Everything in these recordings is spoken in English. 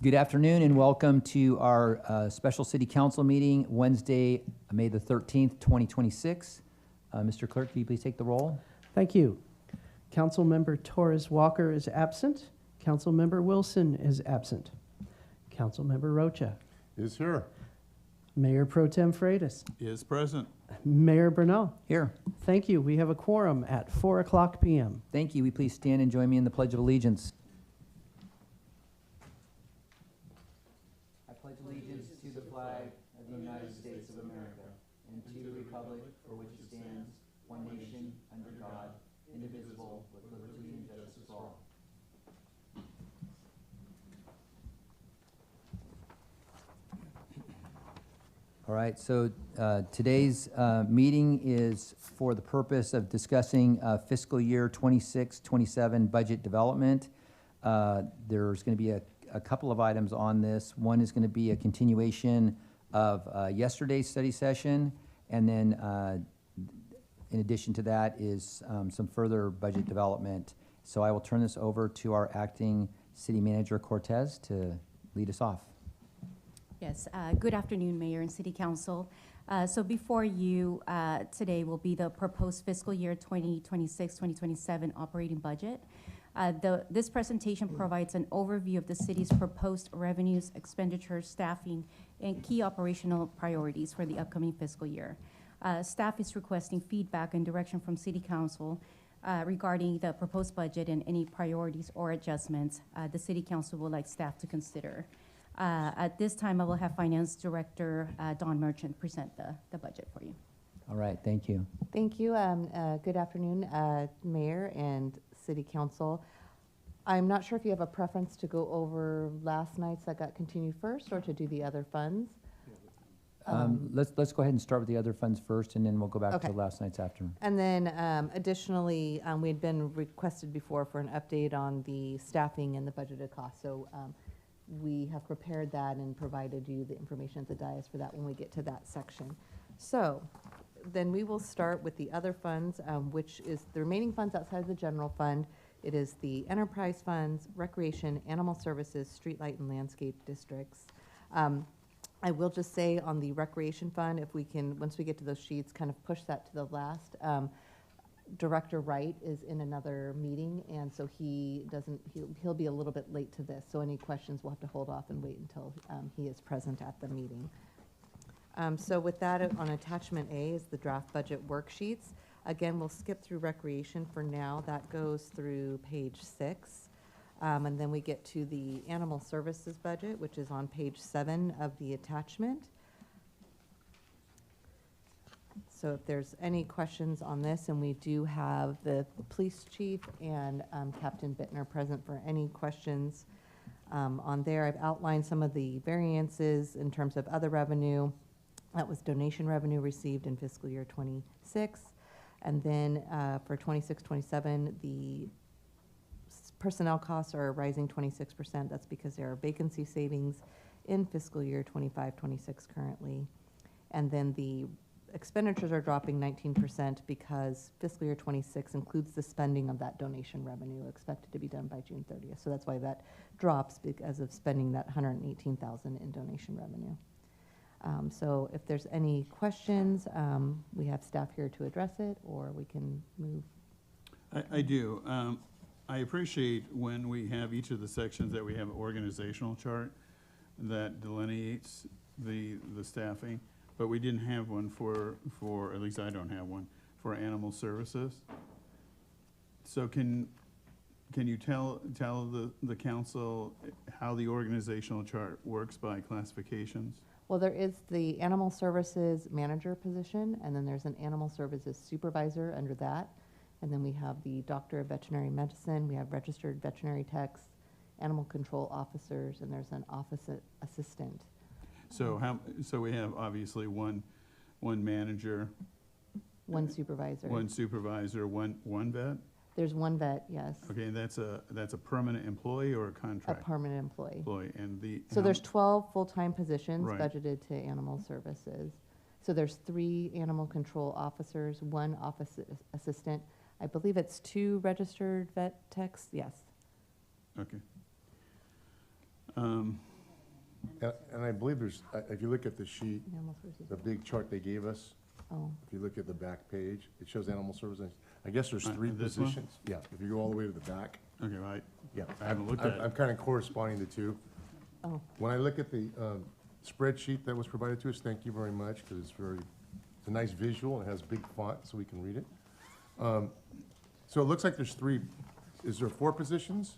Good afternoon and welcome to our special city council meeting, Wednesday, May the 13th, 2026. Mr. Clerk, can you please take the roll? Thank you. Councilmember Torres Walker is absent. Councilmember Wilson is absent. Councilmember Rocha. Is here. Mayor Pro Tem Freitas. Is present. Mayor Bernal. Here. Thank you. We have a quorum at 4 o'clock p.m. Thank you. We please stand and join me in the Pledge of Allegiance. I pledge allegiance to the flag of the United States of America and to the republic for which it stands, one nation, under God, indivisible, with liberty and justice for all. All right, so today's meeting is for the purpose of discussing fiscal year 26-27 budget development. There's going to be a couple of items on this. One is going to be a continuation of yesterday's study session, and then in addition to that is some further budget development. So I will turn this over to our acting city manager, Cortez, to lead us off. Yes, good afternoon, Mayor and City Council. So before you today will be the proposed fiscal year 2026-2027 operating budget. This presentation provides an overview of the city's proposed revenues, expenditures, staffing, and key operational priorities for the upcoming fiscal year. Staff is requesting feedback and direction from City Council regarding the proposed budget and any priorities or adjustments the City Council would like staff to consider. At this time, I will have Finance Director Dawn Merchant present the budget for you. All right, thank you. Thank you. Good afternoon, Mayor and City Council. I'm not sure if you have a preference to go over last night's that got continued first or to do the other funds. Let's go ahead and start with the other funds first, and then we'll go back Okay. to last night's after. And then additionally, we had been requested before for an update on the staffing and the budgeted costs. So we have prepared that and provided you the information at the dais for that when we get to that section. So then we will start with the other funds, which is the remaining funds outside of the general fund. It is the enterprise funds, recreation, animal services, streetlight and landscape districts. I will just say on the recreation fund, if we can, once we get to those sheets, kind of push that to the last. Director Wright is in another meeting, and so he'll be a little bit late to this. So any questions, we'll have to hold off and wait until he is present at the meeting. So with that, on attachment A is the draft budget worksheets. Again, we'll skip through recreation for now. That goes through page 6. And then we get to the animal services budget, which is on page 7 of the attachment. So if there's any questions on this, and we do have the police chief and Captain Bittner present for any questions on there. I've outlined some of the variances in terms of other revenue. That was donation revenue received in fiscal year 26. And then for 26-27, the personnel costs are rising 26%. That's because there are vacancy savings in fiscal year 25-26 currently. And then the expenditures are dropping 19% because fiscal year 26 includes the spending of that donation revenue expected to be done by June 30th. So that's why that drops because of spending that $118,000 in donation revenue. So if there's any questions, we have staff here to address it, or we can move. I do. I appreciate when we have each of the sections that we have an organizational chart that delineates the staffing, but we didn't have one for at least I don't have one, for animal services. So can you tell the council how the organizational chart works by classifications? Well, there is the animal services manager position, and then there's an animal services supervisor under that. And then we have the doctor of veterinary medicine, we have registered veterinary techs, animal control officers, and there's an office assistant. So so we have obviously one manager, one supervisor. one supervisor, one vet? There's one vet, yes. Okay, and that's a permanent employee or a contract? A permanent employee. And so there's 12 full-time positions Right. budgeted to animal services. So there's 3 animal control officers, 1 office assistant. I believe it's 2 registered vet techs, yes. Okay. And I believe there's, if you look at the sheet, Animal services. the big chart they gave us, Oh, if you look at the back page, it shows animal services. I guess there's 3 this one? positions. Yeah, if you go all the way to the back, Okay, right. yeah. I haven't looked at it. I'm kind of corresponding the two. oh, When I look at the spreadsheet that was provided to us, thank you very much, because it's a nice visual, and it has big font, so we can read it. So it looks like there's 3, is there 4 positions?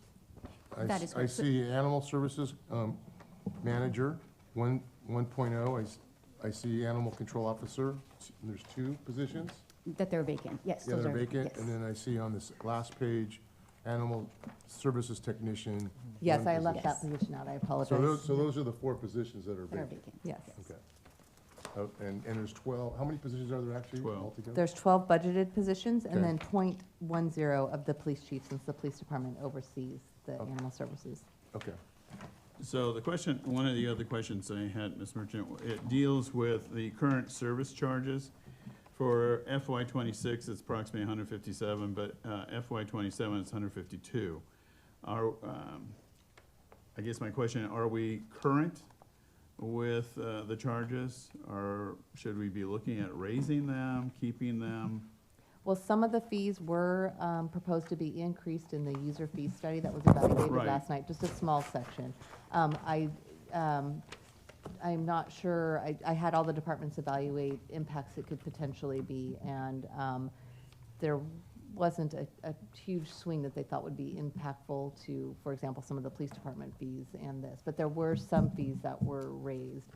That is I correct. see animal services manager, 1.0. I see animal control officer, there's 2 positions. That they're vacant, yes. Yeah, those they're are- vacant, yes. and then I see on this last page, animal services technician. yes, 1 I left that position. position out, I So apologize. those are the 4 positions that are That are vacant. vacant. Yes. Okay. And there's 12, how many positions are there actually 12. altogether? There's 12 budgeted positions, and Okay. then .10 of the police chief, since the police department oversees the Okay. animal services. Okay. So the question, one of the other questions I had, Ms. Merchant, it deals with the current service charges. For FY '26, it's approximately 157, but FY '27, it's 152. I guess my question, are we current with the charges? Or should we be looking at raising them, keeping them? Well, some of the fees were proposed to be increased in the user fee study that was evaluated Right. last night, just a small section. I'm not sure, I had all the departments evaluate impacts it could potentially be, and there wasn't a huge swing that they thought would be impactful to, for example, some of the police department fees and this, but there were some fees that were raised.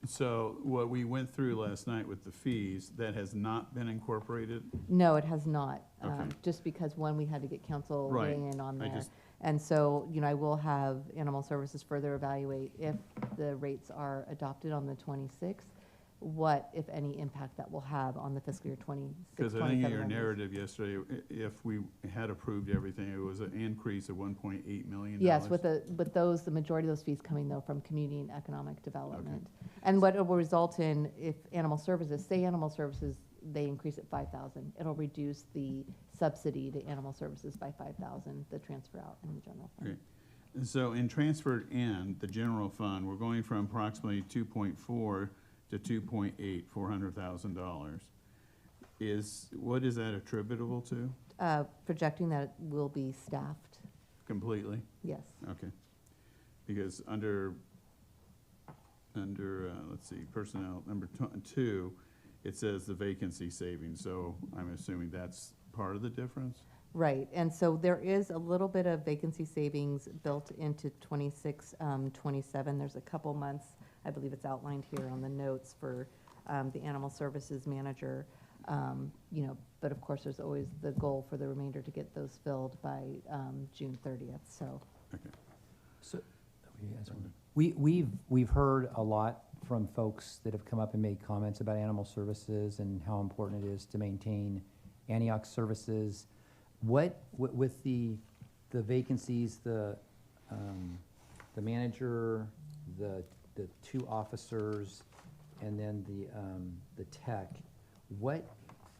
So what we went through last night with the fees, that has not been incorporated? No, it has not, Okay. just because, one, we had to get council Right. weighing in on I there. just- And so, I will have Animal Services further evaluate if the rates are adopted on the 26th, what, if any, impact that will have on the fiscal year 26, Because I think in 27 your numbers. narrative yesterday, if we had approved everything, it was an increase of $1.8 million. Yes, with those, the majority of those fees coming though from community and economic development. And what it will result in, if Animal Services, they increase it 5,000, it'll reduce the subsidy to Animal Services by 5,000, the transfer out in the general fund. Okay. And so in transferred in, the general fund, we're going from approximately 2.4 to 2.8, $400,000. What is that attributable to Projecting that it will be staffed, completely? yes. Okay. Because under, let's see, personnel, number 2, it says the vacancy savings, so I'm assuming that's part of the difference? Right, and so there is a little bit of vacancy savings built into 26, 27. There's a couple months, I believe it's outlined here on the notes for the animal services manager. But of course, there's always the goal for the remainder to get those filled by June 30th, so. Okay. So, you guys want- we've heard a lot from folks that have come up and made comments about animal services and how important it is to maintain Antioch services. With the vacancies, the manager, the 2 officers, and then the tech, what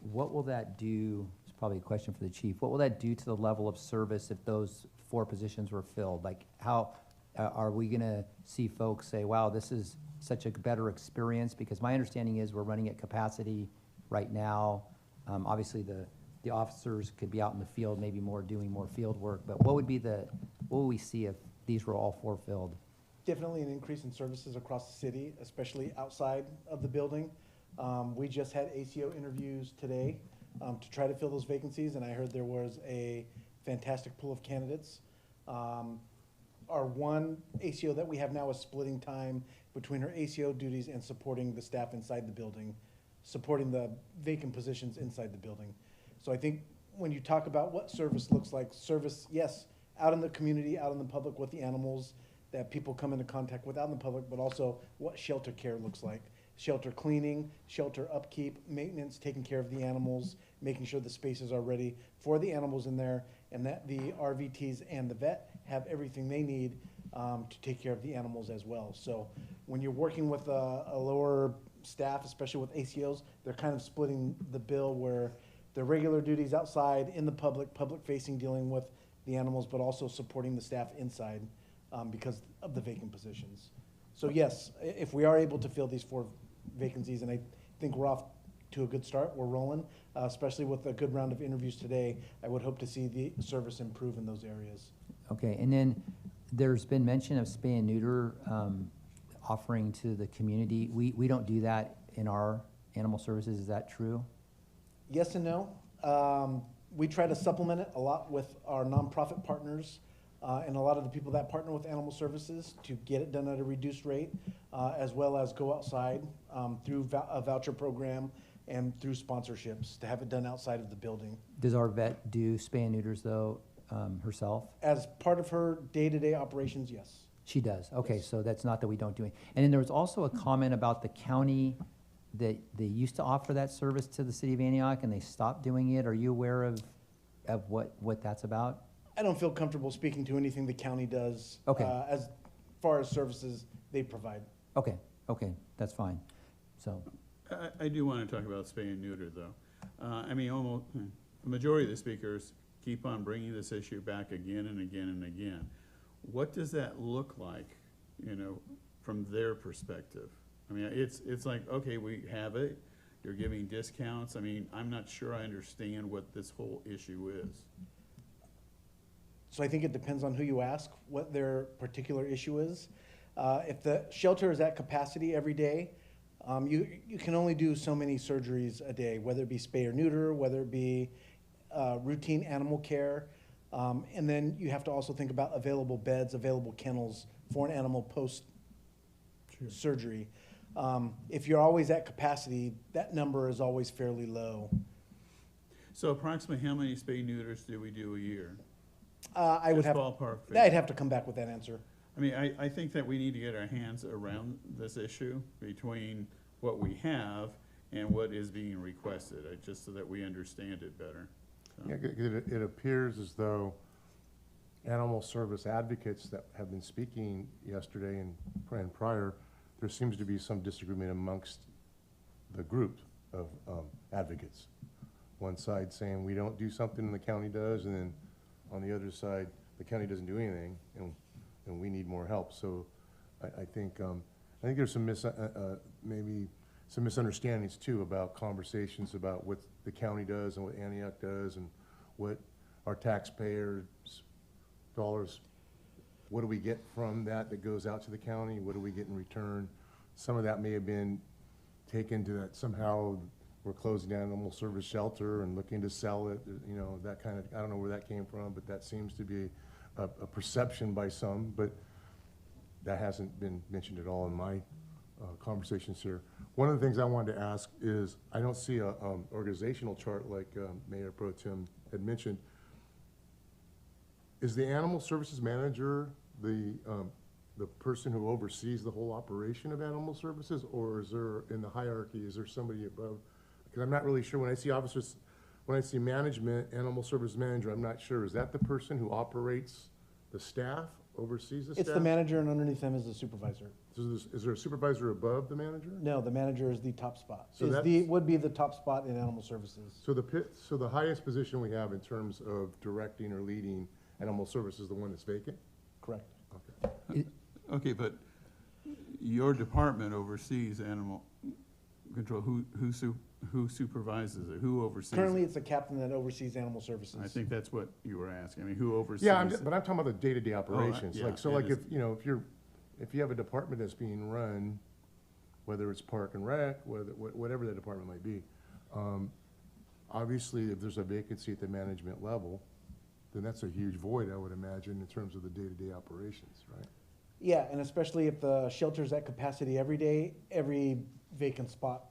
will that do? It's probably a question for the chief. What will that do to the level of service if those 4 positions were filled? Like, how are we gonna see folks say, wow, this is such a better experience? Because my understanding is we're running at capacity right now. Obviously, the officers could be out in the field, maybe doing more field work, but what would we see if these were all 4 filled? Definitely an increase in services across the city, especially outside of the building. We just had ACO interviews today to try to fill those vacancies, and I heard there was a fantastic pool of candidates. Our one ACO that we have now is splitting time between her ACO duties and supporting the staff inside the building, supporting the vacant positions inside the building. So I think when you talk about what service looks like, service, yes, out in the community, out in the public with the animals that people come into contact with out in the public, but also what shelter care looks like. Shelter cleaning, shelter upkeep, maintenance, taking care of the animals, making sure the spaces are ready for the animals in there, and that the RVTs and the vet have everything they need to take care of the animals as well. So when you're working with a lower staff, especially with ACOs, they're kind of splitting the bill where their regular duties outside in the public facing, dealing with the animals, but also supporting the staff inside because of the vacant positions. So yes, if we are able to fill these 4 vacancies, and I think we're off to a good start, we're rolling, especially with a good round of interviews today, I would hope to see the service improve in those areas. Okay, and then there's been mention of spay and neuter offering to the community. We don't do that in our animal services, is that true? Yes and no. We try to supplement it a lot with our nonprofit partners and a lot of the people that partner with animal services to get it done at a reduced rate, as well as go outside through a voucher program and through sponsorships to have it done outside of the building. Does our vet do spay and neuters though, herself? As part of her day-to-day operations, yes. She does, okay, Yes. so that's not that we don't do it. And then there was also a comment about the county that they used to offer that service to the city of Antioch and they stopped doing it. Are you aware of what that's about? I don't feel comfortable speaking to anything the county does. Okay. As far as services they provide. Okay, that's fine, so, I do want to talk about spay and neuter, though. I mean, almost, the majority of the speakers keep on bringing this issue back again and again and again. What does that look like, from their perspective? I mean, it's like, okay, we have it, you're giving discounts. I mean, I'm not sure I understand what this whole issue is. So I think it depends on who you ask, what their particular issue is. If the shelter is at capacity every day, you can only do so many surgeries a day, whether it be spay or neuter, whether it be routine animal care. And then you have to also think about available beds, available kennels for an animal post-surgery. If you're always at capacity, that number is always fairly low. So approximately how many spay neuters do we do a year? I would Just have, ballpark figure. I'd have to come back with that answer. I mean, I think that we need to get our hands around this issue between what we have and what is being requested, just so that we understand it better. So. Yeah, it appears as though animal service advocates that have been speaking yesterday and prior, there seems to be some disagreement amongst the group of advocates. One side saying we don't do something and the county does, and then on the other side, the county doesn't do anything, and we need more help. So I think there's some maybe some misunderstandings too about conversations about what the county does and what Antioch does and what our taxpayers' dollars, what do we get from that goes out to the county? What do we get in return? Some of that may have been taken to that somehow we're closing down animal service shelter and looking to sell it, that kind of, I don't know where that came from, but that seems to be a perception by some, but that hasn't been mentioned at all in my conversations here. One of the things I wanted to ask is, I don't see a organizational chart like Mayor Pro Tem had mentioned. Is the animal services manager the person who oversees the whole operation of animal services, or is there, in the hierarchy, is there somebody above? Because I'm not really sure. When I see officers, when I see management, animal service manager, I'm not sure. Is that the person who operates the staff, oversees the staff? It's the manager, and underneath them is the supervisor. So is there a supervisor above the manager? No, the manager is the top spot. So Would be the top spot in animal services. So the highest position we have in terms of directing or leading animal services is the one that's vacant? Correct. Okay. Okay, but your department oversees animal control. Who supervises it? Who oversees Currently, it? it's the captain that oversees animal services. I think that's what you were asking. I mean, who oversees Yeah, it? but I'm talking about the day-to-day operations. yeah, Like, so it like is. if you have a department that's being run, whether it's Park and Rec, whatever the department might be, obviously, if there's a vacancy at the management level, then that's a huge void, I would imagine, in terms of the day-to-day operations, right? Yeah, and especially if the shelter's at capacity every day, every vacant spot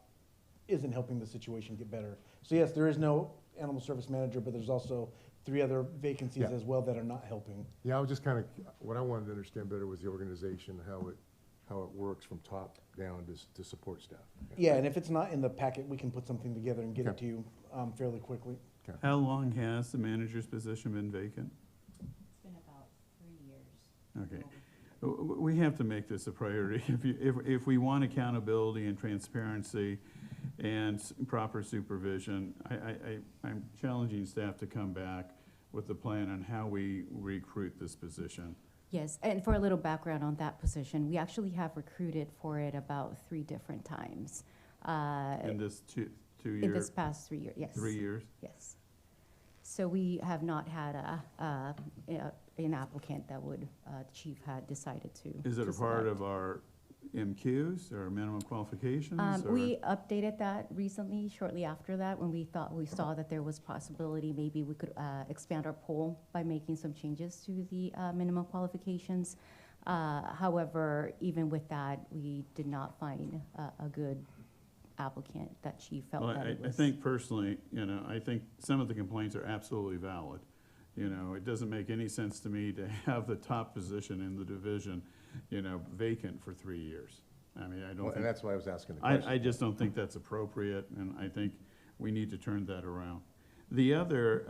isn't helping the situation get better. So yes, there is no animal service manager, but there's also 3 other vacancies Yeah. as well that are not helping. Yeah, I was just what I wanted to understand better was the organization, how it works from top down to support staff. Yeah, and if it's not in the packet, we can put something together and get it Okay. to you fairly quickly. How long has the manager's position been vacant? It's been about 3 years. Okay. We have to make this a priority. If we want accountability and transparency and proper supervision, I'm challenging staff to come back with a plan on how we recruit this position. Yes, and for a little background on that position, we actually have recruited for it about 3 different times. In this two In year, this past 3 years, yes. 3 years? Yes. So we have not had an applicant that would, chief had decided to. Is it to a part select. of our MQs or minimum qualifications? or- We updated that recently, shortly after that, when we saw that there was possibility, maybe we could expand our pool by making some changes to the minimum qualifications. However, even with that, we did not find a good applicant that she felt Well, that it I was. think personally, I think some of the complaints are absolutely valid. It doesn't make any sense to me to have the top position in the division, vacant for 3 years. I mean, I don't Well, and think, that's why I was asking the question. I just don't think that's appropriate, and I think we need to turn that around. The other,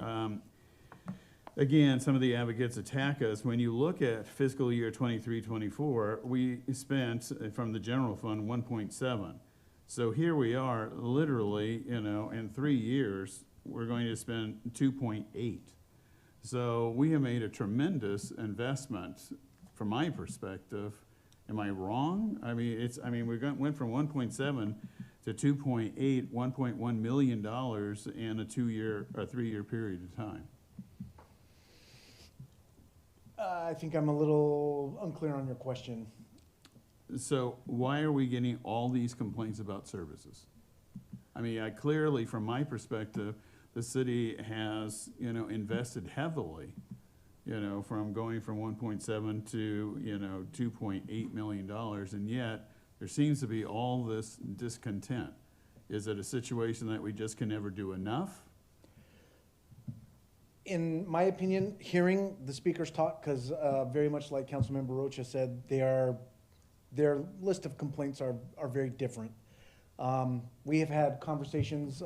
again, some of the advocates attack us. When you look at fiscal year 23-24, we spent from the general fund 1.7. So here we are, literally, in 3 years, we're going to spend 2.8. So we have made a tremendous investment, from my perspective. Am I wrong? I mean, went from 1.7 to 2.8, $1.1 million in a 3-year period of time. I think I'm a little unclear on your question. So why are we getting all these complaints about services? I mean, clearly, from my perspective, the city has, invested heavily, from going from 1.7 to, $2.8 million, and yet there seems to be all this discontent. Is it a situation that we just can never do enough? In my opinion, hearing the speakers talk, because very much like Councilmember Rocha said, their list of complaints are very different. We have had conversations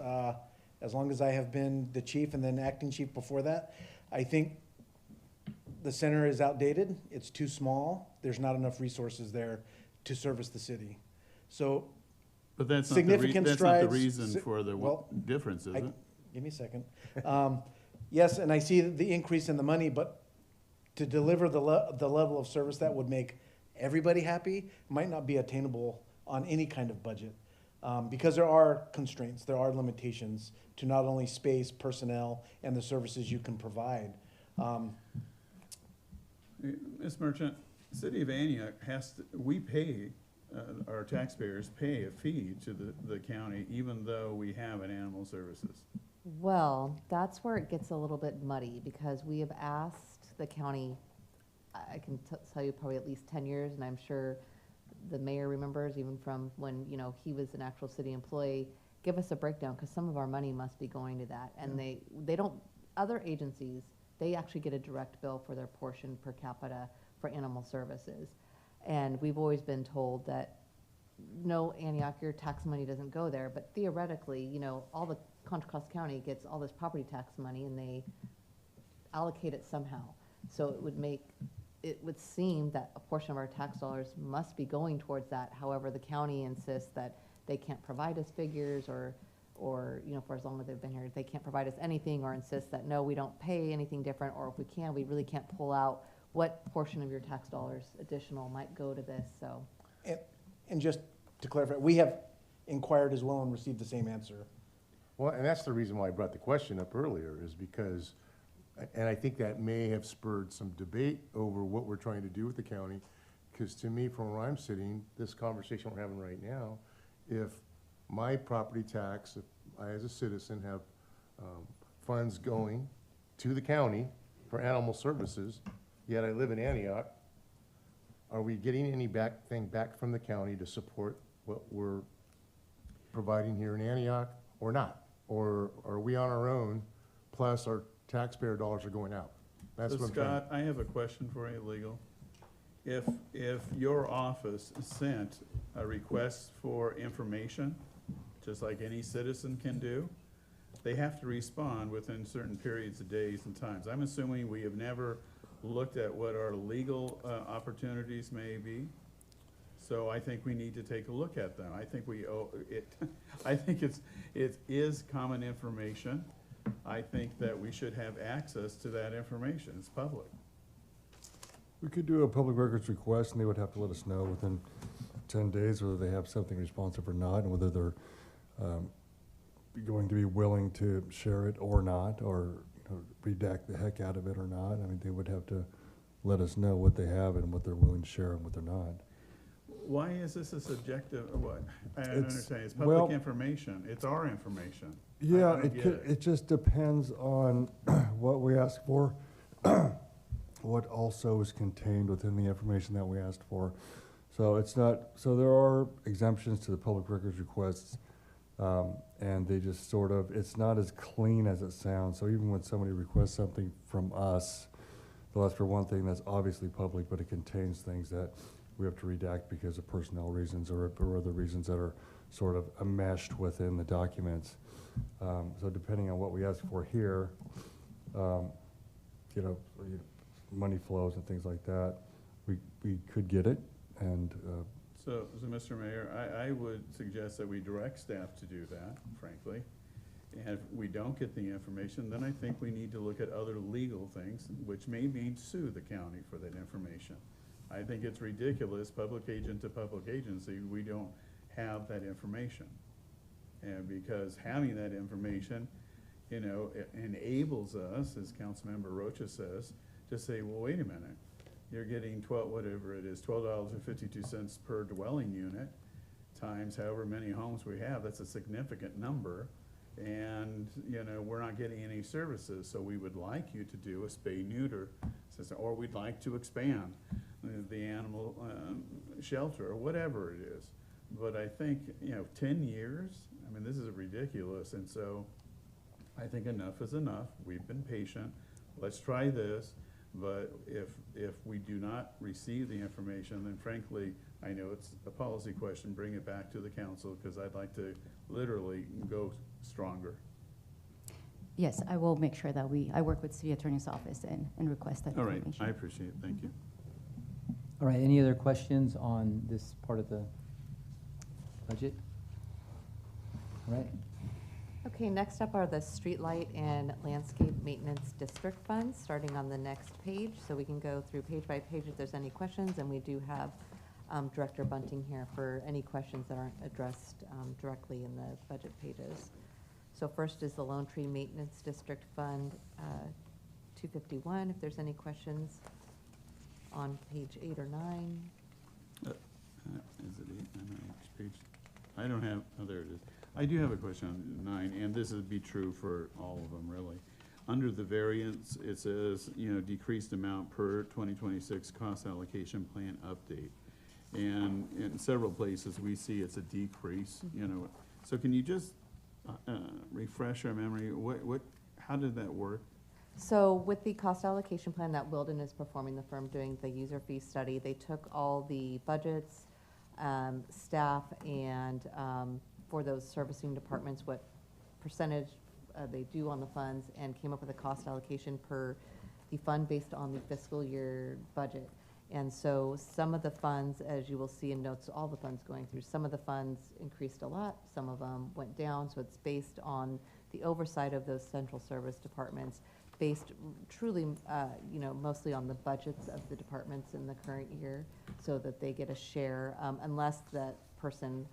as long as I have been the chief and then acting chief before that. I think the center is outdated, it's too small, there's not enough resources there to service the city. So But that's not significant that's not the strides. reason for the Well, difference, is it? Give me a second. Yes, and I see the increase in the money, but to deliver the level of service that would make everybody happy might not be attainable on any kind of budget. Because there are constraints, there are limitations to not only space, personnel, and the services you can provide. Ms. Merchant, City of Antioch we pay, our taxpayers pay a fee to the county, even though we have an animal services. Well, that's where it gets a little bit muddy, because we have asked the county, I can tell you probably at least 10 years, and I'm sure the mayor remembers, even from when, he was an actual city employee, give us a breakdown, because some of our money must be going to that. And they don't, other agencies, they actually get a direct bill for their portion per capita for animal services. And we've always been told that, no, Antioch, your tax money doesn't go there, but theoretically, all the Contra Costa County gets all this property tax money, and they allocate it somehow. So it would seem that a portion of our tax dollars must be going towards that. However, the county insists that they can't provide us figures, or for as long as they've been here, they can't provide us anything, or insist that, no, we don't pay anything different, or if we can, we really can't pull out what portion of your tax dollars additional might go to this, so. And just to clarify, we have inquired as well and received the same answer. Well, and that's the reason why I brought the question up earlier, is because, and I think that may have spurred some debate over what we're trying to do with the county, because to me, from where I'm sitting, this conversation we're having right now, if my property tax, if I as a citizen have funds going to the county for animal services, yet I live in Antioch, are we getting anything back from the county to support what we're providing here in Antioch, or not? Or are we on our own, plus our taxpayer dollars are going out? That's So what I'm trying. Scott, I have a question for you, legal. If your office sent a request for information, just like any citizen can do, they have to respond within certain periods of days and times. I'm assuming we have never looked at what our legal opportunities may be. So I think we need to take a look at them. I think we owe it. I think it is common information. I think that we should have access to that information. It's public. We could do a public records request, and they would have to let us know within 10 days whether they have something responsive or not, and whether they're going to be willing to share it or not, or redact the heck out of it or not. I mean, they would have to let us know what they have and what they're willing to share and what they're not. Why is this a subjective, what? I don't It's- understand. It's well- public information. It's our information. I Yeah, don't get it. it just depends on what we ask for, what also is contained within the information that we asked for. So it's not, so there are exemptions to the public records requests, and they just sort of, it's not as clean as it sounds. So even when somebody requests something from us, they'll ask for one thing that's obviously public, but it contains things that we have to redact because of personnel reasons or other reasons that are sort of enmeshed within the documents. So depending on what we ask for here, money flows and things like that, we could get it, and So, Mr. Mayor, I would suggest that we direct staff to do that, frankly. And if we don't get the information, then I think we need to look at other legal things, which may mean sue the county for that information. I think it's ridiculous, public agent to public agency, we don't have that information. And because having that information, it enables us, as Councilmember Rocha says, to say, well, wait a minute, you're getting $12.52 per dwelling unit, times however many homes we have, that's a significant number. And, we're not getting any services, so we would like you to do a spay-neuter system, or we'd like to expand the animal shelter, or whatever it is. But I think, 10 years, I mean, this is ridiculous, and so I think enough is enough. We've been patient. Let's try this. But if we do not receive the information, then frankly, I know it's a policy question, bring it back to the council, because I'd like to literally go stronger. Yes, I will make sure that I work with City Attorney's Office and request that All right, information. I appreciate it. Thank you. All right, any other questions on this part of the budget? All right, Okay, next up are the streetlight and landscape maintenance district funds, starting on the next page. So we can go through page by page if there's any questions, and we do have Director Bunting here for any questions that aren't addressed directly in the budget pages. So first is the Lone Tree Maintenance District Fund, 251, if there's any questions on page 8 or 9. Is it 8? I don't know which page. I don't have, oh, there it is. I do have a question on 9, and this would be true for all of them, really. Under the variance, it says, decreased amount per 2026 cost allocation plan update. And in several places, we see it's a decrease, So can you just refresh our memory? How did that work? So with the cost allocation plan that Wilden is performing, the firm doing the user fee study, they took all the budgets, staff, and for those servicing departments, what percentage they do on the funds, and came up with a cost allocation per the fund based on the fiscal year budget. And so some of the funds, as you will see in notes, all the funds going through, some of the funds increased a lot, some of them went down. So it's based on the oversight of those central service departments, based truly, mostly on the budgets of the departments in the current year, so that they get a share, unless that person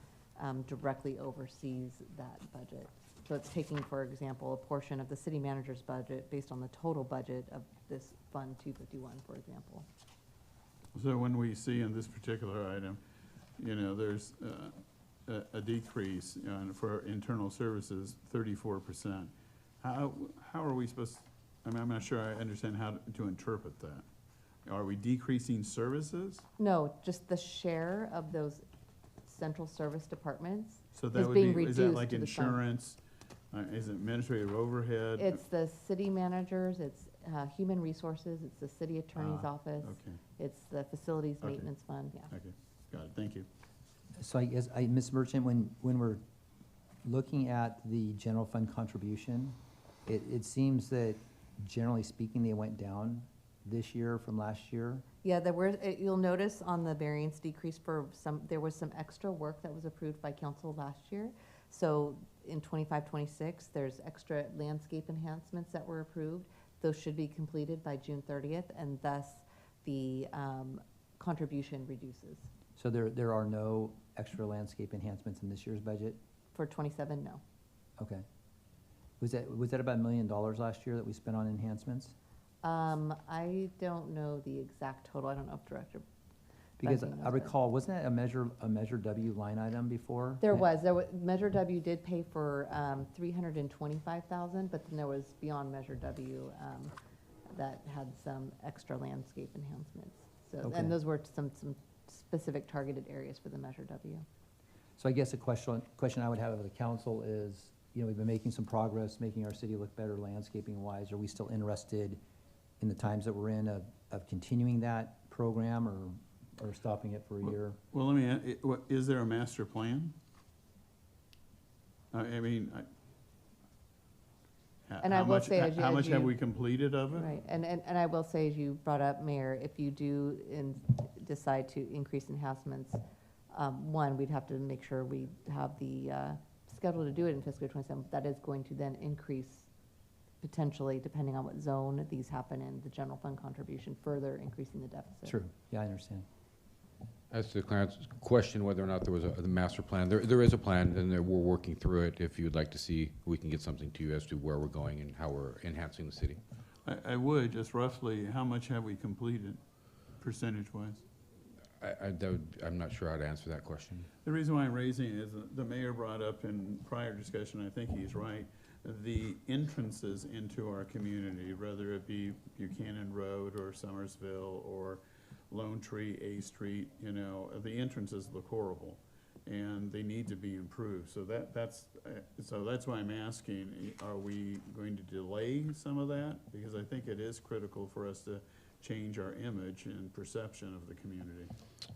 directly oversees that budget. So it's taking, for example, a portion of the city manager's budget based on the total budget of this Fund 251, for example. So when we see in this particular item, there's a decrease for internal services, 34%. How are we supposed, I'm not sure I understand how to interpret that. Are we decreasing services? No, just the share of those central service departments So that is would being be, is that reduced like to the fund. insurance? Is it administrative overhead? It's the city managers, it's human resources, it's the city attorney's office, Okay, it's the facilities Okay. maintenance fund, yeah. okay, got it, thank you. so I guess, Ms. Merchant, when we're looking at the general fund contribution, it seems that generally speaking, they went down this year from last year. Yeah, you'll notice on the variance decrease there was some extra work that was approved by council last year. So in 25-26, there's extra landscape enhancements that were approved. Those should be completed by June 30th, and thus the contribution reduces. So there are no extra landscape enhancements in this year's budget? For 27, no. Okay. Was that about $1 million last year that we spent on enhancements? I don't know the exact total. I don't know if Director Because Bunting knows I that. recall, wasn't that a Measure W line item before? There was Measure W did pay for 325,000, but then there was beyond Measure W that had some extra landscape enhancements. So, Okay. and those were some specific targeted areas for the Measure W. So I guess a question I would have of the council is, we've been making some progress, making our city look better landscaping wise. Are we still interested in the times that we're in of continuing that program or stopping it for a year? Well, let me, is there a master plan? I mean, And I will say, how much have we completed of it? Right, and I will say, as you brought up, Mayor, if you do decide to increase enhancements, one, we'd have to make sure we have the schedule to do it in fiscal year 27. That is going to then increase potentially, depending on what zone these happen in, the general fund contribution, further increasing the deficit. True, yeah, I understand. As to Clarence's question, whether or not there was a master plan, there is a plan, and we're working through it. If you'd like to see, we can get something to you as to where we're going and how we're enhancing the city. I would, just roughly, how much have we completed, percentage-wise? I'm not sure how to answer that question. The reason why I'm raising it is the mayor brought up in prior discussion, I think he's right, the entrances into our community, whether it be Buchanan Road or Summersville or Lone Tree, A Street, the entrances look horrible and they need to be improved. So that's why I'm asking, are we going to delay some of that? Because I think it is critical for us to change our image and perception of the community.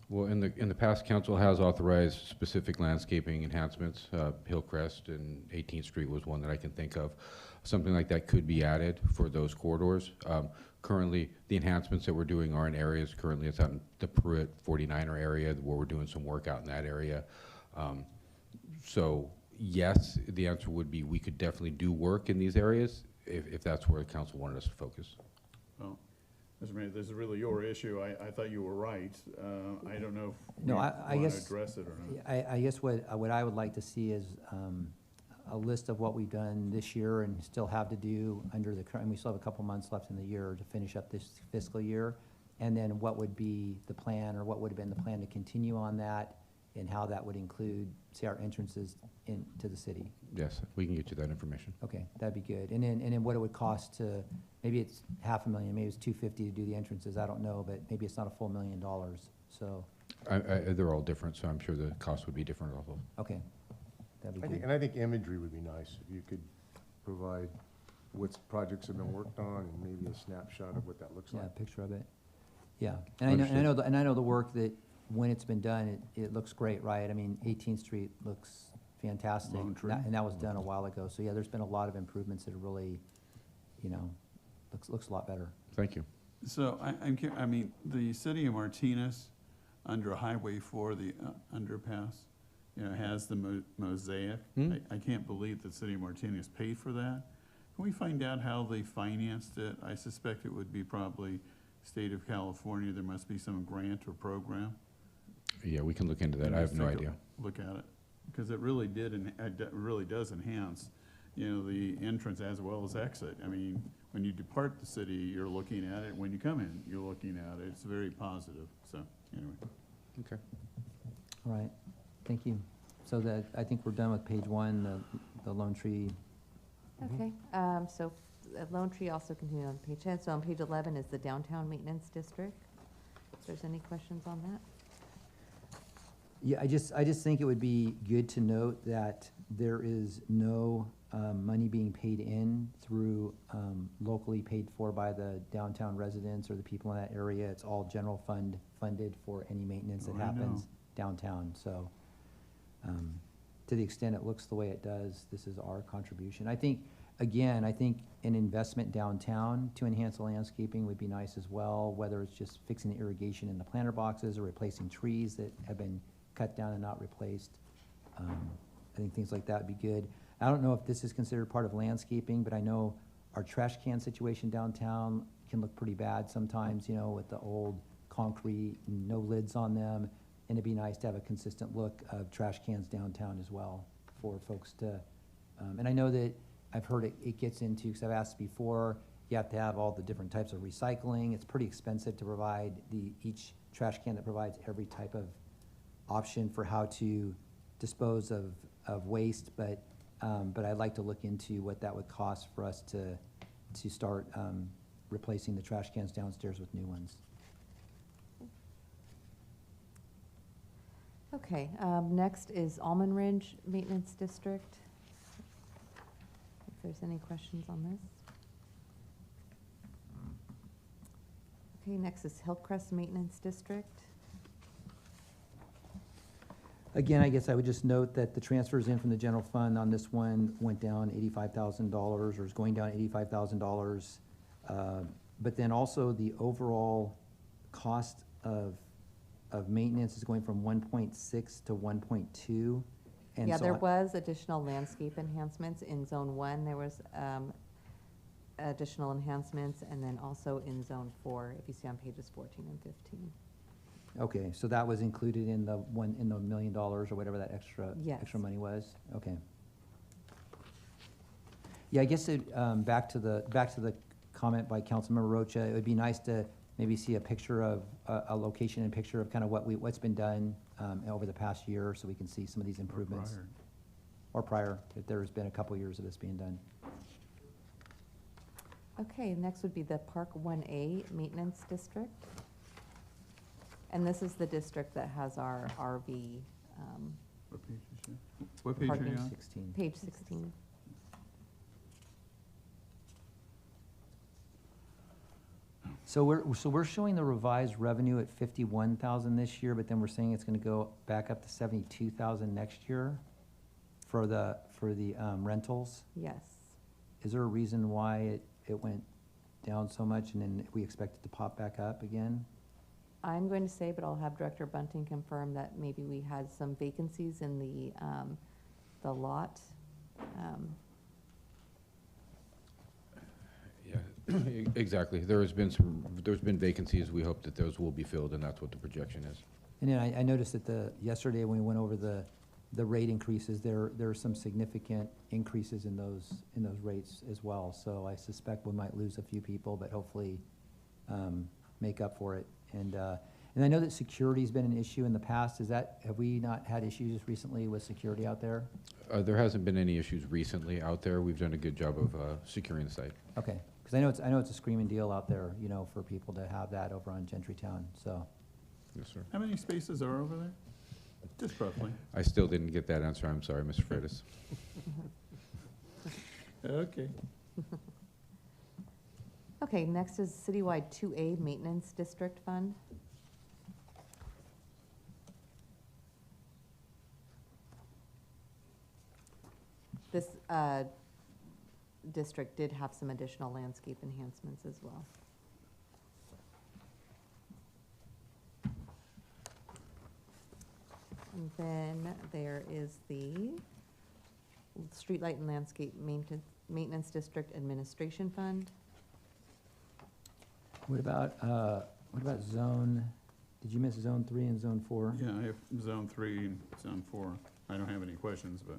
Well, in the past, council has authorized specific landscaping enhancements. Hillcrest and 18th Street was one that I can think of. Something like that could be added for those corridors. Currently, the enhancements that we're doing are in areas, currently it's out in the Pruitt 49er area where we're doing some work out in that area. So yes, the answer would be we could definitely do work in these areas if that's where the council wanted us to focus. Well, Mr. Mayor, this is really your issue. I thought you were right. I don't know if No, we I want to guess- address it or not. I guess what I would like to see is a list of what we've done this year and still have to do under the current, and we still have a couple months left in the year to finish up this fiscal year. And then what would be the plan, or what would have been the plan to continue on that, and how that would include, say, our entrances into the city. Yes, we can get you that information. Okay, that'd be good. And then what it would cost to, maybe it's $500,000, maybe it's $250,000 to do the entrances, I don't know, but maybe it's not a full $1 million, so, They're all different, so I'm sure the cost would be different also. okay, that'd be good. And I think imagery would be nice, if you could provide what projects have been worked on and maybe a snapshot of what that looks Yeah, like. a picture of it. Yeah, and I know the work that, when it's been done, it looks great, right? I mean, 18th Street looks fantastic. Lone Tree. And that was done a while ago. So yeah, there's been a lot of improvements that are really, looks a lot better. Thank you. So I mean, the city of Martinez, under Highway 4, the underpass, has the mosaic. I can't believe the city of Martinez paid for that. Can we find out how they financed it? I suspect it would be probably state of California. There must be some grant or program. Yeah, we can look into that. I have no idea. Look at it, because it really really does enhance, the entrance as well as exit. I mean, when you depart the city, you're looking at it. When you come in, you're looking at it. It's very positive. So anyway. Okay. All right, thank you. So I think we're done with page 1, the Lone Tree. Okay, so Lone Tree also continued on page 10. So on page 11 is the downtown maintenance district. If there's any questions on that? Yeah, I just think it would be good to note that there is no money being paid in through locally paid for by the downtown residents or the people in that area. It's all general funded for any maintenance that Oh, I happens know. downtown. So to the extent it looks the way it does, this is our contribution. I think an investment downtown to enhance the landscaping would be nice as well, whether it's just fixing the irrigation in the planter boxes or replacing trees that have been cut down and not replaced. I think things like that would be good. I don't know if this is considered part of landscaping, but I know our trash can situation downtown can look pretty bad sometimes, you know, with the old concrete, and no lids on them. And it'd be nice to have a consistent look of trash cans downtown as well for folks to, and I know that I've heard it gets into, because I've asked before, you have to have all the different types of recycling. It's pretty expensive to provide each trash can that provides every type of option for how to dispose of waste, but I'd like to look into what that would cost for us to start replacing the trash cans downstairs with new ones. Okay, next is Almond Ridge Maintenance District. If there's any questions on this. Okay, next is Hillcrest Maintenance District. Again, I guess I would just note that the transfers in from the general fund on this one went down $85,000, or is going down $85,000. But then also the overall cost of maintenance is going from 1.6 to 1.2. And Yeah, so there was additional landscape enhancements in Zone 1. There was additional enhancements, and then also in Zone 4, if you see on pages 14 and 15. Okay, so that was included in the $1 million or whatever that extra Yes. money was? Okay. Yeah, I guess back to the comment by Councilmember Rocha, it would be nice to maybe see a picture of a location and picture of kind of what's been done over the past year, so we can see some of these improvements. Or prior, if there's been a couple years of this being done. Okay, next would be the Park 1A Maintenance District. And this is the district that has our RV, What page is it? What page are you Parking. on? 16. page 16. So we're showing the revised revenue at 51,000 this year, but then we're saying it's gonna go back up to 72,000 next year for the rentals. Yes. Is there a reason why it went down so much, and then we expect it to pop back up again? I'm going to say, but I'll have Director Bunting confirm that maybe we had some vacancies in the lot. Yeah, exactly. There's been vacancies. We hope that those will be filled, and that's what the projection is. And then I noticed that yesterday when we went over the rate increases, there are some significant increases in those rates as well. So I suspect we might lose a few people, but hopefully make up for it. And I know that security's been an issue in the past. Have we not had issues recently with security out there? There hasn't been any issues recently out there. We've done a good job of securing the site. Okay, because I know it's a screaming deal out there, you know, for people to have that over on Gentrytown. So Yes, sir. How many spaces are over there? Just roughly. I still didn't get that answer. I'm sorry, Mr. Freitas. Okay. Okay, next is Citywide 2A Maintenance District Fund. This district did have some additional landscape enhancements as well. And then there is the Streetlight and Landscape Maintenance District Administration Fund. what about zone, did you miss zone 3 and zone 4? Yeah, I have Zone 3 and Zone 4. I don't have any questions, but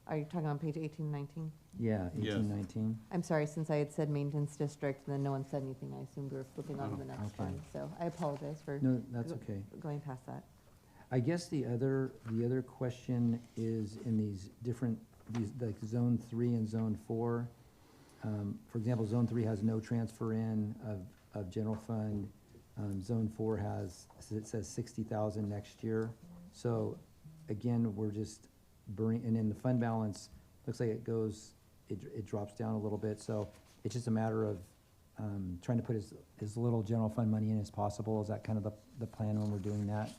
Are you talking on page 18, 19? Yeah, Yes. 18, 19. I'm sorry, since I had said maintenance district, and then no one said anything, I assumed we were flipping on to the Oh, next okay. one. So I apologize for No, that's okay. going past that. I guess the other question is in these like zone 3 and zone 4. For example, zone 3 has no transfer in of general fund. Zone 4 it says 60,000 next year. So again, we're just burning, and then the fund balance, looks like it drops down a little bit. So it's just a matter of trying to put as little general fund money in as possible. Is that kind of the plan when we're doing that?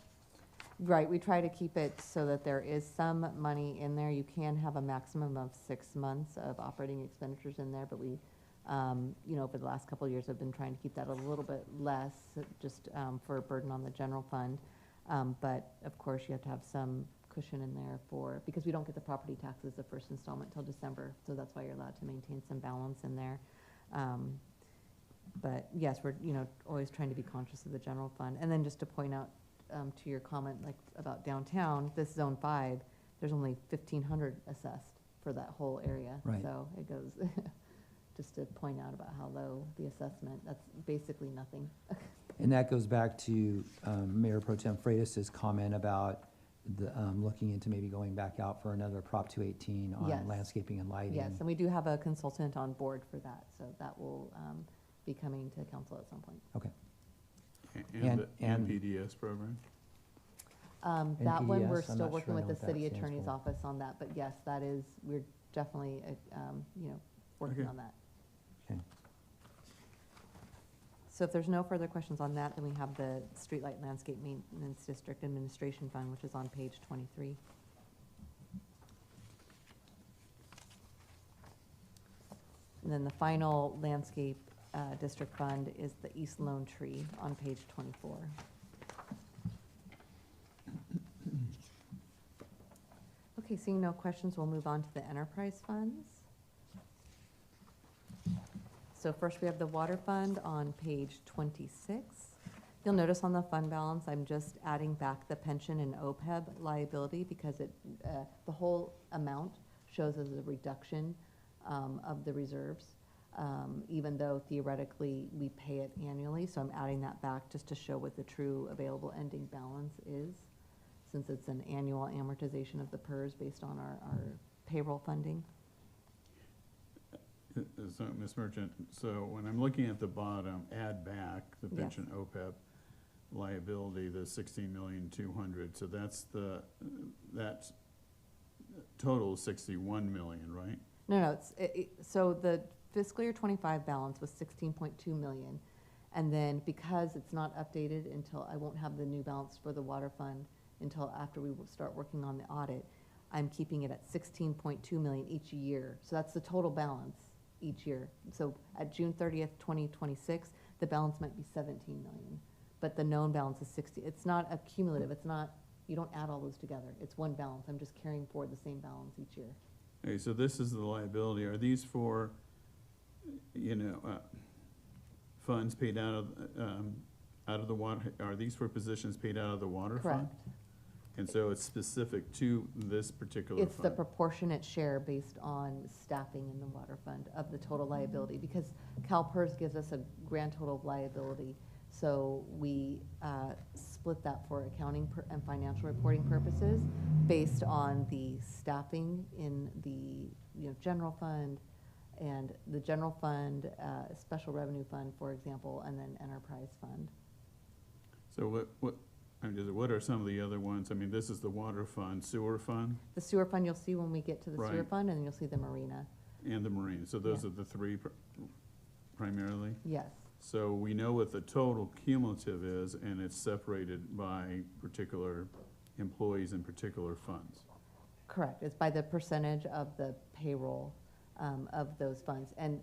Right, we try to keep it so that there is some money in there. You can have a maximum of 6 months of operating expenditures in there, but we, over the last couple of years, have been trying to keep that a little bit less, just for a burden on the general fund. But of course, you have to have some cushion in there for, because we don't get the property taxes, the first installment till December, so that's why you're allowed to maintain some balance in there. But yes, we're, always trying to be conscious of the general fund. And then just to point out, to your comment, like about downtown, this zone 5, there's only 1,500 assessed for that whole area. Right. So it goes, just to point out about how low the assessment, that's basically nothing. And that goes back to Mayor Pro Tem Freitas's comment about the, looking into maybe going back out for another Prop 218 Yes. on landscaping and lighting. Yes, and we do have a consultant on board for that, so that will be coming to council at some point. Okay. And the And- NPDS program? That one, we're NPDS, I'm still not working sure I with know the what that city stands attorney's for. office on that, but yes, that is, we're definitely, working Okay. on that. Okay. So if there's no further questions on that, then we have the Streetlight Landscape Maintenance District Administration Fund, which is on page 23. And then the final landscape district fund is the East Lone Tree on page 24. Okay, seeing no questions, we'll move on to the enterprise funds. So first, we have the water fund on page 26. You'll notice on the fund balance, I'm just adding back the pension and OPEB liability because the whole amount shows as a reduction of the reserves, even though theoretically we pay it annually. So I'm adding that back just to show what the true available ending balance is, since it's an annual amortization of the PERS based on our payroll funding. So, Ms. Merchant, so when I'm looking at the bottom, add back the Yes. pension OPEB liability, the 16,200,000, so that's total 61 million, right? No, so the fiscal year 25 balance was 16.2 million. And then because it's not updated until, I won't have the new balance for the water fund until after we will start working on the audit, I'm keeping it at 16.2 million each year. So that's the total balance each year. So at June 30th, 2026, the balance might be 17 million, but the known balance is 60. It's not accumulative. It's not, you don't add all those together. It's one balance. I'm just carrying forward the same balance each year. Okay, so this is the liability. Are these for, funds paid out of the water, are these for positions paid out of the water fund? Correct. And so it's specific to this particular fund? It's the proportionate share based on staffing in the water fund of the total liability, because CalPERS gives us a grand total of liability. So we split that for accounting and financial reporting purposes based on the staffing in the general fund, and the general fund, special revenue fund, for example, and then enterprise fund. So what are some of the other ones? I mean, this is the water fund, sewer fund, The sewer fund you'll see when we get to the sewer Right. fund, and then you'll see the marina. and the marine. So those Yeah. are the three primarily? Yes, So we know what the total cumulative is, and it's separated by particular employees and particular funds. correct. It's by the percentage of the payroll of those funds. And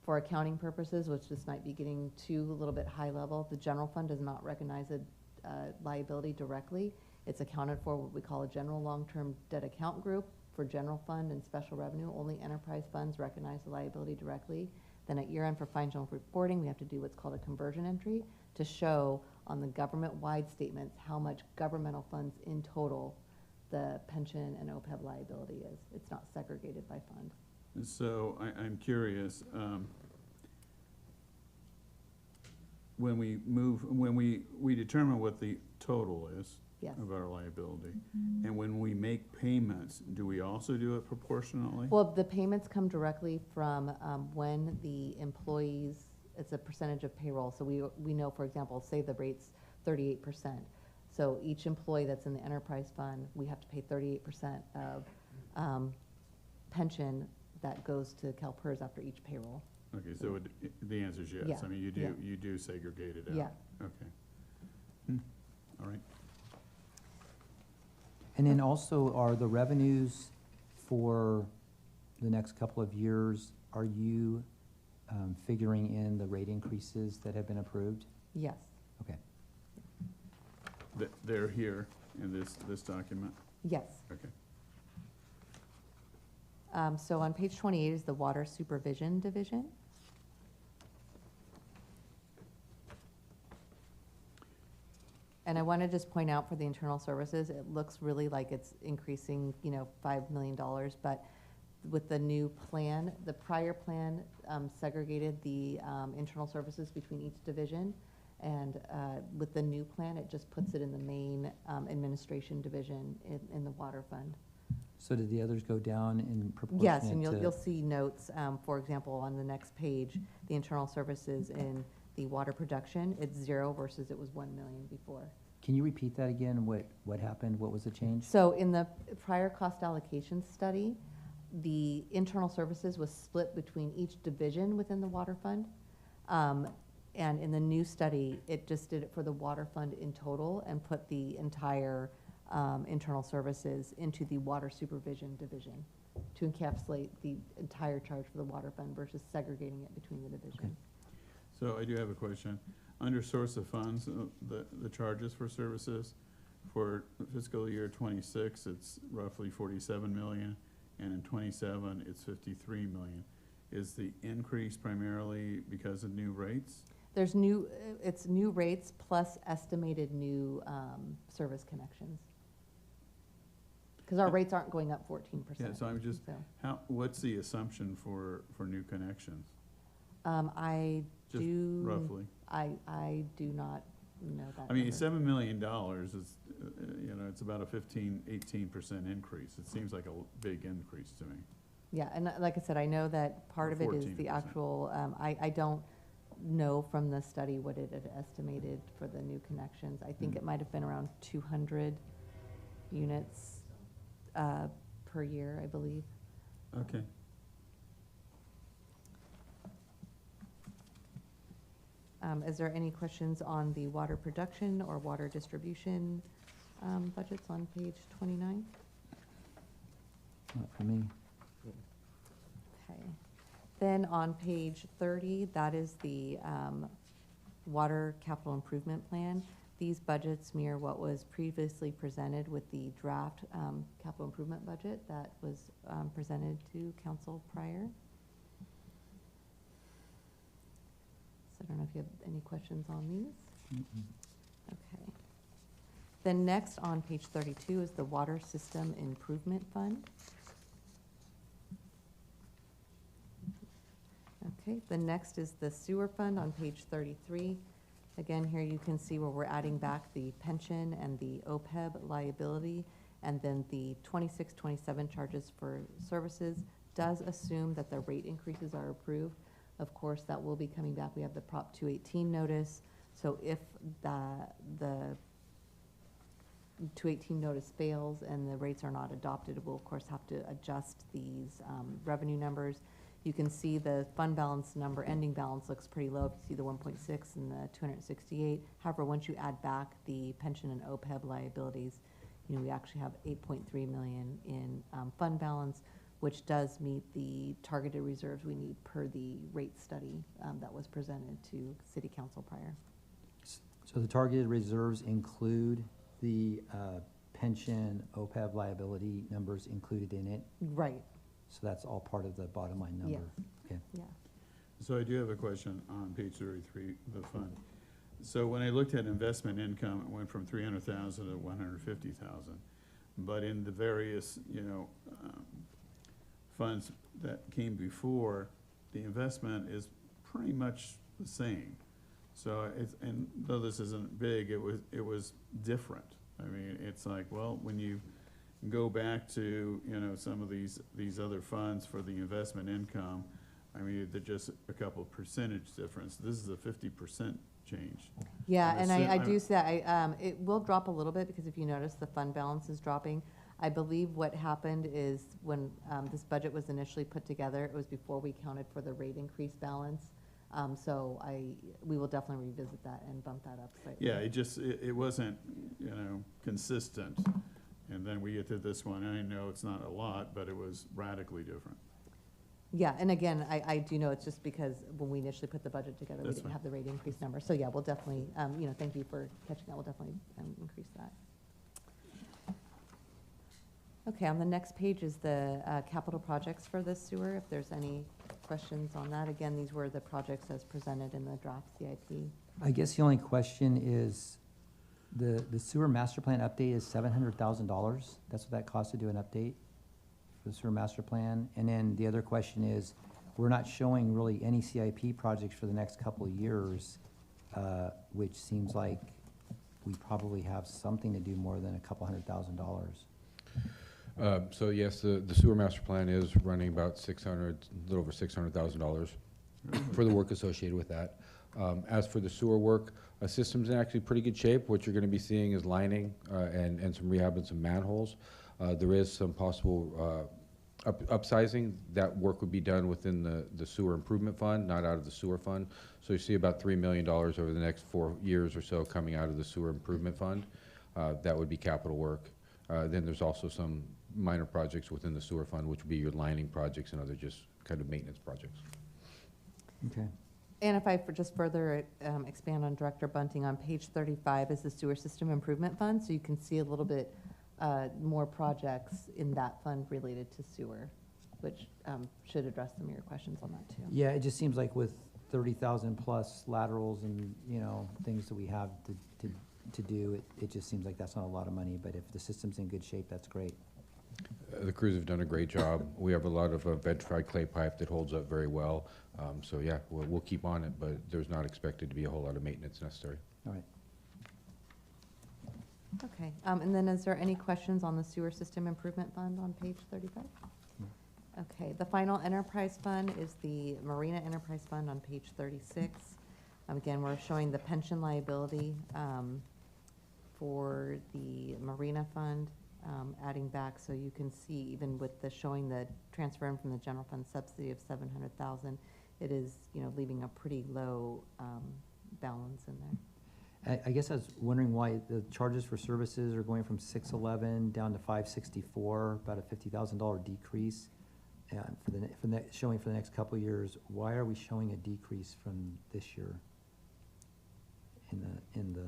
for accounting purposes, which this might be getting to a little bit high level, the general fund does not recognize a liability directly. It's accounted for what we call a general long-term debt account group for general fund and special revenue. Only enterprise funds recognize the liability directly. Then at year-end for financial reporting, we have to do what's called a conversion entry to show on the government-wide statements how much governmental funds in total the pension and OPEB liability is. It's not segregated by fund. And so I'm curious, when we determine what the total is Yes. of our liability, and when we make payments, do we also do it proportionately? Well, the payments come directly from when the employees, it's a percentage of payroll. So we know, for example, say the rate's 38%. So each employee that's in the enterprise fund, we have to pay 38% of pension that goes to CalPERS after each payroll. Okay, so the answer is yes. Yeah, I mean, yeah. you do segregate it out? Yeah. Okay. All right. And then also, are the revenues for the next couple of years, are you figuring in the rate increases that have been approved? Yes. Okay. They're here in this document? Yes. Okay. So on page 28 is the Water Supervision Division. And I want to just point out for the internal services, it looks really like it's increasing, $5 million, but with the new plan, the prior plan segregated the internal services between each division, and with the new plan, it just puts it in the main administration division in the water fund. So did the others go down in proportionate Yes, and to- you'll see notes, for example, on the next page, the internal services in the water production, it's 0 versus it was 1 million before. Can you repeat that again? What happened? What was the change? So in the prior cost allocation study, the internal services was split between each division within the water fund. And in the new study, it just did it for the water fund in total and put the entire internal services into the water supervision division to encapsulate the entire charge for the water fund versus segregating it between the divisions. So I do have a question. Under source of funds, the charges for services for fiscal year '26, it's roughly 47 million, and in '27, it's 53 million. Is the increase primarily because of new rates? There's it's new rates plus estimated new service connections. Because our rates aren't going up 14%. Yeah, so I'm just, So, what's the assumption for new connections? I Just do. roughly. I do not know that. I mean, number. $7 million is, it's about a 18% increase. It seems like a big increase to me. Yeah, and like I said, I know that part Or of it is the 14%. actual, I don't know from the study what it had estimated for the new connections. I think Mm. it might have been around 200 units per year, I believe. Okay. Is there any questions on the water production or water distribution budgets on page 29? Not for me. Okay. Then on page 30, that is the water capital improvement plan. These budgets mirror what was previously presented with the draft capital improvement budget that was presented to council prior. So I don't know if you have any questions on these. Okay. Then next on page 32 is the Water System Improvement Fund. Okay, the next is the Sewer Fund on page 33. Again, here you can see where we're adding back the pension and the OPEB liability, and then the 26-27 charges for services does assume that the rate increases are approved. Of course, that will be coming back. We have the Prop 218 notice. So if the 218 notice fails and the rates are not adopted, we'll of course have to adjust these revenue numbers. You can see the fund balance number, ending balance looks pretty low. If you see the 1.6 and the 268. However, once you add back the pension and OPEB liabilities, we actually have 8.3 million in fund balance, which does meet the targeted reserves we need per the rate study that was presented to City Council prior. So the targeted reserves include the pension, OPEB liability numbers included in it? Right, So that's all part of the bottom line number? Yes. Okay. yeah. So I do have a question on page 33, the fund. So when I looked at investment income, it went from 300,000 to 150,000. But in the various, funds that came before, the investment is pretty much the same. So it's, and though this isn't big, it was different. I mean, it's like, well, when you go back to, some of these other funds for the investment income, I mean, they're just a couple of percentage difference. This is a 50% change. Yeah, I'm and I assu- do see that. It will drop a little bit because if you notice, the fund balance is dropping. I believe what happened is when this budget was initially put together, it was before we counted for the rate increase balance. So we will definitely revisit that and bump that up slightly. Yeah, it wasn't, consistent. And then we get to this one, and I know it's not a lot, but it was radically different. Yeah, and again, I do know it's just because when we initially put the budget together, we That's didn't fine. have the rate increase number. So yeah, we'll definitely, thank you for catching that. We'll definitely increase that. Okay, on the next page is the capital projects for the sewer, if there's any questions on that. Again, these were the projects as presented in the draft CIP. I guess the only question is, the sewer master plan update is $700,000. That's what that costs to do an update for the sewer master plan. And then the other question is, we're not showing really any CIP projects for the next couple of years, which seems like we probably have something to do more than a couple $100,000. So yes, the sewer master plan is running about a little over $600,000 for the work associated with that. As for the sewer work, system's in actually pretty good shape. What you're gonna be seeing is lining, and some rehab and some manholes. There is some possible, upsizing. That work would be done within the sewer improvement fund, not out of the sewer fund. So you see about $3 million over the next 4 years or so coming out of the sewer improvement fund. That would be capital work. Then there's also some minor projects within the sewer fund, which would be your lining projects and other just kind of maintenance projects. Okay. And if I just further expand on Director Bunting, on page 35 is the sewer system improvement fund, so you can see a little bit more projects in that fund related to sewer, which should address some of your questions on that too. Yeah, it just seems like with 30,000 plus laterals and, you know, things that we have to do, it just seems like that's not a lot of money, but if the system's in good shape, that's great. The crews have done a great job. We have a lot of vitrified clay pipe that holds up very well. So yeah, we'll keep on it, but there's not expected to be a whole lot of maintenance necessary. All right. Okay, and then is there any questions on the sewer system improvement fund on page 35? Okay, the final enterprise fund is the Marina Enterprise Fund on page 36. Again, we're showing the pension liability for the Marina Fund, adding back, so you can see even with the showing the transfer in from the general fund subsidy of 700,000, it is, you know, leaving a pretty low balance in there. I guess I was wondering why the charges for services are going from 611 down to 564, about a $50,000 decrease. Showing for the next couple of years. Why are we showing a decrease from this year in the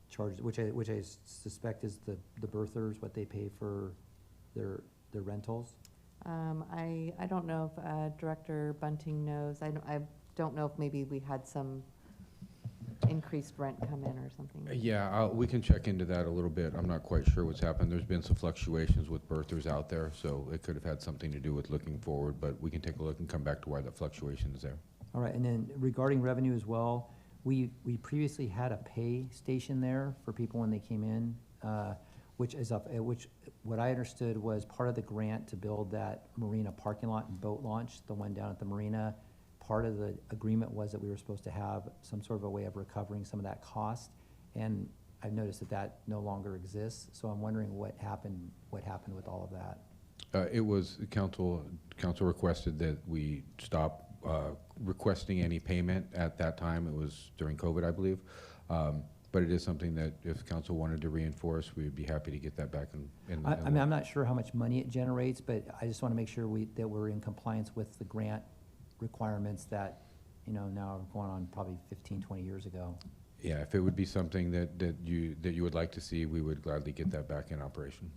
charges, which I suspect is the birthers, what they pay for their rentals? I don't know if Director Bunting knows. I don't know if maybe we had some increased rent come in or something. Yeah, we can check into that a little bit. I'm not quite sure what's happened. There's been some fluctuations with birthers out there, so it could have had something to do with looking forward, but we can take a look and come back to why that fluctuation is there. All right, and then regarding revenue as well, we previously had a pay station there for people when they came in, which what I understood was part of the grant to build that marina parking lot and boat launch, the one down at the marina. Part of the agreement was that we were supposed to have some sort of a way of recovering some of that cost, and I've noticed that no longer exists. So I'm wondering what happened with all of that. It was council requested that we stop requesting any payment at that time. It was during COVID, I believe. But it is something that if council wanted to reinforce, we would be happy to get that back in. I mean, I'm not sure how much money it generates, but I just want to make sure that we're in compliance with the grant requirements that, you know, now are going on probably 15, 20 years ago. Yeah, if it would be something that you would like to see, we would gladly get that back in operation.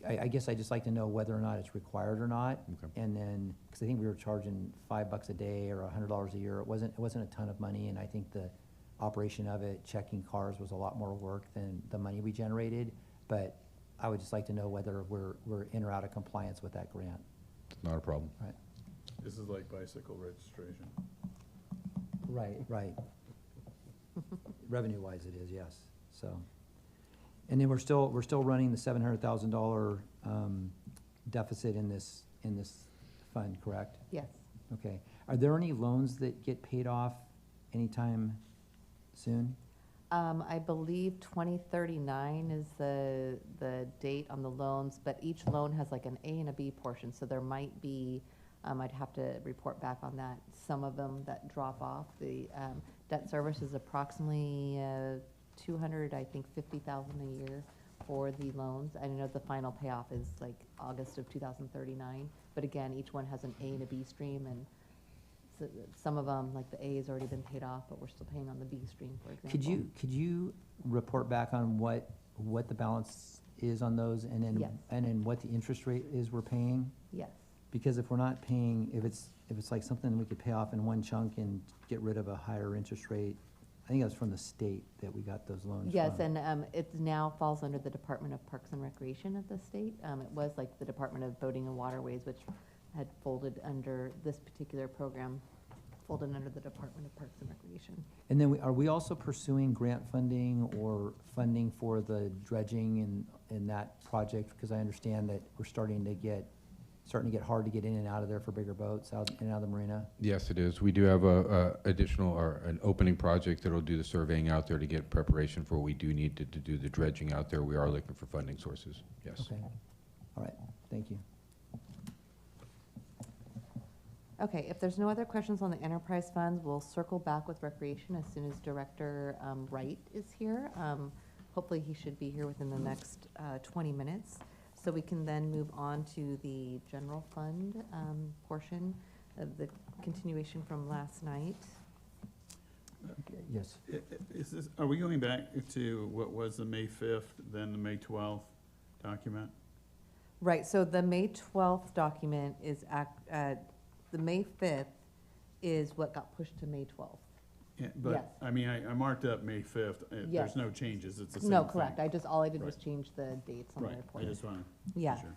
I guess I'd just like to know whether or not it's required or not. Okay. And then, because I think we were charging $5 a day or $100 a year. It wasn't a ton of money, and I think the operation of it, checking cars, was a lot more work than the money we generated. But I would just like to know whether we're in or out of compliance with that grant. Not a problem. Right. This is like bicycle registration. Right. Revenue-wise, it is, yes. So, and then we're still running the $700,000 deficit in this fund, correct? Yes. Okay. Are there any loans that get paid off anytime soon? I believe 2039 is the date on the loans, but each loan has like an A and a B portion, so there might be, I'd have to report back on that, some of them that drop off. The debt service is approximately 200, I think 50,000 a year for the loans. I know the final payoff is like August of 2039, but again, each one has an A and a B stream, and so some of them, like the A has already been paid off, but we're still paying on the B stream, for example. Could you report back on what the balance is on those, and then, Yes. and then what the interest rate is we're paying? Yes. Because if we're not paying, if it's like something we could pay off in one chunk and get rid of a higher interest rate, I think that was from the state that we got those loans from. Yes, and it now falls under the Department of Parks and Recreation of the state. It was like the Department of Boating and Waterways, which had folded under this particular program, folded under the Department of Parks and Recreation. And then are we also pursuing grant funding or funding for the dredging in that project? Because I understand that we're starting to get hard to get in and out of there for bigger boats, out and out of the marina. Yes, it is. We do have a additional, or an opening project that'll do the surveying out there to get preparation for what we do need to do the dredging out there. We are looking for funding sources, yes. Okay, all right, thank you. Okay, if there's no other questions on the enterprise funds, we'll circle back with recreation as soon as Director Wright is here. Hopefully he should be here within the next 20 minutes. So we can then move on to the general fund portion of the continuation from last night. Okay, yes. Is this, are we going back to what was the May 5th, then the May 12th document? Right, so the May 12th document is, the May 5th is what got pushed to May 12th. Yeah, Yes. but, I mean, I marked up May 5th. Yes. There's no changes, it's the same thing. No, correct, all I did was Right. change the dates on the Right, report. I just want to Yeah. be sure.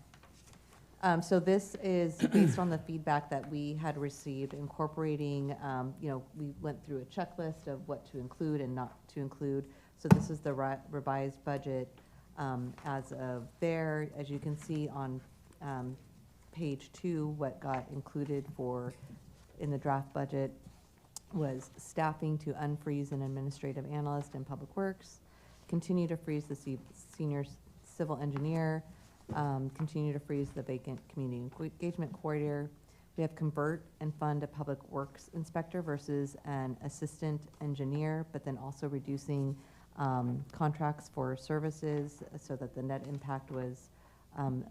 So this is based on the feedback that we had received, incorporating, we went through a checklist of what to include and not to include. So this is the revised budget as of there. As you can see on page 2, what got included in the draft budget was staffing to unfreeze an administrative analyst in Public Works, continue to freeze the senior civil engineer, continue to freeze the vacant community engagement coordinator. We have convert and fund a public works inspector versus an assistant engineer, but then also reducing contracts for services so that the net impact was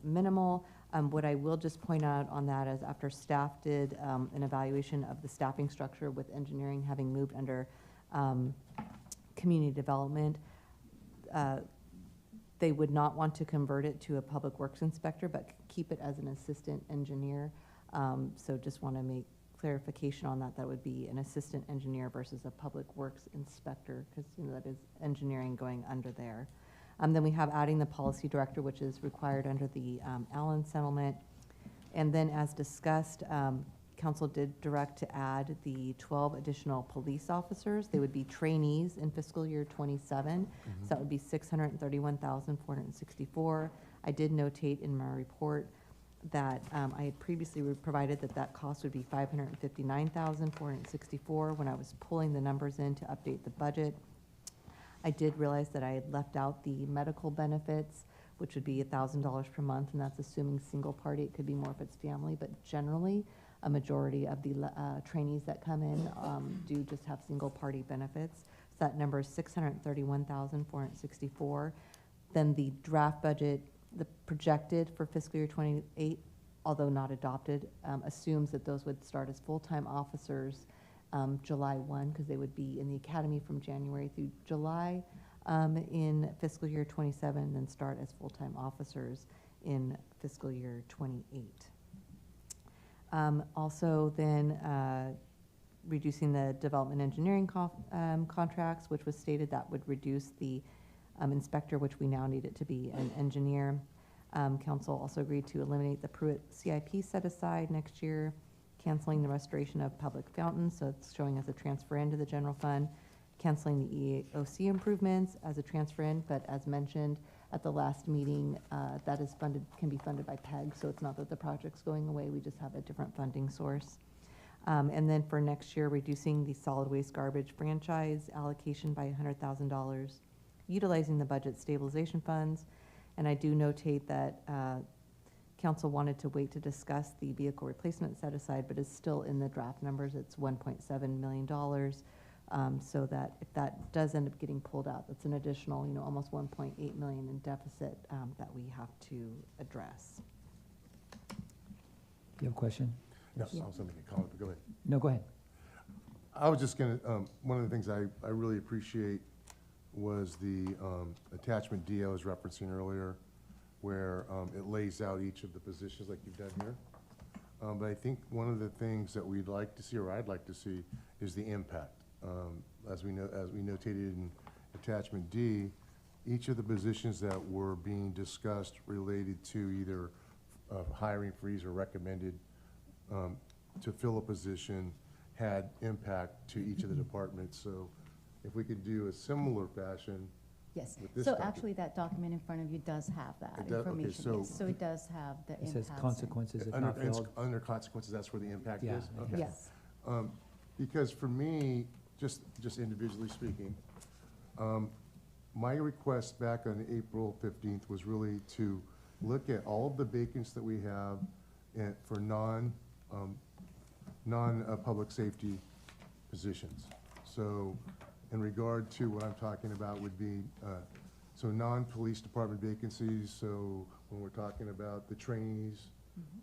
minimal. What I will just point out on that is after staff did an evaluation of the staffing structure with engineering having moved under community development, they would not want to convert it to a public works inspector, but keep it as an assistant engineer. So just want to make clarification on that. That would be an assistant engineer versus a public works inspector, because that is engineering going under there. Then we have adding the policy director, which is required under the Allen settlement. And then as discussed, council did direct to add the 12 additional police officers. They would be trainees in fiscal year 27. So that would be $631,464. I did notate in my report that I had previously provided that cost would be $559,464 when I was pulling the numbers in to update the budget. I did realize that I had left out the medical benefits, which would be $1,000 per month, and that's assuming single party. It could be more if it's family, but generally, a majority of the trainees that come in do just have single party benefits. So that number is $631,464. Then the draft budget, the projected for fiscal year 28, although not adopted, assumes that those would start as full-time officers July 1, because they would be in the academy from January through July in fiscal year 27, then start as full-time officers in fiscal year 28. Also then reducing the development engineering contracts, which was stated that would reduce the inspector, which we now need it to be an engineer. Council also agreed to eliminate the Pruitt CIP set aside next year, canceling the restoration of public fountains, so it's showing as a transfer into the general fund, canceling the EOC improvements as a transfer in, but as mentioned at the last meeting, that is funded, can be funded by PEG, so it's not that the project's going away, we just have a different funding source. And then for next year, reducing the solid waste garbage franchise allocation by $100,000, utilizing the budget stabilization funds, and I do notate that council wanted to wait to discuss the vehicle replacement set aside, but is still in the draft numbers. It's $1.7 million. So that if that does end up getting pulled out, that's an additional, almost 1.8 million in deficit that we have to address. You have a question? No, Yeah. I was making a comment, but go ahead. No, go ahead. I was just gonna, one of the things I really appreciate was the attachment D I was referencing earlier, where it lays out each of the positions like you've done here. But I think one of the things that we'd like to see, or I'd like to see, is the impact. As we notated in attachment D, each of the positions that were being discussed related to either hiring freeze or recommended to fill a position had impact to each of the departments. So if we could do a similar fashion. Yes, With this so document. actually that document in front of you does have that It does? Okay, information. so- Yes. So it does have the It impacts. says and- consequences if Under, not filled. under consequences, that's where the impact Yeah, is? I Okay. Yes. Because for me, just individually speaking, my request back on April 15th was really to look at all of the vacancies that we have for non-public safety positions. So in regard to what I'm talking about would be, so non-police department vacancies, so when we're talking about the trainees,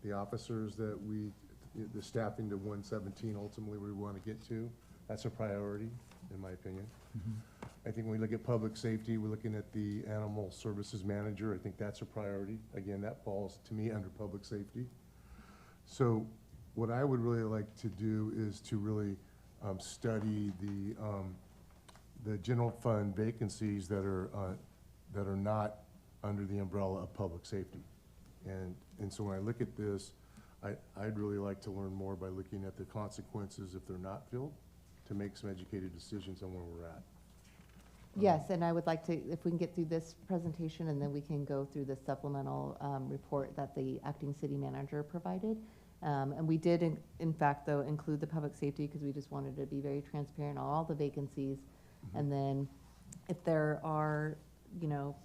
the officers that the staffing to 117 ultimately we want to get to, that's a priority, in my opinion. I think when we look at public safety, we're looking at the animal services manager. I think that's a priority. Again, that falls to me under public safety. So what I would really like to do is to really study the general fund vacancies that are not under the umbrella of public safety. And so when I look at this, I'd really like to learn more by looking at the consequences if they're not filled, to make some educated decisions on where we're at. Yes, and I would like to, if we can get through this presentation, and then we can go through the supplemental report that the acting city manager provided. And we did, in fact, though, include the public safety, because we just wanted to be very transparent on all the vacancies. And then if there are, you know,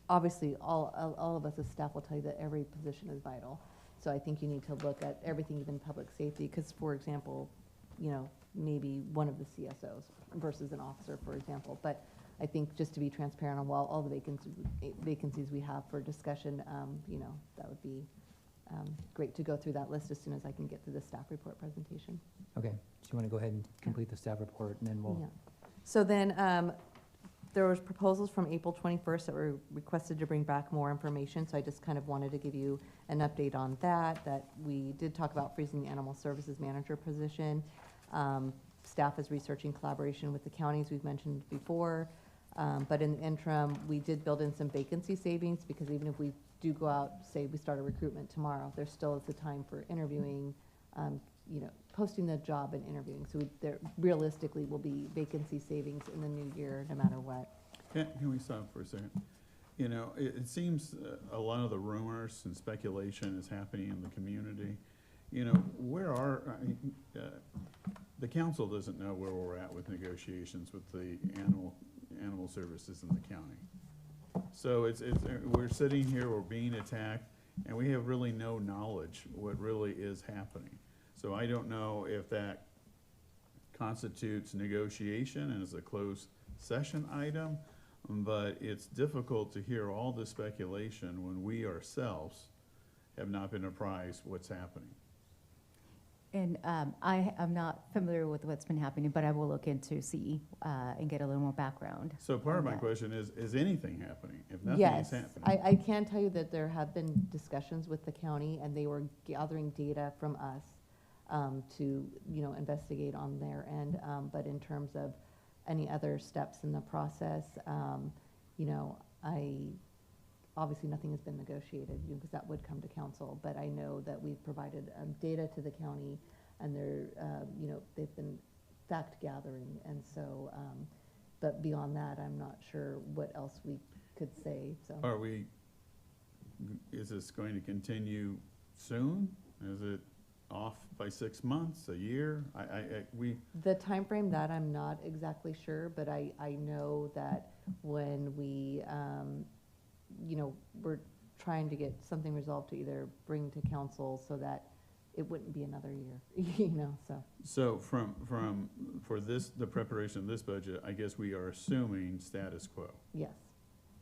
obviously, all of us as staff will tell you that every position is vital. So I think you need to look at everything, even public safety, because, for example, you know, maybe one of the CSOs versus an officer, for example. But I think just to be transparent on all the vacancies we have for discussion, you know, that would be great to go through that list as soon as I can get through the staff report presentation. Okay, so you want to go ahead and complete the staff report, and then Yeah. we'll, So then, there was proposals from April 21st that were requested to bring back more information, so I just kind of wanted to give you an update on that we did talk about freezing the animal services manager position. Staff is researching collaboration with the counties, we've mentioned before. But in the interim, we did build in some vacancy savings, because even if we do go out, say we start a recruitment tomorrow, there still is the time for interviewing, you know, posting the job and interviewing. So there realistically will be vacancy savings in the new year, no matter what. Can we stop for a second? You know, it seems a lot of the rumors and speculation is happening in the community. You know, the council doesn't know where we're at with negotiations with the animal services in the county. So we're sitting here, we're being attacked, and we have really no knowledge what really is happening. So I don't know if that constitutes negotiation and is a closed session item, but it's difficult to hear all the speculation when we ourselves have not been apprised what's happening. And I am not familiar with what's been happening, but I will look into see and get a little more background. So part of my Okay. question is anything happening? If nothing is Yes, happening. I can tell you that there have been discussions with the county, and they were gathering data from us to, you know, investigate on their end. But in terms of any other steps in the process, you know, obviously nothing has been negotiated, because that would come to council. But I know that we've provided data to the county, and they're, you know, they've been fact gathering. And so, but beyond that, I'm not sure what else we could say, so. Is this going to continue soon? Is it off by 6 months, a year? The timeframe, that I'm not exactly sure, but I know that when we, you know, we're trying to get something resolved to either bring to council so that it wouldn't be another year, you know, so. So for this, the preparation of this budget, I guess we are assuming status quo. Yes.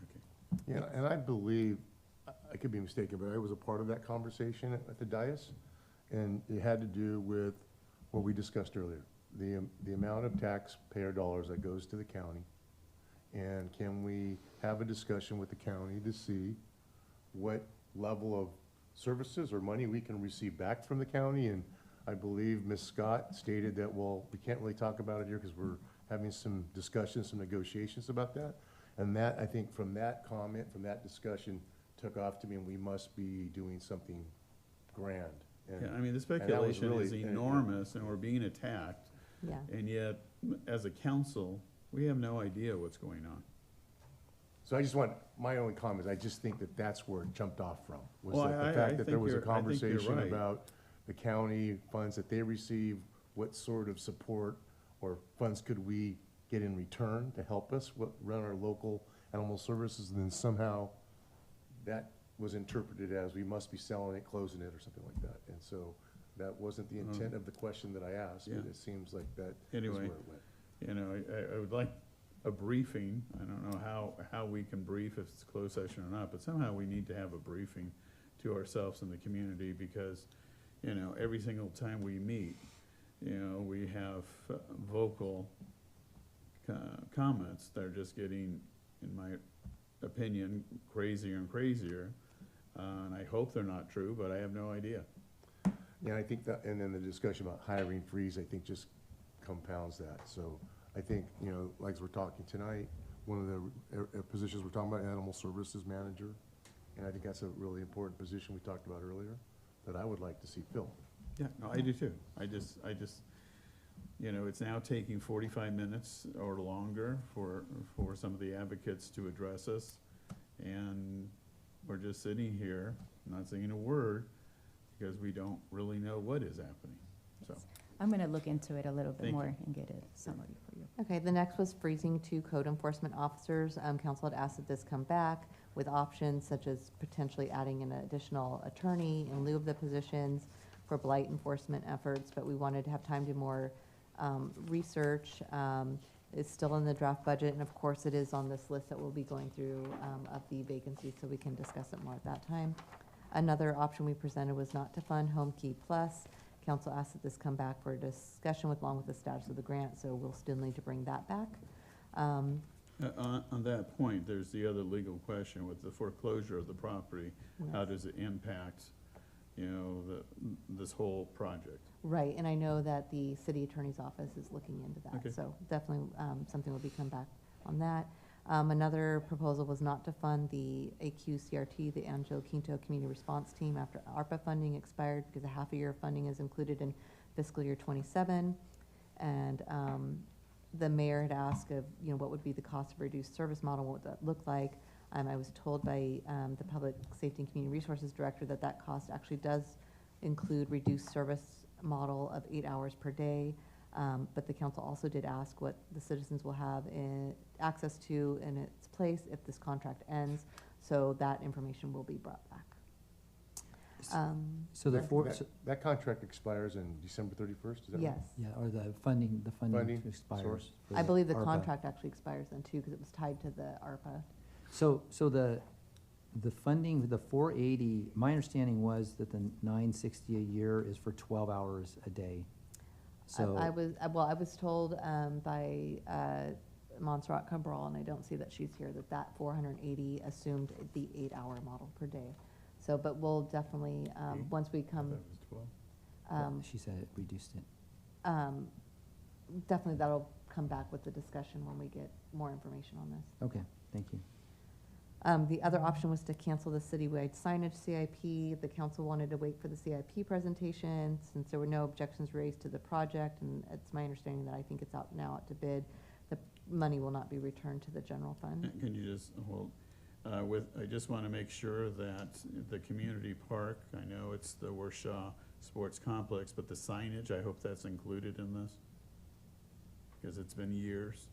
Okay. Yeah, and I believe, I could be mistaken, but I was a part of that conversation at the dais, and it had to do with what we discussed earlier, the amount of taxpayer dollars that goes to the county, And can we have a discussion with the county to see what level of services or money we can receive back from the county? And I believe Ms. Scott stated that, well, we can't really talk about it here because we're having some discussions, some negotiations about that. And that, I think from that comment, from that discussion, took off to mean we must be doing something grand. And Yeah, I mean, the that was speculation is really- enormous, and we're being attacked, Yeah. and yet, as a council, we have no idea what's going on. So I just want, my own comments, I just think that that's where it jumped off from, was Well, that I the fact that there think was a you're- I think you're conversation right. about the county funds that they receive, what sort of support or funds could we get in return to help us run our local animal services, and then somehow that was interpreted as we must be selling it, closing it, or something like that. And so that wasn't the intent of the question that I asked, but Yeah. it seems like that is where Anyway. it went. You know, I would like a briefing. I don't know how we can brief if it's closed session or not, but somehow we need to have a briefing to ourselves and the community, because, you know, every single time we meet, you know, we have vocal comments that are just getting, in my opinion, crazier and crazier. And I hope they're not true, but I have no idea. Yeah, I think that, and then the discussion about hiring freeze, I think just compounds that. So I think, you know, like we're talking tonight, one of the positions we're talking about, animal services manager. And I think that's a really important position we talked about earlier that I would like to see filled. Yeah, no, I do too. I just, you know, it's now taking 45 minutes or longer for some of the advocates to address us. And we're just sitting here, not saying a word, because we don't really know what is happening, so. I'm going to look into it a little bit Thank you. more and get a summary for you. Okay, the next was freezing 2 code enforcement officers. Council had asked that this come back with options such as potentially adding an additional attorney in lieu of the positions for blight enforcement efforts, but we wanted to have time to do more research. It's still in the draft budget, and of course it is on this list that we'll be going through of the vacancies, so we can discuss it more at that time. Another option we presented was not to fund Home Key Plus. Council asked that this come back for a discussion along with the status of the grant, so we'll still need to bring that back. On that point, there's the other legal question with the foreclosure of the property. How does it impact, you know, this whole project? Right, and I know that the city attorney's office is looking into Okay. that, so definitely something will be come back on that. Another proposal was not to fund the AQCRT, the Angelo Quinto Community Response Team, after ARPA funding expired, because a half a year of funding is included in fiscal year '27. And the mayor had asked of, you know, what would be the cost of reduced service model, what would that look like? I was told by the Public Safety and Community Resources Director that that cost actually does include reduced service model of 8 hours per day. But the council also did ask what the citizens will have access to in its place if this contract ends, so that information will be brought back. So the four, That contract expires in December 31st, is that right? Yes, yeah, or the funding Funding expires. source? for I believe the ARPA. contract actually expires then too, because it was tied to the ARPA. So the funding, the 480, my understanding was that the 960 a year is for 12 hours a day. So. I was told by Montserrat Cabral, and I don't see that she's here, that 480 assumed the 8-hour model per day. So, but we'll definitely, once we I thought come, it was 12. She said it reduced it. definitely that'll come back with the discussion when we get more information on this. Okay, thank you. The other option was to cancel the citywide signage CIP. The council wanted to wait for the CIP presentation since there were no objections raised to the project, and it's my understanding that I think it's out to bid. The money will not be returned to the general fund. Can you just hold, I just want to make sure that the community park, I know it's the Warshaw Sports Complex, but the signage, I hope that's included in this, because it's been years.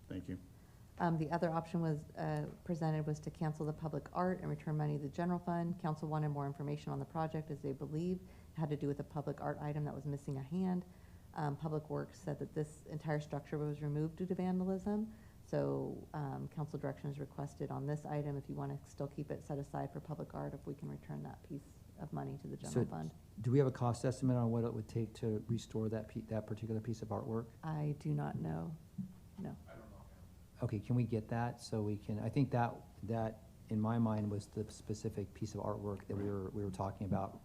Thank you. The other option was presented was to cancel the public art and return money to the general fund. Council wanted more information on the project, as they believe it had to do with a public art item that was missing a hand. Public Works said that this entire structure was removed due to vandalism. So council direction is requested on this item, if you want to still keep it set aside for public art, if we can return that piece of money to the general fund. Do we have a cost estimate on what it would take to restore that particular piece of artwork? I do not know, no. Okay, can we get that so we can, I think that in my mind was the specific piece of artwork that we were talking about,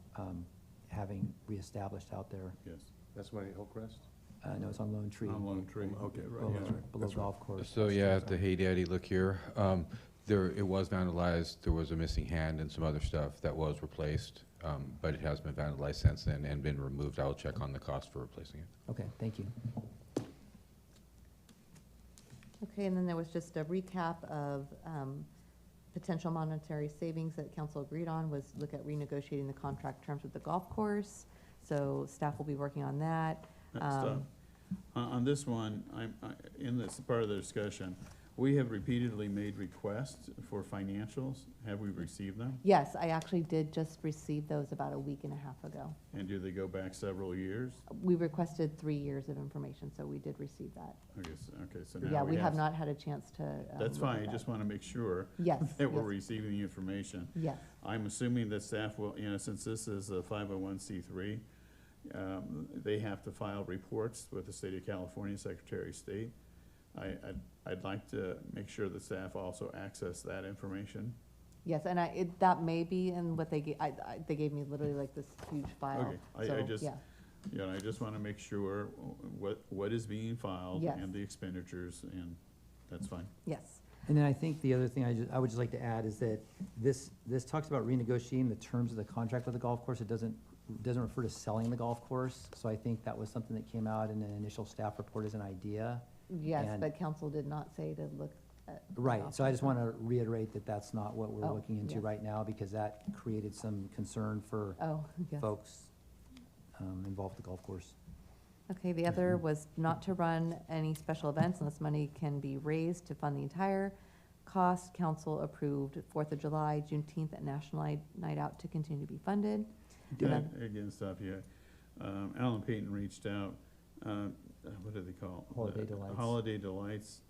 having reestablished out there. Yes. That's my Hillcrest? No, it's on Lone Tree. On Lone Tree. Okay, right, Below, yeah, that's right. below That's right. golf course. So, yeah, at the Hey Daddy, look here, it was vandalized, there was a missing hand and some other stuff that was replaced, but it has been vandalized since then and been removed. I will check on the cost for replacing it. Okay, thank you. Okay, and then there was just a recap of potential monetary savings that council agreed on, was look at renegotiating the contract terms with the golf course. So staff will be working on that. Stop. On this one, in this part of the discussion, we have repeatedly made requests for financials. Have we received them? Yes, I actually did just receive those about a week and a half ago. And do they go back several years? We requested 3 years of information, so we did receive that. Okay, so now Yeah, we have not had a chance to. That's look at fine, I that. just want to make sure Yes, that we're yes. receiving the information. Yes, I'm assuming that staff will, since this is a 501c3, they have to file reports with the State of California Secretary of State. I'd like to make sure the staff also access that information. yes, and that may be in what they gave, they gave me literally like this huge file. Okay, So, I just, yeah. I just want to make sure what is being filed Yes. and the expenditures, and that's fine. Yes, And then I think the other thing I would just like to add is that this talks about renegotiating the terms of the contract with the golf course. It doesn't refer to selling the golf course. So I think that was something that came out in an initial staff report as an idea. yes, And- but council did not say to look at. Right, so I just want to reiterate that that's not what we're Oh, looking into yes. right now, because that created some concern for Oh, yes. folks involved with the golf course. Okay, the other was not to run any special events unless money can be raised to fund the entire cost. Council approved 4th of July, Juneteenth, and National Night Out to continue to be funded. Can And I again stop you? Alan Payton reached out, what do they call? it? Holiday Delights. Holiday Delights.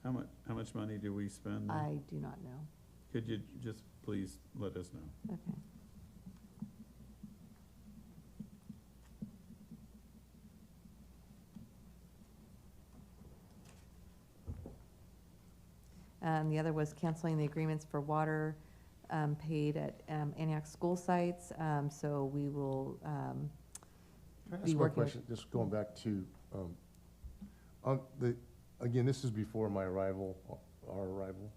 How much money do we spend? there? I do not know. Could you just please let us know? Okay. And the other was canceling the agreements for water paid at Antioch school sites. So we will, Can I be ask one working with- question, just going back to, again, this is before my arrival, our arrival.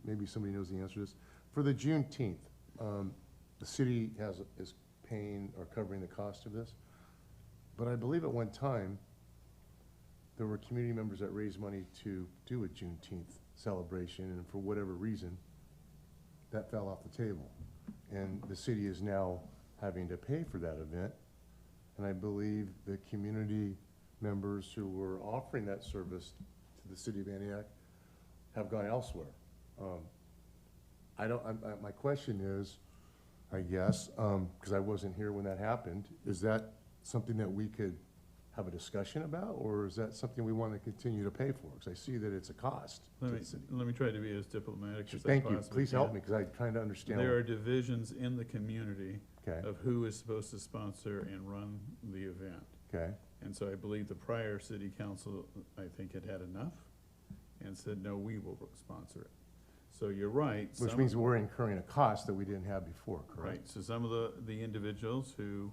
Maybe somebody knows the answer to this. For the Juneteenth, the city is paying or covering the cost of this. But I believe at one time, there were community members that raised money to do a Juneteenth celebration, and for whatever reason, that fell off the table. And the city is now having to pay for that event. And I believe the community members who were offering that service to the city of Antioch have gone elsewhere. My question is, I guess, because I wasn't here when that happened, is that something that we could have a discussion about, or is that something we want to continue to pay for? Because I see that it's a cost to the city. Let me try to be as diplomatic as I Thank possibly you, can. please help me, because I'm trying to understand. There are divisions in the community Okay, of who is supposed to sponsor and run the event. okay, And so I believe the prior city council, I think, had enough and said, no, we will sponsor it. So you're right. which means we're incurring a cost that we didn't have before, Right, correct? so some of the individuals who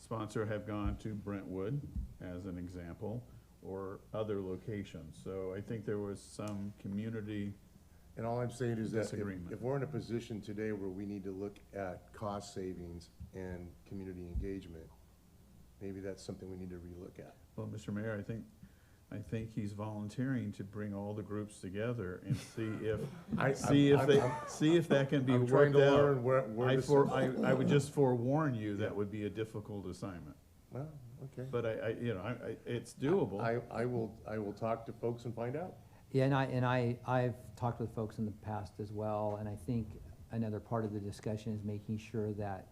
sponsor have gone to Brentwood, as an example, or other locations. So I think there was some community, And all I'm saying is that Disagreement. if we're in a position today where we need to look at cost savings and community engagement, maybe that's something we need to relook at. well, Mr. Mayor, I think he's volunteering to bring all the groups together and see if, see if that can be I'm trying worked to out. learn where this. I would just forewarn you, that would be a difficult assignment. Well, okay. But it's doable. I will talk to folks and find out. Yeah, and I've talked with folks in the past as well, and I think another part of the discussion is making sure that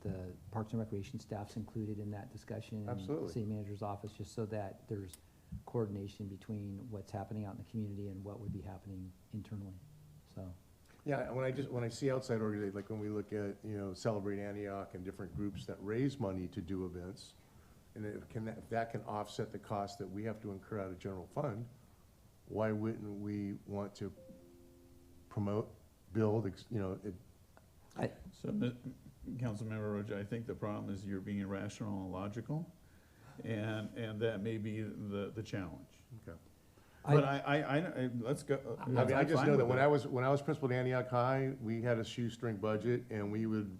the Parks and Recreation staff's included in that discussion. Absolutely. City manager's office, just so that there's coordination between what's happening out in the community and what would be happening internally, so. Yeah, when I see outside organizations, like when we look at, Celebrate Antioch and different groups that raise money to do events, and if that can offset the cost that we have to incur out of general fund, why wouldn't we want to promote, build, So, Councilmember Rocha, I think the problem is you're being rational and logical, and that may be the challenge. okay. But I let's go. I mean, I I'm just fine know with that when I was principal at Antioch High, we had a shoestring budget, and we would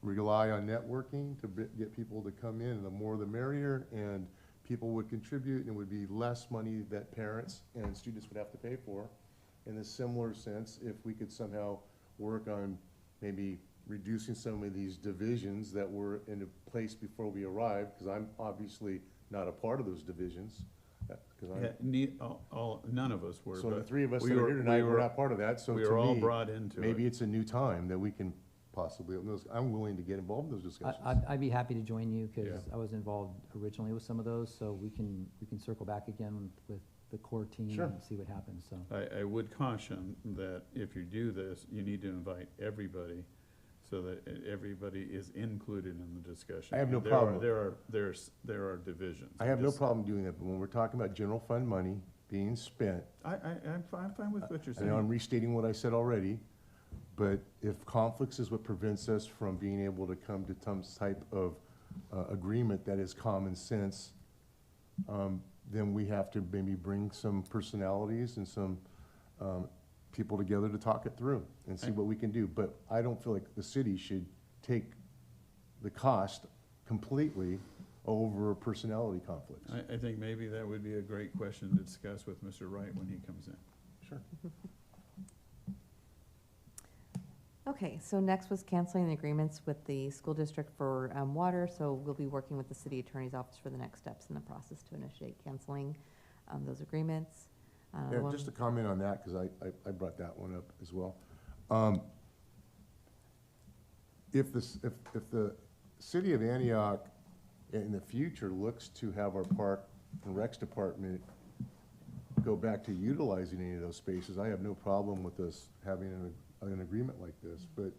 rely on networking to get people to come in, and the more the merrier, and people would contribute, and it would be less money that parents and students would have to pay for. In a similar sense, if we could somehow work on maybe reducing some of these divisions that were in place before we arrived, because I'm obviously not a part of those divisions, because None of us were. so the but three of us we that are were- here tonight, we we're were- not part of that, so We to were all me, brought into it. maybe it's a new time that we can possibly, I'm willing to get involved in those discussions. I'd be happy to join you, because Yeah. I was involved originally with some of those, so we can circle back again with the core team Sure. and see what happens, so. I would caution that if you do this, you need to invite everybody so that everybody is included in the discussion. I have no There are- problem. There are divisions. I have no problem doing that, but when we're talking about general fund money being spent, I'm fine with what you're I know I'm saying. restating what I said already, but if conflicts is what prevents us from being able to come to some type of agreement that is common sense, then we have to maybe bring some personalities and some people together to talk it through and see what we can do. But I don't feel like the city should take the cost completely over personality conflicts. I think maybe that would be a great question to discuss with Mr. Wright when he comes in. Sure. Okay, so next was canceling the agreements with the school district for water. So we'll be working with the city attorney's office for the next steps in the process to initiate canceling those agreements. Yeah, just to comment on that, because I brought that one up as well. If the city of Antioch in the future looks to have our Park and Recs department go back to utilizing any of those spaces, I have no problem with us having an agreement like this. But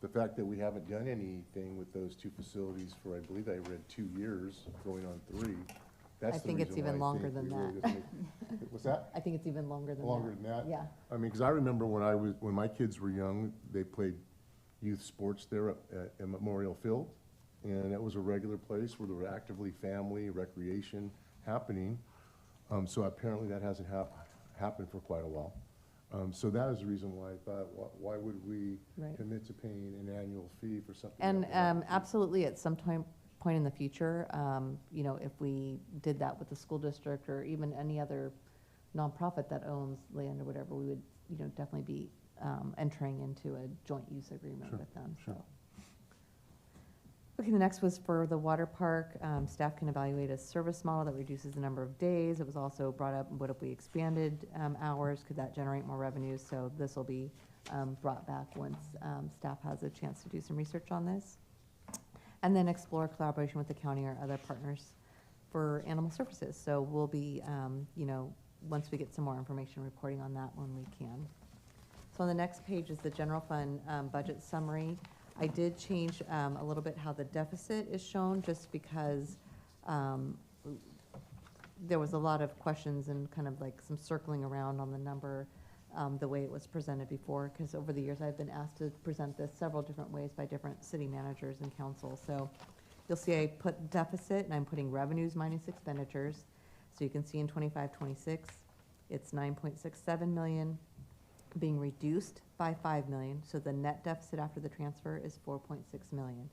the fact that we haven't done anything with those two facilities for, I believe I read 2 years, going on 3, that's I the think it's reason why even I longer think than we really that. just make- What's that? I think it's even longer than that. Longer than that? Yeah. I mean, because I remember when my kids were young, they played youth sports there at Memorial Field, and that was a regular place where there were actively family recreation happening. So apparently that hasn't happened for quite a while. So that is the reason why I thought, why would we Right. commit to paying an annual fee for something? And that we're not using? absolutely, at some point in the future, if we did that with the school district or even any other nonprofit that owns land or whatever, we would, definitely be entering into a joint use agreement Sure, with them, sure. so. Okay, the next was for the water park. Staff can evaluate a service model that reduces the number of days. It was also brought up, what if we expanded hours? Could that generate more revenues? So this will be brought back once staff has a chance to do some research on this. And then explore collaboration with the county or other partners for animal services. So we'll be, once we get some more information, reporting on that when we can. So on the next page is the general fund budget summary. I did change a little bit how the deficit is shown, just because there was a lot of questions and kind of like some circling around on the number, the way it was presented before, because over the years I've been asked to present this several different ways by different city managers and council. So you'll see I put deficit and I'm putting revenues minus expenditures. So you can see in 25-26, it's 9.67 million, being reduced by 5 million. So the net deficit after the transfer is 4.6 million.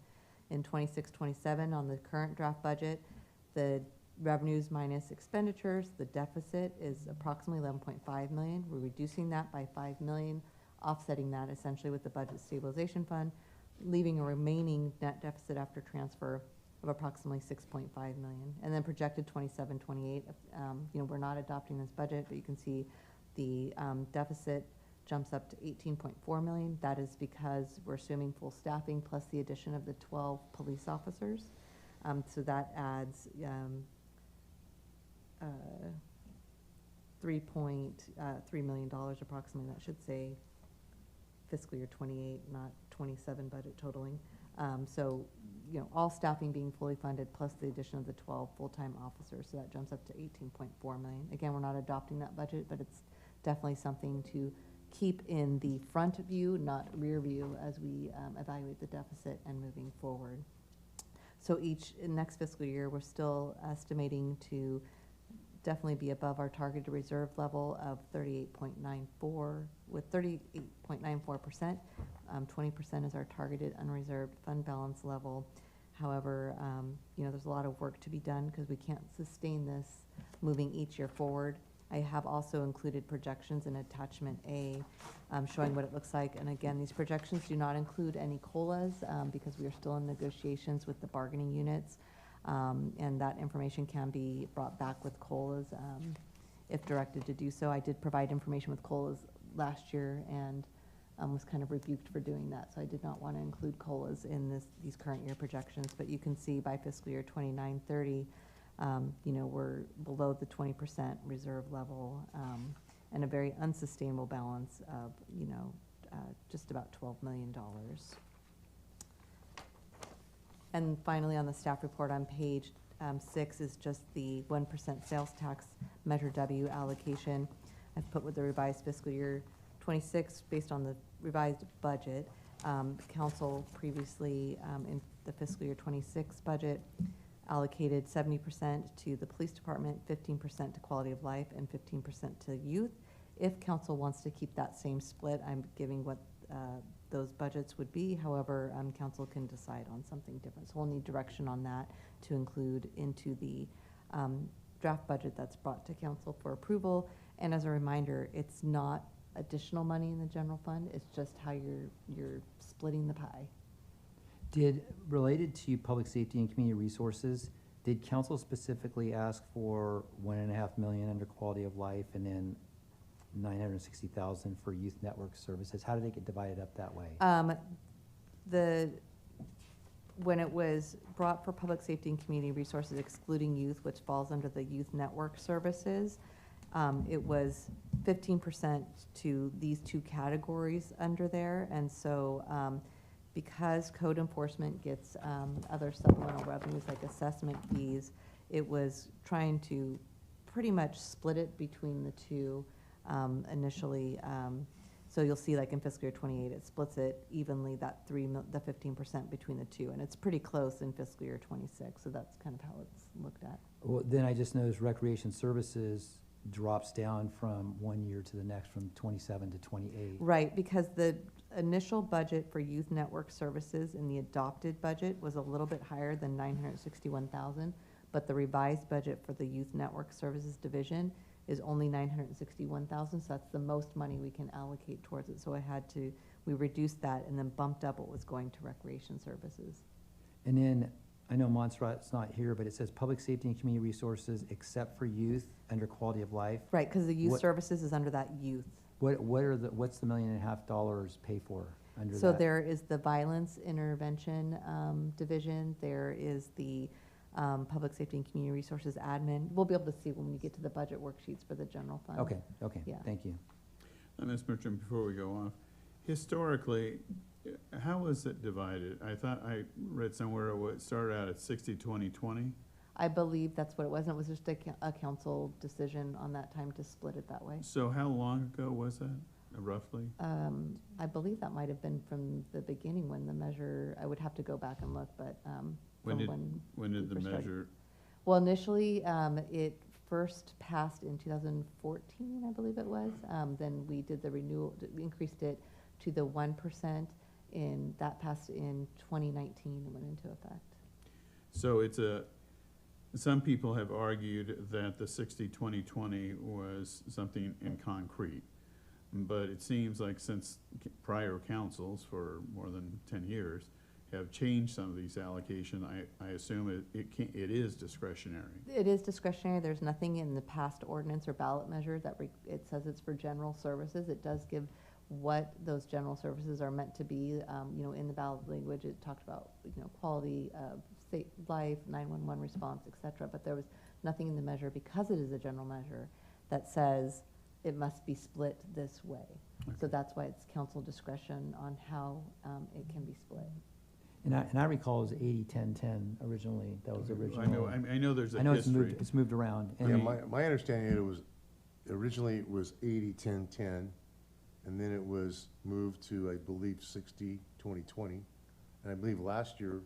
In 26-27, on the current draft budget, the revenues minus expenditures, the deficit is approximately 11.5 million. We're reducing that by 5 million, offsetting that essentially with the budget stabilization fund, leaving a remaining net deficit after transfer of approximately 6.5 million. And then projected 27-28, we're not adopting this budget, but you can see the deficit jumps up to 18.4 million. That is because we're assuming full staffing plus the addition of the 12 police officers. So that adds $3.3 million approximately. That should say fiscal year 28, not 27 budget totaling. So, you know, all staffing being fully funded plus the addition of the 12 full-time officers, so that jumps up to 18.4 million. Again, we're not adopting that budget, but it's definitely something to keep in the front view, not rear view, as we evaluate the deficit and moving forward. So next fiscal year, we're still estimating to definitely be above our targeted reserve level of 38.94, with 38.94%. 20% is our targeted unreserved fund balance level. However, you know, there's a lot of work to be done because we can't sustain this moving each year forward. I have also included projections in attachment A, showing what it looks like. And again, these projections do not include any COLAs because we are still in negotiations with the bargaining units. And that information can be brought back with COLAs if directed to do so. I did provide information with COLAs last year and was kind of rebuked for doing that. So I did not want to include COLAs in these current year projections. But you can see by fiscal year 29-30, you know, we're below the 20% reserve level and a very unsustainable balance of, you know, just about $12 million. And finally, on the staff report on page 6 is just the 1% sales tax Measure W allocation. I've put with the revised fiscal year 26 based on the revised budget. Council previously in the fiscal year 26 budget allocated 70% to the police department, 15% to quality of life, and 15% to youth. If council wants to keep that same split, I'm giving what those budgets would be. However, council can decide on something different. So we'll need direction on that to include into the draft budget that's brought to council for approval. And as a reminder, it's not additional money in the general fund. It's just how you're splitting the pie. Related to public safety and community resources, did council specifically ask for $1.5 million under quality of life and then $960,000 for youth network services? How did it get divided up that way? When it was brought for public safety and community resources excluding youth, which falls under the youth network services, it was 15% to these two categories under there. And so because code enforcement gets other supplemental revenues like assessment fees, it was trying to pretty much split it between the two initially. So you'll see like in fiscal year 28, it splits it evenly, the 15% between the two. And it's pretty close in fiscal year 26. So that's kind of how it's looked at. Well, then I just noticed recreation services drops down from one year to the next from 27 to 28. Right, because the initial budget for youth network services in the adopted budget was a little bit higher than 961,000, but the revised budget for the youth network services division is only 961,000, so that's the most money we can allocate towards it. So we reduced that and then bumped up what was going to recreation services. And then, I know Montserrat's not here, but it says public safety and community resources except for youth under quality of life. Right, because the youth services is under that youth. What's the $1.5 million pay for under that? So there is the violence intervention division. There is the public safety and community resources admin. We'll be able to see when we get to the budget worksheets for the general fund. Okay, Yeah. thank you. Ms. Bertram, before we go off, historically, how was it divided? I thought I read somewhere it started out at 60-20-20. I believe that's what it was, and it was just a council decision on that time to split it that way. So how long ago was that, roughly? I believe that might have been from the beginning when the measure, I would have to go back and look, but When did the we first started. measure? Well, initially, it first passed in 2014, I believe it was. Then we did the renewal, we increased it to the 1%, that passed in 2019 and went into effect. So some people have argued that the 60-20-20 was something in concrete. But it seems like since prior councils for more than 10 years have changed some of these allocation, I assume it is discretionary. It is discretionary. There's nothing in the past ordinance or ballot measure that it says it's for general services. It does give what those general services are meant to be. You know, in the ballot language, it talked about, you know, quality of life, 911 response, et cetera. But there was nothing in the measure, because it is a general measure, that says it must be split this way. Okay. So that's why it's council discretion on how it can be split. And I recall it was 80-10-10 originally, that was original. I know there's a I know history. it's moved around. and- Yeah, my understanding, it was, originally it was 80-10-10, and then it was moved to, I believe, 60-20-20. And I believe last year,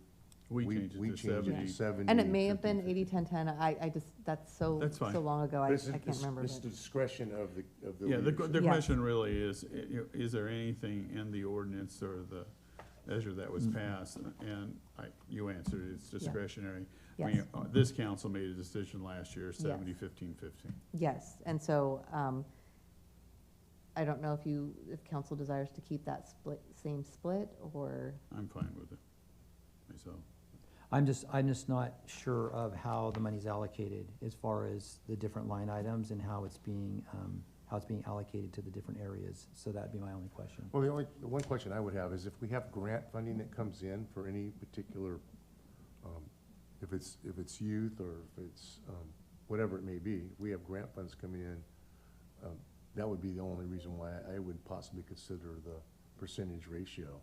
We changed it to changed it 70. to 70. And it may have been 50. 80-10-10. I just, that's so, That's fine. so long ago, I But it's- can't remember. It's the but- discretion of the Yeah, leadership. the Yes. question really is there anything in the ordinance or the measure that was passed? And you answered, it's discretionary. I mean, Yes. this council made a decision last year, 70-15-15. Yes, and so, I don't know if council desires to keep that same split, or, I'm fine with it myself. I'm just not sure of how the money's allocated as far as the different line items and how it's being allocated to the different areas. So that'd be my only question. Well, the one question I would have is if we have grant funding that comes in for any particular, if it's youth or if it's, whatever it may be, we have grant funds coming in, that would be the only reason why I would possibly consider the percentage ratio.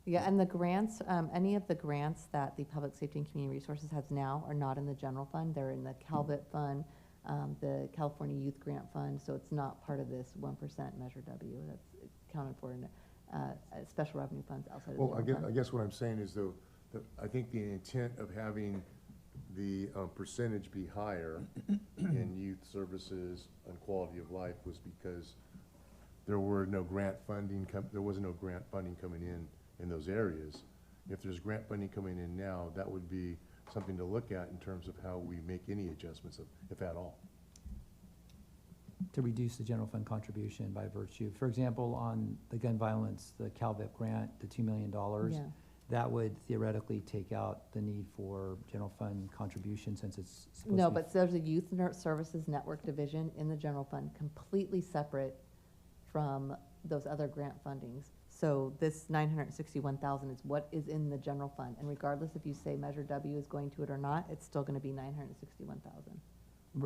yeah, and the grants, any of the grants that the Public Safety and Community Resources has now are not in the general fund, they're in the CalVIT fund, the California Youth Grant Fund, so it's not part of this 1% Measure W, that's accounted for in, special revenue funds outside of the Well, general I fund. guess what I'm saying is though, that I think the intent of having the percentage be higher in youth services and quality of life was because there wasn't no grant funding coming in those areas. If there's grant funding coming in now, that would be something to look at in terms of how we make any adjustments, if at all. To reduce the general fund contribution by virtue, for example, on the gun violence, the CalVIP grant, the $2 million, Yeah. that would theoretically take out the need for general fund contribution since it's supposed to be. No, but there's a Youth Services Network division in the general fund, completely separate from those other grant fundings. So this 961,000 is what is in the general fund, and regardless if you say Measure W is going to it or not, it's still gonna be 961,000.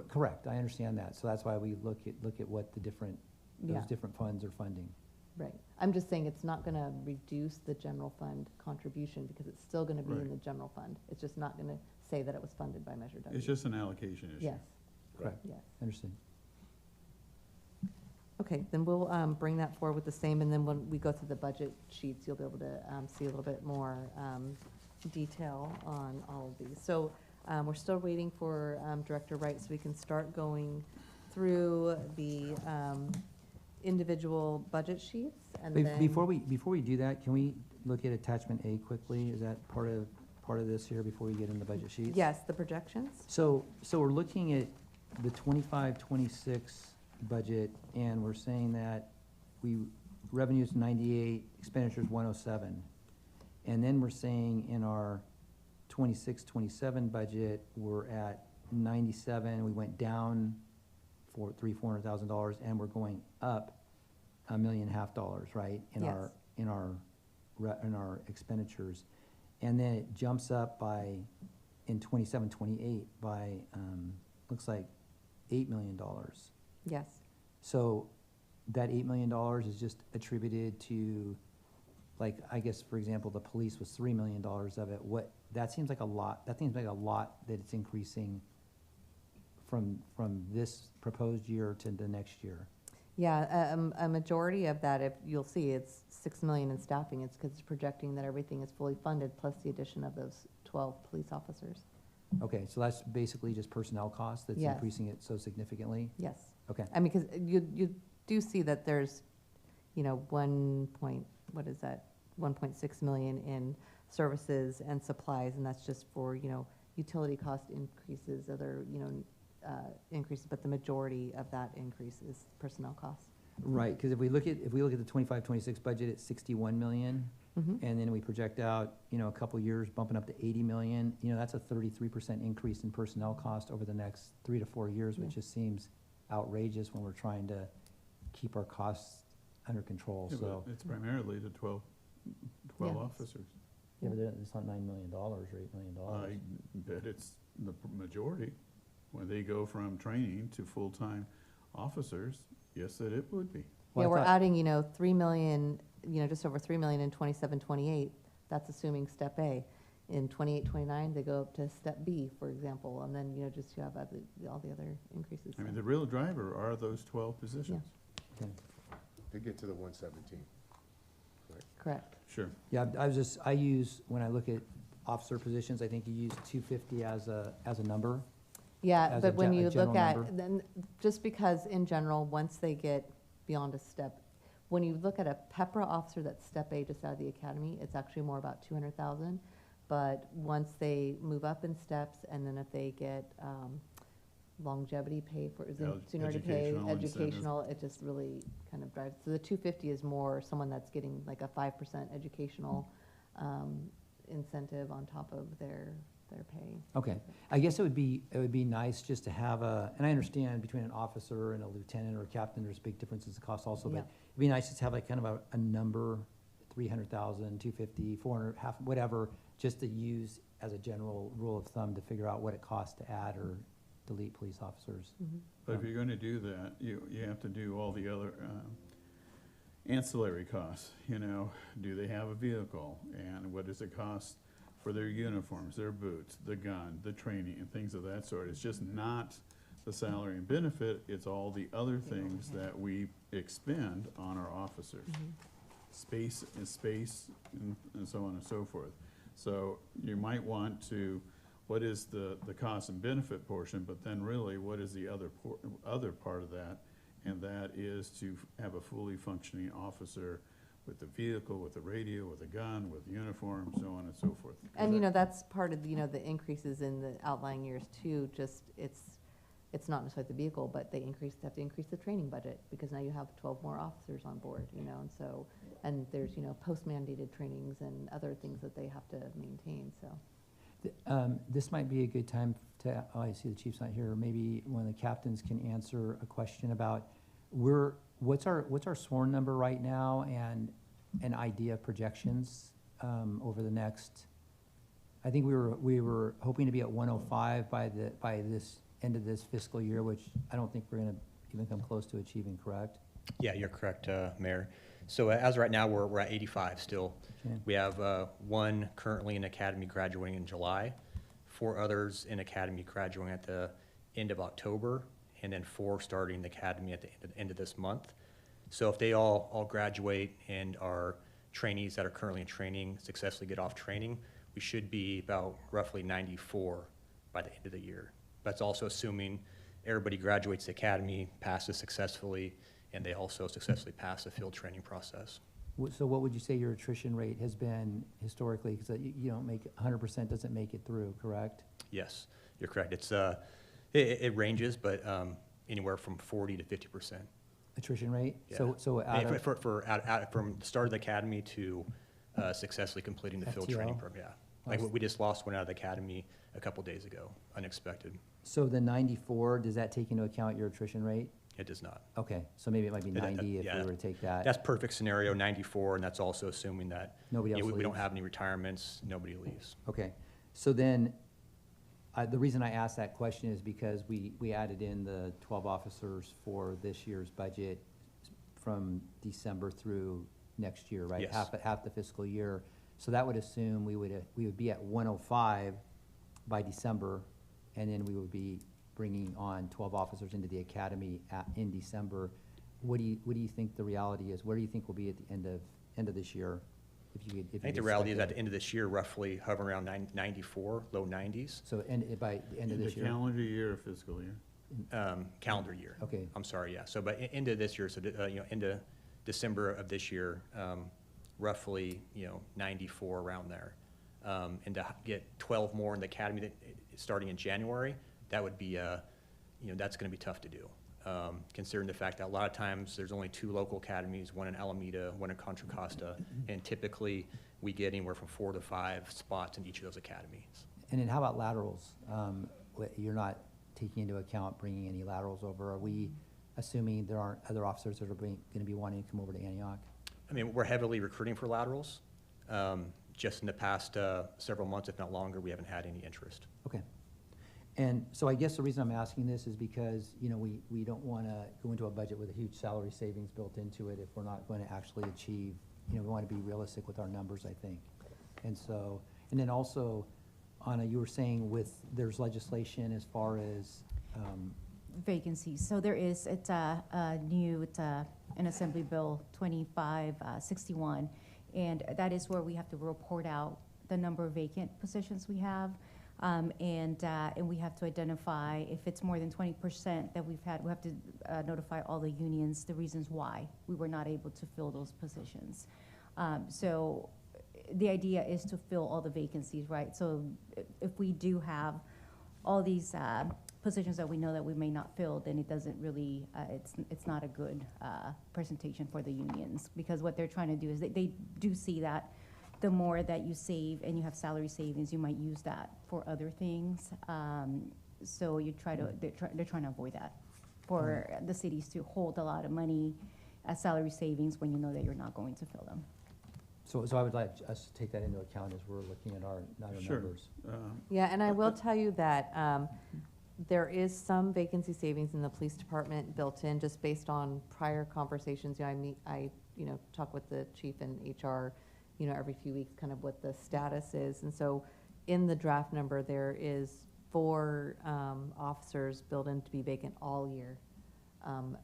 Correct, I understand that. So that's why we look at what the different, Yeah. those different funds are funding. Right. I'm just saying it's not gonna reduce the general fund contribution because it's still gonna be in Right. the general fund. It's just not gonna say that it was funded by Measure W. It's just an allocation issue. Yes, Correct, yes. understood. Okay, then we'll bring that forward with the same, and then when we go through the budget sheets, you'll be able to see a little bit more detail on all of these. So we're still waiting for Director Wright, so we can start going through the individual budget sheets, and then. Before we do that, can we look at attachment A quickly? Is that part of this here before we get into the budget sheets? Yes, the projections? So we're looking at the 25-26 budget, and we're saying that revenue's 98, expenditures 107. And then we're saying in our 26-27 budget, we're at 97, we went down for $400,000, and we're going up $1.5 million, right? In our expenditures. And then it jumps up by, in 27-28 by, looks like $8 million. Yes. So that $8 million is just attributed to, like, I guess, for example, the police was $3 million of it. That seems like a lot that it's increasing from this proposed year to the next year. Yeah, a majority of that, if you'll see, it's 6 million in staffing. It's because it's projecting that everything is fully funded, plus the addition of those 12 police officers. Okay, so that's basically just personnel costs that's Yes. increasing it so significantly? Yes. Okay, I mean, because you do see that there's, 1.6 million in services and supplies, and that's just for, utility cost increases, other, increases, but the majority of that increase is personnel costs. right, because if we look at the 25-26 budget, it's 61 million, Mhm. and then we project out, a couple years bumping up to 80 million, that's a 33% increase in personnel cost over the next 3 to 4 years, which Yeah. just seems outrageous when we're trying to keep our costs under control, Yeah, so. but it's primarily the 12 Yes. officers. Yeah, but it's not $9 million or $8 million. I bet it's the majority. When they go from training to full-time officers, yes, that it would be. Well, Yeah, I we're thought- adding, 3 million, just over 3 million in 27-28. That's assuming step A. In 28, 29, they go up to step B, for example, and then, just you have all the other increases. I mean, the real driver are those 12 positions. Okay. To get to the 117. Correct. Sure. Yeah, I use, when I look at officer positions, I think you use 250 as a number. Yeah, As but a when you general look at, number? then, just because in general, once they get beyond a step, when you look at a PEPRA officer that's step A just out of the academy, it's actually more about 200,000. But once they move up in steps, and then if they get longevity pay for, seniority pay, Educational incentive. educational, it just really kind of drives. So the 250 is more someone that's getting like a 5% educational incentive on top of their pay. Okay, I guess it would be Mm-hmm. nice just to have and I understand between an officer and a lieutenant or a captain, there's big differences in cost also, but Yeah. it'd be nice just to have like kind of a number, 300,000, 250, 400, half, whatever, just to use as a general rule of thumb to figure out what it costs to add or delete police officers. Mhm. But if you're going to do that, you have to do all the other ancillary costs, do they have a vehicle? And what does it cost for their uniforms, their boots, the gun, the training, and things of that sort? It's just not the salary and benefit, it's all the other things that we expend on our officers. Mhm. Space and so on and so forth. So you might want to, what is the cost and benefit portion, but then really what is the other part of that? And that is to have a fully functioning officer with the vehicle, with the radio, with a gun, with uniform, so on and so forth. And, that's part of, the increases in the outlying years too, just, it's not necessarily the vehicle, but they have to increase the training budget, because now you have 12 more officers on board, and so, and there's, post-mandated trainings and other things that they have to maintain, so. This might be a good time to, I see the chief's not here, maybe one of the captains can answer a question about, what's our sworn number right now, and an idea of projections over the next, I think we were hoping to be at 105 by this end of this fiscal year, which I don't think we're gonna even come close to achieving, correct? Yeah, you're correct, Mayor. So as right now, we're at 85 still. Okay. We have one currently in academy graduating in July, 4 others in academy graduating at the end of October, and then 4 starting the academy at the end of this month. So if they all graduate and our trainees that are currently in training successfully get off training, we should be about roughly 94 by the end of the year. That's also assuming everybody graduates the academy, passes successfully, and they also successfully pass the field training process. So what would you say your attrition rate has been historically? Because you don't make, 100% doesn't make it through, correct? Yes, you're correct. It ranges, but anywhere from 40 to 50%. Attrition rate? Yeah. So out of, From the start of the academy to successfully completing the field FTO? training program, yeah. Like we just lost one out of the academy a couple days ago, unexpected. so the 94, does that take into account your attrition rate? It does not. Okay, so maybe it might be That- 90 if yeah. we were to take that. That's perfect scenario, 94, and that's also assuming that Nobody else we don't leaves. have any retirements, nobody leaves. Okay, so then, the reason I asked that question is because we added in the 12 officers for this year's budget from December through next year, right? Yes. Half the fiscal year. So that would assume we would be at 105 by December, and then we would be bringing on 12 officers into the academy in December. What do you think the reality is? Where do you think we'll be at the end of this year? I think the reality is at the end of this year, roughly hovering around 94, low 90s, So by the end of this year? Calendar year or fiscal year? calendar year. Okay. I'm sorry, yeah. So, but end of this year, so, into December of this year, roughly, 94 around there. And to get 12 more in the academy starting in January, that would be, that's gonna be tough to do. Considering the fact that a lot of times there's only 2 local academies, one in Alameda, one in Contra Costa, and typically we get anywhere from 4 to 5 spots in each of those academies. And then how about laterals? You're not taking into account bringing any laterals over. Are we assuming there aren't other officers that are going to be wanting to come over to Antioch? I mean, we're heavily recruiting for laterals. Just in the past several months, if not longer, we haven't had any interest. Okay. And so I guess the reason I'm asking this is because, we don't want to go into a budget with a huge salary savings built into it if we're not going to actually achieve, we want to be realistic with our numbers, I think. And so, and then also, Anna, you were saying there's legislation as far as, Vacancies. So there is, it's an Assembly Bill 2561, and that is where we have to report out the number of vacant positions we have. And we have to identify if it's more than 20% that we've had, we have to notify all the unions the reasons why we were not able to fill those positions. So the idea is to fill all the vacancies, right? So if we do have all these positions that we know that we may not fill, then it doesn't really, it's not a good presentation for the unions, because what they're trying to do is they do see that the more that you save and you have salary savings, you might use that for other things. So they're trying to avoid that, for the cities to hold a lot of money as salary savings when you know that you're not going to fill them. so I would like us to take that into account as we're looking at our Sure. numbers. Yeah, and I will tell you that there is some vacancy savings in the police department built in, just based on prior conversations. You know, I talk with the chief and HR, every few weeks, kind of what the status is. And so in the draft number, there is 4 officers built in to be vacant all year. And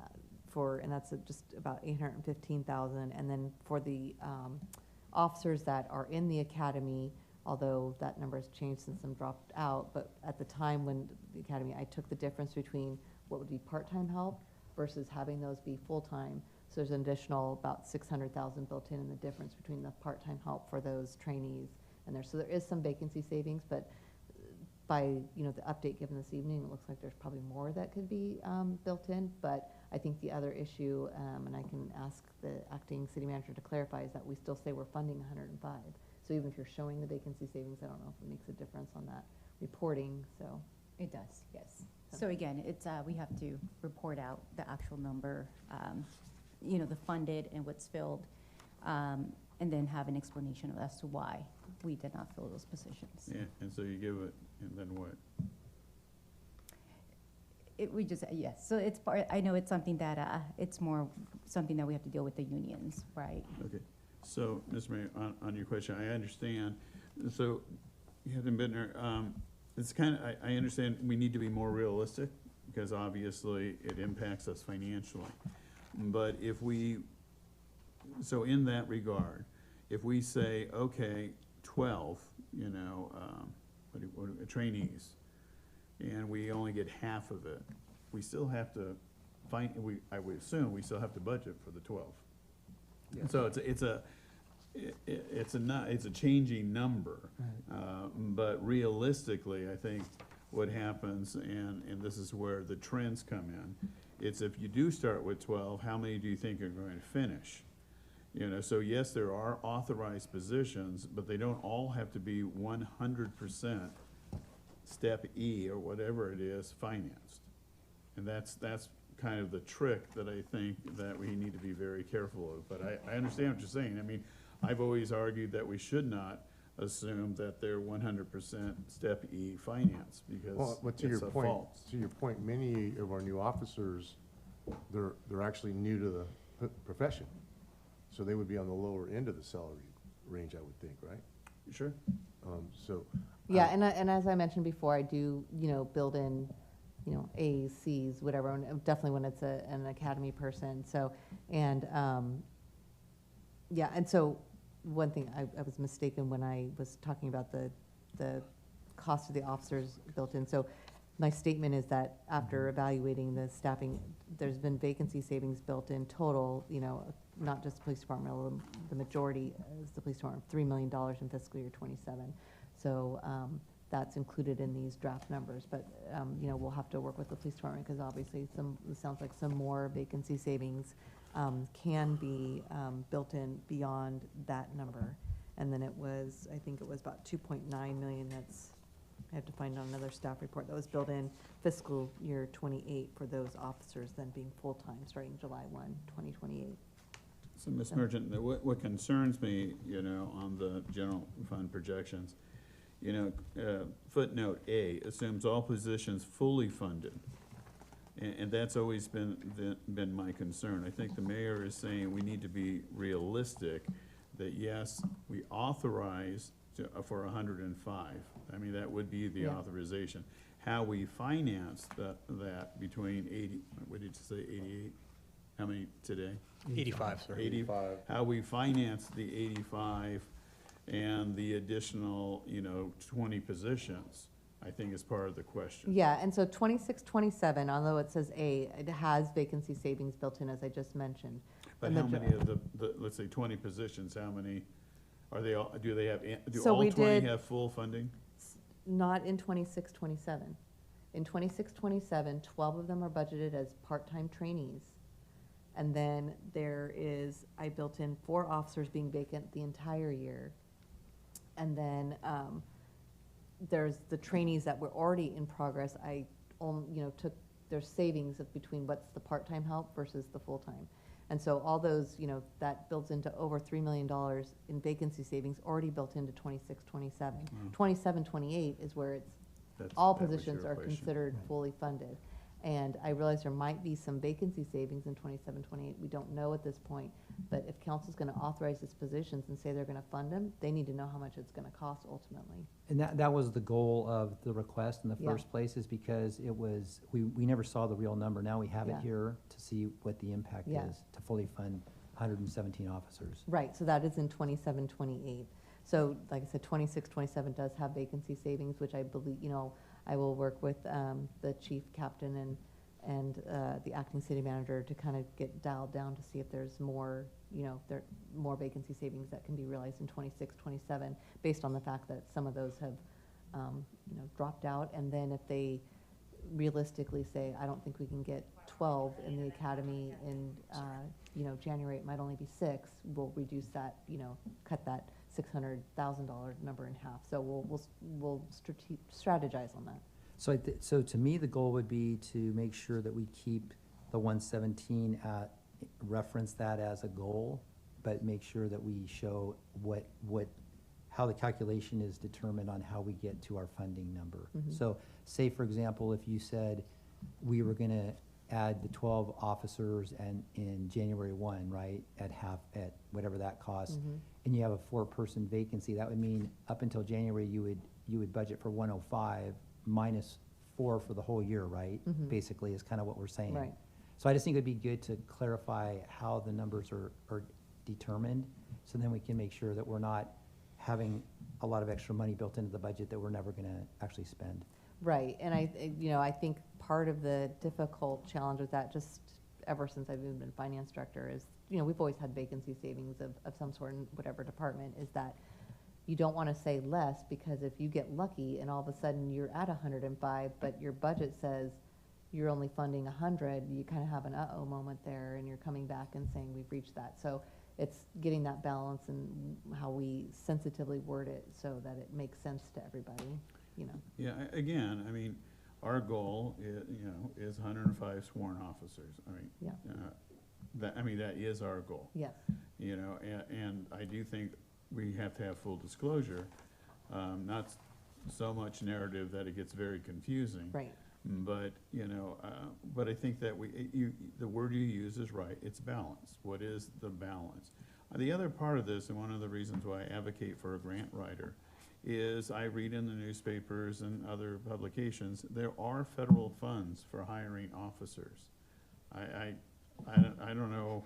that's just about $815,000. And then for the officers that are in the academy, although that number has changed since some dropped out, but at the time when the academy, I took the difference between what would be part-time help versus having those be full-time. So there's an additional about $600,000 built in the difference between the part-time help for those trainees and so there is some vacancy savings, but by the update given this evening, it looks like there's probably more that could be built in. But I think the other issue, and I can ask the acting city manager to clarify, is that we still say we're funding 105. So even if you're showing the vacancy savings, I don't know if it makes a difference on that reporting. So It does, yes. So again, it's, we have to report out the actual number, the funded and what's filled, and then have an explanation as to why we did not fill those positions. Yeah, and so you give it, and then what? Yes, so it's part, I know it's something that, it's more something that we have to deal with the unions, right? Okay, so, Mr. Mayor, on your question, I understand. So, you haven't been there, it's kind of, I understand we need to be more realistic, because obviously it impacts us financially. But if so in that regard, if we say, okay, 12, trainees, and we only get half of it, we still have to I would assume we still have to budget for the 12. Yeah. So it's a changing number. But realistically, I think what happens, and this is where the trends come in, it's if you do start with 12, how many do you think are going to finish? So yes, there are authorized positions, but they don't all have to be 100% step E or whatever it is financed. And that's kind of the trick that I think that we need to be very careful of. But I understand what you're saying. I mean, I've always argued that we should not assume that they're 100% step E finance, because But to it's your a point, fault. many of our new officers, they're actually new to the profession. So they would be on the lower end of the salary range, I would think, right? Sure. yeah, and as I mentioned before, I do build in A's, C's, whatever, and definitely when it's an academy person. So yeah, and so one thing, I was mistaken when I was talking about the cost of the officers built in. So my statement is that after evaluating the staffing, there's been vacancy savings built in total, not just the police department, although the majority is the police department, $3 million in fiscal year '27. So that's included in these draft numbers. But, we'll have to work with the police department, because obviously it sounds like some more vacancy savings can be built in beyond that number. And then I think it was about 2.9 million I have to find on another staff report that was built in fiscal year '28 for those officers then being full-time starting July 1, 2028. So, Ms. Merchant, what concerns me, on the general fund projections, footnote A assumes all positions fully funded. And that's always been my concern. I think the mayor is saying we need to be realistic, that yes, we authorize for 105. I mean, that would be the Yeah. authorization. How we finance that between 80, what did you say, 88? How many today? 85, sir. 85. How we finance the 85 and the additional, 20 positions, I think is part of the question. Yeah, and so 26, 27, although it says A, it has vacancy savings built in, as I just mentioned. But The how major- many of the, let's say 20 positions, how many, are they all, do they have, do So all we 20 did- have full funding? Not in 26, 27. In 26, 27, 12 of them are budgeted as part-time trainees. And then there is, I built in 4 officers being vacant the entire year. And then there's the trainees that were already in progress. I took their savings of between what's the part-time help versus the full-time. And so all those, that builds into over $3 million in vacancy savings already built into 26, 27. 27, 28 is where it's, all That was positions your are question. considered fully funded. And I realize there might be some vacancy savings in 27, 28. We don't know at this point. But if council's going to authorize these positions and say they're going to fund them, they need to know how much it's going to cost ultimately. And that was the goal of the request in the Yeah. first place, is because it was, we never saw the real number. Now we have it Yeah. here to see what the impact Yeah. is to fully fund 117 officers. Right, so that is in 27, 28. So like I said, 26, 27 does have vacancy savings, which I believe, I will work with the chief captain and the acting city manager to kind of get dialed down to see if there's more, more vacancy savings that can be realized in 26, 27, based on the fact that some of those have, dropped out. And then if they realistically say, I don't think we can get 12 in the academy in, January, it might only be 6, we'll reduce that, cut that $600,000 number in half. So we'll strategize on that. So to me, the goal would be to make sure that we keep the 117 at, reference that as a goal, but make sure that we show how the calculation is determined on how we get to our funding number. Mhm. So say, for example, if you said we were gonna add the 12 officers and in January 1, right, at whatever that costs, Mhm. and you have a 4-person vacancy, that would mean up until January, you would budget for 105 minus 4 for the whole year, right? Mhm. Basically, is kind of what we're saying. Right. So I just think it'd be good to clarify how the numbers are determined, so then we can make sure that we're not having a lot of extra money built into the budget that we're never gonna actually spend. Right, and I think part of the difficult challenge with that, just ever since I've even been finance director, is, we've always had vacancy savings of some sort in whatever department, is that you don't want to say less, because if you get lucky and all of a sudden you're at 105, but your budget says you're only funding 100, you kind of have an uh-oh moment there, and you're coming back and saying we've reached that. So it's getting that balance and how we sensitively word it so that it makes sense to everybody, Yeah, again, I mean, our goal is 105 sworn officers. I mean, Yeah. that is our goal. Yes. And I do think we have to have full disclosure, not so much narrative that it gets very confusing. Right. But, but I think that the word you use is right, it's balance. What is the balance? The other part of this, and one of the reasons why I advocate for a grant writer, is I read in the newspapers and other publications, there are federal funds for hiring officers. I don't know,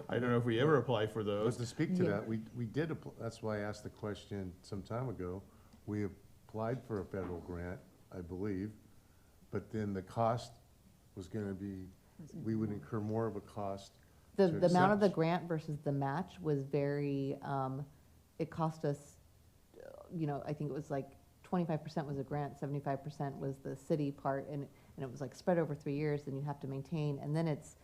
I don't know if we ever apply for But those. to speak to Yeah. that, we did, that's why I asked the question some time ago. We applied for a federal grant, I believe, but then the cost was gonna be, we would incur more of a cost. The to amount of the accept- grant versus the match was very, it cost us, I think it was like 25% was a grant, 75% was the city part, and it was like spread over 3 years, and you have to maintain, and then it's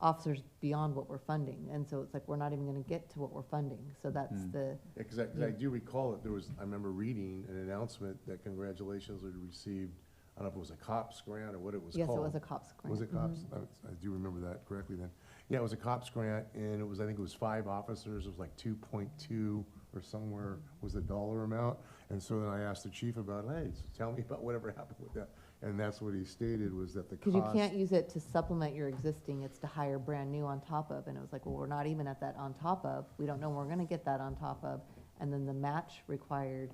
officers beyond what we're funding, and so it's like, we're not even gonna get to what we're funding, so that's the, Yeah, 'cause I do recall that there was, I remember reading an announcement that congratulations had received, I don't know if it was a COPS grant or what it was yes, called. it was a COPS grant. Was it COPS? Mhm. I do remember that correctly then. Yeah, it was a COPS grant, and it was, I think it was 5 officers, it was like 2.2 or somewhere was the dollar amount. And so then I asked the chief about, hey, tell me about whatever happened with that. And that's what he stated, was that the cost. Because you can't use it to supplement your existing, it's to hire brand new on top of, and it was like, well, we're not even at that on top of, we don't know when we're gonna get that on top of, And then the match required,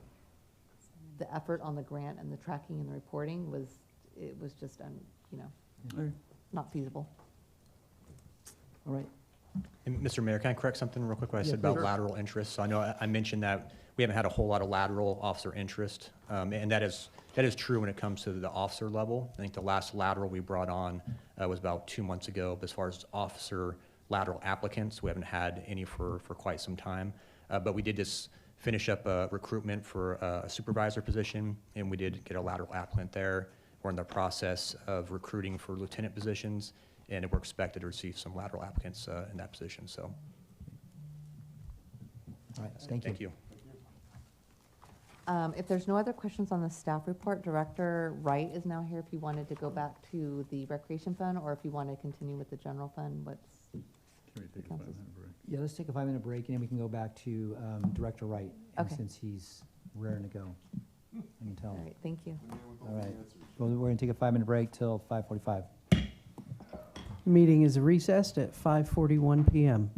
the effort on the grant and the tracking and the reporting it was just, not feasible. All right. And Mr. Mayor, can I correct something real quick, what I Yeah, said about please. lateral interest? So I know I mentioned that we haven't had a whole lot of lateral officer interest, and that is true when it comes to the officer level. I think the last lateral we brought on was about 2 months ago, but as far as officer lateral applicants, we haven't had any for quite some time. But we did just finish up a recruitment for a supervisor position, and we did get a lateral applicant there. We're in the process of recruiting for lieutenant positions, and we're expected to receive some lateral applicants in that position, so. All right, thank you. Thank you. If there's no other questions on the staff report, Director Wright is now here if you wanted to go back to the recreation fund, or if you want to continue with the general fund, Can we take a 5-minute break? Yeah, let's take a 5-minute break, and then we can go back to Director Wright. And Okay. since he's raring to go, I can tell. All right, thank you. All right. Well, we're going to take a 5-minute break till 5:45. Meeting is recessed at 5:41 PM.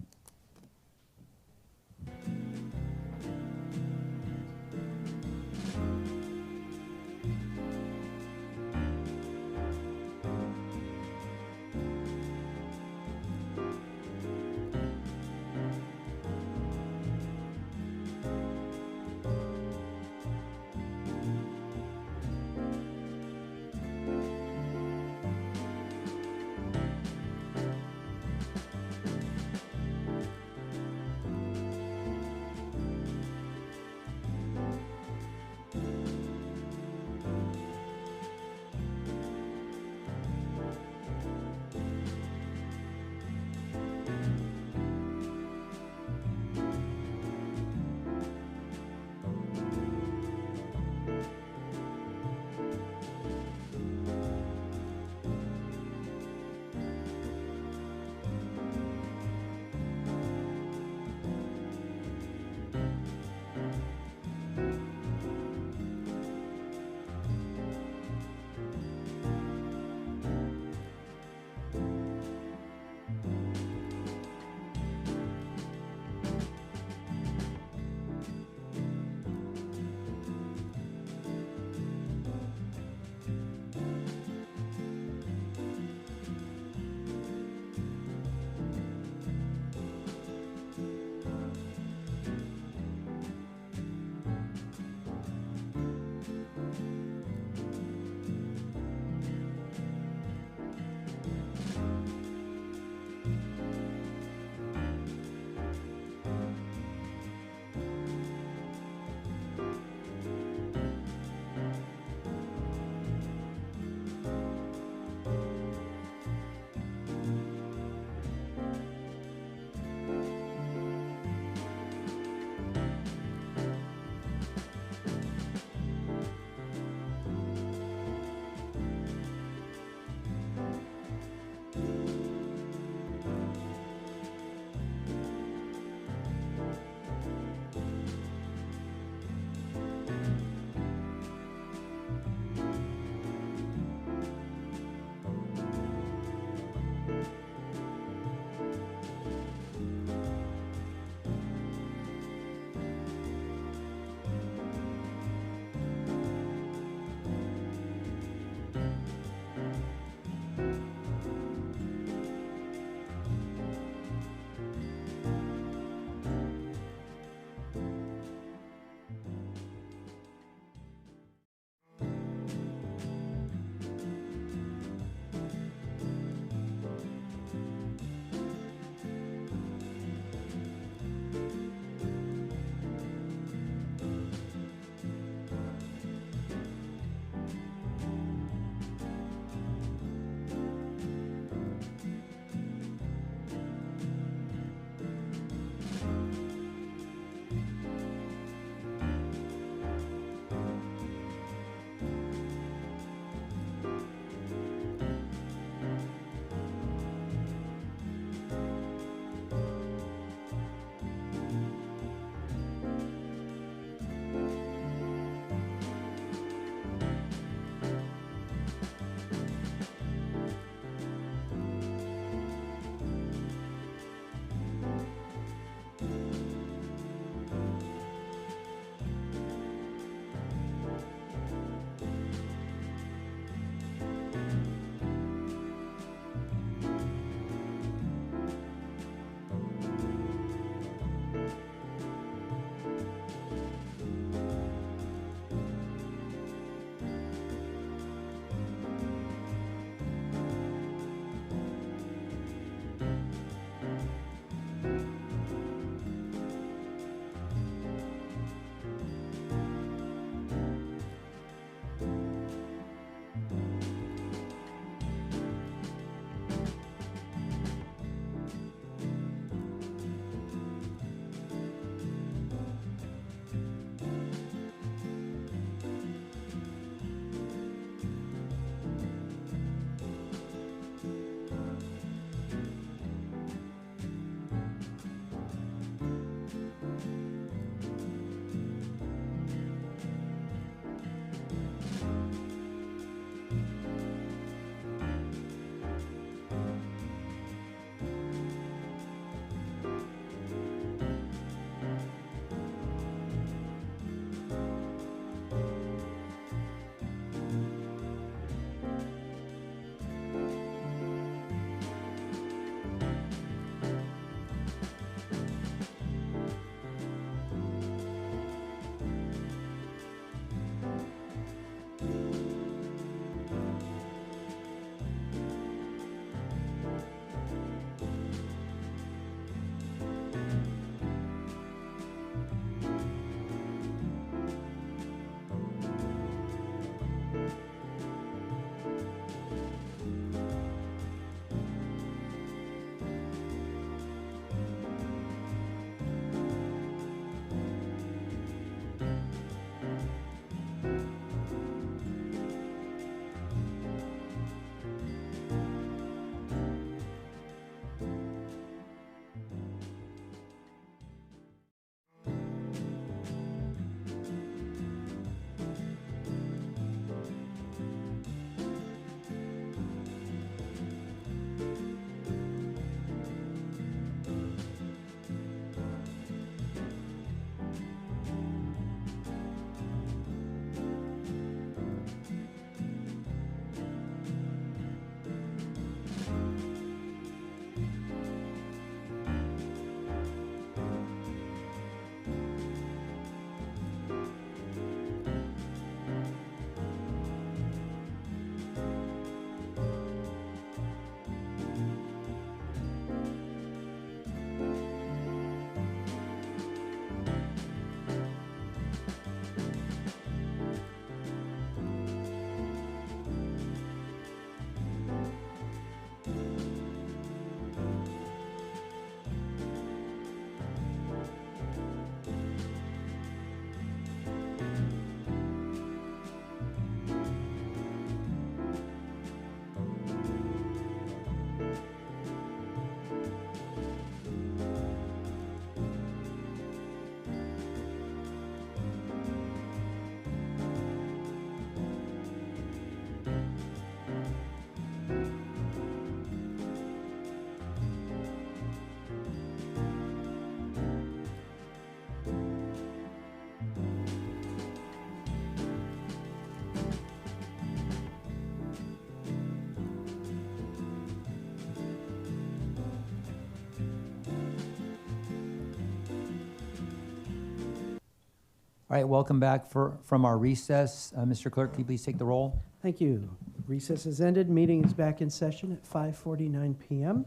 All right, welcome back from our recess. Mr. Clerk, can you please take the roll? Thank you. Recess is ended. Meeting is back in session at 5:49 PM.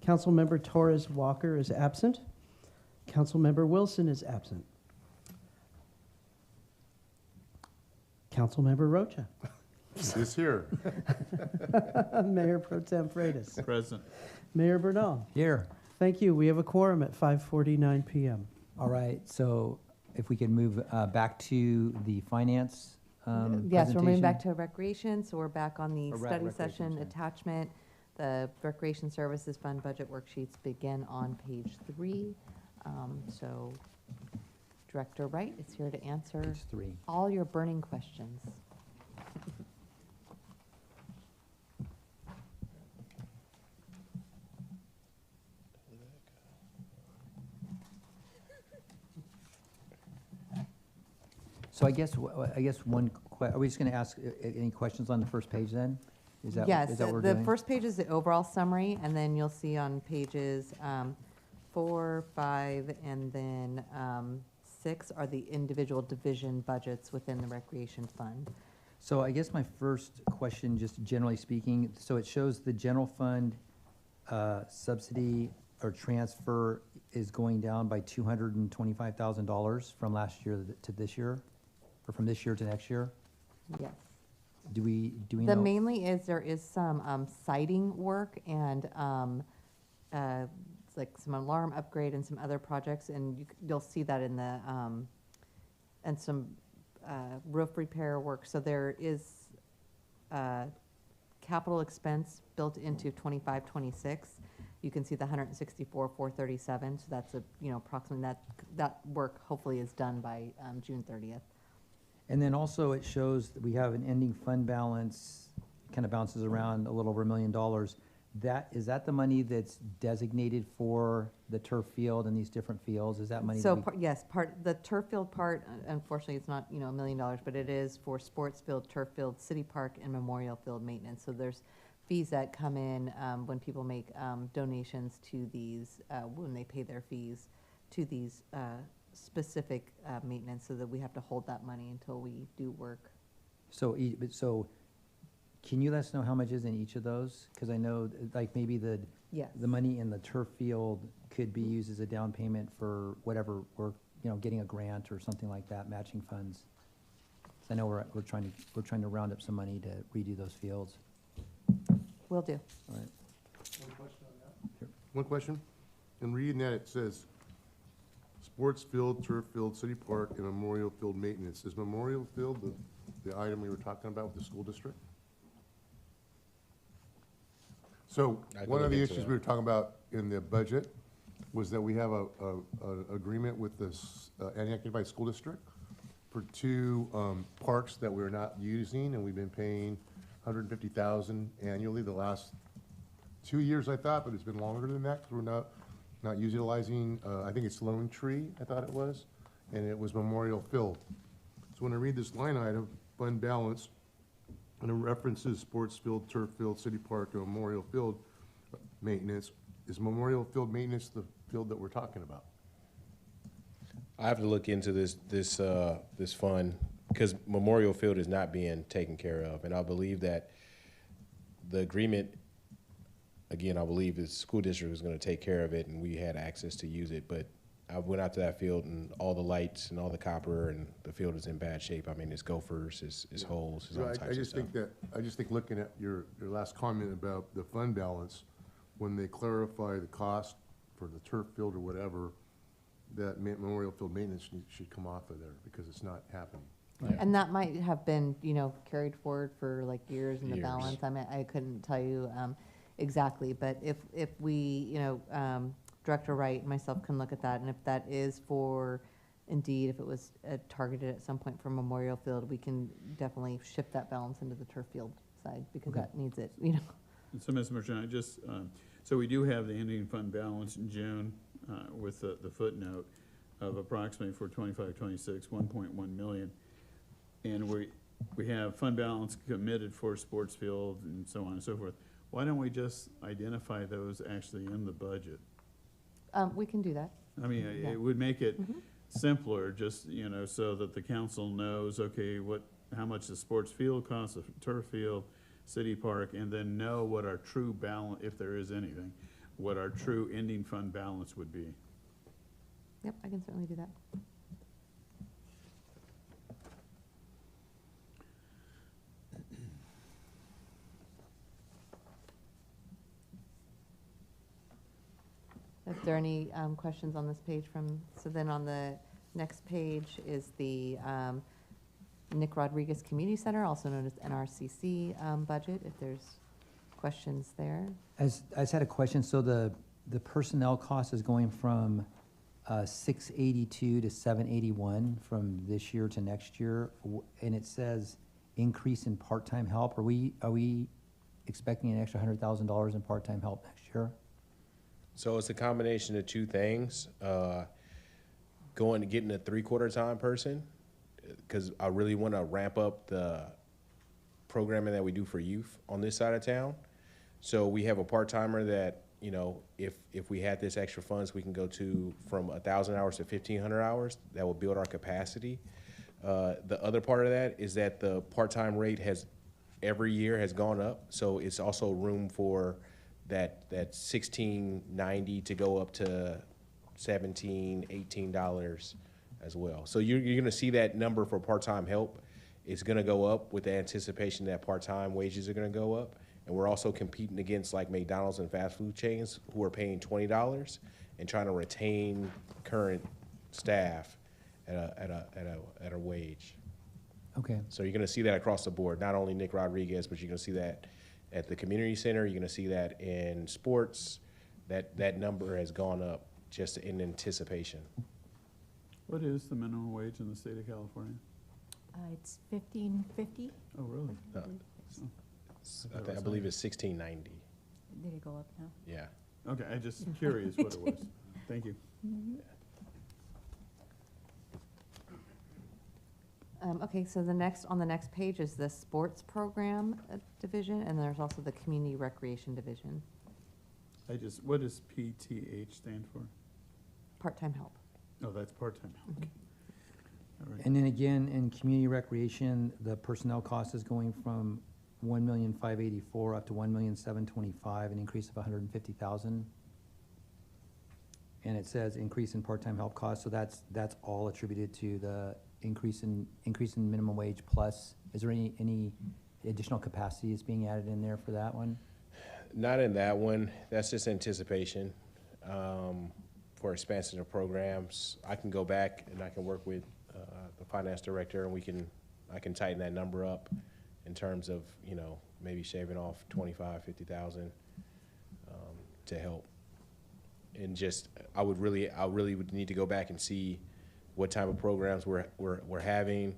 Councilmember Torres Walker is absent. Councilmember Wilson is absent. Councilmember Rocha. This here. Mayor Pro Tem Freitas. Present. Mayor Bernal. Here. Thank you. We have a quorum at 5:49 PM. All right, so if we could move back to the finance Yes, we're moving back presentation. to recreation, so we're back on the Or study recreation, session sorry. attachment. The Recreation Services Fund budget worksheets begin on page 3. So Director Wright is here to answer Page 3. all your burning questions. So I guess are we just going to ask any questions on the first page then? Is that Yes, what we're the doing? first page is the overall summary, and then you'll see on pages 4, 5, and then 6 are the individual division budgets within the Recreation Fund. So I guess my first question, just generally speaking, so it shows the general fund subsidy or transfer is going down by $225,000 from last year to this year, or from this year to next year? Yes. Do we know? The mainly is there is some siding work and like some alarm upgrade and some other projects, and you'll see that in the and some roof repair work. So there is capital expense built into 25-26. You can see the 164,437. So that's approximately that work hopefully is done by June 30th. And then also it shows that we have an ending fund balance, kind of bounces around a little over $1 million. Is that the money that's designated for the turf field and these different fields? Is that money? So yes, the turf field part, unfortunately, it's not $1 million, but it is for sports field, turf field, city park, and memorial field maintenance. So there's fees that come in when people make donations to these, when they pay their fees to these specific maintenance, so that we have to hold that money until we do work. So can you let us know how much is in each of those? Because I know, like, maybe Yes. the money in the turf field could be used as a down payment for whatever we're, getting a grant or something like that, matching funds. So I know we're trying to round up some money to redo those fields. Will do. All right. One question. In reading that, it says sports field, turf field, city park, and memorial field maintenance. Is memorial field the item we were talking about with the school district? So I can one of look the into issues that. we were talking about in the budget was that we have a agreement with this Antioch Unified School District for 2 parks that we're not using, and we've been paying $150,000 annually the last 2 years, I thought, but it's been longer than that because we're not utilizing, I think it's Lone Tree, I thought it was, and it was Memorial Field. So when I read this line item, fund balance, and it references sports field, turf field, city park, and Memorial Field maintenance, is Memorial Field maintenance the field that we're talking about? I have to look into this fund, because Memorial Field is not being taken care of, and I believe that the agreement, again, I believe the school district was gonna take care of it, and we had access to use it, but I went out to that field, and all the lights and all the copper, and the field is in bad shape. I mean, it's gophers, it's holes, it's all So types I of just stuff. think looking at your last comment about the fund balance, when they clarify the cost for the turf field or whatever, that Memorial Field maintenance should come off of there, because it's not happening. And that might have been, carried forward for like years in the Years. balance. I mean, I couldn't tell you exactly, but if we, Director Wright and myself can look at that, and if that is for, indeed, if it was targeted at some point for Memorial Field, we can definitely shift that balance into the turf field side, because that needs it, And so, Ms. Marchand, so we do have the ending fund balance in June with the footnote of approximately for 25-26, 1.1 million. And we have fund balance committed for sports field and so on and so forth. Why don't we just identify those actually in the budget? We can do that. I mean, Yeah. it would make it simpler, just, you know, so that the council knows, okay, how much the sports field costs, the turf field, city park, and then know what our true balance, if there is anything, what our true ending fund balance would be. Yep, I can certainly do that. If there are any questions on this page so then on the next page is the Nick Rodriguez Community Center, also known as NRCC budget, if there's questions there. I just had a question. So the personnel cost is going from 682 to 781 from this year to next year, and it says increase in part-time help. Are we expecting an extra $100,000 in part-time help next year? So it's a combination of two things. Getting a 3/4 time person, because I really want to ramp up the programming that we do for youth on this side of town. So we have a part-timer that, you know, if we had this extra funds, we can go to from 1,000 hours to 1,500 hours. That will build our capacity. The other part of that is that the part-time rate every year has gone up. So it's also room for that $16.90 to go up to $17, $18 as well. So you're going to see that number for part-time help. It's going to go up with the anticipation that part-time wages are going to go up. And we're also competing against like McDonald's and fast food chains who are paying $20 and trying to retain current staff at a wage. Okay. So you're going to see that across the board, not only Nick Rodriguez, but you're going to see that at the community center. You're going to see that in sports. That number has gone up just in anticipation. What is the minimum wage in the state of California? It's $15.50. Oh, really? I believe it's $16.90. Did it go up now? Yeah. Okay, I just curious what it was. Thank you. Okay, so on the next page is the sports program division, and there's also the community recreation division, What does PTH stand for? part-time help. Oh, that's part-time. Okay. All right. And then again, in community recreation, the personnel cost is going from 1,584,000 up to 1,725,000, an increase of 150,000. And it says increase in part-time help costs, so that's all attributed to the increase in minimum wage plus. Is there any additional capacity that's being added in there for that one? Not in that one. That's just anticipation for expansion of programs. I can go back and I can work with the finance director, and I can tighten that number up in terms of, you know, maybe shaving off 25, 50,000 to help. And just I really would need to go back and see what type of programs we're having.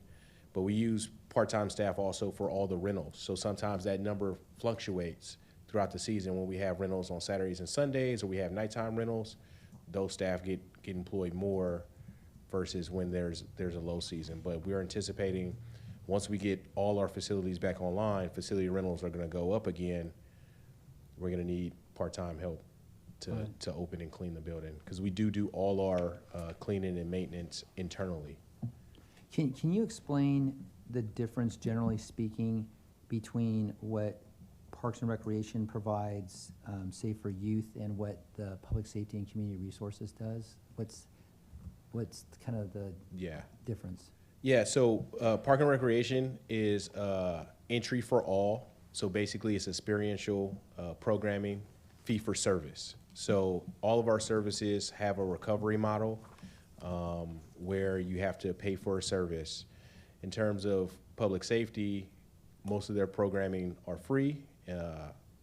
But we use part-time staff also for all the rentals. So sometimes that number fluctuates throughout the season when we have rentals on Saturdays and Sundays, or we have nighttime rentals. Those staff get employed more versus when there's a low season. But we're anticipating once we get all our facilities back online, facility rentals are going to go up again. We're going to need part-time help to open and clean the building, because we do all our cleaning and maintenance internally. Can you explain the difference, generally speaking, between what Parks and Recreation provides, say for youth, and what the Public Safety and Community Resources does? What's kind of the difference? Yeah, so Park and Recreation is entry for all. So basically it's experiential programming, fee for service. So all of our services have a recovery model where you have to pay for a service. In terms of public safety, most of their programming are free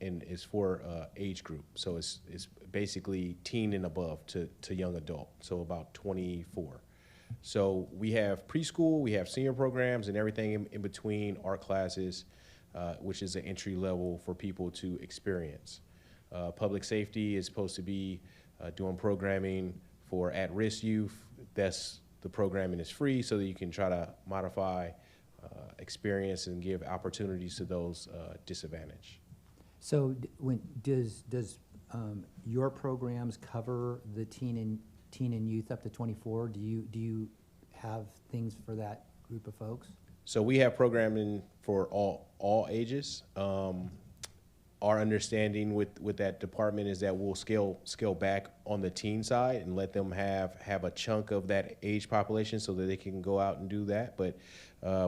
and is for age group. So it's basically teen and above to young adult, so about 24. So we have preschool, we have senior programs, and everything in between art classes, which is an entry level for people to experience. Public safety is supposed to be doing programming for at-risk youth. The programming is free, so that you can try to modify experience and give opportunities to those disadvantaged. So does your programs cover the teen teen and youth up to 24. Do you have things for that group of folks? So we have programming for all ages. Our understanding with that department is that we'll scale back on the teen side and let them have a chunk of that age population so that they can go out and do that. But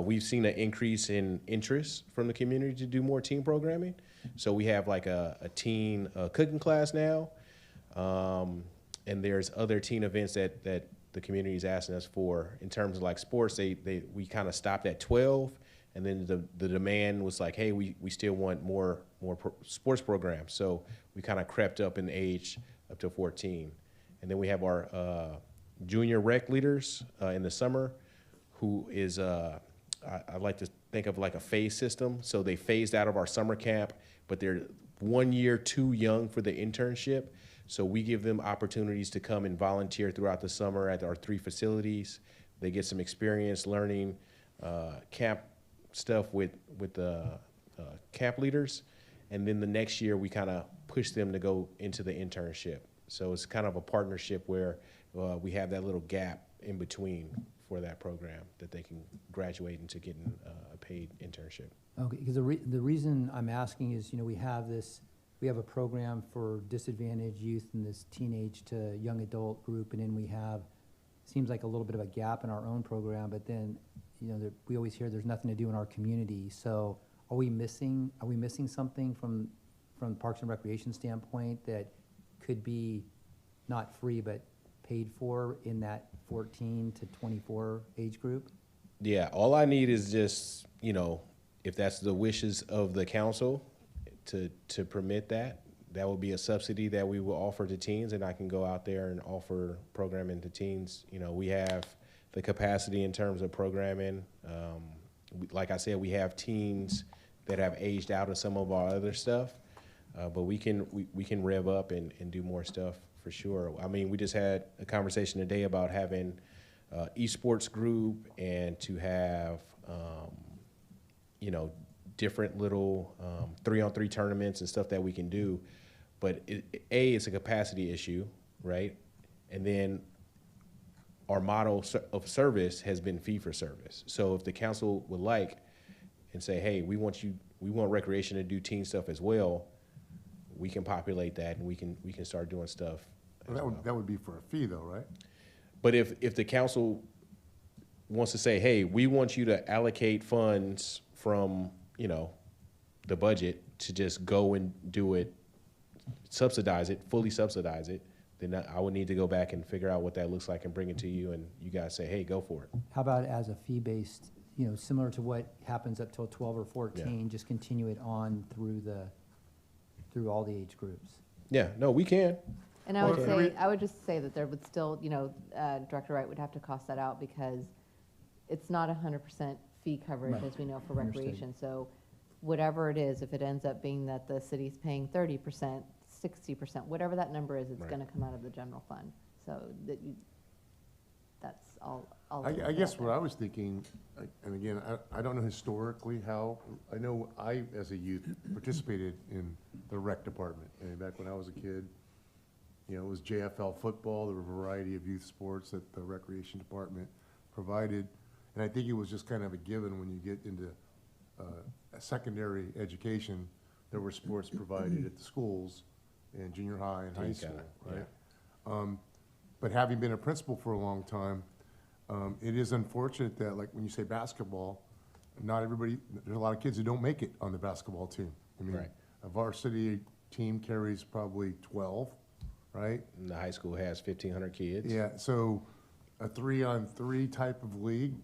we've seen an increase in interest from the community to do more teen programming. So we have like a teen cooking class now, and there's other teen events that the community is asking us for. In terms of like sports, we kind of stopped at 12. And then the demand was like, hey, we still want more sports programs. So we kind of crept up in age up to 14. And then we have our junior rec leaders in the summer, who is, I like to think of like a phase system. So they phased out of our summer camp, but they're 1 year too young for the internship. So we give them opportunities to come and volunteer throughout the summer at our 3 facilities. They get some experience learning camp stuff with the camp leaders, and then the next year we kind of push them to go into the internship. So it's kind of a partnership where we have that little gap in between for that program that they can graduate into getting a paid internship. Okay, because the reason I'm asking is, we have a program for disadvantaged youth in this teenage to young adult group, and then we have, seems like a little bit of a gap in our own program, but then we always hear there's nothing to do in our community. So are we missing something from Parks and Recreation standpoint that could be not free but paid for in that 14 to 24 age group? Yeah, all I need is just, if that's the wishes of the council to permit that would be a subsidy that we will offer to teens, and I can go out there and offer programming to teens. We have the capacity in terms of programming. Like I said, we have teens that have aged out of some of our other stuff, but we can rev up and do more stuff for sure. I mean, we just had a conversation today about having esports group and to have different little 3-on-3 tournaments and stuff that we can do. But it's a capacity issue, right? And then our model of service has been fee for service. So if the council would like and say, hey, we want recreation to do teen stuff as well, we can populate that and we can start doing stuff. That would be for a fee though, right? But if the council wants to say, hey, we want you to allocate funds from, the budget to just go and do it, fully subsidize it, then I would need to go back and figure out what that looks like and bring it to you, and you guys say, hey, go for it. How about as a fee-based, similar to what happens up till 12 or 14, just continue it on through all the age groups? Yeah, no, we can. And I would just say that there would still, Director Wright would have to cost that out because it's not 100% fee coverage, Right. as we know, for Understood. recreation. So whatever it is, if it ends up being that the city's paying 30%, 60%, whatever that number is, it's Right. going to come out of the general fund. So that's all. I guess what I was thinking, and again, I don't know historically how, I know I, as a youth, participated in the rec department. And back when I was a kid, it was JFL football, there were a variety of youth sports that the recreation department provided. And I think it was just kind of a given when you get into a secondary education, there were sports provided at the schools in junior high and high Teen school, kinda, right? But having been a principal for a long time, it is unfortunate that, like, when you say basketball, not everybody, there's a lot of kids who don't make it on the basketball team. I mean, Right. a varsity team carries probably 12, right? And the high school has 1,500 kids. Yeah, so a 3-on-3 type of league,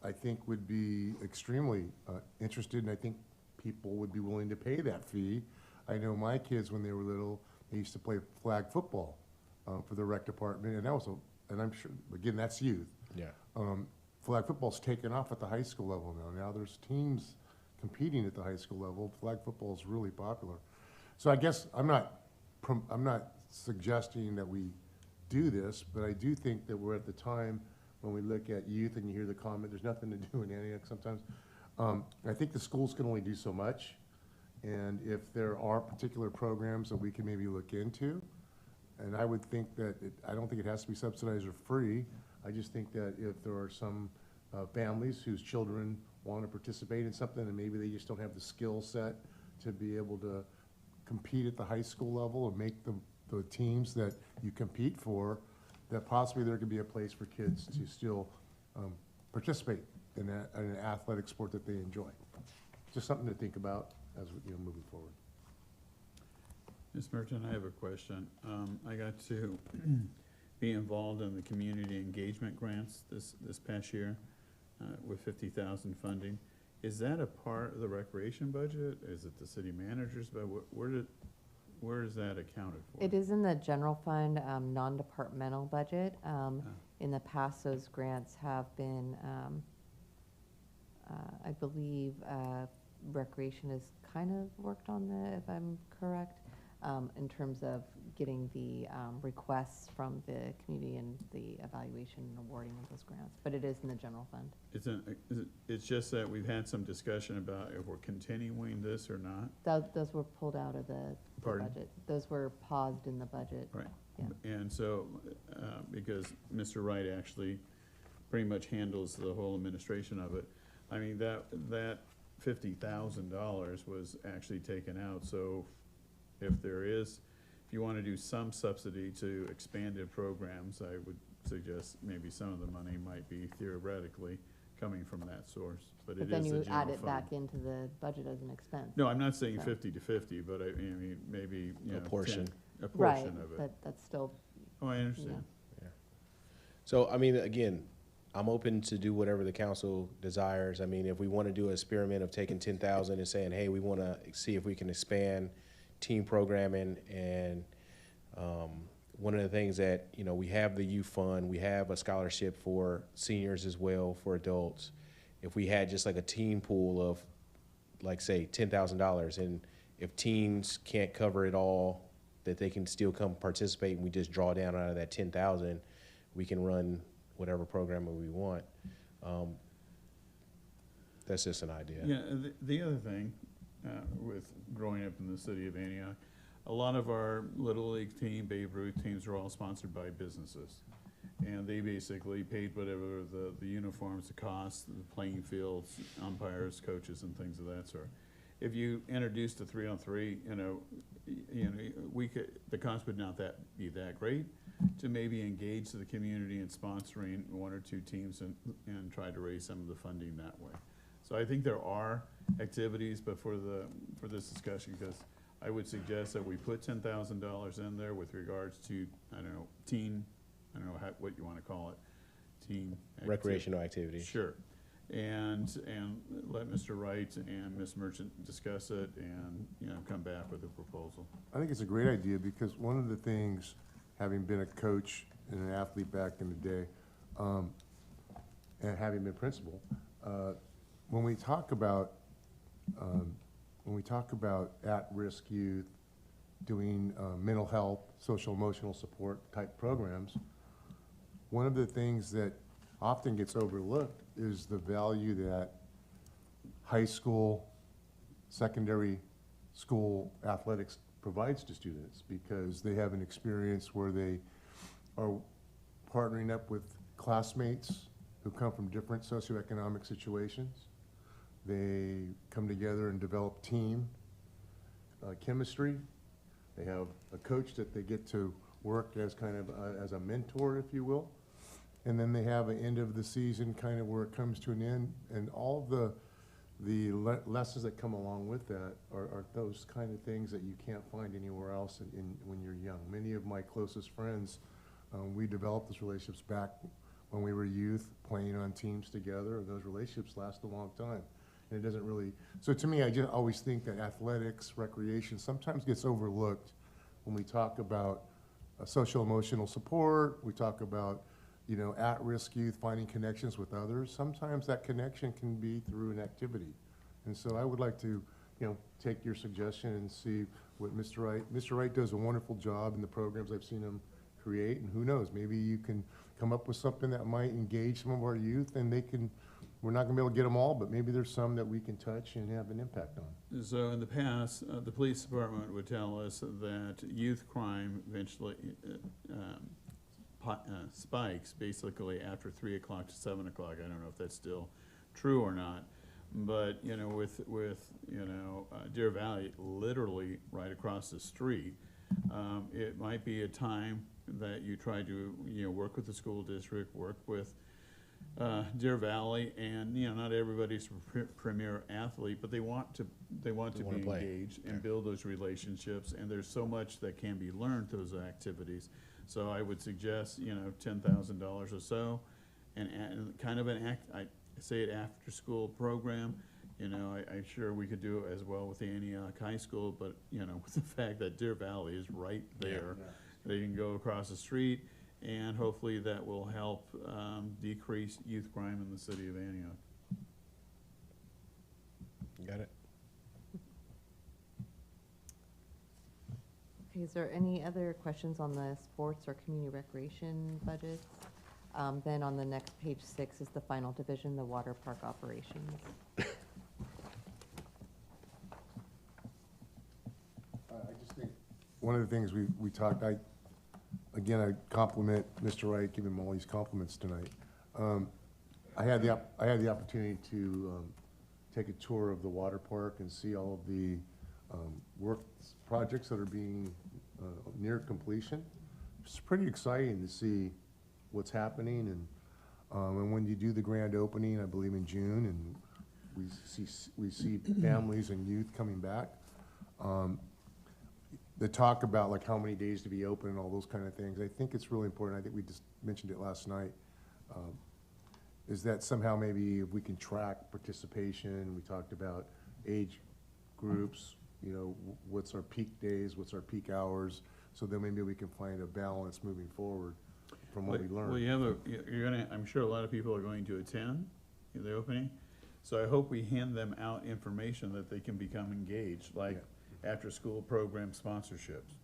I think would be extremely interested, and I think people would be willing to pay that fee. I know my kids, when they were little, they used to play flag football for the rec department, and that was and I'm sure, again, that's youth. Yeah. Flag football's taken off at the high school level now. Now there's teams competing at the high school level. Flag football is really popular. So I guess I'm not suggesting that we do this, but I do think that we're at the time when we look at youth and you hear the comment, there's nothing to do in Antioch sometimes. I think the schools can only do so much. And if there are particular programs that we can maybe look into, And I would think that, I don't think it has to be subsidized or free. I just think that if there are some families whose children want to participate in something and maybe they just don't have the skill set to be able to compete at the high school level or make the teams that you compete for, that possibly there could be a place for kids to still participate in an athletic sport that they enjoy. Just something to think about as moving forward. Ms. Merton, I have a question. I got to be involved in the community engagement grants this past year with 50,000 funding. Is that a part of the recreation budget? Is it the city manager's budget? Where is that accounted for? It is in the general fund, non-departmental budget. In the past, those grants have been, I believe, recreation has kind of worked on that, if I'm correct, in terms of getting the requests from the community and the evaluation and awarding of those grants. But it is in the general fund. It's just that we've had some discussion about if we're continuing this or not. Those were pulled out of the Pardon? budget. Those were paused in the budget. Right. Yeah. And so, because Mr. Wright actually pretty much handles the whole administration of it, I mean, that $50,000 was actually taken out. So if you want to do some subsidy to expanded programs, I would suggest maybe some of the money might be theoretically coming from that source, but it But then is you the general add it fund. back into the budget as an expense. No, I'm not saying So- 50-50, but I mean, maybe, A portion. A Right, portion of it. but that's still, Oh, I understand. So, I mean, again, I'm open to do whatever the council desires. I mean, if we want to do an experiment of taking 10,000 and saying, hey, we want to see if we can expand team programming, and one of the things that, we have the youth fund, we have a scholarship for seniors as well, for adults. If we had just like a teen pool of, like, say, $10,000, and if teens can't cover it all, that they can still come participate, and we just draw down out of that 10,000, we can run whatever program we want. That's just an idea. Yeah, the other thing, with growing up in the city of Antioch, a lot of our Little League team, Babe Ruth teams are all sponsored by businesses. And they basically paid whatever the uniforms, the cost, the playing fields, umpires, coaches, and things of that sort. If you introduced a 3-on-3, the cost would not be that great to maybe engage the community in sponsoring one or two teams and try to raise some of the funding that way. So I think there are activities, but for this discussion, because I would suggest that we put $10,000 in there with regards to, what you want to call it, teen Recreational activities. Sure. And let Mr. Wright and Ms. Merchant discuss it and, come back with a proposal. I think it's a great idea, because one of the things, having been a coach and an athlete back in the day, and having been principal, when we talk about at-risk youth doing mental health, social emotional support type programs, one of the things that often gets overlooked is the value that high school, secondary school athletics provides to students, because they have an experience where they are partnering up with classmates who come from different socioeconomic situations. They come together and develop team chemistry. They have a coach that they get to work as kind of as a mentor, if you will. And then they have an end of the season kind of where it comes to an end, and all of the lessons that come along with that are those kind of things that you can't find anywhere else when you're young. Many of my closest friends, we developed those relationships back when we were youth, playing on teams together, and those relationships last a long time. And it doesn't really, so to me, I just always think that athletics, recreation sometimes gets overlooked when we talk about social emotional support, we talk about at-risk youth finding connections with others. Sometimes that connection can be through an activity. And so I would like to, take your suggestion and see what Mr. Wright does a wonderful job in the programs I've seen him create, and who knows, maybe you can come up with something that might engage some of our youth, and they can we're not gonna be able to get them all, but maybe there's some that we can touch and have an impact on. So in the past, the police department would tell us that youth crime eventually spikes basically after 3 o'clock to 7 o'clock. I don't know if that's still true or not. But, you know, with Deer Valley literally right across the street, it might be a time that you try to, work with the school district, work with Deer Valley, and, not everybody's a premier athlete, but they want to be play. engaged and build those relationships, and there's so much that can be learned through those activities. So I would suggest, $10,000 or so, and kind of I say an after-school program. I'm sure we could do it as well with the Antioch High School, but, with the fact that Deer Valley is right there, they can go across the street, and hopefully that will help decrease youth crime in the city of Antioch. Got it? Okay, is there any other questions on the sports or community recreation budgets? Then on the next page 6 is the final division, the water park operations. I just think, one of the things we talked, I compliment Mr. Wright, give him all these compliments tonight. I had the opportunity to take a tour of the water park and see all of the work projects that are being near completion. It's pretty exciting to see what's happening, and when you do the grand opening, I believe in June, and we see families and youth coming back. The talk about like how many days to be open and all those kind of things, I think it's really important. I think we just mentioned it last night. Is that somehow maybe if we can track participation, we talked about age groups, what's our peak days, what's our peak hours, so then maybe we can find a balance moving forward from what we learned. Well, I'm sure a lot of people are going to attend the opening, so I hope we hand them out information that they can become engaged, like after-school program sponsorships.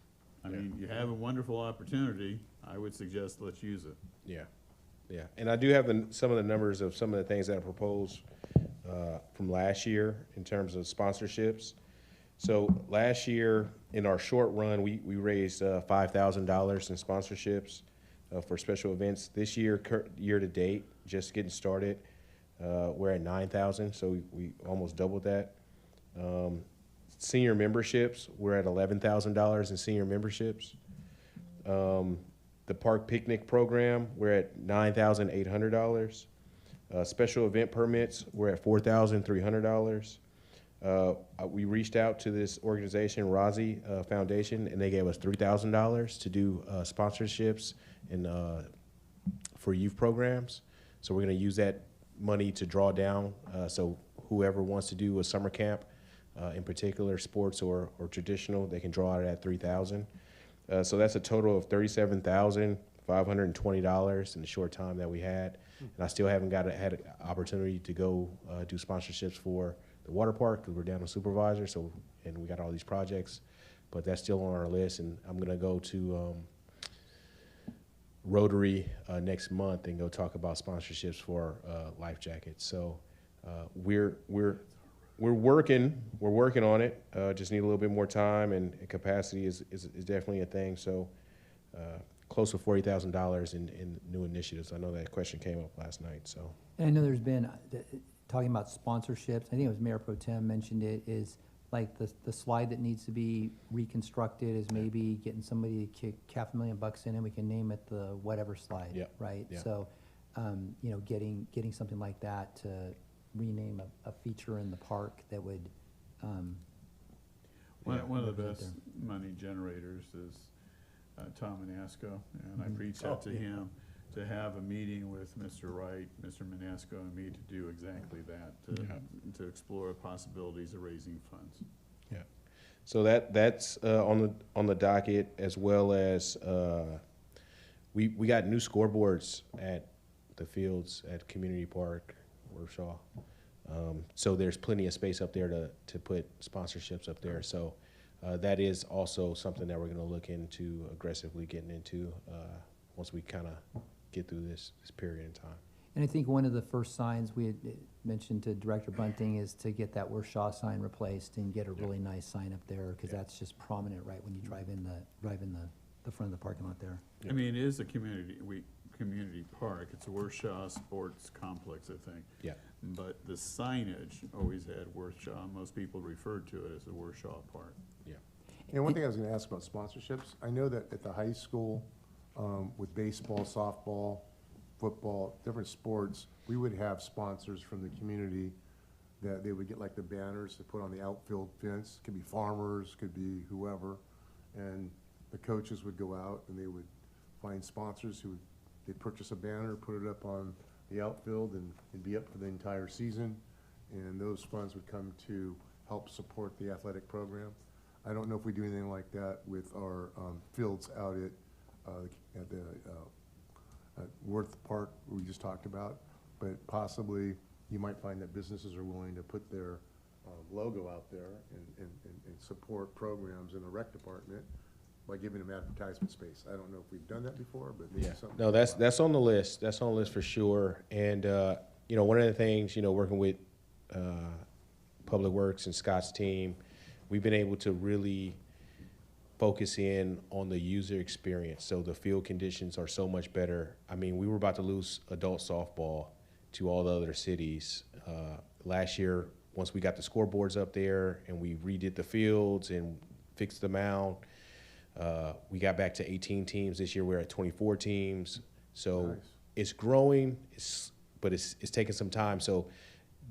I mean, you have a wonderful opportunity. I would suggest let's use it. Yeah, and I do have some of the numbers of some of the things that are proposed from last year in terms of sponsorships. So last year, in our short run, we raised $5,000 in sponsorships for special events. This year, year to date, just getting started, we're at $9,000, so we almost doubled that. Senior memberships, we're at $11,000 in senior memberships. The park picnic program, we're at $9,800. Special event permits, we're at $4,300. We reached out to this organization, Razi Foundation, and they gave us $3,000 to do sponsorships and for youth programs. So we're going to use that money to draw down. So whoever wants to do a summer camp, in particular sports or traditional, they can draw out of that $3,000. So that's a total of $37,520 in the short time that we had. And I still haven't had an opportunity to go do sponsorships for the water park because we're down a supervisor. And we got all these projects, but that's still on our list. And I'm gonna go to Rotary next month and go talk about sponsorships for life jackets. So we're working on it. Just need a little bit more time, and capacity is definitely a thing. So close to $40,000 in new initiatives. I know that question came up last night. So And I know there's been, talking about sponsorships, I think it was Mayor Pro Tem mentioned it, is like the slide that needs to be reconstructed is maybe getting somebody to kick $500,000 in, and we can name it the whatever slide, right? Yeah. So, getting something like that to rename a feature in the park that would, One of the best money generators is Tom Manasco, and I've reached out to him to have a meeting with Mr. Wright, Mr. Manasco, and me to do exactly that, to explore possibilities of raising funds. yeah, so that's on the docket, as well as we got new scoreboards at the fields at Community Park, Worpshaw. So there's plenty of space up there to put sponsorships up there. So that is also something that we're going to look into aggressively getting into once we kind of get through this period in time. And I think one of the first signs we had mentioned to Director Bunting is to get that Wershaw sign replaced and get a really nice sign up there, because that's just prominent right when you drive in the front of the parking lot there. I mean, it is a community park. It's a Wershaw Sports Complex, I think. Yeah. But the signage always had Wershaw. Most people referred to it as a Wershaw Park. Yeah. And one thing I was gonna ask about sponsorships, I know that at the high school, with baseball, softball, football, different sports, we would have sponsors from the community that they would get like the banners to put on the outfield fence. Could be farmers, could be whoever. And the coaches would go out and they would find sponsors who, they'd purchase a banner, put it up on the outfield, and it'd be up for the entire season. And those funds would come to help support the athletic program. I don't know if we do anything like that with our fields out at the Worth Park we just talked about, but possibly you might find that businesses are willing to put their logo out there and support programs in the rec department by giving them advertisement space. I don't know if we've done that before, but maybe something. No, that's on the list. That's on the list for sure. And, you know, one of the things, you know, working with Public Works and Scott's team, we've been able to really focus in on the user experience. So the field conditions are so much better. I mean, we were about to lose adult softball to all the other cities. Last year, once we got the scoreboards up there and we redid the fields and fixed the mound, we got back to 18 teams. This year we're at 24 teams. So Nice. it's growing, but it's taking some time. So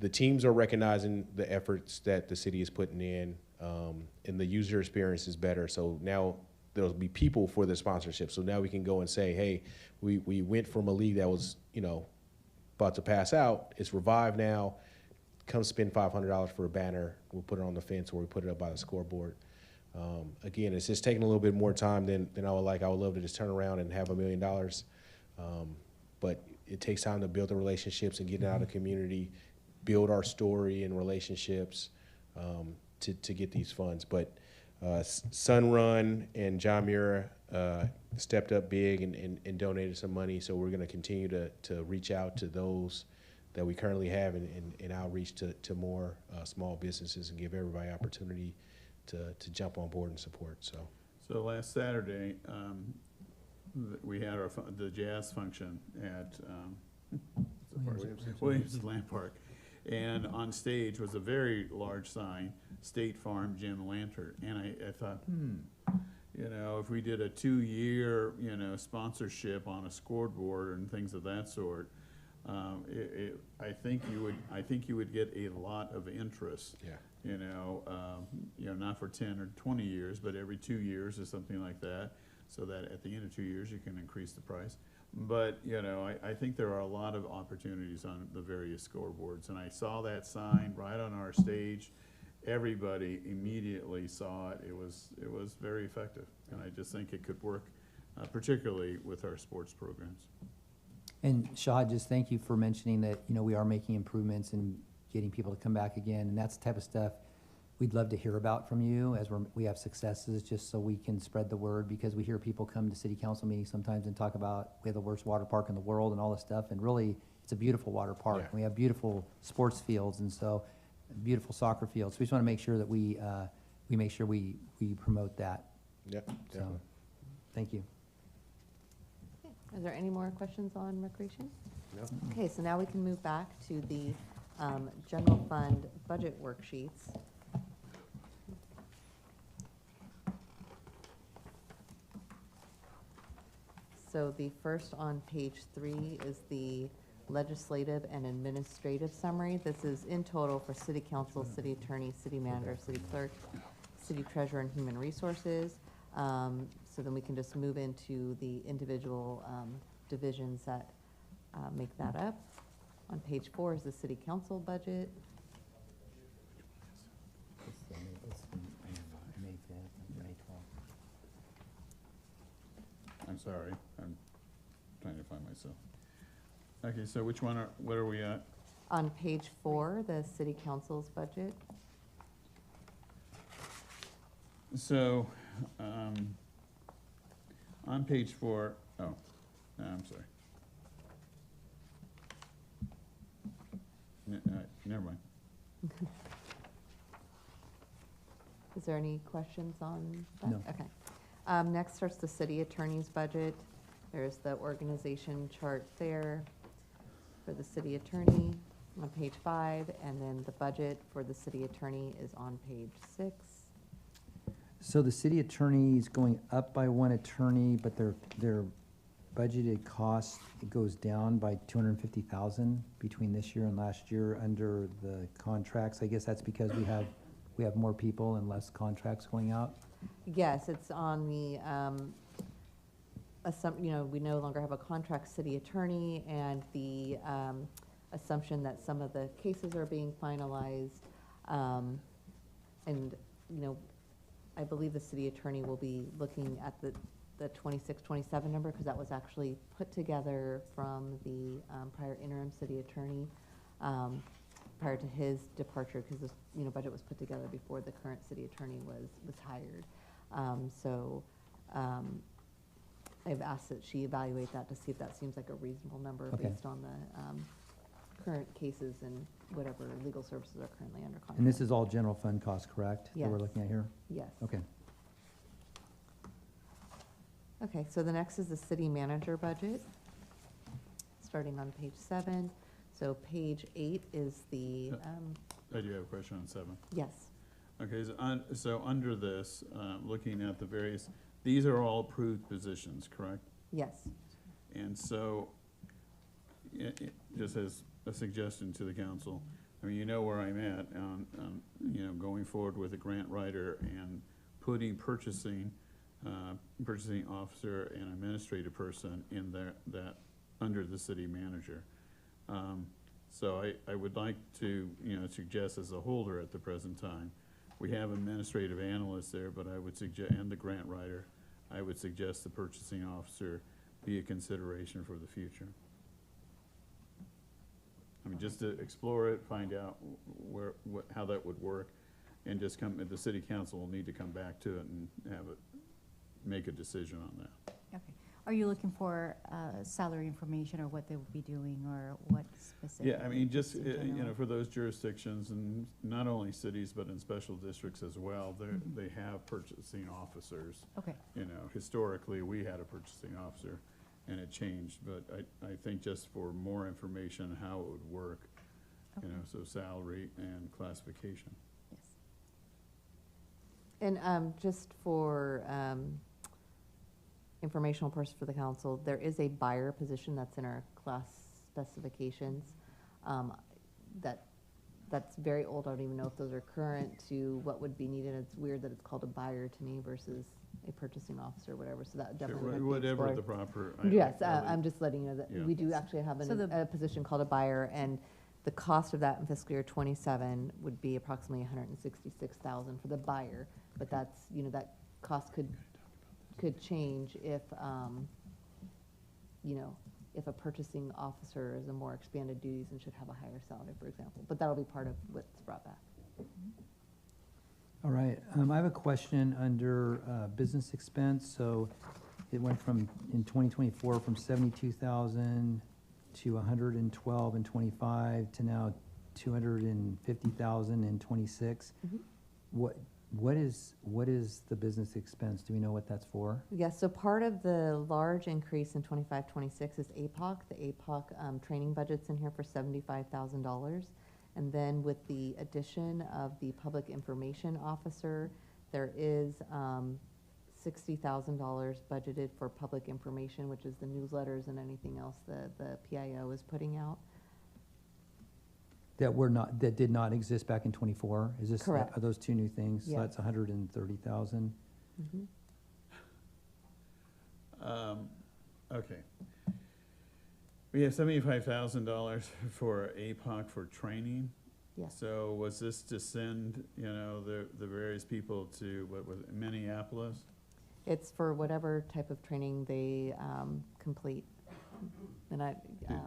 the teams are recognizing the efforts that the city is putting in, and the user experience is better. So now there'll be people for the sponsorship. So now we can go and say, hey, we went from a league that was, you know, about to pass out. It's revived now. Come spend $500 for a banner. We'll put it on the fence, or we put it up by the scoreboard. Again, it's just taking a little bit more time than I would like. I would love to just turn around and have $1 million. But it takes time to build the relationships and get it out of the community, build our story and relationships to get these funds. But Sunrun and John Muir stepped up big and donated some money. So we're going to continue to reach out to those that we currently have and outreach to more small businesses and give everybody opportunity to jump on board and support. So last Saturday, we had the jazz function at Williams Land Park. And on stage was a very large sign, State Farm Jim Lantern. And I thought, you know, if we did a 2-year, you know, sponsorship on a scoreboard and things of that sort, I think you would get a lot of interest. yeah. You know, not for 10 or 20 years, but every 2 years or something like that, so that at the end of 2 years you can increase the price. But, you know, I think there are a lot of opportunities on the various scoreboards, and I saw that sign right on our stage. Everybody immediately saw it. It was very effective, and I just think it could work, particularly with our sports programs. And Shahad, just thank you for mentioning that, you know, we are making improvements and getting people to come back again, and that's the type of stuff we'd love to hear about from you as we have successes, just so we can spread the word, because we hear people come to city council meetings sometimes and talk about we have the worst water park in the world and all this stuff, and really it's a beautiful water park. Yeah. And we have beautiful sports fields, and so beautiful soccer fields. So we just want to make sure that we make sure we promote that. Yeah, So, definitely. thank you. Okay. Is there any more questions on recreation? No. Okay, so now we can move back to the general fund budget worksheets. So the first on page 3 is the legislative and administrative summary. This is in total for city council, city attorney, city manager, city clerk, city treasurer, and human resources. So then we can just move into the individual divisions that make that up. On page 4 is the city council budget. I'm sorry, I'm trying to find myself. Okay, so what are we at? On page 4, the city council's budget. So, on page 4, oh, no, I'm sorry. never mind. Is there any questions on that? No. Okay. Next starts the city attorney's budget. There's the organization chart there for the city attorney on page 5, and then the budget for the city attorney is on page 6. So the city attorney is going up by one attorney, but their budgeted cost, it goes down by 250,000 between this year and last year under the contracts. I guess that's because we have more people and less contracts going out. Yes, it's on the, we no longer have a contract city attorney, and the assumption that some of the cases are being finalized. And, I believe the city attorney will be looking at the 26, 27 number, because that was actually put together from the prior interim city attorney prior to his departure, because this, budget was put together before the current city attorney was hired. I've asked that she evaluate that to see if that seems like a reasonable number Okay. based on the current cases and whatever legal services are currently under contract. And this is all general fund costs, correct? That we're Yes. looking at here? Yes. Okay. Okay, so the next is the city manager budget, starting on page 7. So page 8 is the, I do have a question on 7. yes, Okay, so under this, looking at the various, these are all approved positions, correct? yes. And so, just as a suggestion to the council, I mean, you know where I'm at on, going forward with a grant writer and putting purchasing officer and administrative person in there, that, under the city manager. So I would like to, suggest as a holder at the present time, we have administrative analysts there, but I would suggest, and the grant writer, I would suggest the purchasing officer be a consideration for the future. I mean, just to explore it, find out how that would work, and just the city council will need to come back to it and make a decision on that. Okay. Are you looking for salary information, or what they will be doing, or what specific? Yeah, I mean, just, in general? for those jurisdictions, and not only cities, but in special districts as well, they have purchasing officers. Okay, Historically, we had a purchasing officer, and it changed, but I think just for more information, how it would work, okay, so salary and classification. yes. And just for informational purpose for the council, there is a buyer position that's in our class specifications. That's very old. I don't even know if those are current to what would be needed. It's weird that it's called a buyer to me versus a purchasing officer or whatever, so that definitely might be Whatever explored. the proper. Yes, I'm just letting you know that Yeah. we do actually have So the- a position called a buyer, and the cost of that in fiscal year '27 would be approximately $166,000 for the buyer. But that's, that cost could change if, if a purchasing officer is a more expanded duties and should have a higher salary, for example. But that'll be part of what's brought back. All right, I have a question under business expense. So it went from, in 2024, from 72,000 to 112 in '25 to now 250,000 in '26. Mhm. What is the business expense? Do we know what that's for? Yes, so part of the large increase in '25-26 is APOC. The APOC training budget's in here for $75,000. And then with the addition of the public information officer, there is $60,000 budgeted for public information, which is the newsletters and anything else the PIO is putting out. That did not exist back in '24? Is this, Correct. are those two new things? So Yeah. that's 130,000? Mhm. Okay. We have $75,000 for APOC for training. Yes. So was this to send, the various people to, what was it, Minneapolis? It's for whatever type of training they complete. And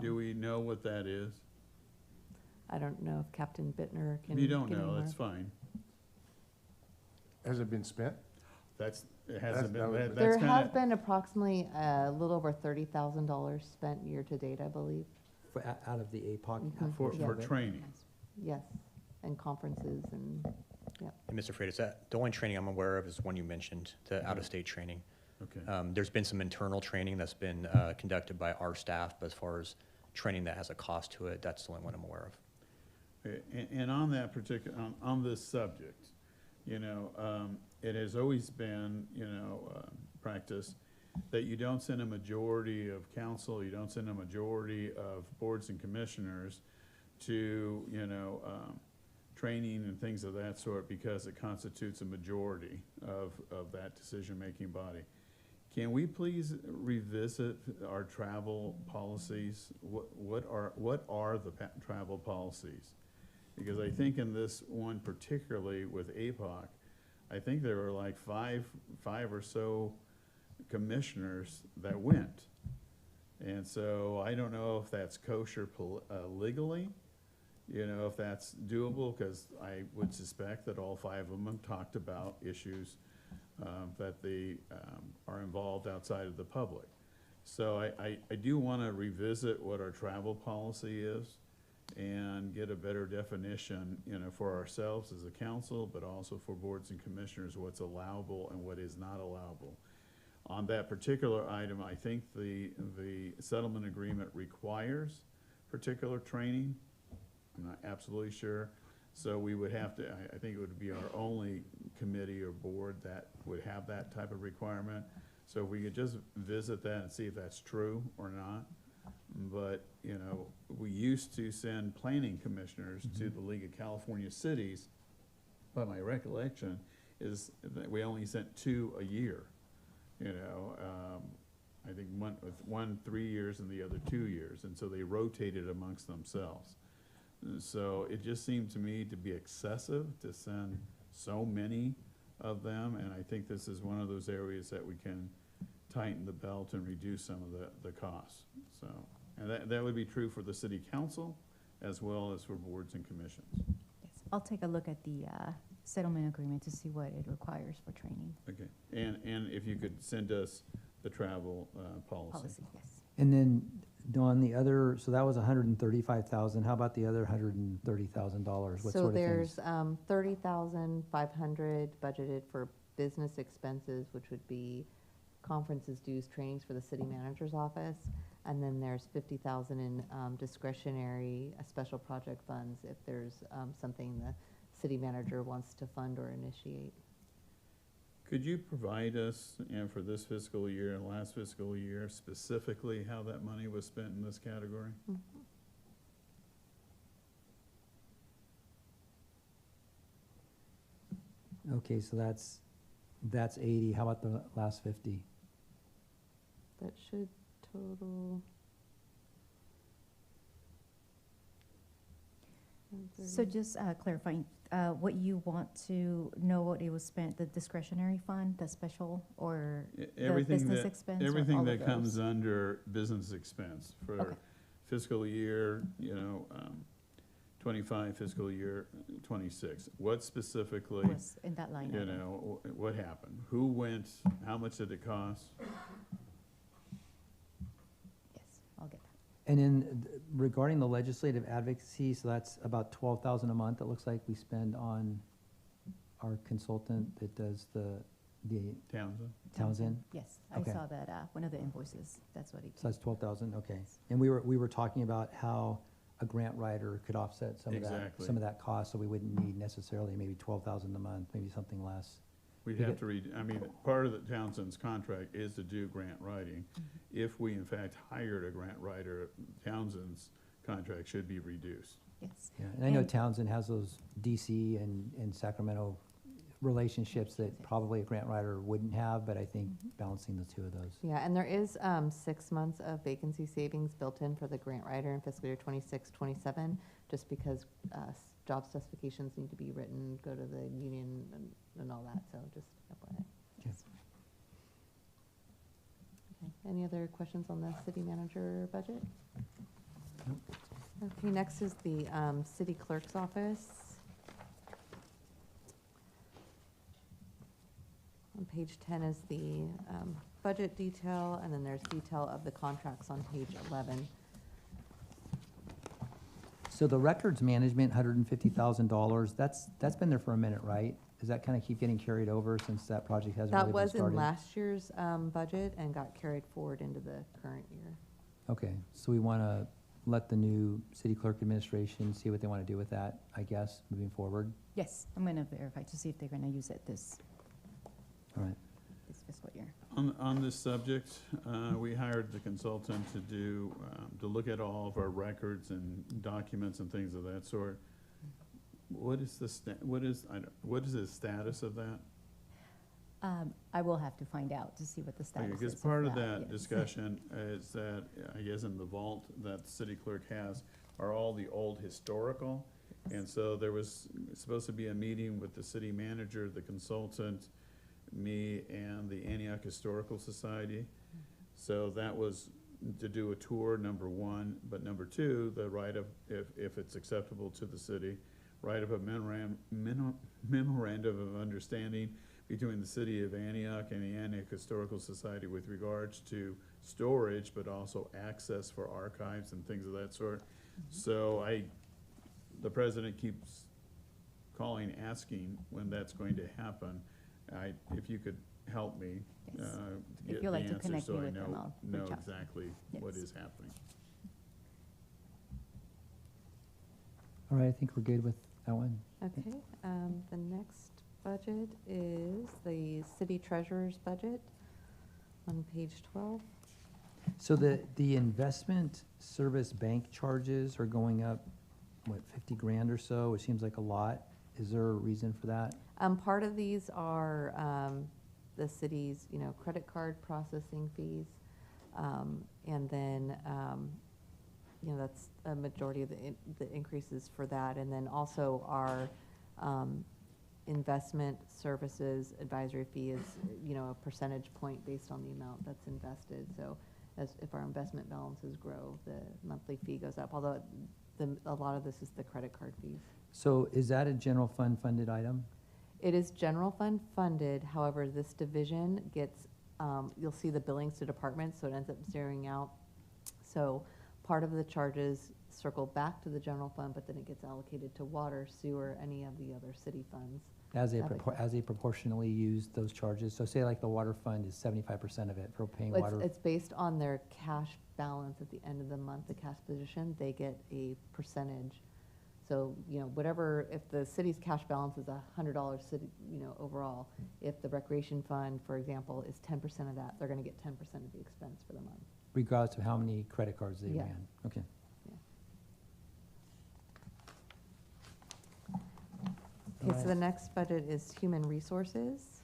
Do we know what that is? I don't know if Captain Bittner can. If you don't give me know, more. that's fine. Has it been spent? It hasn't been, That was- There that's has kinda, been approximately a little over $30,000 spent year-to-date, I believe. Out of the APOC? Mhm. for Yeah. training. Yes, and conferences and, yep. And Mr. Freitas, the only training I'm aware of is one you mentioned, the out-of-state training. Okay. There's been some internal training that's been conducted by our staff, but as far as training that has a cost to it, that's the only one I'm aware of. And on that particular, on this subject, it has always been, practice that you don't send a majority of council, you don't send a majority of boards and commissioners to, training and things of that sort because it constitutes a majority of that decision-making body. Can we please revisit our travel policies? What are the travel policies? Because I think in this one particularly with APOC, I think there were like five or so commissioners that went. And so I don't know if that's kosher legally, if that's doable, because I would suspect that all 5 of them talked about issues that they are involved outside of the public. So I do want to revisit what our travel policy is and get a better definition, for ourselves as a council, but also for boards and commissioners, what's allowable and what is not allowable. On that particular item, I think the settlement agreement requires particular training. I'm not absolutely sure. So we would have to, I think it would be our only committee or board that would have that type of requirement. So if we could just visit that and see if that's true or not. But, we used to send planning commissioners to the League of California Cities, but my recollection is that we only sent 2 a year. I think one 3 years and the other 2 years, and so they rotated amongst themselves. So it just seemed to me to be excessive to send so many of them, and I think this is one of those areas that we can tighten the belt and reduce some of the costs. So, and that would be true for the city council as well as for boards and commissions. Yes, I'll take a look at the settlement agreement to see what it requires for training Okay, and if you could send us the travel policy. policy, yes. And then, Dawn, the other, so that was 135,000. How about the other $130,000? What So sort of there's things? 30,500 budgeted for business expenses, which would be conferences, dues, trainings for the city manager's office. And then there's 50,000 in discretionary special project funds if there's something the city manager wants to fund or initiate. Could you provide us, for this fiscal year and last fiscal year, specifically how that money was spent in this category? Okay, so that's 80. How about the last 50? That should total. So just clarifying, what you want to know what it was spent, the discretionary fund, the special, or the business expense? or Everything all that of comes those? under business expense for Okay. fiscal year, 25, fiscal year 26. What specifically, Was in that line item. what happened? Who went, how much did it cost? Yes, I'll get that. And then regarding the legislative advocacy, so that's about 12,000 a month, it looks like we spend on our consultant that does the Townsend. Yes, Okay. I saw that, one of the invoices, that's what he. So that's 12,000, okay. And we were talking about how a grant writer could offset some of that, Exactly. some of that cost, so we wouldn't need necessarily maybe 12,000 a month, maybe something less. We'd You have get- to read, part of the Townsend's contract is to do grant writing. If we in fact hired a grant writer, Townsend's contract should be reduced. Yes. Yeah, and I know And- Townsend has those DC and Sacramento relationships that probably a grant writer wouldn't have, but I think balancing the two of those. Yeah, and there is 6 months of vacancy savings built in for the grant writer in fiscal year 26, 27, just because job specifications need to be written, go to the union and all that, so just FYI. Okay. Okay, any other questions on the city manager budget? Okay, next is the city clerk's office. On page 10 is the budget detail, and then there's detail of the contracts on page 11. So the records management, $150,000, that's been there for a minute, right? Does that kind of keep getting carried over since that project hasn't That really been was in started? last year's budget and got carried forward into the current year. Okay, so we want to let the new city clerk administration see what they want to do with that, I guess, moving forward. Yes, I'm going to verify to see if they're going to use it this All right. fiscal year. On this subject, we hired the consultant to look at all of our records and documents and things of that sort. What is the status of that? I will have to find out to see what the status is. Because part of that yes. discussion is that, I guess in the vault that the city clerk has are all the old historical. And so there was supposed to be a meeting with the city manager, the consultant, me, and the Antioch Historical Society. So that was to do a tour, number one, but number two, the right of, if it's acceptable to the city, right of a memorandum of understanding between the city of Antioch and the Antioch Historical Society with regards to storage, but also access for archives and things of that sort. So the president keeps calling, asking when that's going to happen. If you could help me, Yes. to If get you'd the like to answer, connect so me I with them, I'll know reach out. exactly what Yes. is happening. All right, I think we're good with that one. Okay, the next budget is the city treasurer's budget on page 12. So the investment service bank charges are going up, what, 50 grand or so? It seems like a lot. Is there a reason for that? Part of these are the city's, credit card processing fees. And then, that's a majority of the increases for that. And then also our investment services advisory fee is, a percentage point based on the amount that's invested. So if our investment balances grow, the monthly fee goes up, although a lot of this is the credit card fees. So is that a general fund funded item? It is general fund funded, however, this division gets, you'll see the billings to departments, so it ends up zeroing out. So part of the charges circle back to the general fund, but then it gets allocated to water, sewer, any of the other city funds. As they That makes proportionally use those charges? So say like the water fund is 75% of it for paying Well, water. It's based on their cash balance at the end of the month, the cash position, they get a percentage. So, whatever, if the city's cash balance is $100 city, overall, if the recreation fund, for example, is 10% of that, they're gonna get 10% of the expense for the month. Regardless of how many credit cards they Yeah. ran? Okay. Okay, so the next budget is human resources.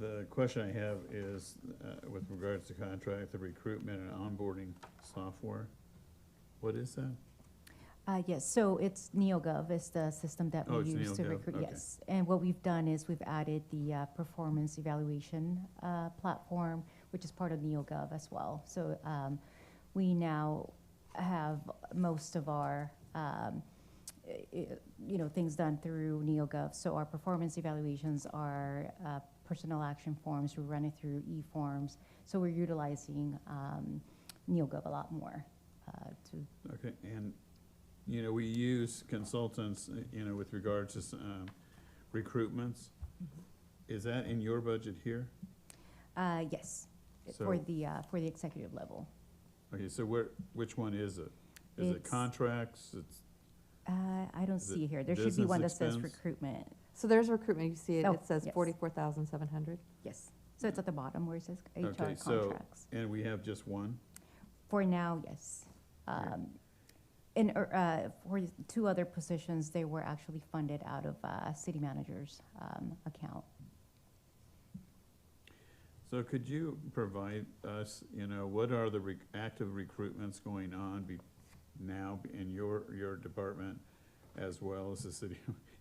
The question I have is, with regards to contract, the recruitment and onboarding software. What is that? Yes, so it's NeoGov is the system that Oh, we it's use to NeoGov, recruit, okay. yes. And what we've done is we've added the performance evaluation platform, which is part of NeoGov as well. So we now have most of our things done through NeoGov. So our performance evaluations are personnel action forms. We run it through e-forms. So we're utilizing NeoGov a lot more to. Okay, and, we use consultants, with regards to recruitments. Is that in your budget here? Yes, So- for the executive level. Okay, so which one is it? Is it It's- contracts? I don't Is it see here. There should be business one that says expense? recruitment. So there's recruitment, you see it, Oh, it says yes. 44,700. Yes. So it's at the bottom where it says HR Okay, so, contracts. and we have just one? For now, yes. And for two other positions, they were actually funded out of city manager's account. So could you provide us, what are the active recruitments going on now in your department, as well as the city,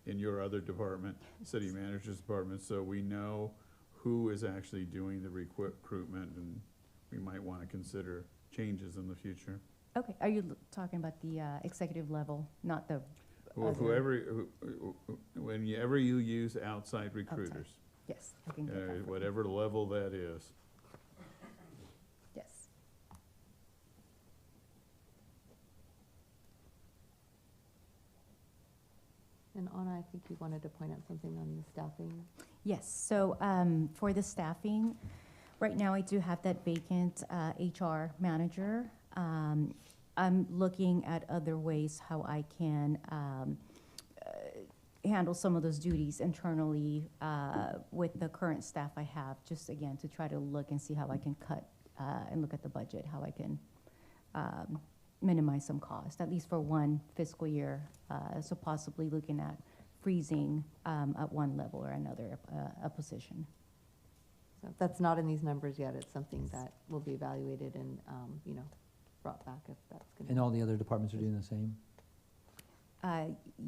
in your other department, city manager's department, so we know who is actually doing the recruitment, and we might want to consider changes in the future? Okay, are you talking about the executive level, not the Or other- whenever you use outside recruiters, Yes, I can get that for you. whatever level that is. And Anna, I think you wanted to point out something on the staffing. Yes, so for the staffing, right now I do have that vacant HR manager. I'm looking at other ways how I can handle some of those duties internally with the current staff I have, just again, to try to look and see how I can cut and look at the budget, how I can minimize some cost, at least for one fiscal year. So possibly looking at freezing at one level or another, a position. So if that's not in these numbers yet, it's something that will be evaluated and, you know, brought back if that's going to. And all the other departments are doing the same?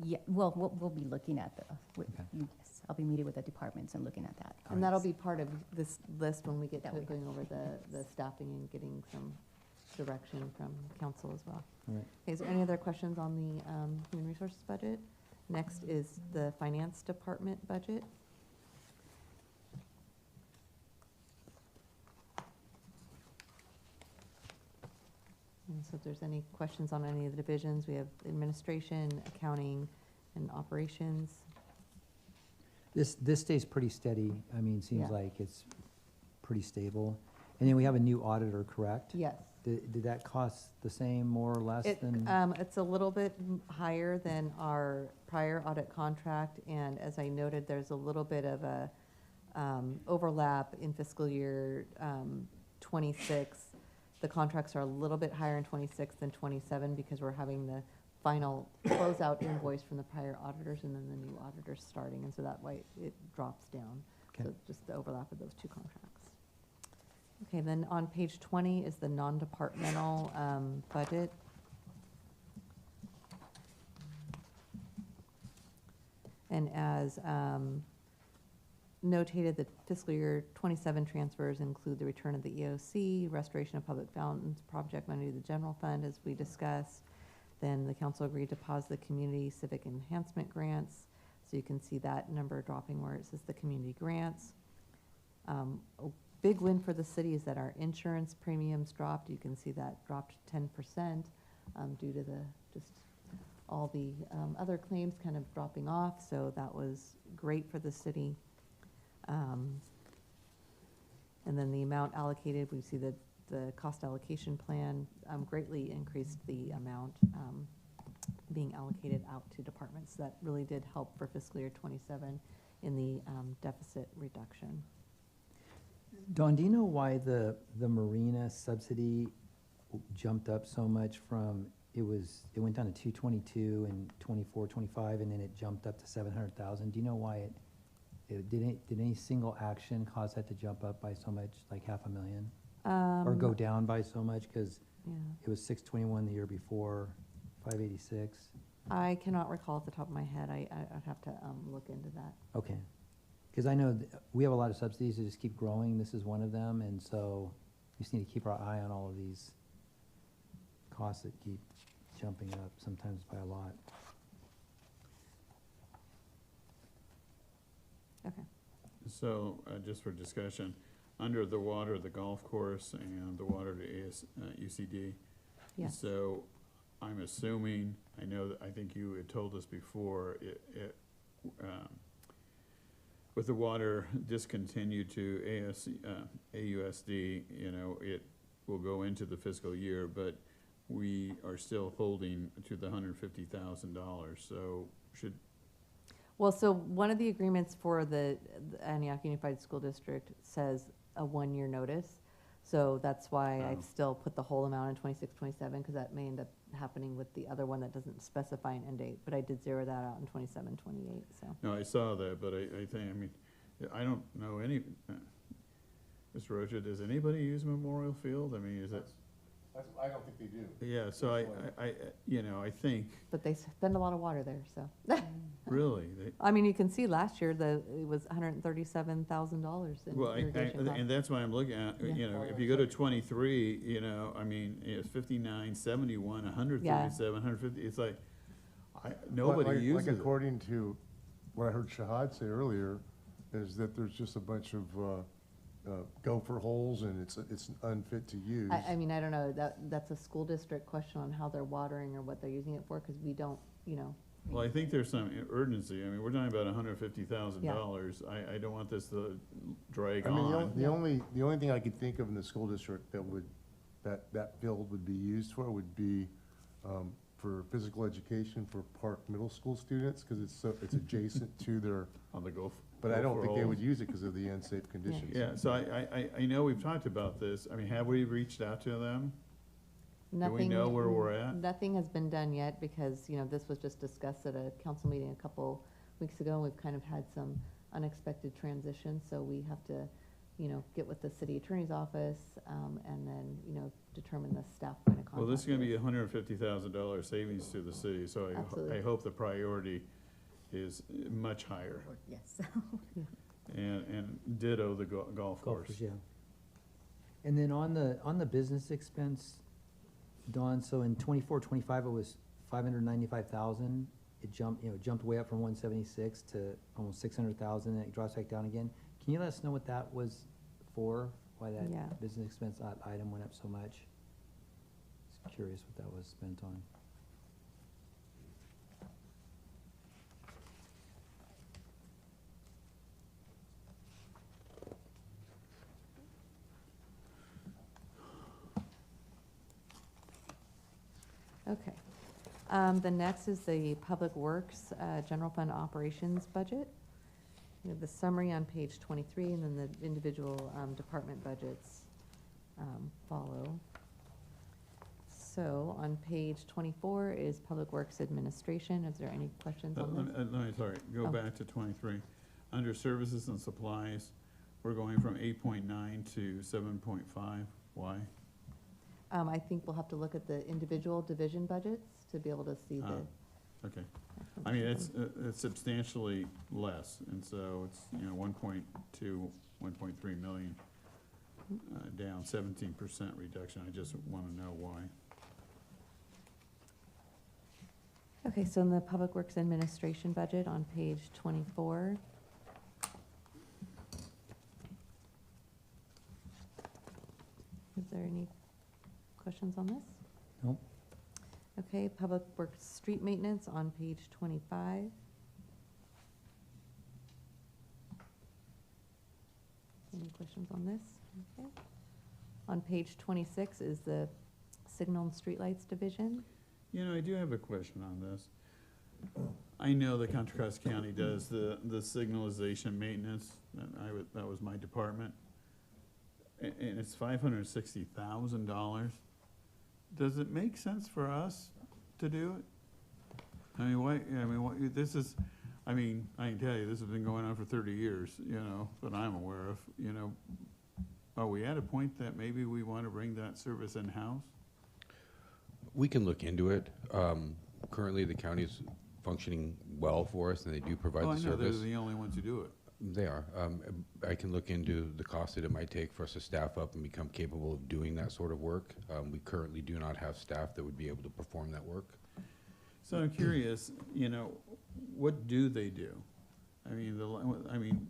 Yeah, well, we'll be looking at Okay. yes, I'll be meeting with the departments and looking at that. And that'll be part of this list when we get That to we going over the staffing and getting some direction from council as well. All right. Okay, is there any other questions on the human resources budget? Next is the finance department budget. And so if there's any questions on any of the divisions, we have administration, accounting, and operations. This stays pretty steady. I mean, seems Yeah. like it's pretty stable. And then we have a new auditor, correct? Yes. Did that cost the same, more or less than? It's a little bit higher than our prior audit contract, and as I noted, there's a little bit of a overlap in fiscal year '26. The contracts are a little bit higher in '26 than '27 because we're having the final closeout invoice from the prior auditors and then the new auditors starting, and so that way it drops down. Okay. So just the overlap of those two contracts. Okay, then on page 20 is the non-departmental budget. And as notated, the fiscal year '27 transfers include the return of the EOC, restoration of public fountains, project money to the general fund, as we discussed. Then the council agreed to pause the community civic enhancement grants. So you can see that number dropping where it says the community grants. A big win for the city is that our insurance premiums dropped. You can see that dropped 10% due to just all the other claims kind of dropping off. So that was great for the city. And then the amount allocated, we see that the cost allocation plan greatly increased the amount being allocated out to departments. That really did help for fiscal year '27 in the deficit reduction. Dawn, do you know why the marina subsidy jumped up so much from, it went down to 222 in 24, 25, and then it jumped up to 700,000? Do you know why did any single action cause that to jump up by so much, like $500,000? Or go down by so much, because Yeah. it was 621 the year before, 586? I cannot recall off the top of my head. I'd have to look into that. Okay. Because I know we have a lot of subsidies that just keep growing. This is one of them, and so we just need to keep our eye on all of these costs that keep jumping up, sometimes by a lot. Okay. So, just for discussion, under the water, the golf course, and the water to UCD. Yes. So, I'm assuming, I think you had told us before, with the water discontinued to AUSD, it will go into the fiscal year, but we are still holding to the $150,000, so Well, so one of the agreements for the Antioch Unified School District says a one-year notice. So that's why I've still put the whole amount in 26, 27, because that may end up happening with the other one that doesn't specify an end date. But I did zero that out in 27, 28, so. No, I saw that, but I don't know any, Mr. Rocha, does anybody use Memorial Field? I mean, is it? I don't think they do. Yeah, so I think, But they spend a lot of water there, so. really, I mean, you can see last year, it was $137,000 in well, irrigation costs. and that's why I'm looking at, if you go to 23, it's 59, 71, 137, 150, it's like, nobody uses Like it. according to what I heard Shahad say earlier, is that there's just a bunch of gopher holes and it's unfit to use. I mean, I don't know, that's a school district question on how they're watering or what they're using it for, because we don't, Well, I think there's some urgency. I mean, we're talking about $150,000. I don't want this to drag I mean, on. the only thing I could think of in the school district that field would be used for would be, for physical education for Park Middle School students, because it's adjacent to their, On the golf. but I don't think they would golf use it because of the unsafe conditions. Yeah, so I know we've talked about this. I mean, have we reached out to them? Do we Nothing. know where we're at? Nothing has been done yet because, this was just discussed at a council meeting a couple weeks ago. We've kind of had some unexpected transitions, so we have to, get with the city attorney's office, and then, determine the staff point of contact. Well, this is gonna be $150,000 savings to the city, so I Absolutely. hope the priority is much higher. Yes. And ditto the golf course. Golfers, yeah. And then on the business expense, Dawn, so in 24-25 it was 595,000. It jumped way up from 176 to almost 600,000, and it drops back down again. Can you let us know what that was for? Why Yeah. that business expense item went up so much? Just curious what that was spent on. Okay. The next is the Public Works General Fund Operations Budget. We have the summary on page 23, and then the individual department budgets follow. So on page 24 is Public Works Administration. Is there any questions on this? Go Oh. back to 23. Under services and supplies, we're going from 8.9 to 7.5. Why? I think we'll have to look at the individual division budgets to be able to see the. Okay. I mean, it's substantially less, and so it's, 1.2, 1.3 million, down 17% reduction. I just want to know why. Okay, so in the Public Works Administration budget on page 24. Is there any questions on this? Nope. Okay, Public Works Street Maintenance on page 25. Any questions on this? Okay. On page 26 is the Signal and Streetlights Division. I do have a question on this. I know that Contra Costa County does the signalization maintenance, and that was my department. And it's $560,000. Does it make sense for us to do it? I mean, why, this is, I can tell you, this has been going on for 30 years, that I'm aware of, Are we at a point that maybe we want to bring that service in-house? We can look into it. Currently, the county's functioning well for us, and they do provide Oh, the I know, they're service. the only ones who do it. They are. I can look into the cost that it might take for us to staff up and become capable of doing that sort of work. We currently do not have staff that would be able to perform that work. So I'm curious, what do they do?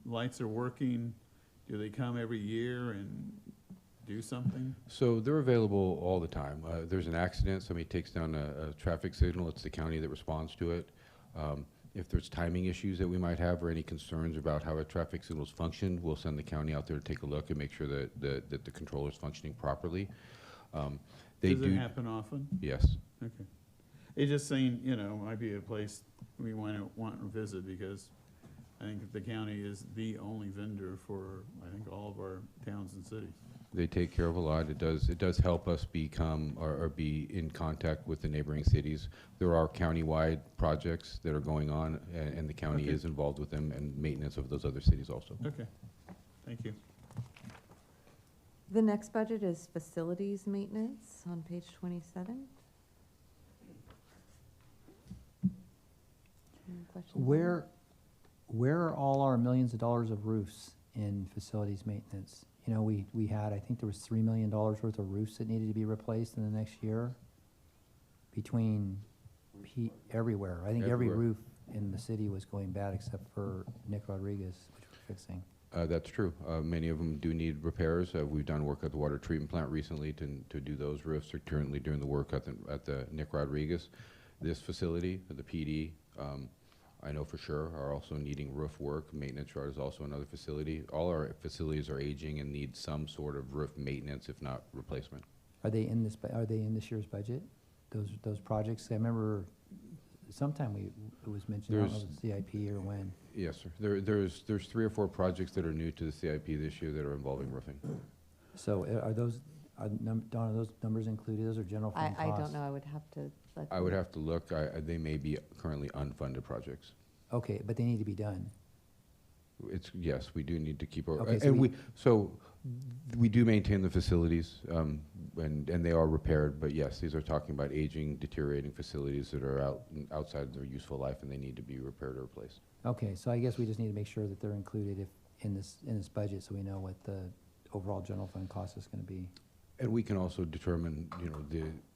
Lights are working. Do they come every year and do something? So they're available all the time. There's an accident, somebody takes down a traffic signal, it's the county that responds to it. If there's timing issues that we might have or any concerns about how a traffic signals function, we'll send the county out there to take a look and make sure that the controller's functioning properly. Does it happen often? Yes. Okay. It's just saying, might be a place we want to visit, because I think the county is the only vendor for, I think, all of our towns and cities. They take care of a lot. It does help us become or be in contact with the neighboring cities. There are countywide projects that are going on, and the county Okay. is involved with them and maintenance of those other cities also. Okay, thank you. The next budget is Facilities Maintenance on page 27. Any questions on that? Where are all our millions of dollars of roofs in facilities maintenance? We had, I think there was $3 million worth of roofs that needed to be replaced in the next year between everywhere. I think every Everywhere. roof in the city was going bad except for Nick Rodriguez, which we're fixing. That's true. Many of them do need repairs. We've done work at the water treatment plant recently to do those roofs. They're currently doing the work at the Nick Rodriguez. This facility, the PD, I know for sure are also needing roof work. Maintenance yard is also another facility. All our facilities are aging and need some sort of roof maintenance, if not replacement. Are they in this, are they in this year's budget? Those projects? I remember sometime it was mentioned, I don't know if it's CIP or when. Yes, sir. There's 3 or 4 projects that are new to the CIP this year that are involving roofing. So are those, Dawn, are those numbers included? Those are general fund I costs? don't know, I would have to let. I would have to look. They may be currently unfunded projects. Okay, but they need to be done. Yes, we do need to keep our, Okay, so we do maintain the facilities, and they are repaired, but yes, these are talking about aging, deteriorating facilities that are outside their useful life, and they need to be repaired or replaced. Okay, so I guess we just need to make sure that they're included in this budget, so we know what the overall general fund cost is gonna be. And we can also determine, you know,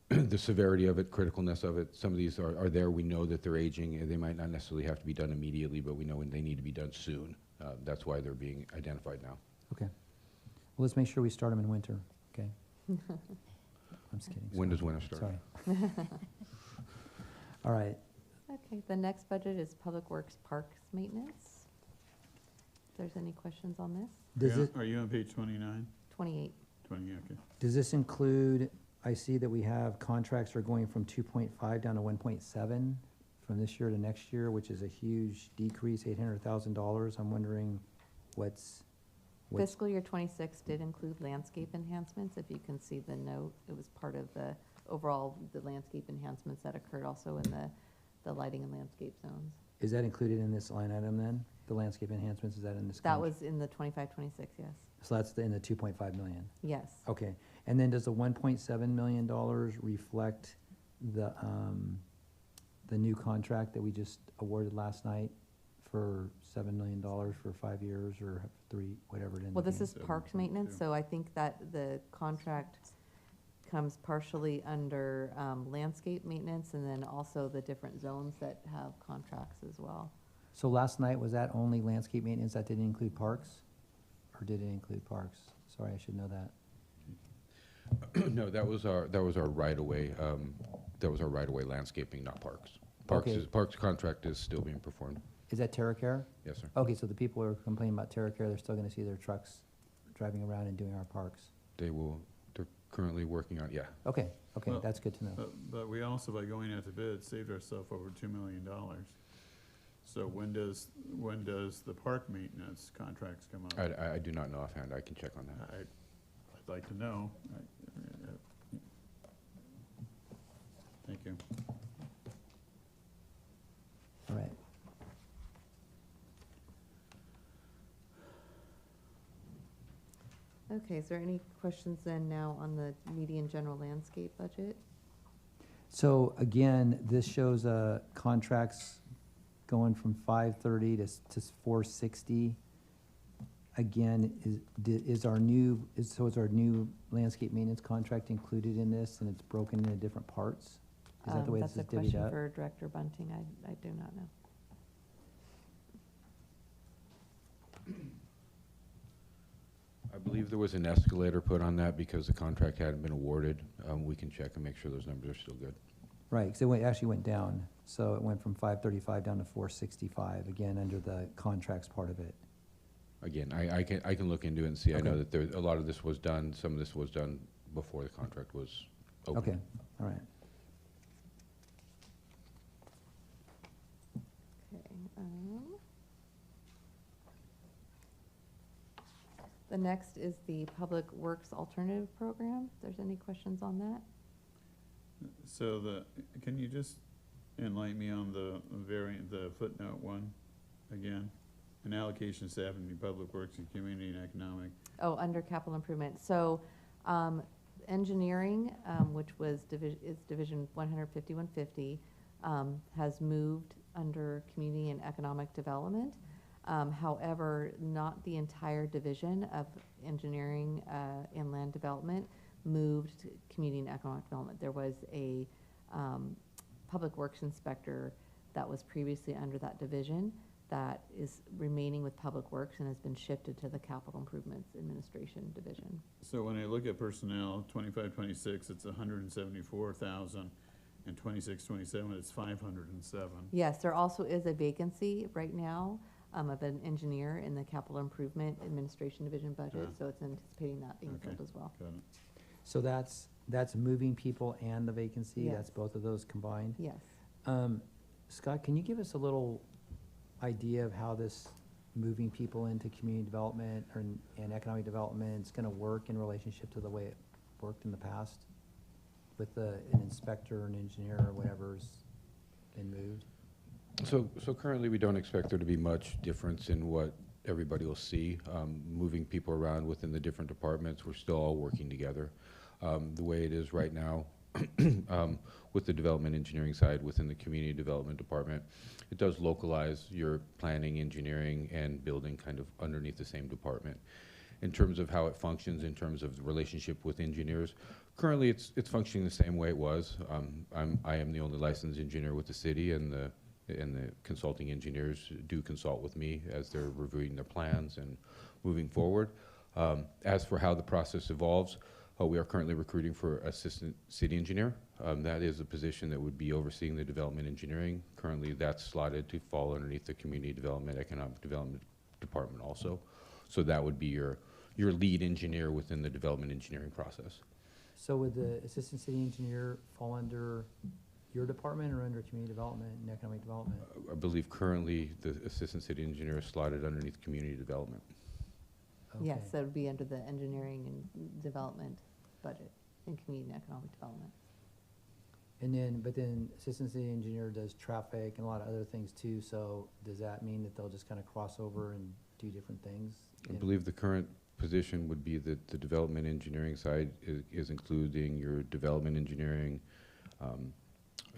the severity of it, criticalness of it. Some of these are there, we know that they're aging, and they might not necessarily have to be done immediately, but we know when they need to be done soon. That's why they're being identified now. Okay. Well, let's make sure we start them in winter, okay? I'm just kidding. When sorry. does winter start? Sorry. All right, Okay, the next budget is Public Works Parks Maintenance. If there's any questions on this? Are you on page 29? 28. 20, okay. does this include, I see that we have contracts are going from 2.5 down to 1.7 from this year to next year, which is a huge decrease, $800,000. I'm wondering what's, Fiscal year 26 did include landscape enhancements. If you can see the note, it was part of the overall, the landscape enhancements that occurred also in the lighting and landscape zones. is that included in this line item then? The landscape enhancements, is that in this? That was in the 25, 26, yes. So that's in the 2.5 million? Yes. Okay, and then does the $1.7 million reflect the new contract that we just awarded last night for $7 million for 5 years or 3, whatever it ended Well, up this being? is parks maintenance, so I think that the contract comes partially under landscape maintenance and then also the different zones that have contracts as well. So last night, was that only landscape maintenance, that didn't include parks? Or did it include parks? Sorry, I should know that. No, that was our right-of-way, landscaping, not parks. Okay. Parks contract is still being performed. Is that TerraCare? Yes, sir. Okay, so the people who are complaining about TerraCare, they're still gonna see their trucks driving around and doing our parks? They're currently working on, yeah. Okay, okay, Well, that's good to know. But we also, by going out to bid, saved ourselves over $2 million. So when does the park maintenance contracts come up? I do not know offhand. I can check on that. I'd like to know. Thank you. All right. Okay, is there any questions then now on the median general landscape budget? So again, this shows contracts going from 530 to 460. Again, is our new landscape maintenance contract included in this, and it's broken into different parts? Is that the way this is divvied That's a question up? for Director Bunting. I do not know. I believe there was an escalator put on that because the contract hadn't been awarded. We can check and make sure those numbers are still good. Right, because it actually went down. So it went from 535 down to 465, again, under the contracts part of it. Again, I can look into it and see. I know Okay. that a lot of this was done, some of this was done before the contract was open. Okay, all right. Okay. The next is the Public Works Alternative Program. If there's any questions on that? So can you just enlighten me on the footnote 1 again? An allocation staff in public works and community and economic. Oh, under capital improvement. So, engineering, which was is division 150, has moved under community and economic development. However, not the entire division of engineering and land development moved to community and economic development. There was a public works inspector that was previously under that division that is remaining with Public Works and has been shifted to the Capital Improvements Administration Division. So when I look at personnel, 25, 26, it's 174,000, and 26, 27, it's 507. Yes, there also is a vacancy right now of an engineer in the Capital Improvement Administration Division budget, Ah. so it's anticipating that being Okay. filled as well. Got it. So that's moving people and the vacancy? Yes. That's both of those combined? Yes. Scott, can you give us a little idea of how this moving people into community development and economic development is gonna work in relationship to the way it worked in the past? With an inspector, an engineer, or whatever's been moved? So currently, we don't expect there to be much difference in what everybody will see. Moving people around within the different departments, we're still all working together. The way it is right now, with the development engineering side within the community development department, it does localize your planning, engineering, and building kind of underneath the same department. In terms of how it functions, in terms of the relationship with engineers, currently it's functioning the same way it was. I am the only licensed engineer with the city, and the consulting engineers do consult with me as they're reviewing their plans and moving forward. As for how the process evolves, we are currently recruiting for assistant city engineer. That is a position that would be overseeing the development engineering. Currently, that's slotted to fall underneath the community development, economic development department also. So that would be your lead engineer within the development engineering process. So would the assistant city engineer fall under your department or under community development and economic development? I believe currently the assistant city engineer is slotted underneath community development. Yes, Okay. that would be under the engineering and development budget in community and economic development. But then assistant city engineer does traffic and a lot of other things too, so does that mean that they'll just kind of cross over and do different things? I believe the current position would be that the development engineering side is including your development engineering,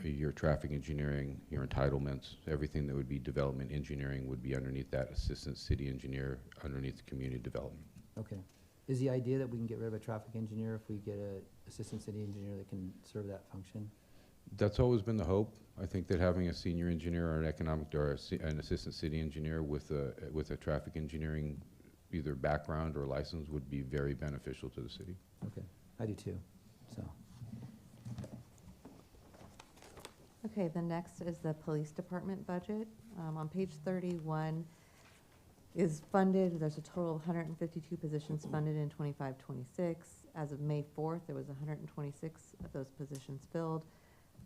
your traffic engineering, your entitlements, everything that would be development engineering would be underneath that assistant city engineer, underneath community development. Okay. Is the idea that we can get rid of a traffic engineer if we get a assistant city engineer that can serve that function? That's always been the hope. I think that having a senior engineer or an economic or an assistant city engineer with a traffic engineering either background or license would be very beneficial to the city. Okay, I do too, so. Okay, the next is the police department budget. On page 31 is funded, there's a total of 152 positions funded in 25-26. As of May 4th, there was 126 of those positions filled.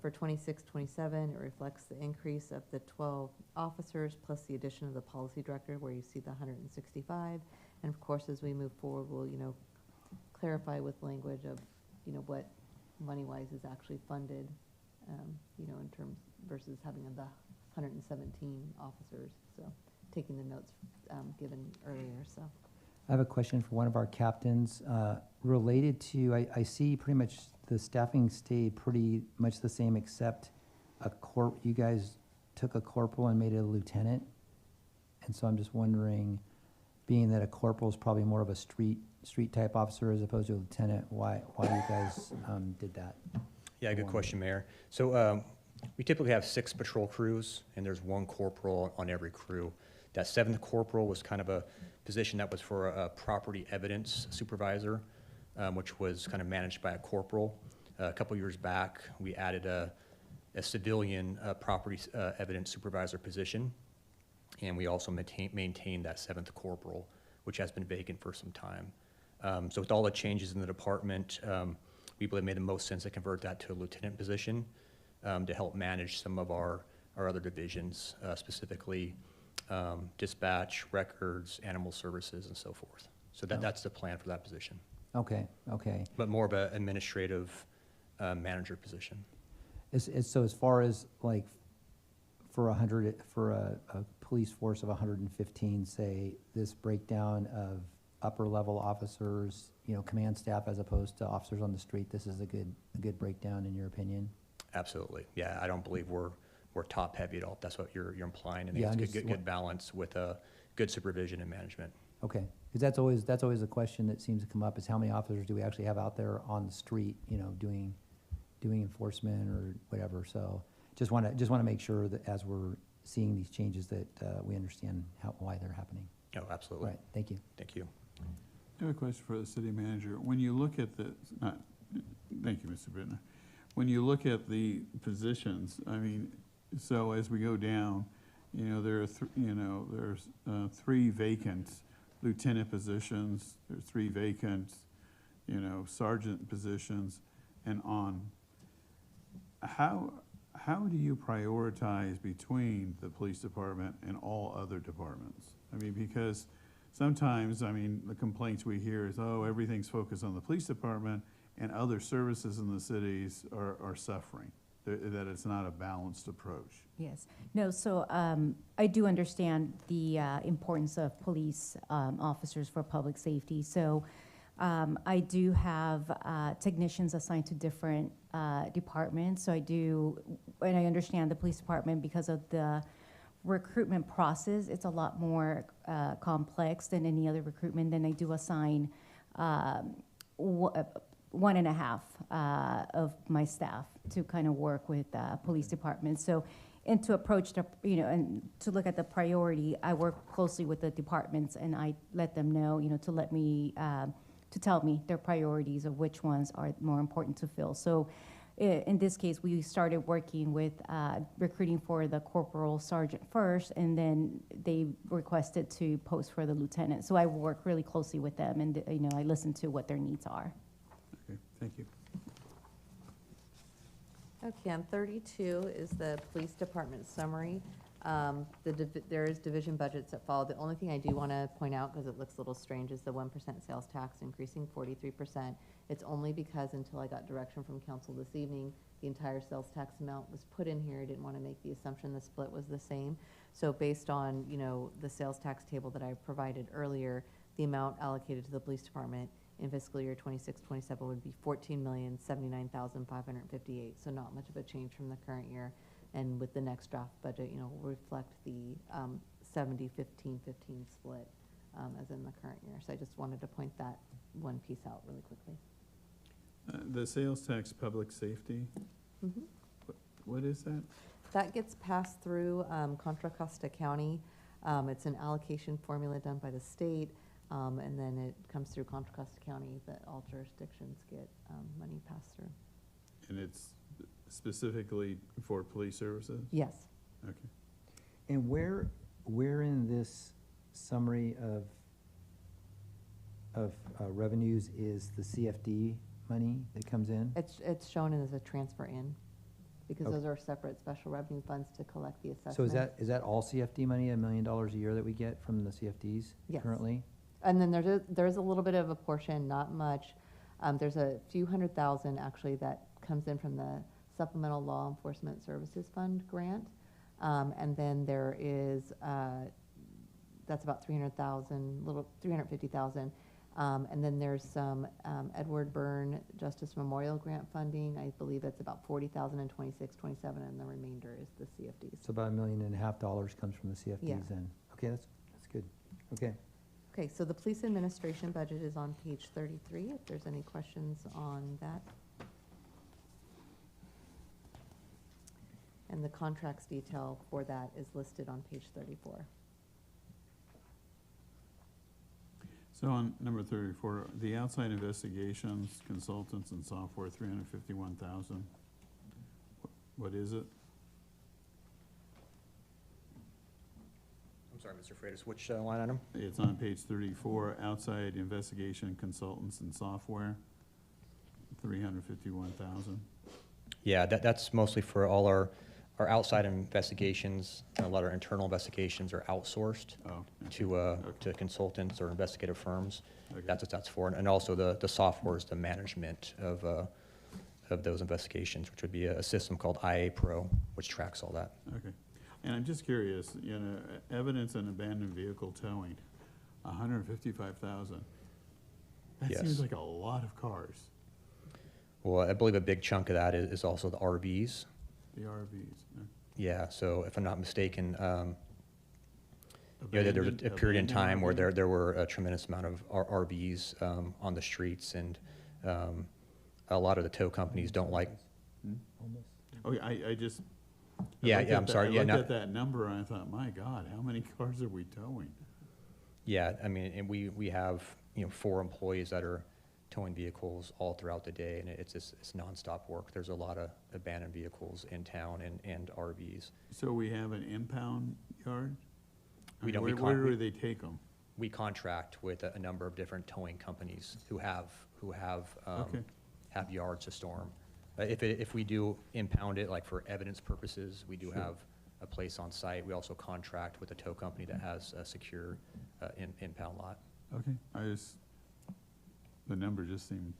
For 26-27, it reflects the increase of the 12 officers plus the addition of the policy director where you see the 165. And of course, as we move forward, we'll, clarify with language of, what money-wise is actually funded, in terms versus having the 117 officers. So taking the notes given earlier, so. I have a question for one of our captains, related to, I see pretty much the staffing stayed pretty much the same except you guys took a corporal and made it a lieutenant. And so I'm just wondering, being that a corporal is probably more of a street type officer as opposed to a lieutenant, why you guys did that? Yeah, good question, Mayor. So we typically have 6 patrol crews, and there's 1 corporal on every crew. That 7th corporal was kind of a position that was for a property evidence supervisor, which was kind of managed by a corporal. A couple years back, we added a civilian property evidence supervisor position, and we also maintained that 7th corporal, which has been vacant for some time. So with all the changes in the department, we believe it made the most sense to convert that to a lieutenant position to help manage some of our other divisions, specifically dispatch, records, animal services, and so forth. So that's the plan for that position. Okay. But more of an administrative manager position. So as far as like for a police force of 115, say, this breakdown of upper level officers, command staff as opposed to officers on the street, this is a good breakdown in your opinion? Absolutely. Yeah, I don't believe we're top heavy at all. If that's what you're implying. I think Yeah, it's good balance with good supervision and management. Okay, because that's always a question that seems to come up, is how many officers do we actually have out there on the street, doing enforcement or whatever. So just want to make sure that as we're seeing these changes that we understand why they're happening. Oh, absolutely. Right, thank you. Thank you. I have a question for the city manager. When you look at the, thank you, Mr. Bittner. when you look at the positions, I mean, so as we go down, there are, there's 3 vacant lieutenant positions, there's 3 vacant, sergeant positions, and on. How do you prioritize between the police department and all other departments? I mean, because sometimes, the complaints we hear is, oh, everything's focused on the police department and other services in the cities are suffering, that it's not a balanced approach. Yes. No, so I do understand the importance of police officers for public safety. So I do have technicians assigned to different departments. So I do, and I understand the police department because of the recruitment process. It's a lot more complex than any other recruitment. Then I do assign 1.5 of my staff to kind of work with police departments. So, and to approach the, and to look at the priority, I work closely with the departments and I let them know, to let me, to tell me their priorities of which ones are more important to fill. So in this case, we started working with recruiting for the corporal sergeant first, and then they requested to post for the lieutenant. So I work really closely with them and, I listen to what their needs are. Okay, thank you. Okay, on 32 is the police department summary. There is division budgets that follow. The only thing I do want to point out, because it looks a little strange, is the 1% sales tax increasing 43%. It's only because until I got direction from council this evening, the entire sales tax amount was put in here. I didn't want to make the assumption the split was the same. So based on, the sales tax table that I provided earlier, the amount allocated to the police department in fiscal year 26-27 would be $14,079,558. So not much of a change from the current year. And with the next draft budget, will reflect the 70-15-15 split as in the current year. So I just wanted to point that one piece out really quickly. The sales tax public safety, Mm-hmm. what is that? That gets passed through Contra Costa County. It's an allocation formula done by the state, and then it comes through Contra Costa County that all jurisdictions get money passed through. And it's specifically for police services? Yes. Okay. And where in this summary of revenues is the CFD money that comes in? It's shown as a transfer in, because Okay. those are separate special revenue funds to collect the assessment. So is that all CFD money, $1 million a year that we get from the CFDs Yes. currently? And then there's a little bit of a portion, not much. There's a few $100,000 actually that comes in from the Supplemental Law Enforcement Services Fund grant. And then there is, that's about $350,000. And then there's some Edward Byrne Justice Memorial Grant funding. I believe that's about $40,000 in 26-27, and the remainder is the CFDs. So about $1.5 million comes from the CFDs Yeah. then? Okay, that's good. Okay. Okay, so the police administration budget is on page 33, if there's any questions on that. And the contracts detail for that is listed on page 34. So on number 34, the outside investigations, consultants and software, 351,000. What is it? I'm sorry, Mr. Freitas, which line item? It's on page 34, outside investigation, consultants and software, 351,000. Yeah, that's mostly for all our outside investigations. A lot of our internal investigations are outsourced Oh, to consultants or investigative firms. okay. That's what that's for. And also the software is the management of those investigations, which would be a system called IA Pro, which tracks all that. Okay. And I'm just curious, evidence and abandoned vehicle towing, 155,000. That Yes. seems like a lot of cars, Well, I believe a big chunk of that is also the RVs. the RVs. Yeah, so if I'm not mistaken, there was a period in Abandoned time where RVs? there were a tremendous amount of RVs on the streets, and a lot of the tow companies don't like. Okay, I just. Yeah, looked yeah, at I'm that- sorry, yeah, I not- looked at that number and I thought, my God, how many cars are we towing? Yeah, I mean, and we have 4 employees that are towing vehicles all throughout the day, and it's nonstop work. There's a lot of abandoned vehicles in town and RVs. So we have an impound yard? We don't- we Where can't- do they take them? We contract with a number of different towing companies who have Okay. have yards to store 'em. If we do impound it, like for evidence purposes, we do Sure. have a place on site. We also contract with a tow company that has a secure impound lot. Okay, the number just seemed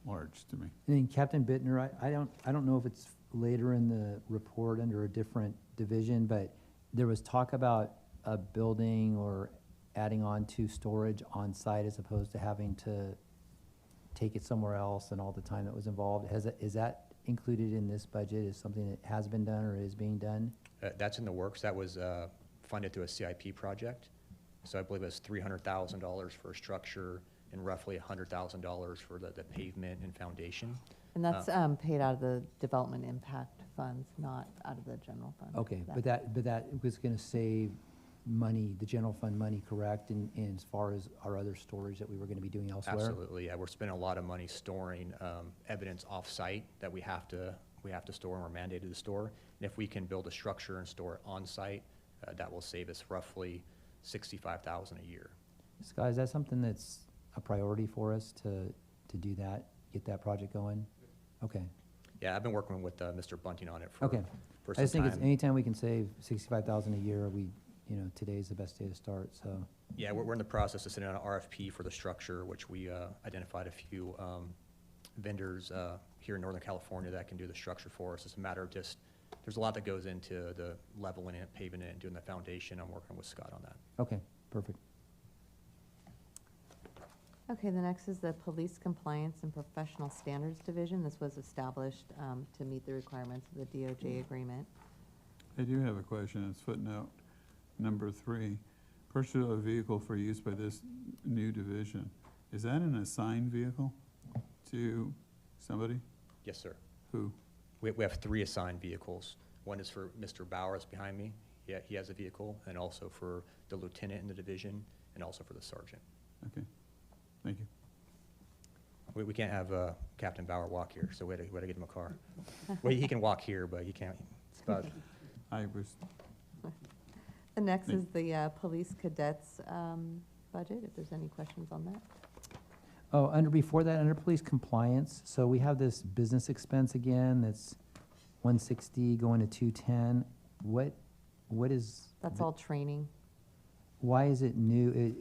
large to me. And then Captain Bittner, I don't know if it's later in the report under a different division, but there was talk about a building or adding on to storage on site as opposed to having to take it somewhere else and all the time that was involved. Is that included in this budget? Is something that has been done or is being done? That's in the works. That was funded through a CIP project. So I believe it was $300,000 for a structure and roughly $100,000 for the pavement and foundation. And that's paid out of the development impact funds, not out of the general fund. Okay, but that was gonna save money, the general fund money, correct, in as far as our other storage that we were gonna be doing elsewhere? Absolutely, yeah. We're spending a lot of money storing evidence off-site that we have to store and we're mandated to store. And if we can build a structure and store it on-site, that will save us roughly $65,000 a year. Scott, is that something that's a priority for us to do that, get that project going? Okay, Yeah, I've been working with Mr. Bunting on it okay. for I some just think it's, time. anytime we can save 65,000 a year, today's the best day to start, so. Yeah, we're in the process of sending out an RFP for the structure, which we identified a few vendors here in Northern California that can do the structure for us. It's a matter of just, there's a lot that goes into the leveling it, paving it, and doing the foundation. I'm working with Scott on that. Okay, perfect. Okay, the next is the Police Compliance and Professional Standards Division. This was established to meet the requirements of the DOJ agreement. I do have a question. It's footnote number 3. Purchase of a vehicle for use by this new division. Is that an assigned vehicle to somebody? Yes, sir. Who? We have 3 assigned vehicles. One is for Mr. Bauer, that's behind me. He has a vehicle, and also for the lieutenant in the division, and also for the sergeant. Okay, thank you. We can't have Captain Bauer walk here, so we had to get him a car. Well, he can walk here, but he can't. I was, The next is the Police Cadets budget, if there's any questions on that. Oh, before that, under police compliance, so we have this business expense again, that's 160 going to 210. What is? That's all training. Why is it new?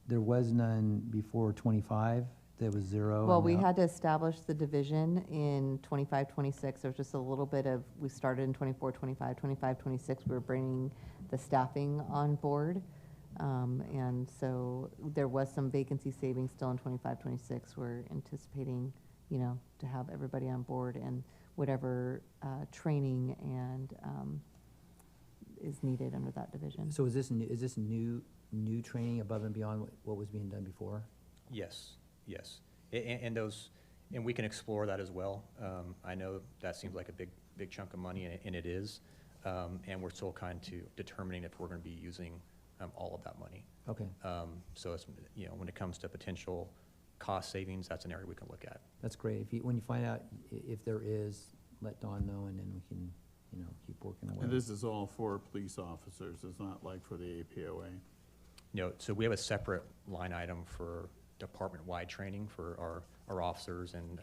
There was none before 25, there was 0. Well, and we now- had to establish the division in 25, 26. There was just a little bit of, we started in 24, 25, 25, 26. We were bringing the staffing on board. And so there was some vacancy savings still in 25, 26. We're anticipating, to have everybody on board and whatever training and is needed under that division. So is this new training above and beyond what was being done before? Yes, yes. And we can explore that as well. I know that seems like a big chunk of money, and it is. And we're still kind of determining if we're going to be using all of that money. Okay, So it's, when it comes to potential cost savings, that's an area we can look at. that's great. When you find out if there is, let Dawn know, and then we can, keep working away. and this is all for police officers. It's not like for the APOA. No, so we have a separate line item for department-wide training for our officers and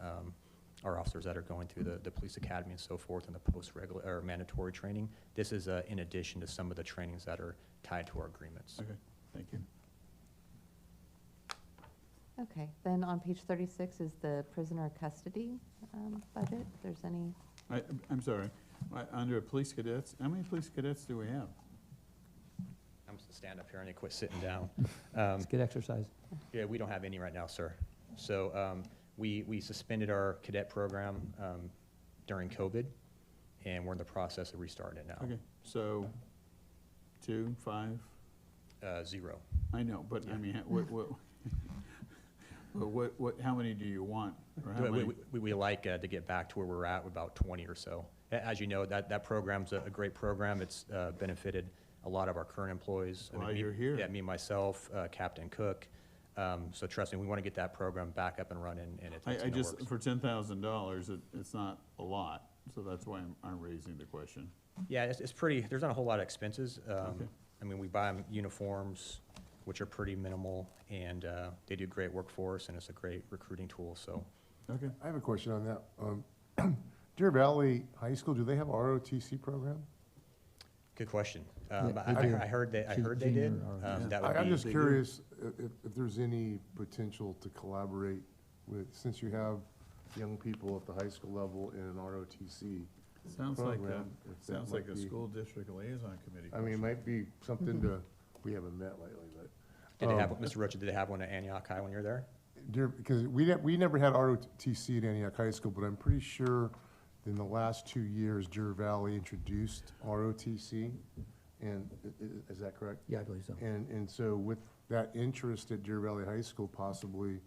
our officers that are going through the police academy and so forth, and the post-regular or mandatory training. This is in addition to some of the trainings that are tied to our agreements. Okay, thank you. Okay, then on page 36 is the prisoner custody budget. If there's any, I'm sorry. Under police cadets, how many police cadets do we have? I'm just gonna stand up here and quit sitting down. It's good exercise. Yeah, we don't have any right now, sir. So we suspended our cadet program during COVID, and we're in the process of restarting it now. Okay, so 2, 5? 0. I know, but I Yeah. mean, how many do you want? Or how many? We like to get back to where we're at, about 20 or so. As you know, that program's a great program. It's benefited a lot of our current employees. I mean, Why you're here. Yeah, me, myself, Captain Cook, So trust me, we want to get that program back up and running, and it's I in the just, works. for $10,000, it's not a lot, so that's why I'm raising the question. Yeah, it's pretty, there's not a whole lot of expenses. Okay. I mean, we buy them uniforms, which are pretty minimal, and they do great work for us, and it's a great recruiting tool, so. Okay. I have a question on that. Deer Valley High School, do they have a ROTC program? Good question. Yeah, I they do. heard they Junior did. or- That would I'm be, just they do. curious if there's any potential to collaborate with, since you have young people at the high school level in an ROTC Sounds like, program. if that sounds like might a be- school district liaison committee. I mean, it might be something to, we haven't met lately, but. did they have, Mr. Rocha, did they have one at Antioch High when you were there? Because we never had ROTC at Antioch High School, but I'm pretty sure in the last 2 years, Deer Valley introduced ROTC, and is that correct? Yeah, I believe so. And so with that interest at Deer Valley High School, possibly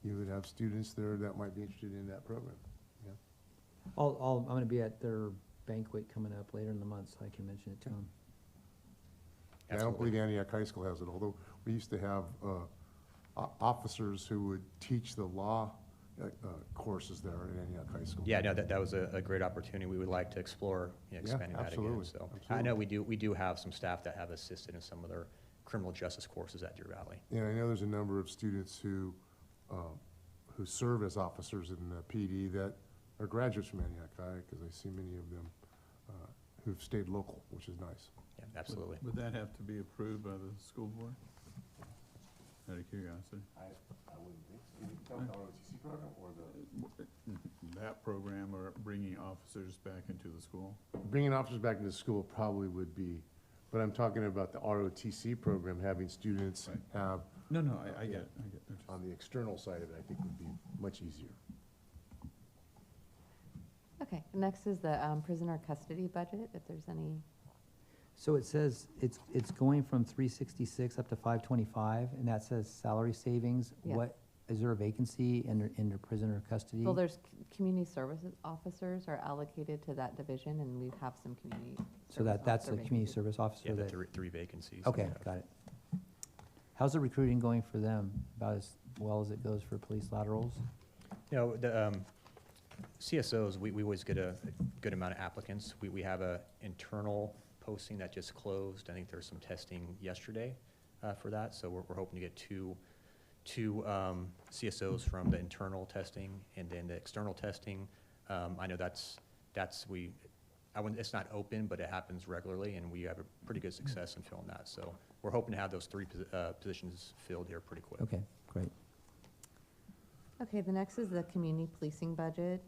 you would have students there that might be interested in that program. Yeah. I'm gonna be at their banquet coming up later in the month, so I can mention it to them. I don't believe Antioch High School has it, although we used to have officers who would teach the law courses there at Antioch High School. Yeah, no, that was a great opportunity. We would like to explore, expanding that again, absolutely, so. I absolutely. know we do have some staff that have assisted in some of their criminal justice courses at Deer Valley. And I know there's a number of students who serve as officers in the PD that are graduates from Antioch High, because I see many of them who've stayed local, which is nice. Yeah, absolutely. Would that have to be approved by the school board? Out of curiosity. I wouldn't think so. You talking about ROTC program or That program or bringing officers back into the school? bringing officers back into school probably would be, but I'm talking about the ROTC program, having students Right. have, No, I get it, I get it. on the external side of it, I think would be much easier. Okay, next is the prisoner custody budget, if there's any, So it says it's going from 366 up to 525, and that says salary savings. Yeah. What, is there a vacancy in the prisoner custody? well, there's community services officers are allocated to that division, and we have some community. So service that's the officer community vacancies. service officer Yeah, the that, three vacancies. okay, Yeah. got it. How's the recruiting going for them? About as well as it goes for police laterals? You know, the CSOs, we always get a good amount of applicants. We have a internal posting that just closed. I think there's some testing yesterday for that, so we're hoping to get two CSOs from the internal testing, and then the external testing. I know it's not open, but it happens regularly, and we have a pretty good success in filling that. So we're hoping to have those three positions filled here pretty quick. Okay, great. Okay, the next is the community policing budget.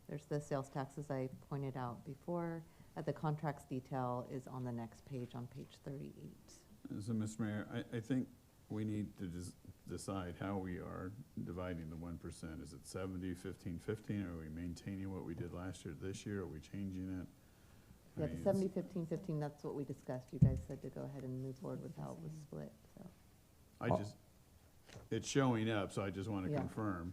There's the sales taxes I pointed out before. The contracts detail is on the next page, on page 38. So, Mr. Mayor, I think we need to decide how we are dividing the 1%. Is it 70, 15, 15? Are we maintaining what we did last year, this year? Are we changing it? I Yeah, mean, the it's- 70, 15, 15, that's what we discussed. You guys said to go ahead and move forward with how it was split, so. It's showing up, so I just want to Yeah. confirm.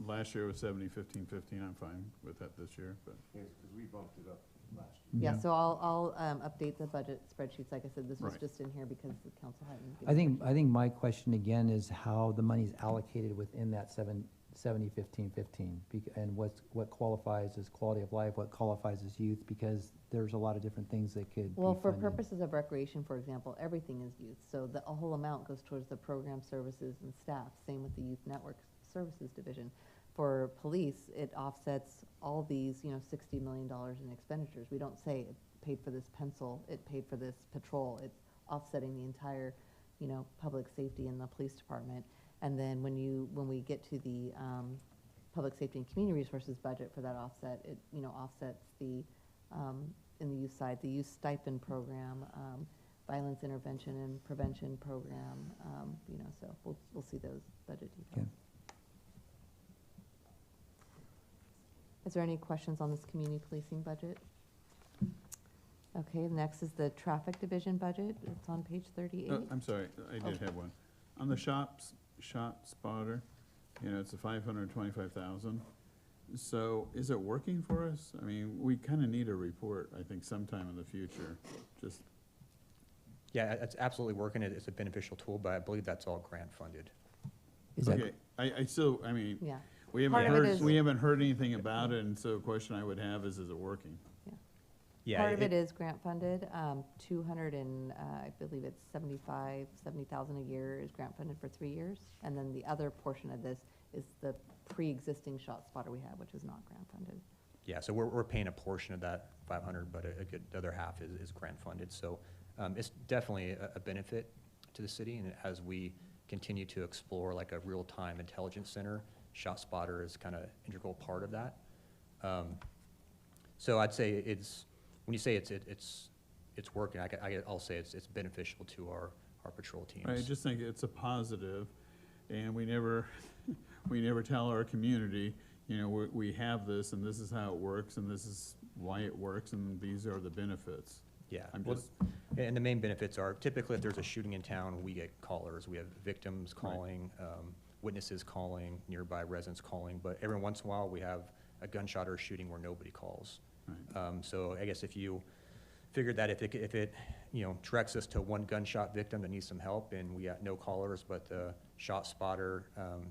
Last year was 70, 15, 15. I'm fine with that this year, but. Yes, because we bumped it up last year. Yeah, Yeah. so I'll update the budget spreadsheets. Like I said, this was Right. just in here because the council hadn't. I given think my question again is how the money's allocated within that 70, 15, 15, and what qualifies as quality of life, what qualifies as youth, because there's a lot of different things that could be Well, for funded. purposes of recreation, for example, everything is youth. So the whole amount goes towards the program services and staff. Same with the Youth Network Services Division. For police, it offsets all these, $60 million in expenditures. We don't say it paid for this pencil, it paid for this patrol. It's offsetting the entire, public safety in the police department. And then when we get to the public safety and community resources budget for that offset, it, offsets the, in the youth side, the youth stipend program, violence intervention and prevention program, so we'll see those budget details. Okay. Is there any questions on this community policing budget? Okay, next is the traffic division budget. It's on page 38. I'm sorry, I did have one. On the shot spotter, it's a 525,000. So is it working for us? I mean, we kind of need a report, I think, sometime in the future, just. Yeah, it's absolutely working. It's a beneficial tool, but I believe that's all grant funded. Is that, Okay, I still, I mean, Yeah. we haven't Part of it heard, is- we haven't heard anything about it, and so a question I would have is it working? Yeah, Part of it is grant funded, 200 and, I believe it's 70,000 a year is grant funded for 3 years. And then the other portion of this is the pre-existing shot spotter we have, which is not grant funded. Yeah, so we're paying a portion of that 500, but a good, the other half is grant funded. So it's definitely a benefit to the city, and as we continue to explore like a real-time intelligence center, shot spotter is kind of integral part of that. So I'd say it's, when you say it's working, I'll say it's beneficial to our patrol teams. I just think it's a positive, and we never, we never tell our community, you know, we have this, and this is how it works, and this is why it works, and these are the benefits. Yeah, I'm well, just, and the main benefits are typically if there's a shooting in town, we get callers. We have victims calling, witnesses calling, nearby residents calling, but every once in a while, we have a gunshot or a shooting where nobody calls. right. So I guess if you figured that if it, you know, directs us to one gunshot victim that needs some help and we got no callers, but the shot spotter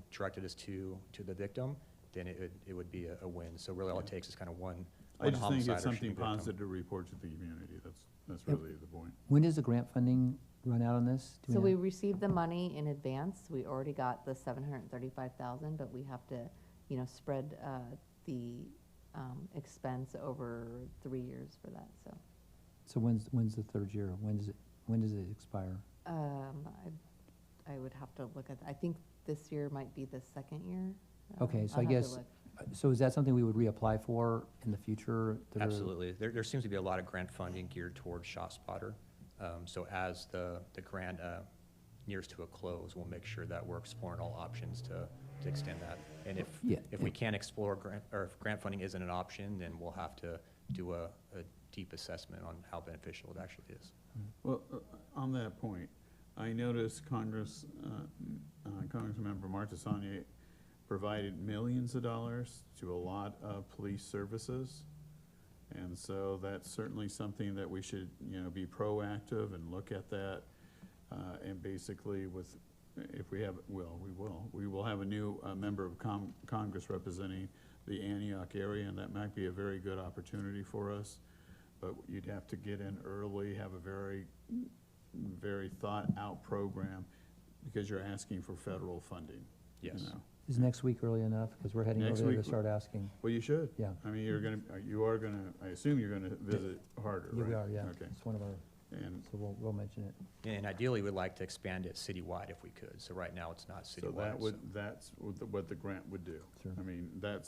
directed us to the victim, then it would be a win. So really all it takes is kind of one I just think homicide it's or something shooting victim. positive to report to the community, that's Yep. really the point. when does the grant funding run out on this? Do So know? we received the money in advance. We already got the 735,000, but we have to, you know, spread the expense over 3 years for that, so. So when's the third year? When does it expire? I would have to look at, I think this year might be the second year. Okay, so I'll I have to guess, look. so is that something we would reapply for in the future? that are- Absolutely. There seems to be a lot of grant funding geared towards shot spotter. So as the grant nears to a close, we'll make sure that we're exploring all options to extend that. And Yeah, if we can't explore grant, or if grant funding isn't an option, then we'll have to do a deep assessment on how beneficial it actually is. Well, on that point, I noticed Congressmember Marta Sonnier provided millions of dollars to a lot of police services. And so that's certainly something that we should, you know, be proactive and look at that. And basically if we have, we will have a new member of Congress representing the Antioch area, and that might be a very good opportunity for us. But you'd have to get in early, have a very, very thought-out program, because you're asking for federal funding. you Yes. know. Is next week early enough? Because we're heading Next over there to week- start asking. Well, you should. Yeah. I mean, you are gonna, I assume you're gonna visit harder, Yeah, right? we are, yeah. Okay. It's one of our, And so we'll mention it. And ideally, we'd like to expand it citywide if we could. So right now, it's not so citywide. that would, that's what the grant would do. Sure. I mean, they're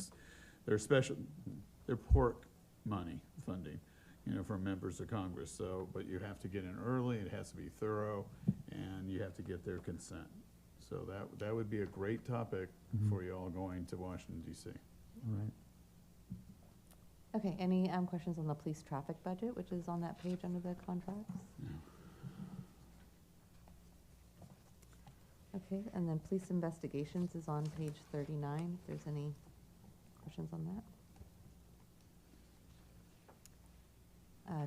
pork money funding, you know, from members of Congress, so, but you have to get in early, it has to be thorough, and you have to get their consent. So that would be a great topic Mhm. for you all going to Washington DC. All right. Okay, any questions on the police traffic budget, which is on that page under the contracts? Okay, and then police investigations is on page 39, if there's any questions on that.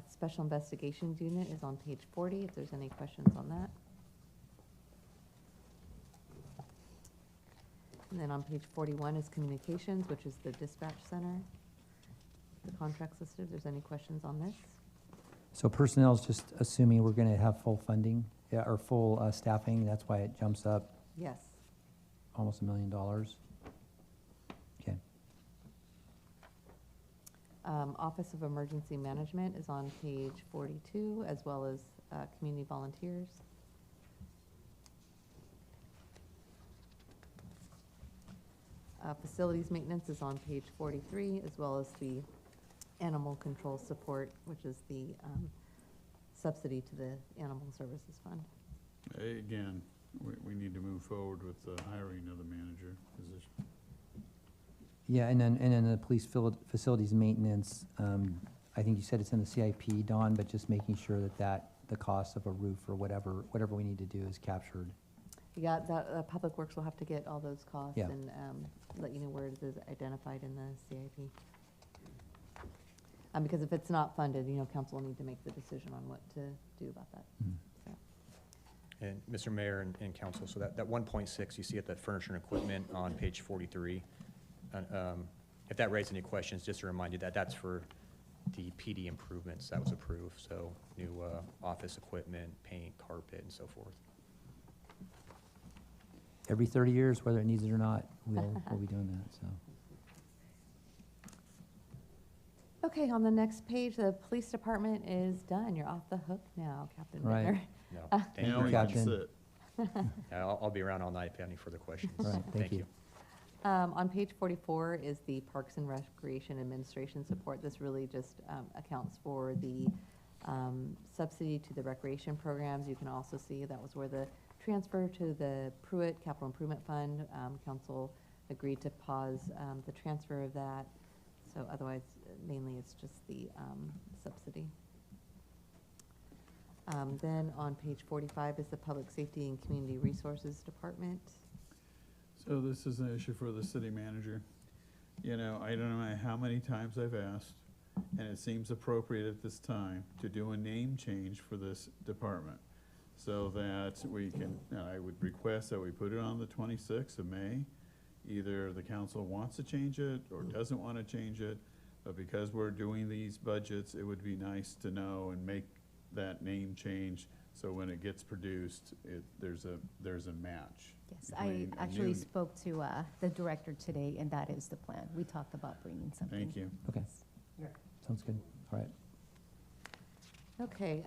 Special Investigations Unit is on page 40, if there's any questions on that. And then on page 41 is Communications, which is the dispatch center. The contracts listed, if there's any questions on this. So personnel is just assuming we're gonna have full funding, yeah, or full staffing, that's why it jumps up Yes. almost $1 million. Okay. Office of Emergency Management is on page 42, as well as community volunteers. Facilities maintenance is on page 43, as well as the animal control support, which is the subsidy to the Animal Services Fund. Again, we need to move forward with the hiring of the manager position. Yeah, and then the police facilities maintenance, I think you said it's in the CIP, Dawn, but just making sure that the cost of a roof or whatever we need to do is captured. Yeah, that, Public Works will have to get all those costs Yeah. and let you know where it is identified in the CIP. Because if it's not funded, you know, council will need to make the decision on what to do about that. Mhm. So, And Mr. Mayor and council, so that 1.6 you see at the furniture and equipment on page 43. If that raised any questions, just to remind you that that's for the PD improvements that was approved. So new office equipment, paint, carpet, and so forth. Every 30 years, whether it needs it or not, we'll be doing that, so. Okay, on the next page, the police department is done. You're off the hook now, Captain Right. Bittner. No, Uh, thank you Now very we much. can Captain. sit. Yeah, I'll be around all night if you have any further questions. Right, thank you. On page 44 is the Parks and Recreation Administration support. This really just accounts for the subsidy to the recreation programs. You can also see that was where the transfer to the Pruitt Capital Improvement Fund, council agreed to pause the transfer of that. So otherwise, mainly it's just the subsidy. Then on page 45 is the Public Safety and Community Resources Department. So this is an issue for the city manager. You know, I don't know how many times I've asked, and it seems appropriate at this time to do a name change for this department. So that we can, I would request that we put it on the 26th of May. Either the council wants to change it or doesn't want to change it, but because we're doing these budgets, it would be nice to know and make that name change, so when it gets produced, there's a match. Yes, I between a actually new- spoke to the director today, and that is the plan. We talked about bringing something. Thank you. Okay, sounds good. All right. Okay,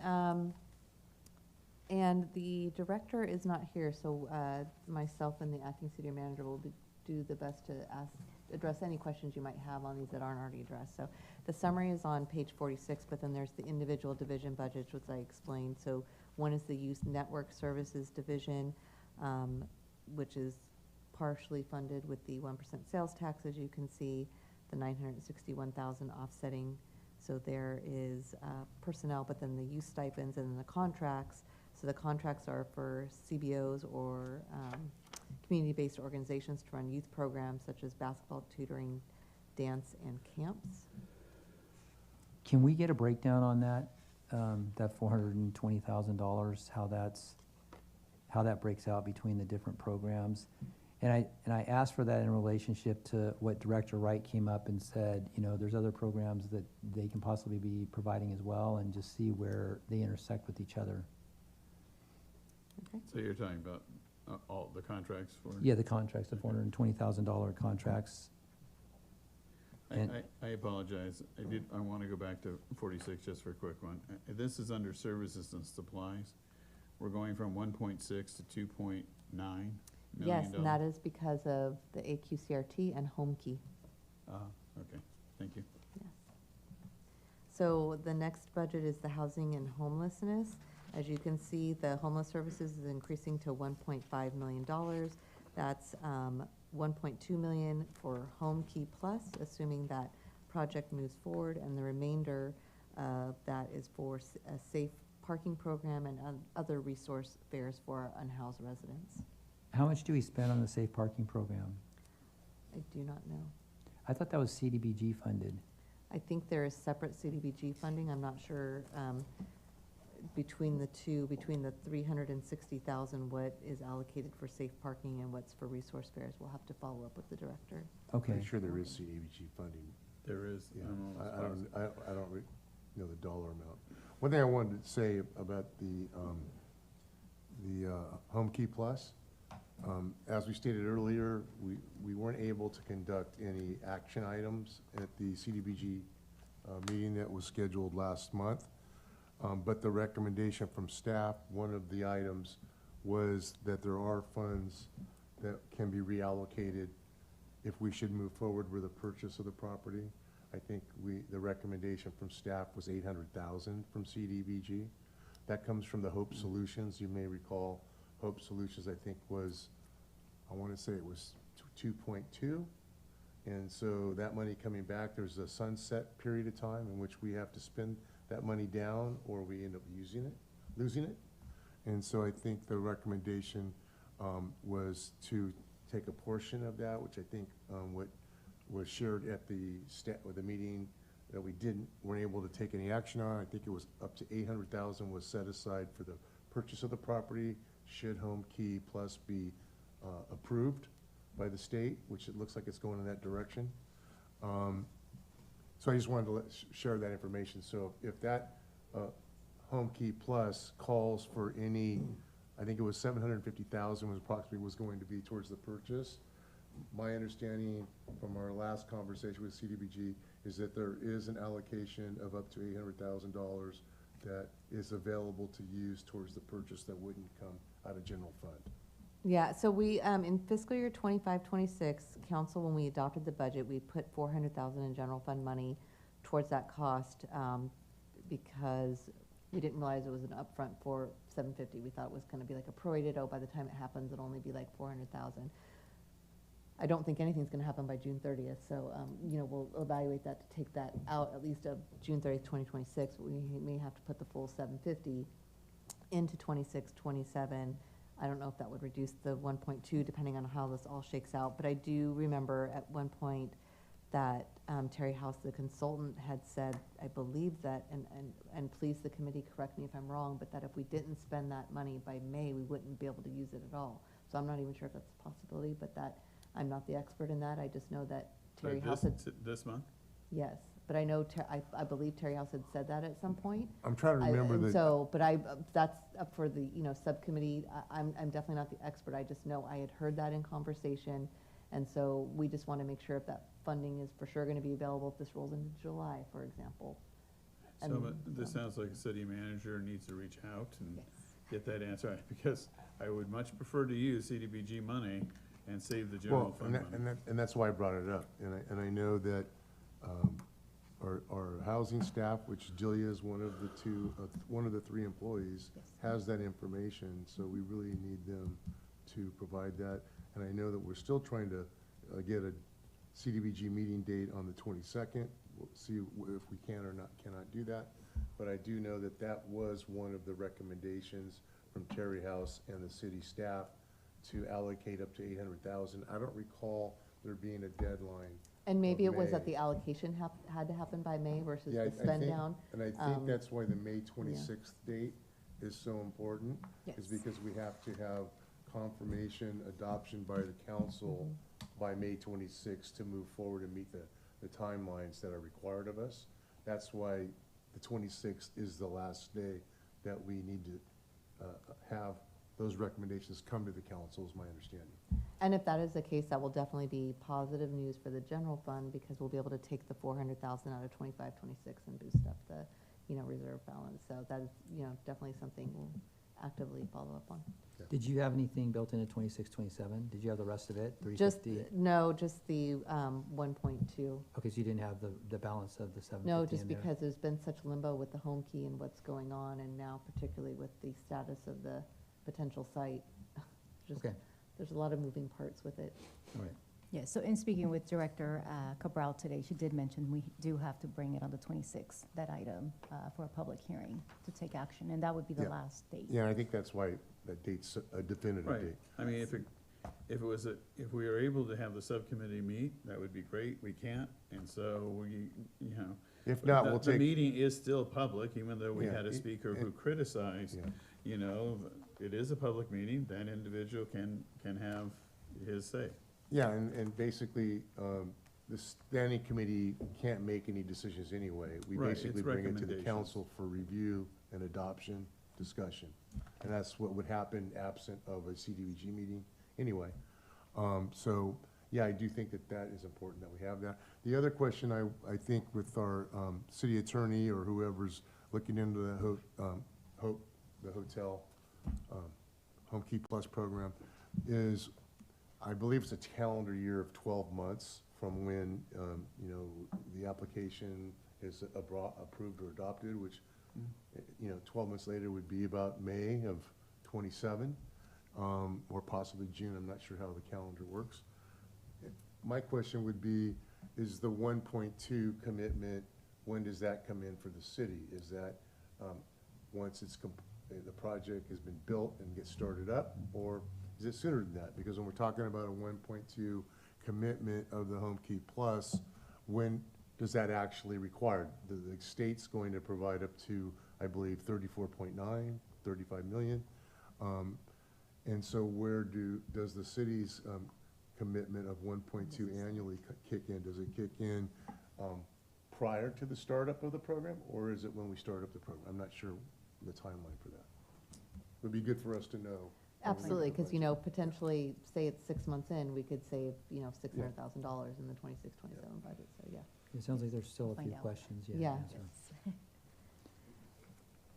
and the director is not here, so myself and the acting city manager will do the best to address any questions you might have on these that aren't already addressed. So the summary is on page 46, but then there's the individual division budgets, which I explained. So one is the Youth Network Services Division, which is partially funded with the 1% sales tax, as you can see, the 961,000 offsetting. So there is personnel, but then the youth stipends and then the contracts. So the contracts are for CBOs or community-based organizations to run youth programs such as basketball, tutoring, dance, and camps. Can we get a breakdown on that, that $420,000, how that breaks out between the different programs? And I asked for that in relationship to what Director Wright came up and said, you know, there's other programs that they can possibly be providing as well, and just see where they intersect with each other. Okay. So you're talking about all the contracts for? Yeah, the contracts, the $420,000 contracts. I apologize. I want to go back to 46 just for a quick one. This is under services and supplies. We're going from 1.6 to 2.9 million. Yes, and that is because of the AQCRT and Home Key. Okay, thank you. Yes. So the next budget is the housing and homelessness. As you can see, the homeless services is increasing to $1.5 million. That's 1.2 million for Home Key Plus, assuming that project moves forward, and the remainder of that is for a safe parking program and other resource fares for our unhoused residents. How much do we spend on the safe parking program? I do not know. I thought that was CDBG funded. I think there is separate CDBG funding. I'm not sure between the two, between the 360,000, what is allocated for safe parking and what's for resource fares. We'll have to follow up with the director. Okay. Pretty sure there is CDBG funding. There is. Yeah, I'm almost I positive. don't know the dollar amount. One thing I wanted to say about the Home Key Plus, as we stated earlier, we weren't able to conduct any action items at the CDBG meeting that was scheduled last month. But the recommendation from staff, one of the items was that there are funds that can be reallocated if we should move forward with the purchase of the property. I think the recommendation from staff was 800,000 from CDBG. That comes from the Hope Solutions. You may recall Hope Solutions, I think, was, I want to say it was 2.2. And so that money coming back, there's a sunset period of time in which we have to spend that money down, or we end up losing it. And so I think the recommendation was to take a portion of that, which I think what was shared at the meeting that we weren't able to take any action on. I think it was up to 800,000 was set aside for the purchase of the property. should Home Key Plus be approved by the state, which it looks like it's going in that direction. So I just wanted to share that information. So if that Home Key Plus calls for any, I think it was 750,000 was approximately was going to be towards the purchase. My understanding from our last conversation with CDBG is that there is an allocation of up to $800,000 that is available to use towards the purchase that wouldn't come out of general fund. Yeah, so we, in fiscal year 25-26, council, when we adopted the budget, we put 400,000 in general fund money towards that cost, because we didn't realize it was an upfront for 750. We thought it was gonna be like a prorated, by the time it happens, it'll only be like 400,000. I don't think anything's gonna happen by June 30th, so, we'll evaluate that to take that out at least of June 30th, 2026. We may have to put the full 750 into 26-27. I don't know if that would reduce the 1.2, depending on how this all shakes out, but I do remember at one point that Terry House, the consultant, had said, I believe that, and please, the committee, correct me if I'm wrong, but that if we didn't spend that money by May, we wouldn't be able to use it at all. So I'm not even sure if that's a possibility, but that, I'm not the expert in that. I just know that Terry House had, This month? yes, but I know, I believe Terry House had said that at some point. I'm trying to remember And the. so, but that's up for the, subcommittee. I'm definitely not the expert. I just know I had heard that in conversation. And so we just want to make sure if that funding is for sure going to be available if this rolls into July, for example. So, but this sounds like a city manager needs to reach out and get that answer, because I would much prefer to use CDBG money and save the general fund money. And that's why I brought it up. And I know that our housing staff, which Julia is one of the three employees, has that information, so we really need them to provide that. And I know that we're still trying to get a CDBG meeting date on the 22nd. We'll see if we can or cannot do that. But I do know that that was one of the recommendations from Terry House and the city staff to allocate up to 800,000. I don't recall there being a deadline. And maybe it was May. that the allocation had to happen by May versus Yeah, the spend think, down. and I think that's why the May 26th date is so important, is Yes. because we have to have confirmation, adoption by the council by May 26th to move forward and meet the timelines that are required of us. That's why the 26th is the last day that we need to have those recommendations come to the council, is my understanding. And if that is the case, that will definitely be positive news for the general fund, because we'll be able to take the 400,000 out of 25-26 and boost up the, reserve balance. So that is, definitely something we'll actively follow up on. Did you have anything built into 26-27? Did you have the rest of it, Just, 350? no, just the 1.2. Okay, so you didn't have the balance of the 750 No, just in there? because there's been such limbo with the home key and what's going on, and now particularly with the status of the potential site. Just, Okay. there's a lot of moving parts with it. All right. Yes, so in speaking with Director Cabral today, she did mention we do have to bring it on the 26th, that item, for a public hearing to take action, and that would be the Yeah. last date. Yeah, I think that's why that date's a definitive Right. date. I mean, if we were able to have the subcommittee meet, that would be great. We can't, and so we, If not, we'll the take, meeting is still public, even though we Yeah, had a speaker who criticized. yeah. It is a public meeting. That individual can have his say. Yeah, and basically, the standing committee can't make any decisions anyway. We Right, basically it's bring it to the recommendations. council for review and adoption, discussion. And that's what would happen absent of a CDBG meeting anyway. So, yeah, I do think that that is important that we have that. The other question I think with our city attorney or whoever's looking into the hotel Home Key Plus program is, I believe it's a calendar year of 12 months from when, the application is approved or adopted, which, 12 months later would be about May of 27, or possibly June. I'm not sure how the calendar works. My question would be, is the 1.2 commitment, when does that come in for the city? Is that once the project has been built and gets started up, or is it sooner than that? Because when we're talking about a 1.2 commitment of the Home Key Plus, when does that actually require? The state's going to provide up to, I believe, 34.9, 35 million. And so does the city's commitment of 1.2 annually kick in? Does it kick in prior to the startup of the program, or is it when we start up the program? I'm not sure the timeline for that. It would be good for us to know. Absolutely, because, potentially, say it's 6 months in, we could save, $600,000 in the 26-27 budget, so, yeah. It sounds like there's still a few Find out. questions. Yeah.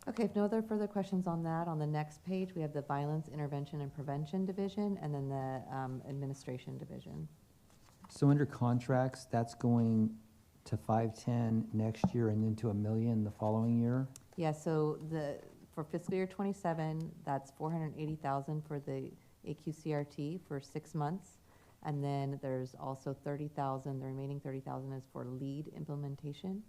Okay, if no other further questions on that, on the next page, we have the Violence Intervention and Prevention Division, and then the Administration Division. So under contracts, that's going to 510 next year and then to $1 million the following year? Yeah, so for fiscal year '27, that's $480,000 for the AQCRT for 6 months. And then there's also $30,000, the remaining $30,000 is for lead implementation.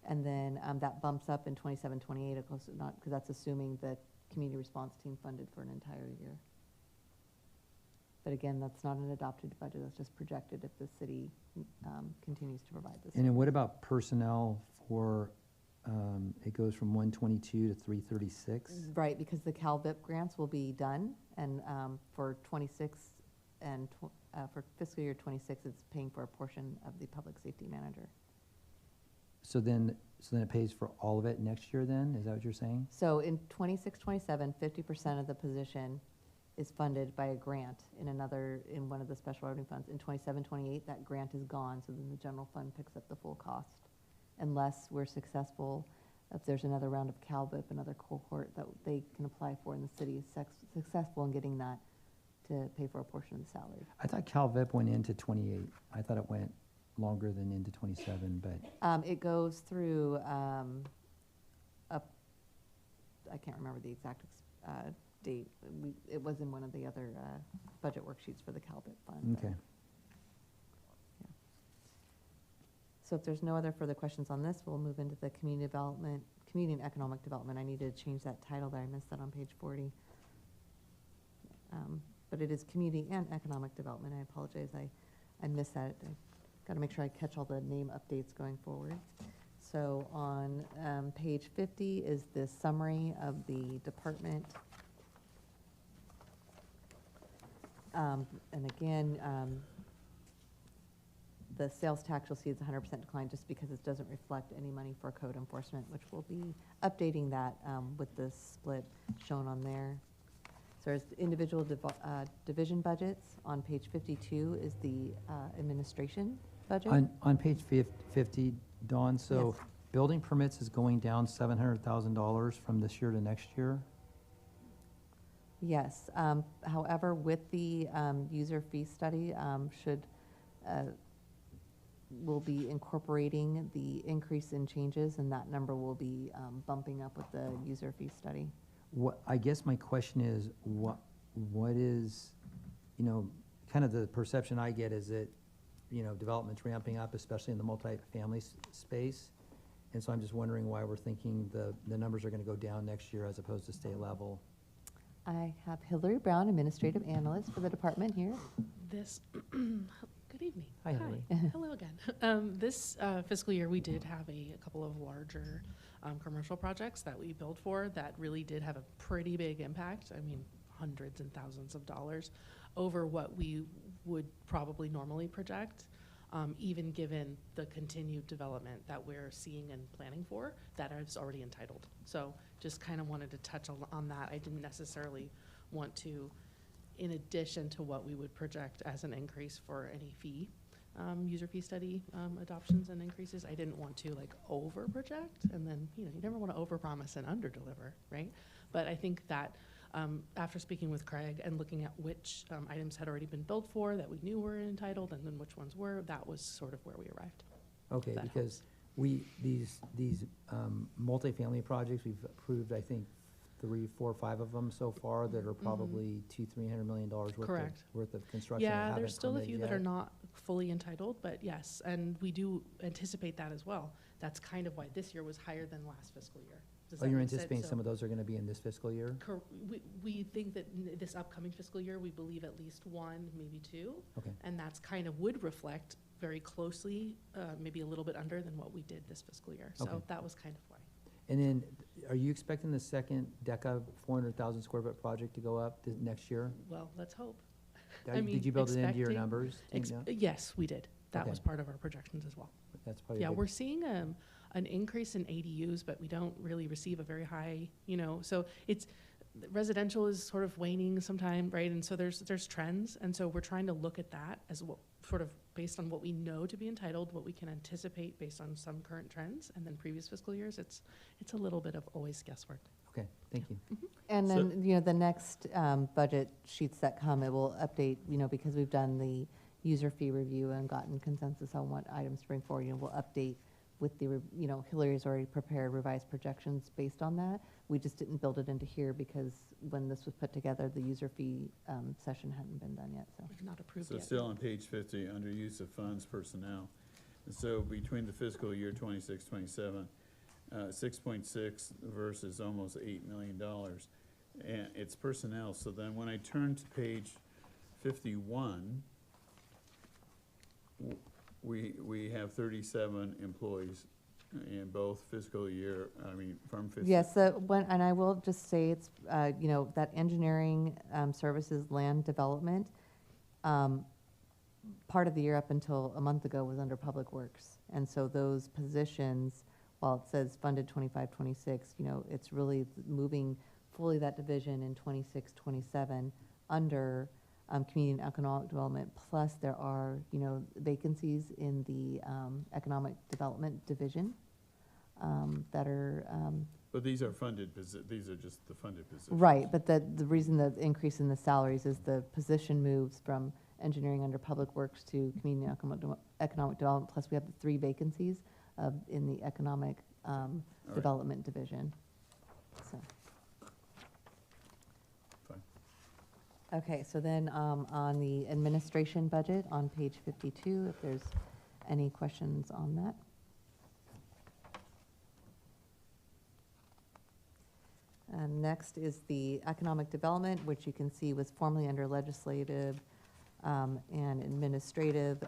And then that bumps up in '27, '28, of course, not, because that's assuming the community response team funded for an entire year. But again, that's not an adopted budget, that's just projected if the city continues to provide this. And then what about personnel for, it goes from 122 to 336? Right, because the CalVIP grants will be done, and for '26 and for fiscal year '26, it's paying for a portion of the public safety manager. So then it pays for all of it next year then? Is that what you're saying? So in '26, '27, 50% of the position is funded by a grant in one of the special revenue funds. In '27, '28, that grant is gone, so then the general fund picks up the full cost. Unless we're successful, if there's another round of CalVIP, another cohort that they can apply for, and the city is successful in getting that to pay for a portion of the salary. I thought CalVIP went into 28. I thought it went longer than into 27, but. It goes through, I can't remember the exact date. It was in one of the other budget worksheets for the CalVIP fund. Okay. Yeah. So if there's no other further questions on this, we'll move into the community and economic development. I needed to change that title there. I missed that on page 40. But it is community and economic development. I apologize. I missed that. Got to make sure I catch all the name updates going forward. So on page 50 is the summary of the department. And again, the sales tax, you'll see it's 100% decline just because it doesn't reflect any money for code enforcement, which we'll be updating that with the split shown on there. So there's individual division budgets. On page 52 is the administration budget. On page 50, Dawn, so Yes. building permits is going down $700,000 from this year to next year? Yes. However, with the user fee study, we'll be incorporating the increase in changes, and that number will be bumping up with the user fee study. I guess my question is, what is, kind of the perception I get is that, development's ramping up, especially in the multifamily space. And so I'm just wondering why we're thinking the numbers are going to go down next year as opposed to stay level. I have Hillary Brown, administrative analyst for the department here. Good evening. Hi, Hillary. Hello again. This fiscal year, we did have a couple of larger commercial projects that we billed for that really did have a pretty big impact. I mean, hundreds and thousands of dollars over what we would probably normally project, even given the continued development that we're seeing and planning for that is already entitled. So just kind of wanted to touch on that. I didn't necessarily want to, in addition to what we would project as an increase for any fee, user fee study adoptions and increases, I didn't want to over project, and then you never want to over promise and under deliver, right? But I think that after speaking with Craig and looking at which items had already been billed for that we knew were entitled, and then which ones were, that was sort of where we arrived. Okay, That because these multifamily projects, we've approved, I think, 3, 4, 5 of them so far that are probably $200-300 million Correct. worth of construction. that Yeah, haven't there's still a permitted few that yet. are not fully entitled, but yes, and we do anticipate that as well. That's kind of why this year was higher than last fiscal year. Does Oh, that you're make sense? anticipating So- some of those are going to be in this fiscal year? We think that this upcoming fiscal year, we believe at least 1, maybe 2. Okay. And that's kind of would reflect very closely, maybe a little bit under than what we did this fiscal year. So Okay. that was kind of why. And then, are you expecting the second DECA 400,000 square foot project to go up next year? Well, let's hope. Did you build it into your expecting- numbers? Do you know? Yes, we did. That Okay. was part of our projections as well. That's probably a Yeah, big- we're seeing an increase in ADUs, but we don't really receive a very high, so it's, residential is sort of waning sometime, right? And so there's trends, and so we're trying to look at that as what, sort of based on what we know to be entitled, what we can anticipate based on some current trends, and then previous fiscal years, it's a little bit of always guesswork. Okay, thank you. And So- then, the next budget sheets that come, it will update, because we've done the user fee review and gotten consensus on what items to bring forward, we'll update with the, Hillary's already prepared revised projections based on that. We just didn't build it into here because when this was put together, the user fee session hadn't been done yet, so. We've not approved So yet. still on page 50, under use of funds personnel. And so between the fiscal year 26, 27, 6.6 versus almost $8 million. And it's personnel. So then when I turn to page 51, we have 37 employees in both fiscal year, from fiscal. Yes, and I will just say it's, that engineering services land development, part of the year up until a month ago was under Public Works. And so those positions, while it says funded 25, 26, it's really moving fully that division in 26, 27 under community and economic development. Plus there are, vacancies in the economic development division that are, But these are these are just the funded positions. right, but the reason the increase in the salaries is the position moves from engineering under Public Works to community and economic development, plus we have the 3 vacancies in the economic right. development division. So. Fine. Okay, so then on the administration budget on page 52, if there's any questions on that. And next is the economic development, which you can see was formerly under legislative and administrative.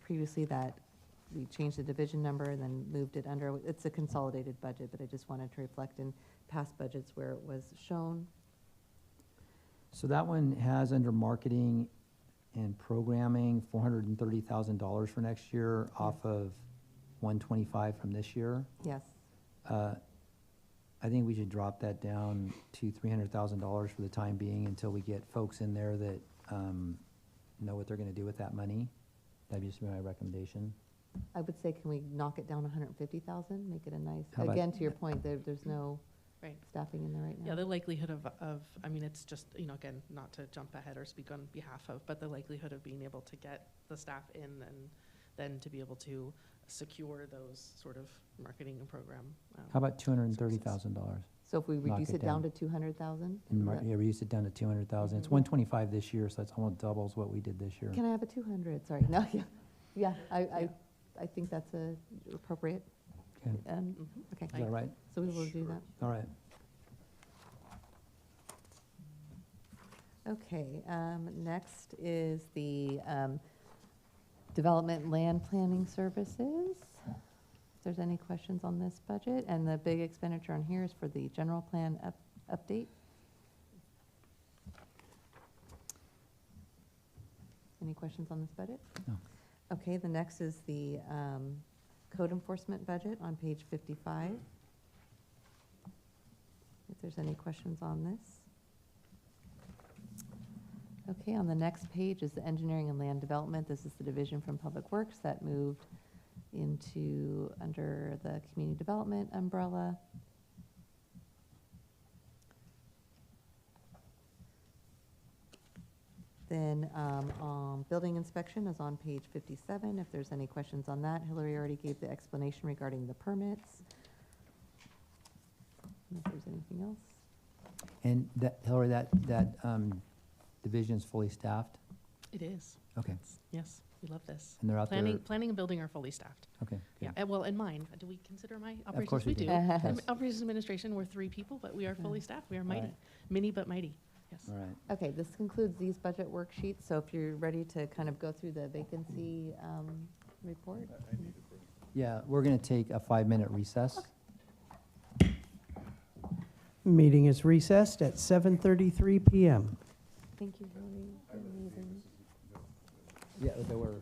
Previously that we changed the division number and then moved it under, it's a consolidated budget, but I just wanted to reflect in past budgets where it was shown. So that one has under marketing and programming, $430,000 for next year off of 125 from this year. Yes. I think we should drop that down to $300,000 for the time being until we get folks in there that know what they're gonna do with that money. That'd just be my recommendation. I would say, can we knock it down 150,000, make it a nice, How about- again, to your point, there's no Right. staffing in there right now. Yeah, the likelihood of, it's just, again, not to jump ahead or speak on behalf of, but the likelihood of being able to get the staff in and then to be able to secure those sort of marketing and program. How about $230,000? So if we Knock reduce it it down down. to 200,000? Yeah, reduce it down to 200,000. It's Mhm. 125 this year, so that's almost doubles what we did this year. Can I have a 200? Sorry, no, yeah, I think that's appropriate. Okay, Okay, is that right? so we will do that. All right. Okay, next is the development land planning services. If there's any questions on this budget, and the big expenditure on here is for the general plan update. Any questions on this budget? No. Okay, the next is the code enforcement budget on page 55. If there's any questions on this. Okay, on the next page is the engineering and land development. This is the division from Public Works that moved under the community development umbrella. Then building inspection is on page 57. If there's any questions on that, Hillary already gave the explanation regarding the permits. If there's anything else. And that, Hillary, that division is fully staffed? It is, Okay, yes, we love this. and they're out there? Planning and building are fully staffed. Okay. Yeah, good. and mine, do we consider my operations? course we do. Yes. Operations administration, we're 3 people, but we are fully staffed. We are mighty, right. mini but mighty, yes. All right. Okay, this concludes these budget worksheets, so if you're ready to kind of go through the vacancy report. Yeah, we're going to take a 5-minute recess. Meeting is recessed at 7:33 PM. Thank you, Hillary. Amazing. Yeah, they were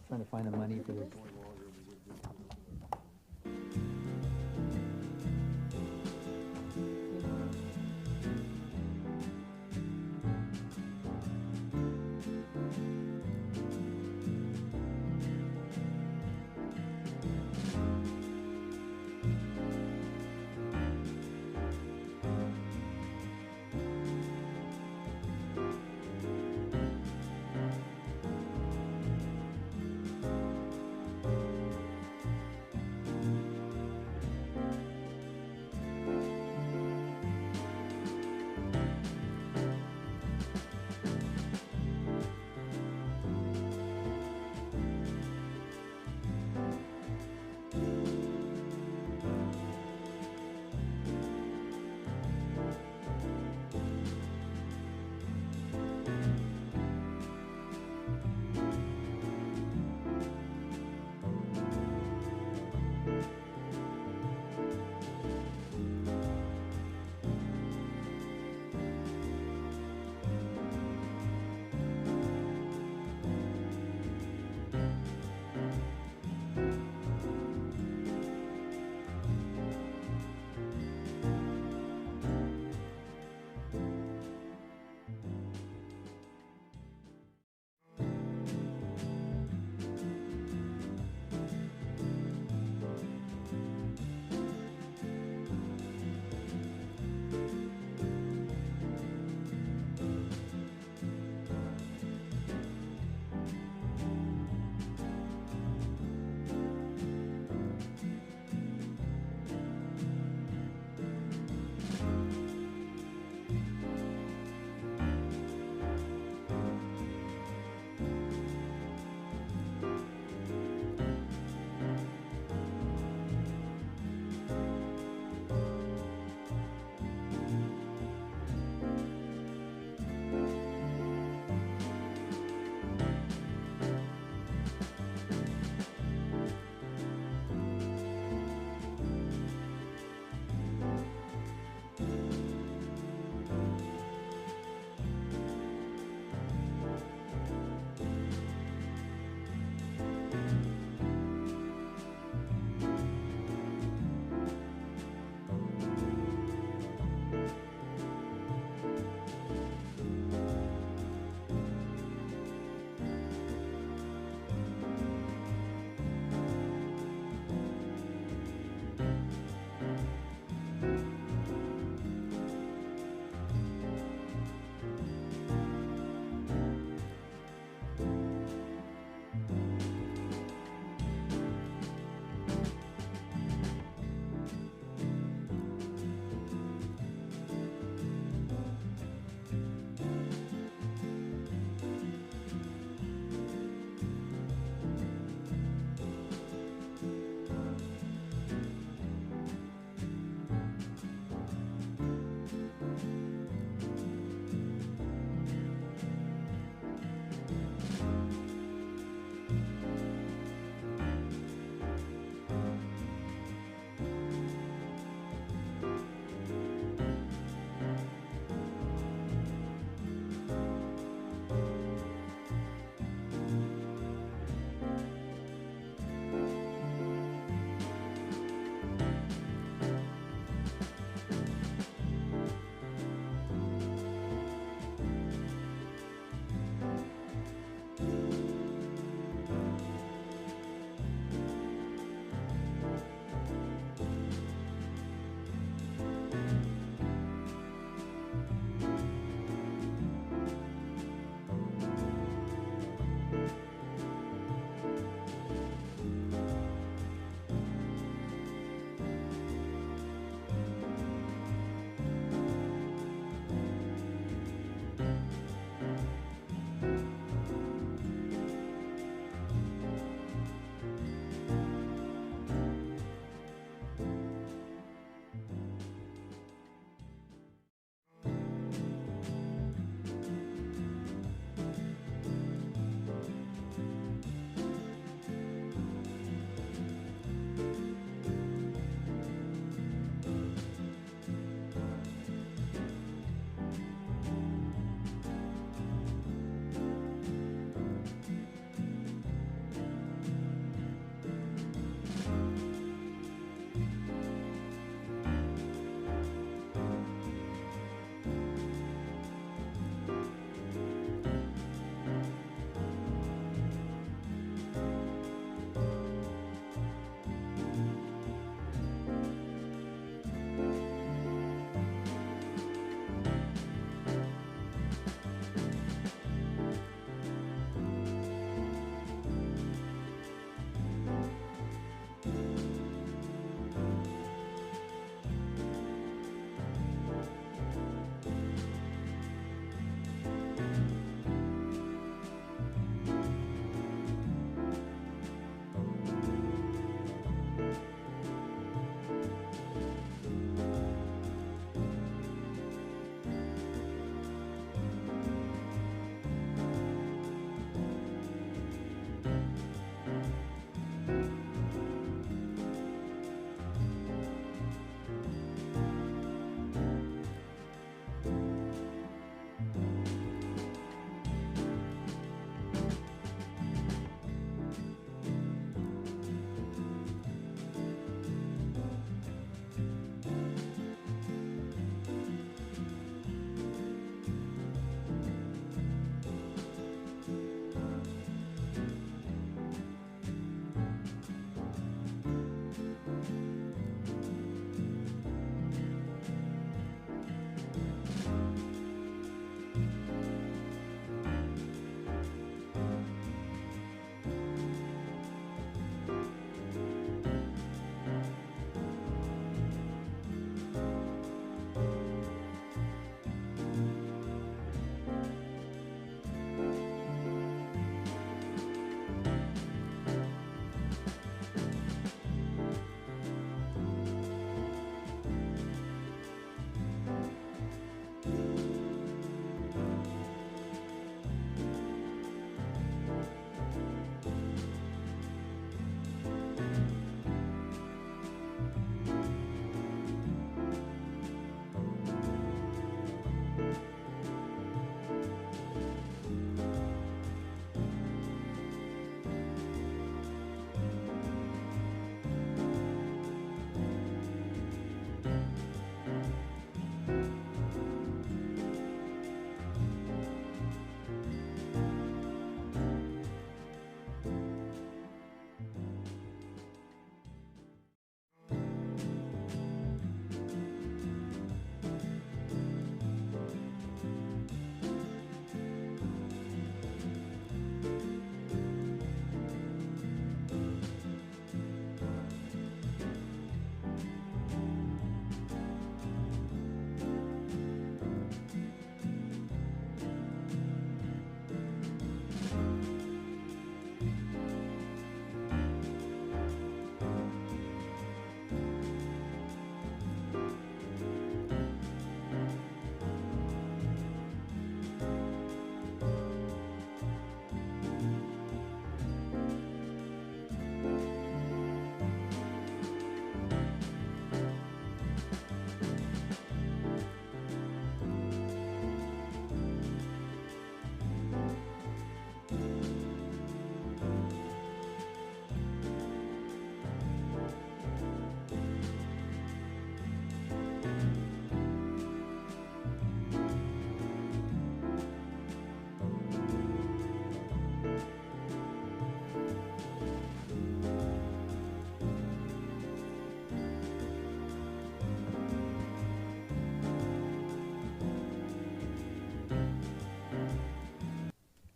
trying to find the money for this.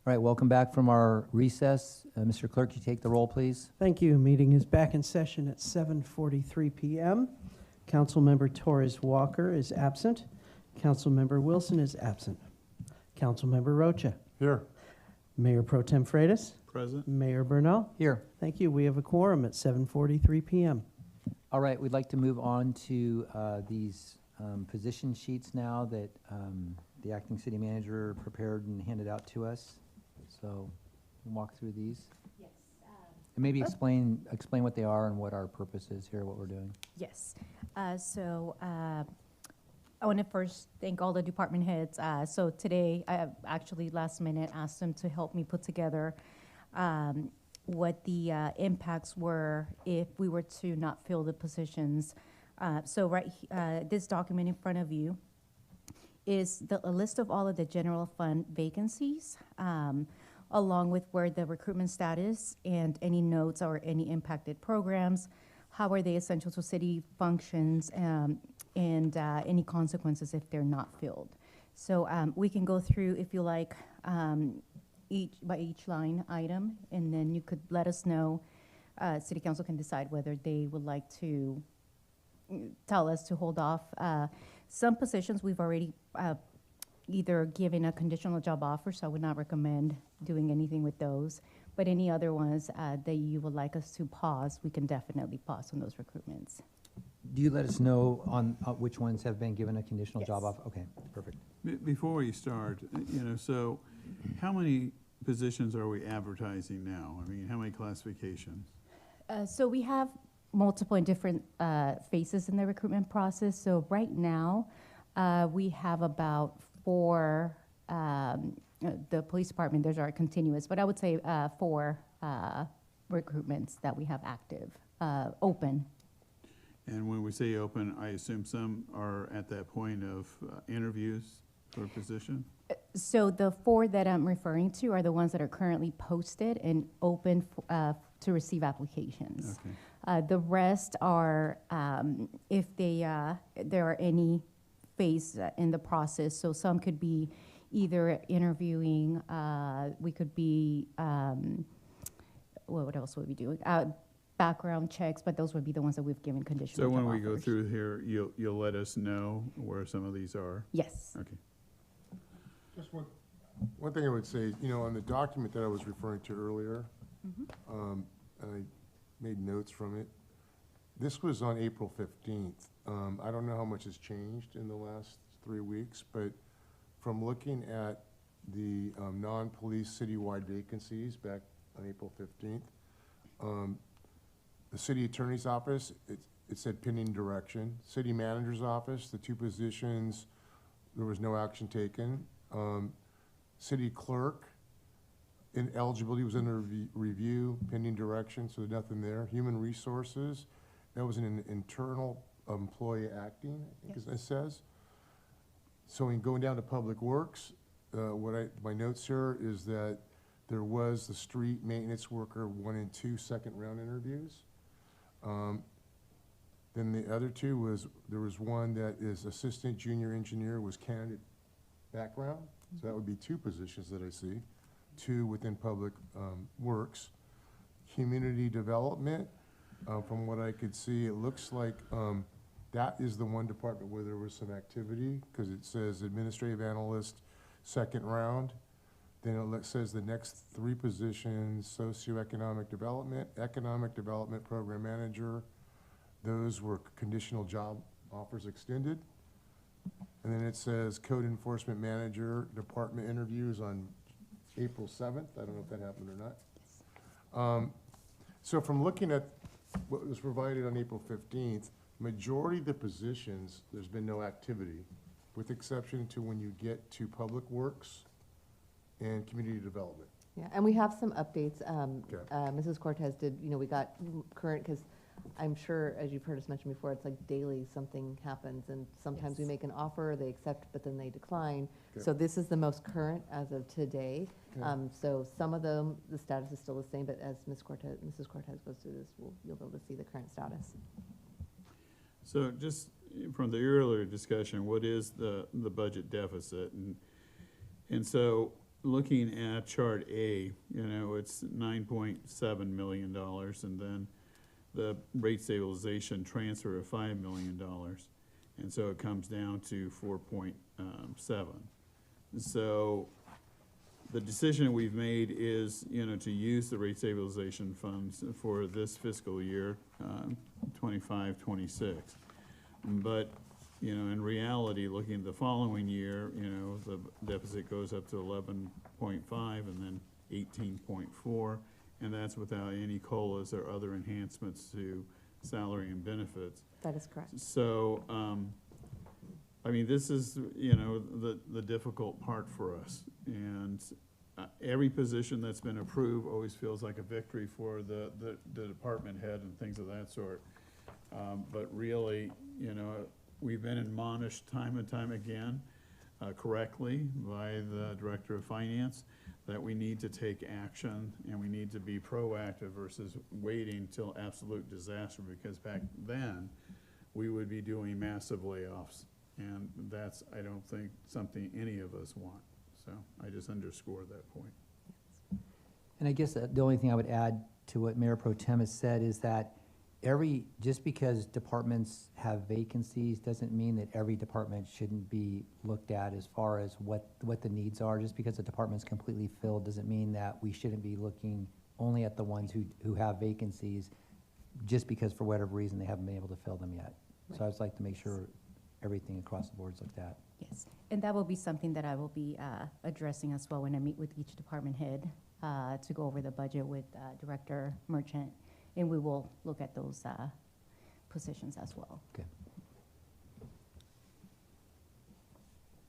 All right, welcome back from our recess. Mr. Clerk, you take the roll, please. Thank you. Meeting is back in session at 7:43 PM. Councilmember Torres Walker is absent. Councilmember Wilson is absent. Councilmember Rocha. Here. Mayor Pro Tem Freitas. Present? Mayor Burnell. Here. Thank you. We have a quorum at 7:43 PM. All right, we'd like to move on to these position sheets now that the acting city manager prepared and handed out to us. So we'll walk through these. Yes. And maybe explain what they are and what our purpose is here, what we're doing. Yes. I want to first thank all the department heads. So today, I actually last minute asked them to help me put together what the impacts were if we were to not fill the positions. This document in front of you is a list of all of the general fund vacancies, along with where the recruitment status and any notes or any impacted programs, how are they essential to city functions, and any consequences if they're not filled. So we can go through, if you like, each line item, and then you could let us know. City Council can decide whether they would like to tell us to hold off. Some positions we've already either given a conditional job offer, so I would not recommend doing anything with those. But any other ones that you would like us to pause, we can definitely pause on those recruitments. Do you let us know on which ones have been given a conditional job Yes. offer? Okay, perfect. Before we start, so how many positions are we advertising now? I mean, how many classifications? So we have multiple and different phases in the recruitment process. So right now, we have about 4, the police department, those are continuous, but I would say 4 recruitments that we have active, open. And when we say open, I assume some are at that point of interviews for a position? So the 4 that I'm referring to are the ones that are currently posted and open to receive applications. Okay. The rest are, if there are any phase in the process, so some could be either interviewing, we could be, what else would we do? Background checks, but those would be the ones that we've given conditional So job when we go offers. through here, you'll let us know where some of these are? Yes. Okay. Just one thing I would say, on the document that I was referring to earlier, and I made notes from it, this was on April 15th. I don't know how much has changed in the last 3 weeks, but from looking at the non-police citywide vacancies back on April 15th, the city attorney's office, it said pending direction. City manager's office, the 2 positions, there was no action taken. City clerk, ineligibility was under review, pending direction, so nothing there. Human resources, that was an internal employee acting, I think it says. So in going down to public works, my notes here is that there was the street maintenance worker 1 and 2 second round interviews. Then the other 2 there was one that is assistant junior engineer was candidate background. So that would be 2 positions that I see, 2 within public works. Community development, from what I could see, it looks like that is the one department where there was some activity, because it says administrative analyst, second round. Then it says the next 3 positions, socioeconomic development, economic development program manager. Those were conditional job offers extended. And then it says code enforcement manager, department interviews on April 7th. I don't know if that happened or not. So from looking at what was provided on April 15th, majority of the positions, there's been no activity, with exception to when you get to public works and community development. Yeah, and we have some updates. Okay. Mrs. Cortez did, we got current, because I'm sure, as you've heard us mention before, it's like daily something happens, and sometimes we Yes. make an offer, they accept, but then they decline. Okay. So this is the most current as of today. Okay. So some of them, the status is still the same, but as Mrs. Cortez goes through this, you'll be able to see the current status. So just from the earlier discussion, what is the budget deficit? And so looking at chart A, you know, it's $9.7 million, and then the rate stabilization transfer of $5 million. And so it comes down to 4.7. So the decision we've made is, you know, to use the rate stabilization funds for this fiscal year, 25, 26. But, you know, in reality, looking at the following year, you know, the deficit goes up to 11.5 and then 18.4, and that's without any COLAs or other enhancements to salary and benefits. That is correct. So, I mean, this is, you know, the difficult part for us. And every position that's been approved always feels like a victory for the department head and things of that sort. But really, you know, we've been admonished time and time again, correctly by the Director of Finance, that we need to take action and we need to be proactive versus waiting till absolute disaster, because back then, we would be doing massive layoffs. And that's, I don't think, something any of us want. So I just underscore that point. And I guess the only thing I would add to what Mayor Pro Tem has said is that just because departments have vacancies doesn't mean that every department shouldn't be looked at as far as what the needs are. Just because a department's completely filled doesn't mean that we shouldn't be looking only at the ones who have vacancies, just because for whatever reason they haven't been able to fill them yet. So I just like to make sure everything across the board is looked at. Yes, and that will be something that I will be addressing as well when I meet with each department head to go over the budget with Director Merchant, and we will look at those positions as well. Okay.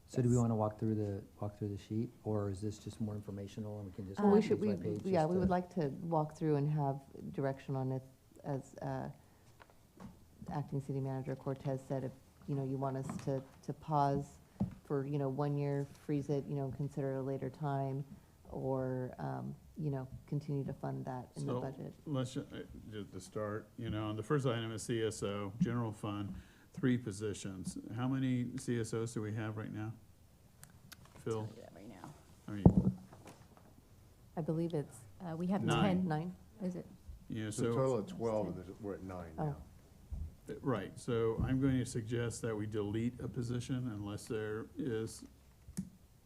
So do we want to walk through the sheet, or is this just more informational and we can just? Well, we page should, by page yeah, just we to- would like to walk through and have direction on it, as Acting City Manager Cortez said, if, you know, you want us to pause for, you know, 1 year, freeze it, you know, consider a later time, or, you know, continue to fund that in the So, budget. let's just to start, you know, the first item is CSO, general fund, 3 positions. How many CSOs do we have right now? Phil? Tell you that right now. I mean, I believe it's We have 9. 10, 9. is it? yeah, So a total so, of 12, and we're at 9 now. right, so I'm going to suggest that we delete a position unless there is,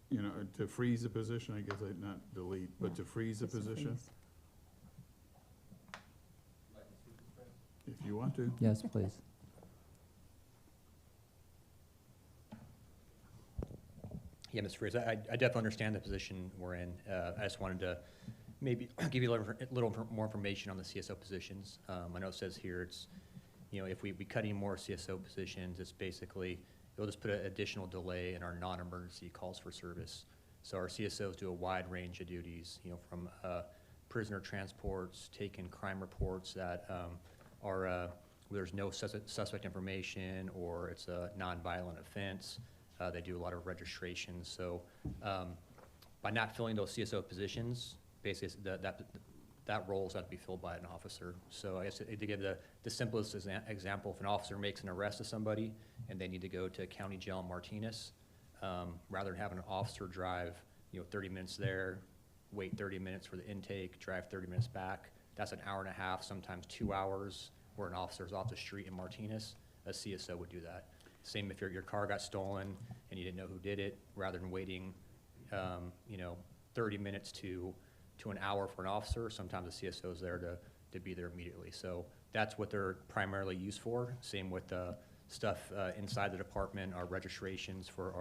you know, to freeze a position, I guess I'd not delete, but Yeah, to freeze a just to position, freeze. if you want to. Yes, please. Yeah, Mr. Freeze, I definitely understand the position we're in. I just wanted to maybe give you a little more information on the CSO positions. I know it says here it's, you know, if we be cutting more CSO positions, it's basically, it'll just put an additional delay in our non-emergency calls for service. So our CSOs do a wide range of duties, you know, from prisoner transports, taking crime reports that are, where there's no suspect information or it's a nonviolent offense. They do a lot of registrations. So by not filling those CSO positions, basically that role is going to be filled by an officer. So I guess to give the simplest example, if an officer makes an arrest of somebody and they need to go to county jail in Martinez, rather than having an officer drive, you know, 30 minutes there, wait 30 minutes for the intake, drive 30 minutes back, that's an hour and a half, sometimes 2 hours, where an officer's off the street in Martinez. A CSO would do that. Same if your car got stolen and you didn't know who did it, rather than waiting, you know, 30 minutes to an hour for an officer, sometimes the CSO is there to be there immediately. So that's what they're primarily used for. Same with stuff inside the department, our registrations for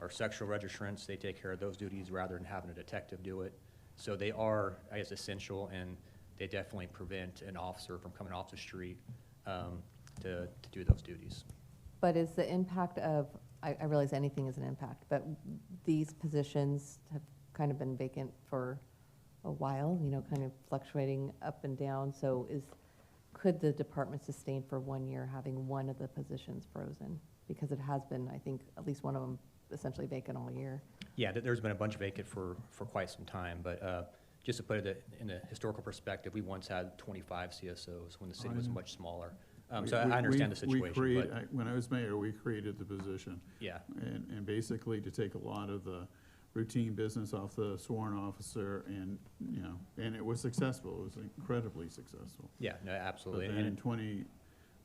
our sexual registrants, they take care of those duties rather than having a detective do it. So they are, I guess, essential, and they definitely prevent an officer from coming off the street to do those duties. But is the impact of, I realize anything is an impact, but these positions have kind of been vacant for a while, you know, kind of fluctuating up and down. So could the department sustain for 1 year having one of the positions frozen? Because it has been, I think, at least one of them essentially vacant all year. Yeah, there's been a bunch vacant for quite some time, but just to put it in a historical perspective, we once had 25 CSOs when the city was much smaller. So I understand the situation, but When I was mayor, we created the position. yeah. And basically to take a lot of the routine business off the sworn officer, and, you know, and it was successful. It was incredibly successful. Yeah, no, But absolutely. then And in 20,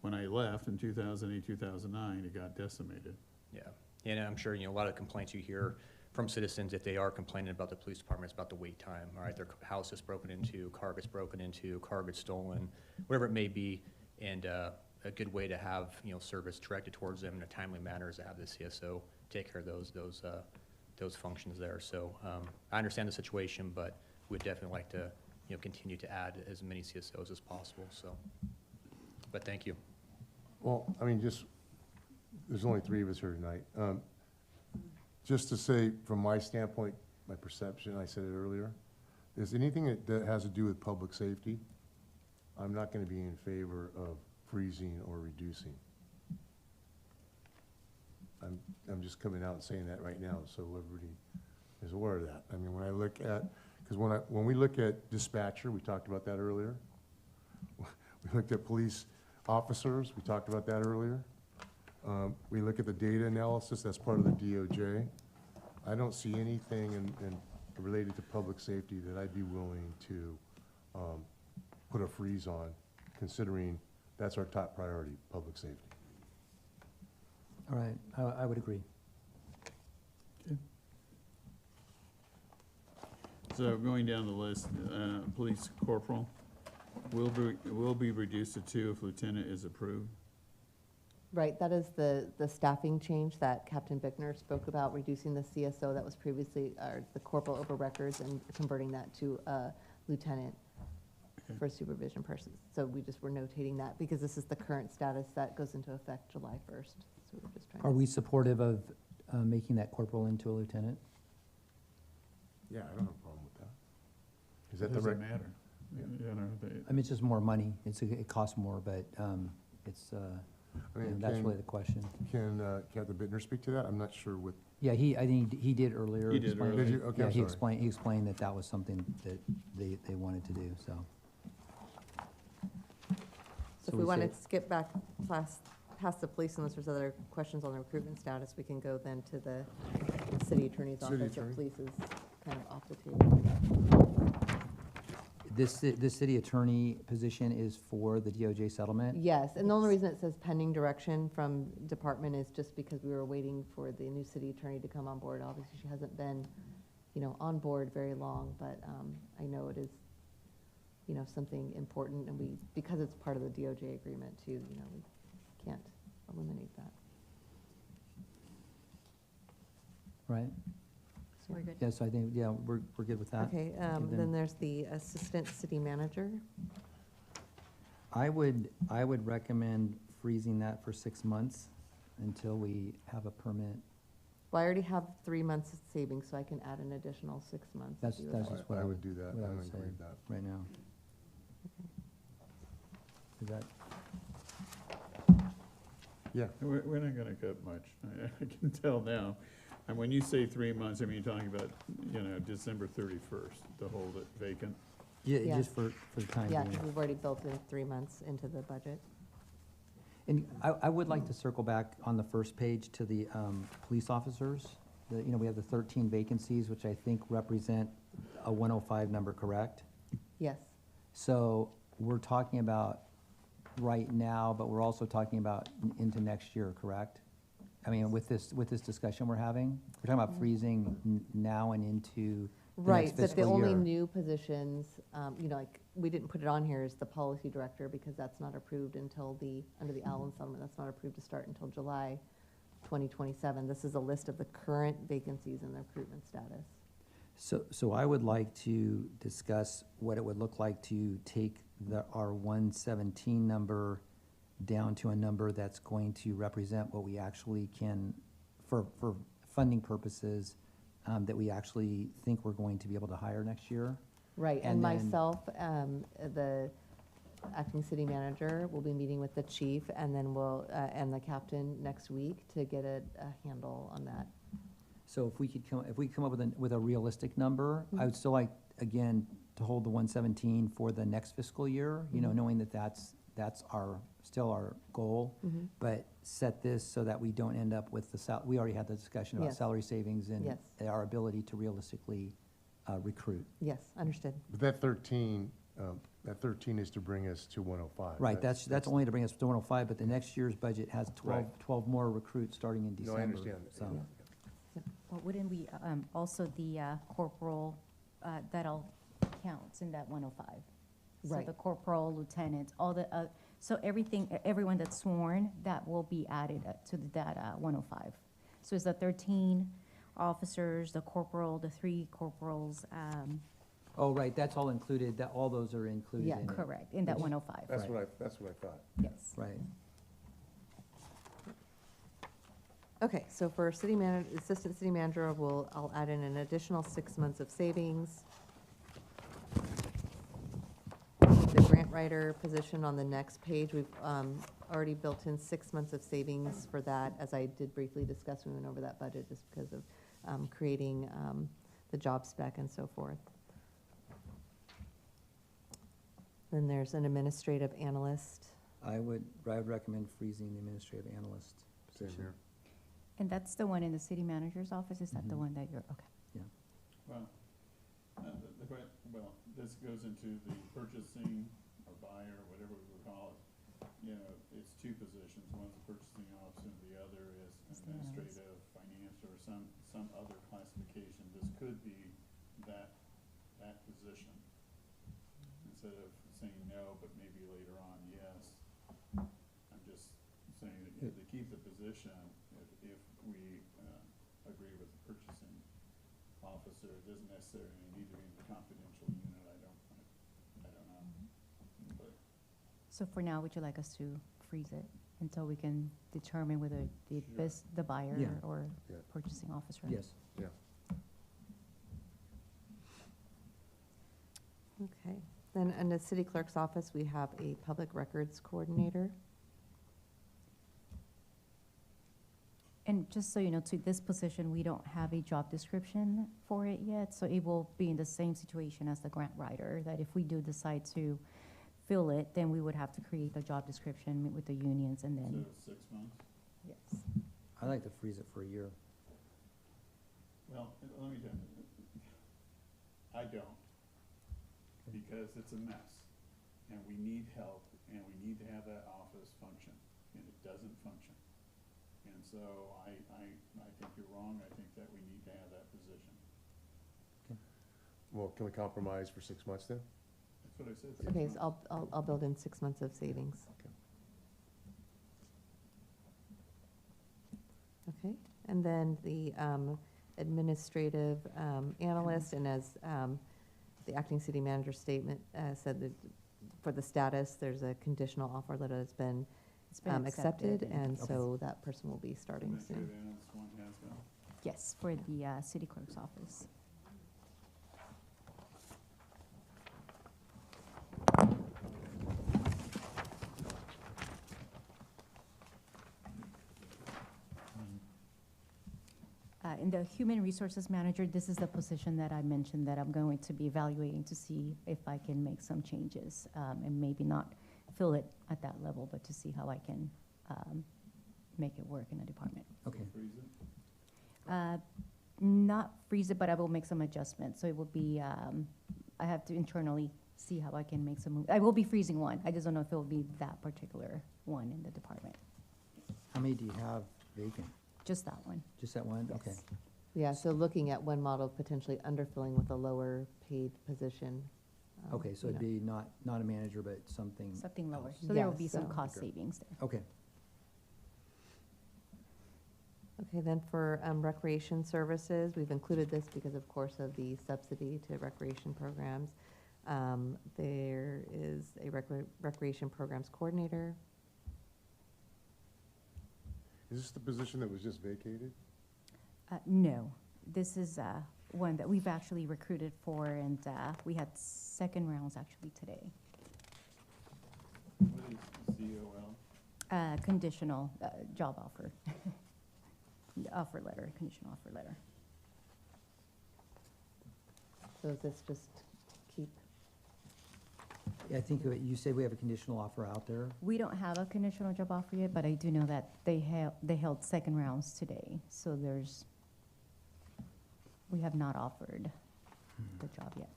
when I left in 2008, 2009, it got decimated. yeah, and I'm sure, you know, a lot of complaints you hear from citizens, if they are complaining about the police department, it's about the wait time, all right? Their house is broken into, car gets broken into, car gets stolen, whatever it may be. And a good way to have, you know, service directed towards them in a timely manner is to have the CSO take care of those functions there. So I understand the situation, but we'd definitely like to, you know, continue to add as many CSOs as possible, so. But thank you. Well, I mean, there's only 3 of us here tonight. Just to say, from my standpoint, my perception, I said it earlier, is anything that has to do with public safety, I'm not gonna be in favor of freezing or reducing. I'm just coming out and saying that right now, so everybody is aware of that. I mean, when I look at, because when we look at dispatcher, we talked about that earlier. We looked at police officers, we talked about that earlier. We look at the data analysis, that's part of the DOJ. I don't see anything related to public safety that I'd be willing to put a freeze on, considering that's our top priority, public safety. All right, I would agree. So going down the list, police corporal will be reduced to 2 if lieutenant is approved. Right, that is the staffing change that Captain Bickner spoke about, reducing the CSO that was previously, or the corporal over records, and converting that to a lieutenant Okay. for supervision purposes. So we just were notating that, because this is the current status that goes into effect July 1st. So we're just trying Are to. we supportive of making that corporal into a lieutenant? Yeah, I don't have a problem with that. Is It that the doesn't right? matter. You know, I mean, it's just more money. It costs more, but it's, I mean, that's really the question. Can Captain Bittner speak to that? I'm not sure what, Yeah, I think he did earlier. He did explain- earlier. Did you? Okay, Yeah, I'm he sorry. explained that that was something that they wanted to do, so. So if So we we want say- to skip back past the police, unless there's other questions on the recruitment status, we can go then to the city attorney's City office. attorney. If police is kind of off the table. This city attorney position is for the DOJ settlement? Yes, and the only reason it says pending direction from department is just because we were waiting for the new city attorney to come on board. Obviously, she hasn't been, on board very long, but I know it is, something important, and because it's part of the DOJ agreement too, we can't eliminate that. Right? So we're good. Yeah, so I think, yeah, we're good with that. Okay, then- then there's the assistant city manager. I would recommend freezing that for 6 months until we have a permit. Well, I already have 3 months of savings, so I can add an additional 6 months. if That's you would that's like. just what I would do that. what I I would would agree say with that. right now. Is that, Yeah, we're not gonna cut much. I can tell now. And when you say 3 months, I mean, you're talking about, December 31st to hold it vacant. yeah, Yes. just for the time Yeah, being. because we've already built in 3 months into the budget. And I would like to circle back on the first page to the police officers. We have the 13 vacancies, which I think represent a 105 number, correct? Yes, So we're talking about right now, but we're also talking about into next year, correct? I mean, with this discussion we're having, we're talking about freezing now and into the next right, but the fiscal only year. new positions, like, we didn't put it on here, is the policy director, because that's not approved until under the Allen settlement, that's not approved to start until July 2027. This is a list of the current vacancies and the recruitment status. So I would like to discuss what it would look like to take our 117 number down to a number that's going to represent what we actually can, for funding purposes, that we actually think we're going to be able to hire next year. Right, And and then- myself, the acting city manager, will be meeting with the chief, and then and the captain next week to get a handle on that. So if we come up with a realistic number, I would still like, again, to hold the 117 for the next fiscal year, knowing that that's our still our goal, Mhm. but set this so that we don't end up with we already had the discussion about Yes. salary savings and Yes. our ability to realistically recruit. Yes, understood. But that 13 is to bring us to 105. Right, that's only to bring us to 105, but the next year's budget has 12 more recruits starting in December. No, I understand. So, But wouldn't we, also the corporal, that'll count in that 105? So Right. the corporal, lieutenant, all the, so everything, everyone that's sworn, that will be added to that 105. So it's the 13 officers, the corporal, the 3 corporals, oh, right, that's all included, all those are included Yeah. in it. correct, in that 105. That's Right. what I thought. Yes. Right. Okay, so for city manager, assistant city manager, I'll add in an additional 6 months of savings. The grant writer position on the next page, we've already built in 6 months of savings for that, as I did briefly discuss when we went over that budget, just because of creating the job spec and so forth. Then there's an administrative analyst. I would recommend freezing the administrative analyst Same position. here. And that's the one in the city manager's office, is that the Mhm. one that you're, okay. Well, well, this goes into the purchasing or buyer, whatever we would call it. You know, it's 2 positions. One's a purchasing officer and the other is It's the analyst. administrative, finance, or some other classification. This could be that position. Instead of saying no, but maybe later on, yes. I'm just saying that, to keep the position, if we agree with the purchasing officer, it doesn't necessarily need to be in the confidential unit, I don't know. But So for now, would you like us to freeze it until we can determine whether the buyer Yeah. or Yeah. purchasing officer? Yes. Yeah. Okay. Then in the city clerk's office, we have a public records coordinator. And just so you know, to this position, we don't have a job description for it yet, so it will be in the same situation as the grant writer, that if we do decide to fill it, then we would have to create a job description, meet with the unions, and so then, 6 months? yes. I like to freeze it for a year. Well, let me tell you, I don't, because it's a mess, and we need help, and we need to have that office function, and it doesn't function. And so I think you're wrong, I think that we need to have that position. Well, can we compromise for 6 months then? That's what I said. 6 Okay, months. so I'll build in 6 months of savings. Okay. Okay, and then the administrative analyst, and as the acting city manager statement said, that for the status, there's a conditional offer letter that's been It's been accepted, and Okay. so that person will be starting soon. Administrative analyst one has gone. Yes, for the city clerk's office. In the human resources manager, this is the position that I mentioned that I'm going to be evaluating to see if I can make some changes, and maybe not fill it at that level, but to see how I can make it work in the department. Okay. So freeze it? Not freeze it, but I will make some adjustments. So it will be, I have to internally see how I can make some, I will be freezing one. I just don't know if it will be that particular one in the department. How many do you have vacant? Just that one. Just that one? Okay. Yes. Yeah, so looking at one model, potentially underfilling with a lower paid position. Okay, so you it'd know. be not a manager, but something. Something lower. else. So there will Yes, be some so- cost Okay. savings there. Okay. Okay, then for recreation services, we've included this because, of course, of the subsidy to recreation programs. There is a recreation programs coordinator. Is this the position that was just vacated? No, this is one that we've actually recruited for, and we had second rounds actually today. What is COL? Conditional job offer. Offer letter, conditional offer letter. So is this just keep I think you said we have a conditional offer out there. We don't have a conditional job offer yet, but I do know that they held second rounds today. So we have not offered the job yet.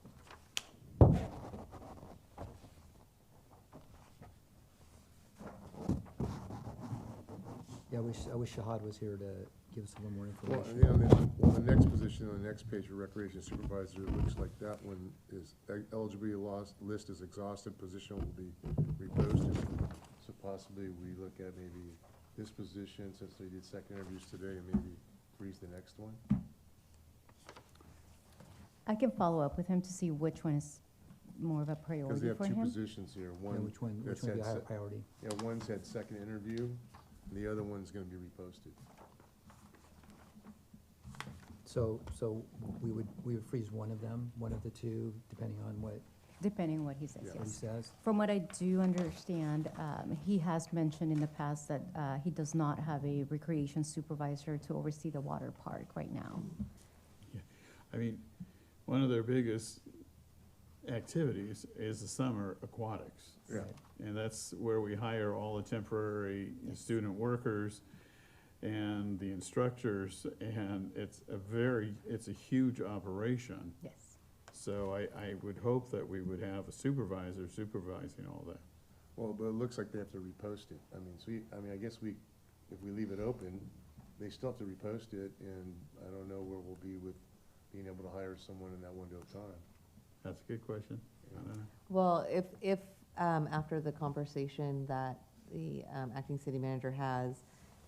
Yeah, I wish Shahad was here to give us a little more Well, information. yeah, on the next position, on the next page, for recreation supervisor, it looks like that one is, eligibility list is exhausted, position will be reposted. So possibly we look at maybe this position, since they did second interviews today, and maybe freeze the next one. I can follow up with him to see which one is more of a Because priority they have for two him. positions here, Yeah, one which one that's would be a had higher se- priority? yeah, one's had second interview, and the other one's gonna be reposted. So we would freeze one of them, one of the two, depending on what Depending on what he says, Yeah. he yes. says. From what I do understand, he has mentioned in the past that he does not have a recreation supervisor to oversee the water park right now. I mean, one of their biggest activities is the summer aquatics. Yeah. Right. And that's where we hire all the temporary student workers and the instructors, and it's a huge operation. Yes. So I would hope that we would have a supervisor supervising all that. Well, but it looks like they have to repost it. I guess if we leave it open, they still have to repost it, and I don't know where we'll be with being able to hire someone in that window of time. That's a good question. I don't know. Well, if after the conversation that the acting city manager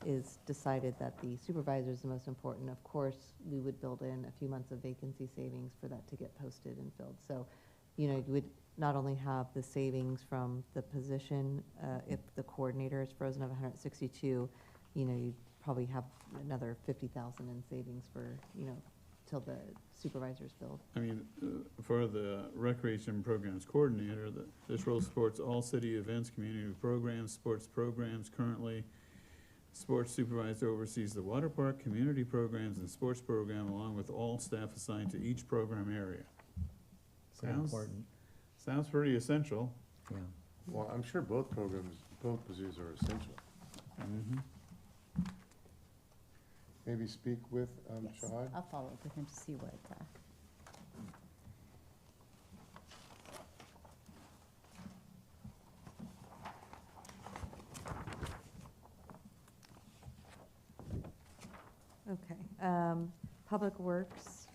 is decided that the supervisor is the most important, of course, we would build in a few months of vacancy savings for that to get posted and filled. So, you would not only have the savings from the position, if the coordinator is frozen of 162, you'd probably have another 50,000 in savings for, till the supervisor's filled. I mean, for the recreation programs coordinator, this role supports all city events, community programs, sports programs. Currently, sports supervisor oversees the water park, community programs, and sports program, along with all staff assigned to each program area. Pretty Sounds- important, Sounds pretty essential. yeah. Well, I'm sure both positions are essential. Maybe speak with Yes. Shahad? I'll follow up with him to see what, Okay, Public Works.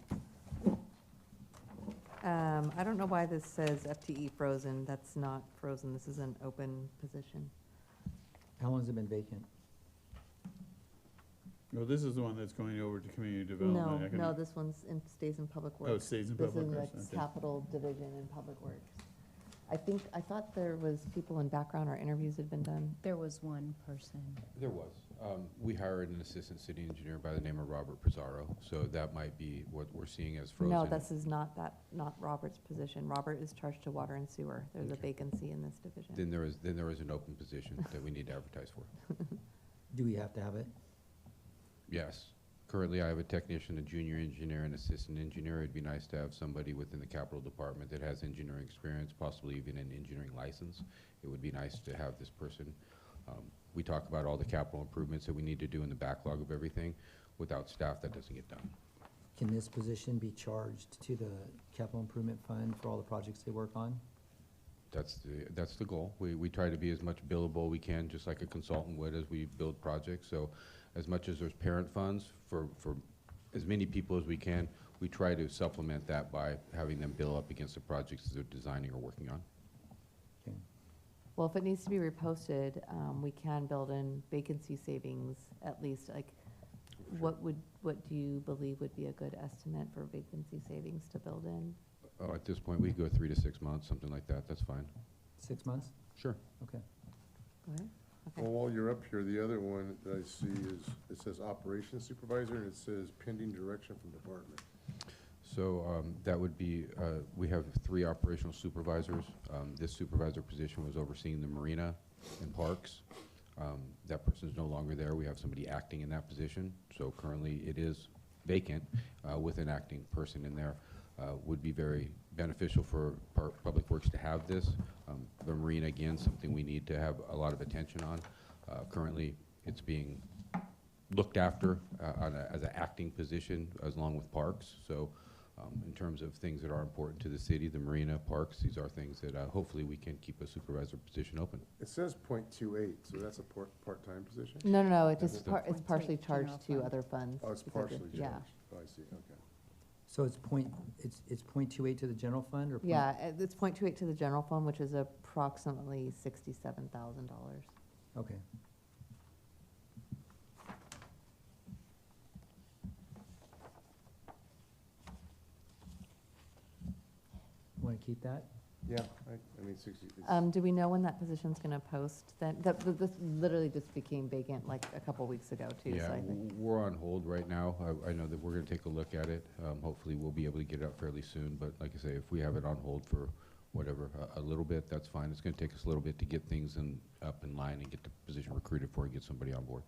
I don't know why this says FTE frozen. That's not frozen. This is an open position. How long has it been vacant? No, this is the one that's going over to community development. No, this one's stays in Public Works. Oh, it stays in Public Works, This is okay. like capital division in Public Works. I thought there was people in background or interviews had been done. there was one person. There was. We hired an assistant city engineer by the name of Robert Pizarro, so that might be what we're seeing as frozen. No, this is not Robert's position. Robert is charged to water and sewer. There's a Okay. vacancy in this division. Then there is an open position that we need to advertise for. Do we have to have it? Yes. Currently, I have a technician, a junior engineer, and assistant engineer. It'd be nice to have somebody within the capital department that has engineering experience, possibly even an engineering license. It would be nice to have this person. We talk about all the capital improvements that we need to do in the backlog of everything. Without staff, that doesn't get done. Can this position be charged to the capital improvement fund for all the projects they work on? That's the goal. We try to be as much billable we can, just like a consultant would as we build projects. So as much as there's parent funds for as many people as we can, we try to supplement that by having them bill up against the projects that they're designing or working on. Okay. Well, if it needs to be reposted, we can build in vacancy savings, at least, like, what do you believe would be a good estimate for vacancy savings to build in? Oh, at this point, we go 3 to 6 months, something like that. That's fine. 6 months? Sure. Okay. Go ahead. Well, while you're up here, the other one that I see is, it says operations supervisor, and it says pending direction from department. So that would be, we have 3 operational supervisors. This supervisor position was overseeing the marina and parks. That person is no longer there. We have somebody acting in that position. So currently it is vacant with an acting person in there. Would be very beneficial for Public Works to have this. The marina, again, something we need to have a lot of attention on. Currently, it's being looked after as an acting position along with parks. So in terms of things that are important to the city, the marina, parks, these are things that hopefully we can keep a supervisor position open. It says .28, so that's a part-time position? No, no, no, it That's just, the- it's partially General charged to fund. other funds. Oh, it's because of- partially Yeah, charged. Oh, I see, okay. So it's .28 to the general fund or? yeah, it's .28 to the general fund, which is approximately $67,000. Okay. Want to keep that? Yeah, I mean, 60, it's, Do we know when that position's gonna post? This literally just became vacant like a couple weeks ago too, so Yeah, I think. we're on hold right now. I know that we're gonna take a look at it. Hopefully, we'll be able to get it up fairly soon, but like I say, if we have it on hold for whatever, a little bit, that's fine. It's gonna take us a little bit to get things up in line and get the position recruited before we get somebody on board.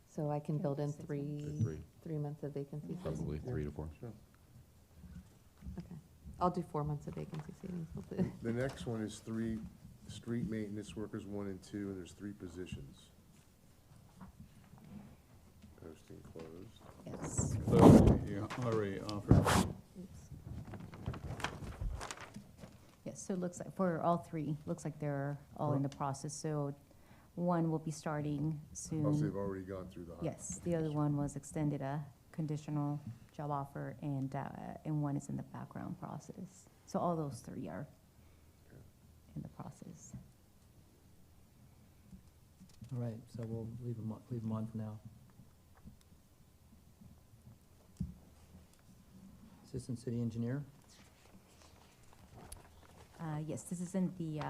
So I can build in 6 three, Three, 3 months of vacancy savings? probably 3 to 4. sure. Okay. I'll do 4 months of vacancy savings, hopefully. The next one is 3 street maintenance workers, 1 and 2, and there's 3 positions. Posting closed. Yes. So you already offered, Oops. Yes, so it looks like for all three, looks like they're all in the process. So one will be starting soon. Oh, so they've already gone through the. Yes, the other one was extended a conditional job offer, and one is in the background process. So all those three are in the process. All right, so we'll leave them on for now. Assistant City Engineer? Yes, this is in the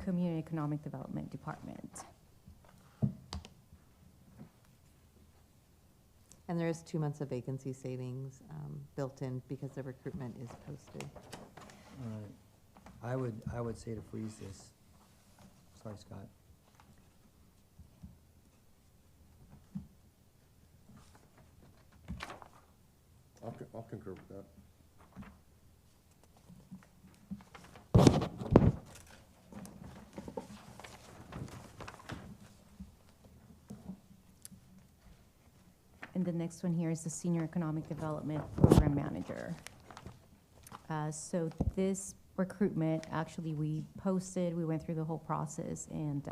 Community Economic Development Department. And there is 2 months of vacancy savings built in because the recruitment is posted. All right. I would say to freeze this. Sorry, Scott. I'll concur with that. And the next one here is the Senior Economic Development Program Manager. So this recruitment, actually, we posted, we went through the whole process, and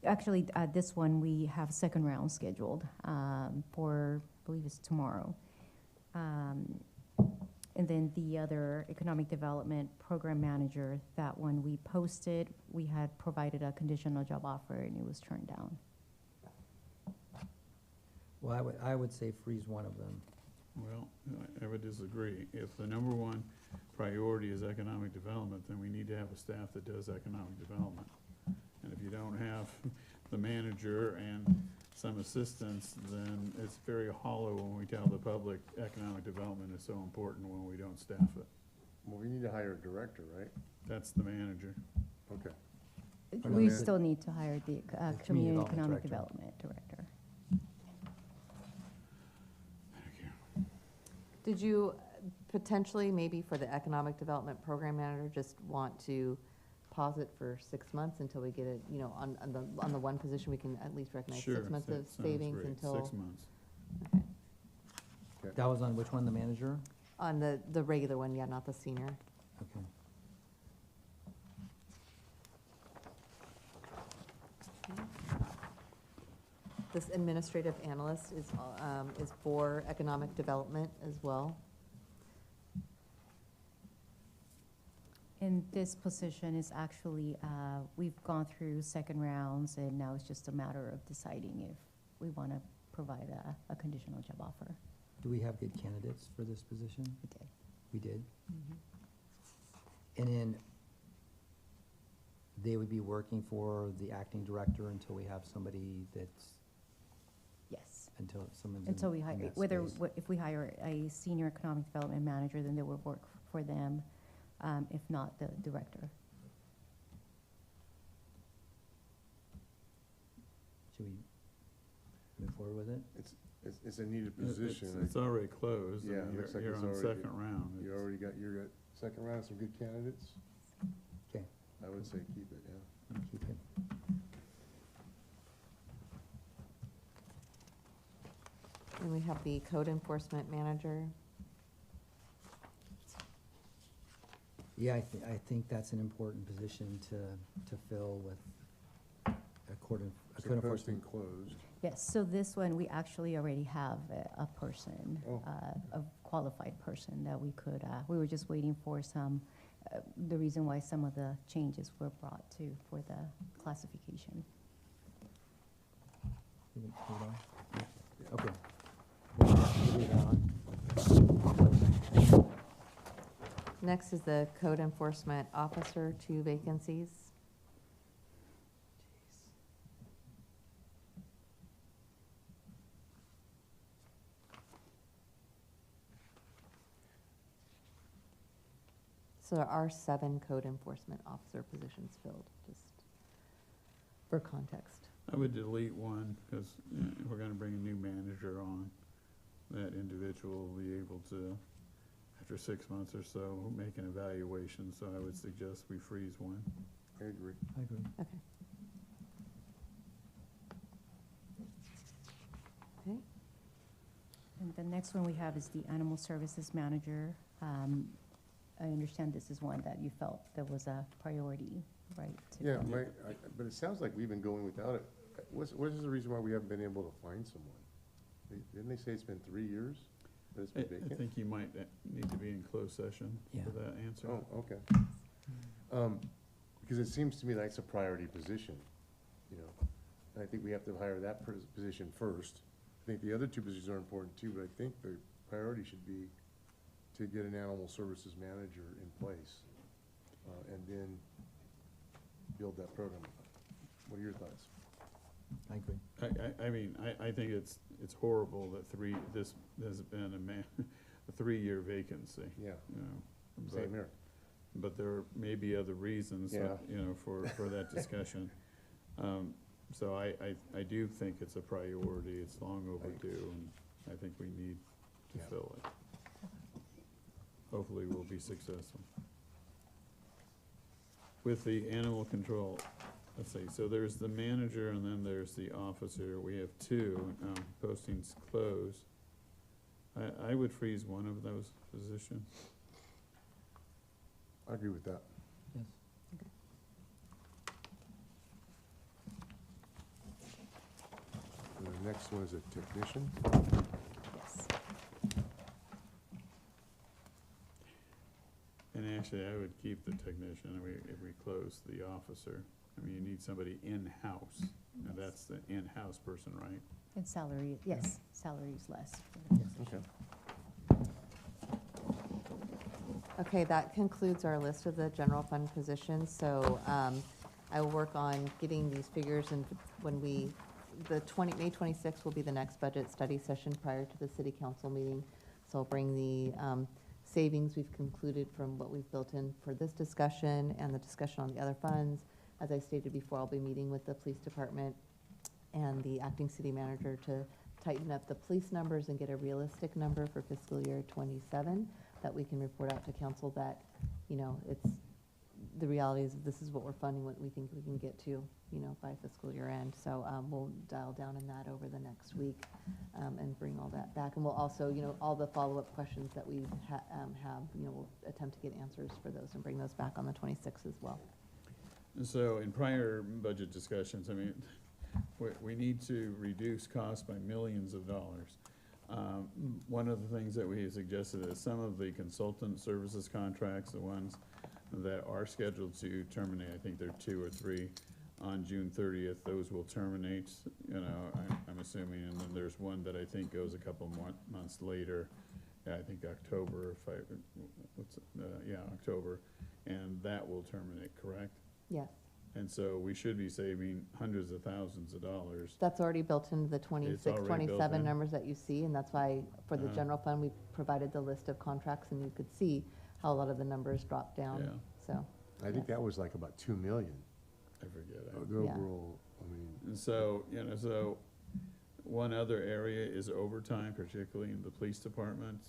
actually, this one, we have a second round scheduled for, I believe it's tomorrow. And then the other Economic Development Program Manager, that one we posted, we had provided a conditional job offer, and it was turned down. Well, I would say freeze one of them. well, I would disagree. If the number one priority is economic development, then we need to have a staff that does economic development. And if you don't have the manager and some assistants, then it's very hollow when we tell the public economic development is so important when we don't staff it. Well, we need to hire a director, right? That's the manager. Okay. Or no, We the- still need to hire the Community Community Development Economic Director. Development Director. Did you potentially, maybe for the Economic Development Program Manager, just want to pause it for 6 months until we get it, you know, on the one position, we can at least recognize Sure, 6 months that of sounds savings great. until. 6 months. Okay. That was on which one, the manager? On the regular one, yeah, not the senior. Okay. This administrative analyst is for economic development as well. And this position is actually, we've gone through second rounds, and now it's just a matter of deciding if we want to provide a conditional job offer. Do we have good candidates for this position? We did. We did? And then they would be working for the acting director until we have somebody that's, Yes. until someone's Until we in hire, that whether, space. if we hire a senior economic development manager, then they will work for them, if not the director. Should we move forward with it? It's a needed It's position. already closed. I Yeah, mean, it looks like you're it's on already- second round. You It's- already got, you're at second round, some good candidates. Okay. I would say keep it, yeah. Keep it. And we have the code enforcement manager. Yeah, I think that's an important position to fill with a code Is the posting enforcement. closed? Yes, so this one, we actually already have a person, Oh. a qualified person that we could, we were just waiting for some, the reason why some of the changes were brought to, for the classification. Leave it on? Okay. Leave it on. Next is the code enforcement officer, 2 vacancies. So there are 7 code enforcement officer positions filled, just for context. I would delete one, because we're gonna bring a new manager on. That individual will be able to, after 6 months or so, make an evaluation, so I would suggest we freeze one. I agree. I agree. Okay. Okay, And the next one we have is the animal services manager. I understand this is one that you felt there was a priority, right? to Yeah, fill. but it sounds like we've been going without it. What is the reason why we haven't been able to find someone? Didn't they say it's been 3 years that it's I been vacant? think you might need to be in closed session Yeah. for that answer. Oh, okay. Because it seems to me like it's a priority position, you know? And I think we have to hire that position first. I think the other 2 positions are important too, but I think the priority should be to get an animal services manager in place, and then build that program. What are your thoughts? I agree. I mean, I think it's horrible that this has been a 3-year vacancy, Yeah, you know. same here. But there may be other reasons, Yeah. you know, for that discussion. So I do think it's a priority, it's long overdue, and I think we need to Yeah. fill it. Hopefully we'll be successful. With the animal control, let's see, so there's the manager and then there's the officer. We have 2, postings closed. I would freeze one of those positions. I agree with that. Yes. And the next one is a technician. Yes. And actually, I would keep the technician if we close the officer. I mean, you need somebody in-house, and that's the in-house person, right? And salary, yes, salary is less. Okay. Okay, that concludes our list of the general fund positions. So I will work on getting these figures, and when May 26th will be the next budget study session prior to the city council meeting. So I'll bring the savings we've concluded from what we've built in for this discussion and the discussion on the other funds. As I stated before, I'll be meeting with the police department and the acting city manager to tighten up the police numbers and get a realistic number for fiscal year 27 that we can report out to council that, you know, the reality is this is what we're funding, what we think we can get to, you know, by fiscal year end. So we'll dial down in that over the next week and bring all that back. And we'll also, you know, all the follow-up questions that we have, you know, we'll attempt to get answers for those and bring those back on the 26th as well. And so in prior budget discussions, I mean, we need to reduce costs by millions of dollars. One of the things that we have suggested is some of the consultant services contracts, the ones that are scheduled to terminate, I think there are 2 or 3 on June 30th, those will terminate, you know, I'm assuming, and then there's one that I think goes a couple months later, I think October, October, and that will terminate, correct? Yes, And so we should be saving hundreds of thousands of dollars. that's already built into the 26, already built 27 in? numbers that you see. And that's why for the Uh-huh. general fund, we provided the list of contracts and you could see how a lot of the numbers dropped down. Yeah. So, I think that was like about 2 million. I forget. The Yeah. overall, I mean, And so, you know, so one other area is overtime, particularly in the police department,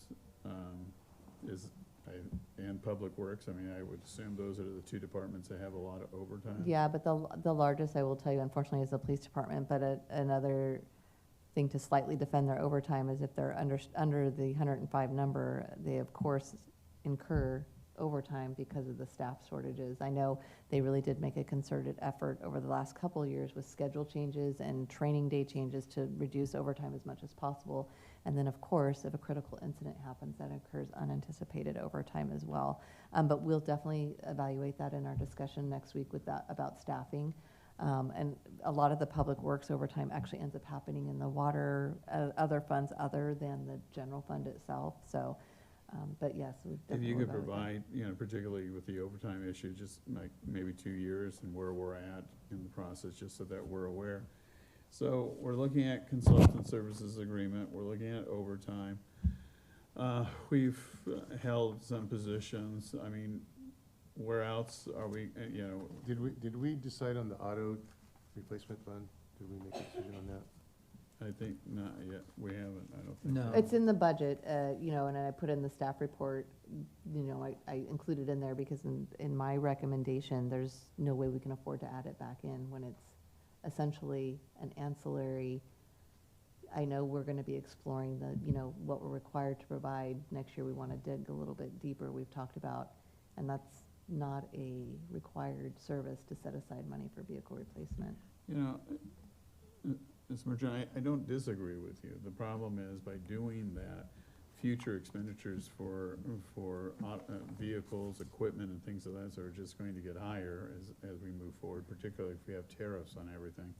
and public works. I mean, I would assume those are the two departments that have a lot of overtime. Yeah, but the largest, I will tell you, unfortunately, is the police department, but another thing to slightly defend their overtime is if they're under the 105 number, they of course incur overtime because of the staff shortages. I know they really did make a concerted effort over the last couple of years with schedule changes and training day changes to reduce overtime as much as possible. And then, of course, if a critical incident happens, that occurs unanticipated overtime as well. But we'll definitely evaluate that in our discussion next week with that about staffing. And a lot of the public works overtime actually ends up happening in the water, other funds other than the general fund itself. So, but yes, we If definitely you could evaluate that. provide, you know, particularly with the overtime issue, just like maybe 2 years and where we're at in the process, just so that we're aware. So we're looking at consultant services agreement, we're looking at overtime. We've held some positions, I mean, where else are we, you know, Did we decide on the auto replacement fund? Did we make a decision on that? I think not yet, we haven't, I don't think. No. It's in the budget, you know, and I put in the staff report, you know, I included in there because in my recommendation, there's no way we can afford to add it back in when it's essentially an ancillary. I know we're gonna be exploring the, you know, what we're required to provide. Next year, we wanna dig a little bit deeper, we've talked about, and that's not a required service to set aside money for vehicle replacement. You know, Ms. Merchant, I don't disagree with you. The problem is by doing that, future expenditures for vehicles, equipment, and things of that sort are just going to get higher as we move forward, particularly if we have tariffs on everything.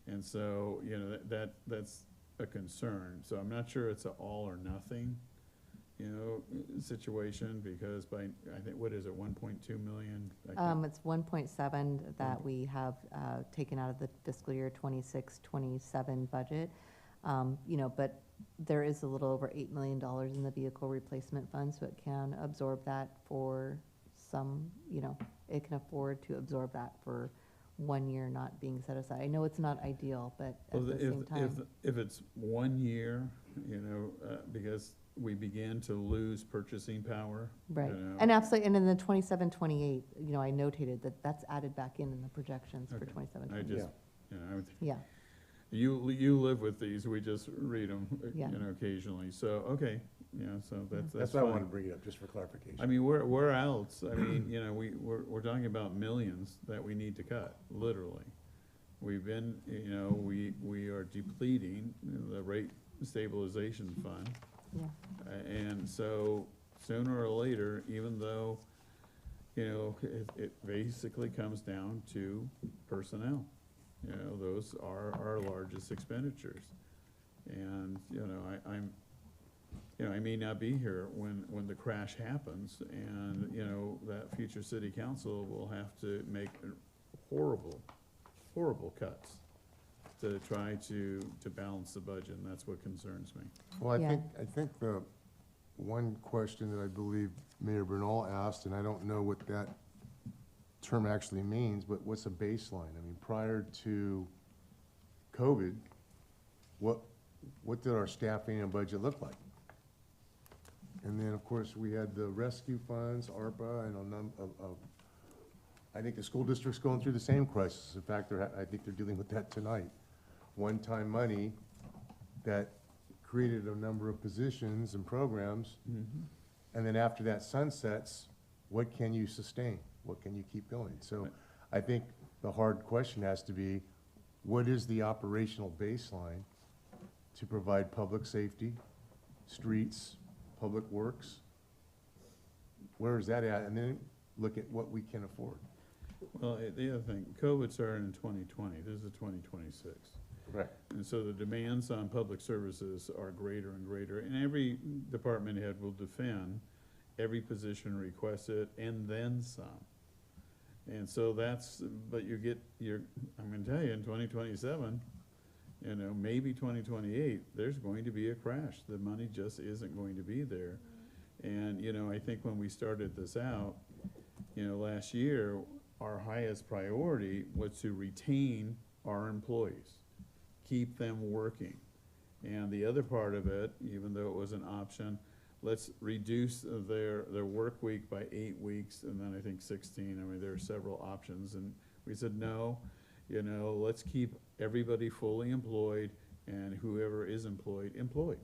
And so, you know, that's a concern. So I'm not sure it's an all or nothing, you know, situation, because by, I think, what is it, 1.2 million? It's 1.7 that we have taken out of the fiscal year 26-27 budget. You know, but there is a little over $8 million in the vehicle replacement fund, so it can absorb that for some, you know, it can afford to absorb that for 1 year not being set aside. I know it's not ideal, but at the same time. If it's 1 year, you know, because we begin to lose purchasing power. Right, You know. and absolutely, and in the 27-28, you know, I notated that that's added back in the projections for Okay. 27-28. I just, you know, Yeah, you live with these, we just read them, Yeah. you know, occasionally, so, okay, you know, so that's That's why I wanted to fine. bring it up, just for clarification. I mean, where else, I mean, you know, we're talking about millions that we need to cut, literally. We've been, you know, we are depleting the rate stabilization fund. yeah. And so sooner or later, even though, you know, it basically comes down to personnel. You know, those are our largest expenditures. And, you know, I may not be here when the crash happens, and, you know, that future city council will have to make horrible, horrible cuts to try to balance the budget, and that's what concerns me. Well, Yeah. I think the one question that I believe Mayor Bernal asked, and I don't know what that term actually means, but what's a baseline? I mean, prior to COVID, what did our staffing and budget look like? And then, of course, we had the rescue funds, ARPA, and I think the school district's going through the same crisis. In fact, I think they're dealing with that tonight. One-time money that created a number of positions and programs, and then after that sunsets, what can you sustain? What can you keep going? So Right. I think the hard question has to be, what is the operational baseline to provide public safety, streets, public works? Where is that at? And then look at what we can afford. Well, the other thing, COVID started in 2020, this is 2026. Correct. And so the demands on public services are greater and greater, and every department head will defend every position requested and then some. And so but I'm gonna tell you, in 2027, you know, maybe 2028, there's going to be a crash. The money just isn't going to be there. And, you know, I think when we started this out, you know, last year, our highest priority was to retain our employees. keep them working. And the other part of it, even though it was an option, let's reduce their work week by 8 weeks, and then I think 16. I mean, there are several options, and we said, no, you know, let's keep everybody fully employed, and whoever is employed, employed.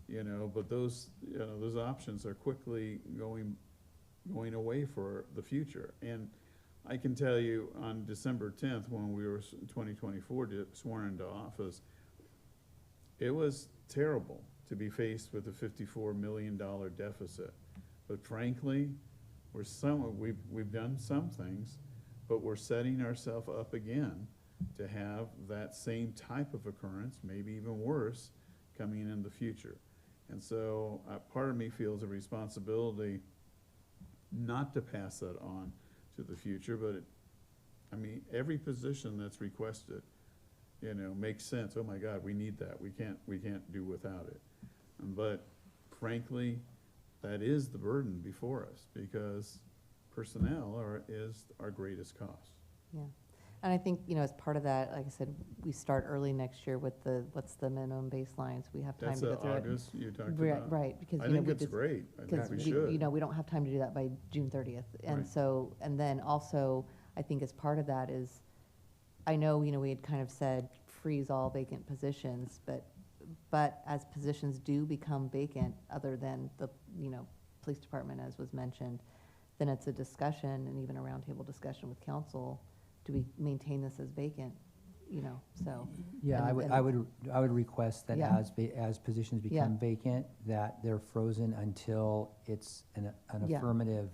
You know, but those, you know, those options are quickly going away for the future. And I can tell you, on December 10th, when we were 2024 sworn into office, it was terrible to be faced with a $54 million deficit. But frankly, we've done some things, but we're setting ourselves up again to have that same type of occurrence, maybe even worse, coming in the future. And so part of me feels a responsibility not to pass that on to the future, but I mean, every position that's requested, you know, makes sense. Oh my God, we need that. We can't do without it. But frankly, that is the burden before us, because personnel is our greatest cost. Yeah. And I think, you know, as part of that, like I said, we start early next year with what's the minimum baselines. We have time That's to go through it. August you talked Right, about. right, because, I you know, think we it's just, great. I because think we should. you know, we don't have time to do that by June 30th. And Right. so, and then also, I think as part of that is, I know, you know, we had kind of said freeze all vacant positions, but as positions do become vacant, other than the, you know, police department, as was mentioned, then it's a discussion, and even a roundtable discussion with council. Do we maintain this as vacant, you know, so. Yeah, and- I would request that Yeah. as positions Yeah. become vacant, that they're frozen until it's an Yeah. affirmative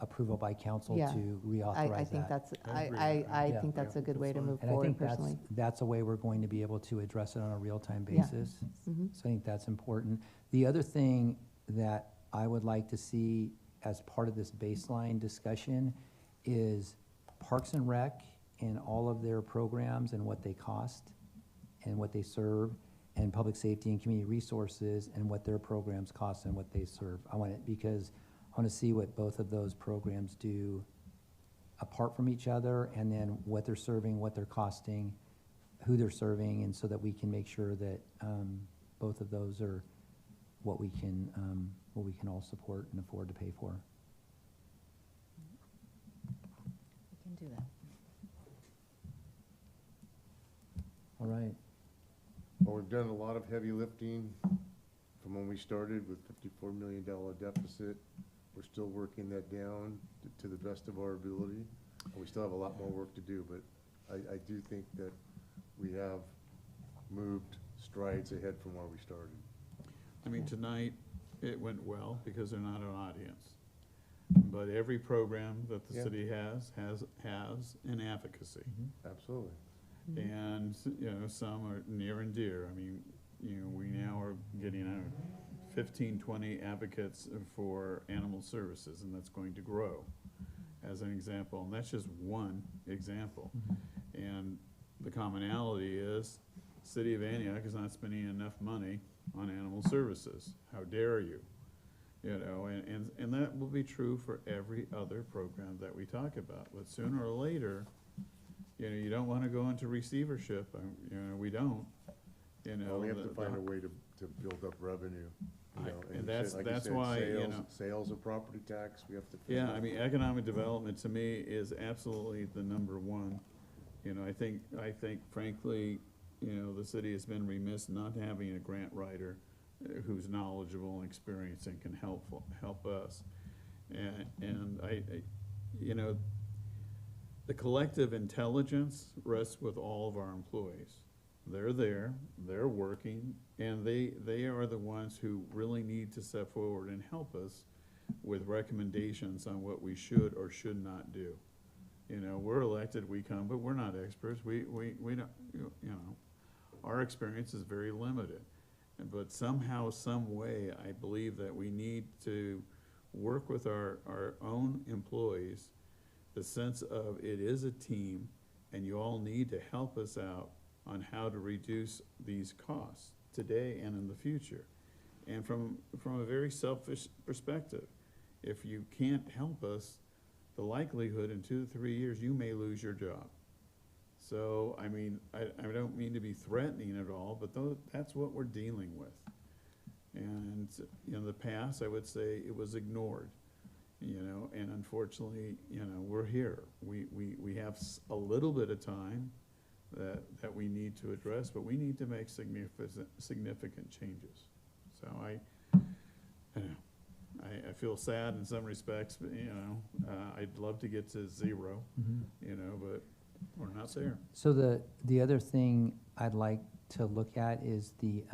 approval by council Yeah. to reauthorize I think that. that's, I agree. I Yeah. think that's a good way to move And I forward think personally. that's a way we're going to be able to address it on a real-time Yeah. basis. Mhm. So I think that's important. The other thing that I would like to see as part of this baseline discussion is Parks and Rec and all of their programs and what they cost and what they serve, and Public Safety and Community Resources and what their programs cost and what they serve. I want it because I want to see what both of those programs do apart from each other, and then what they're serving, what they're costing, who they're serving, and so that we can make sure that both of those are what we can all support and afford to pay for. We can do that. All right. Well, we've done a lot of heavy lifting from when we started with $54 million deficit. We're still working that down to the best of our ability. And we still have a lot more work to do, but I do think that we have moved strides ahead from where we started. I mean, tonight, it went well because they're not an audience. But every program that the Yeah. city has an advocacy. Absolutely. And, you know, some are near and dear. I mean, you know, we now are getting 15, 20 advocates for animal services, and that's going to grow as an example. And that's just one example. And the commonality is, City of Antioch is not spending enough money on animal services. How dare you? You know, and that will be true for every other program that we talk about. But sooner or later, you know, you don't want to go into receivership. You know, we don't. You know, Well, we have to find a way to build up revenue, you know. And you that's- said- like you that's said, why, you sales- know. Sales of property tax, we have to. Yeah, I mean, economic development to me is absolutely the number one. You know, I think frankly, you know, the city has been remiss not having a grant writer who's knowledgeable and experienced and can help us. And I, you know, the collective intelligence rests with all of our employees. They're there, they're working, and they are the ones who really need to step forward and help us with recommendations on what we should or should not do. You know, we're elected, we come, but we're not experts. We don't, you know, our experience is very limited. But somehow, some way, I believe that we need to work with our own employees, the sense of it is a team, and you all need to help us out on how to reduce these costs today and in the future. And from a very selfish perspective, if you can't help us, the likelihood in 2 to 3 years, you may lose your job. So, I mean, I don't mean to be threatening at all, but that's what we're dealing with. And in the past, I would say it was ignored, you know, and unfortunately, you know, we're here. We have a little bit of time that we need to address, but we need to make significant changes. So you know, I feel sad in some respects, but, you know, I'd love to get to 0, you know, but we're not there. So the other thing I'd like to look at is the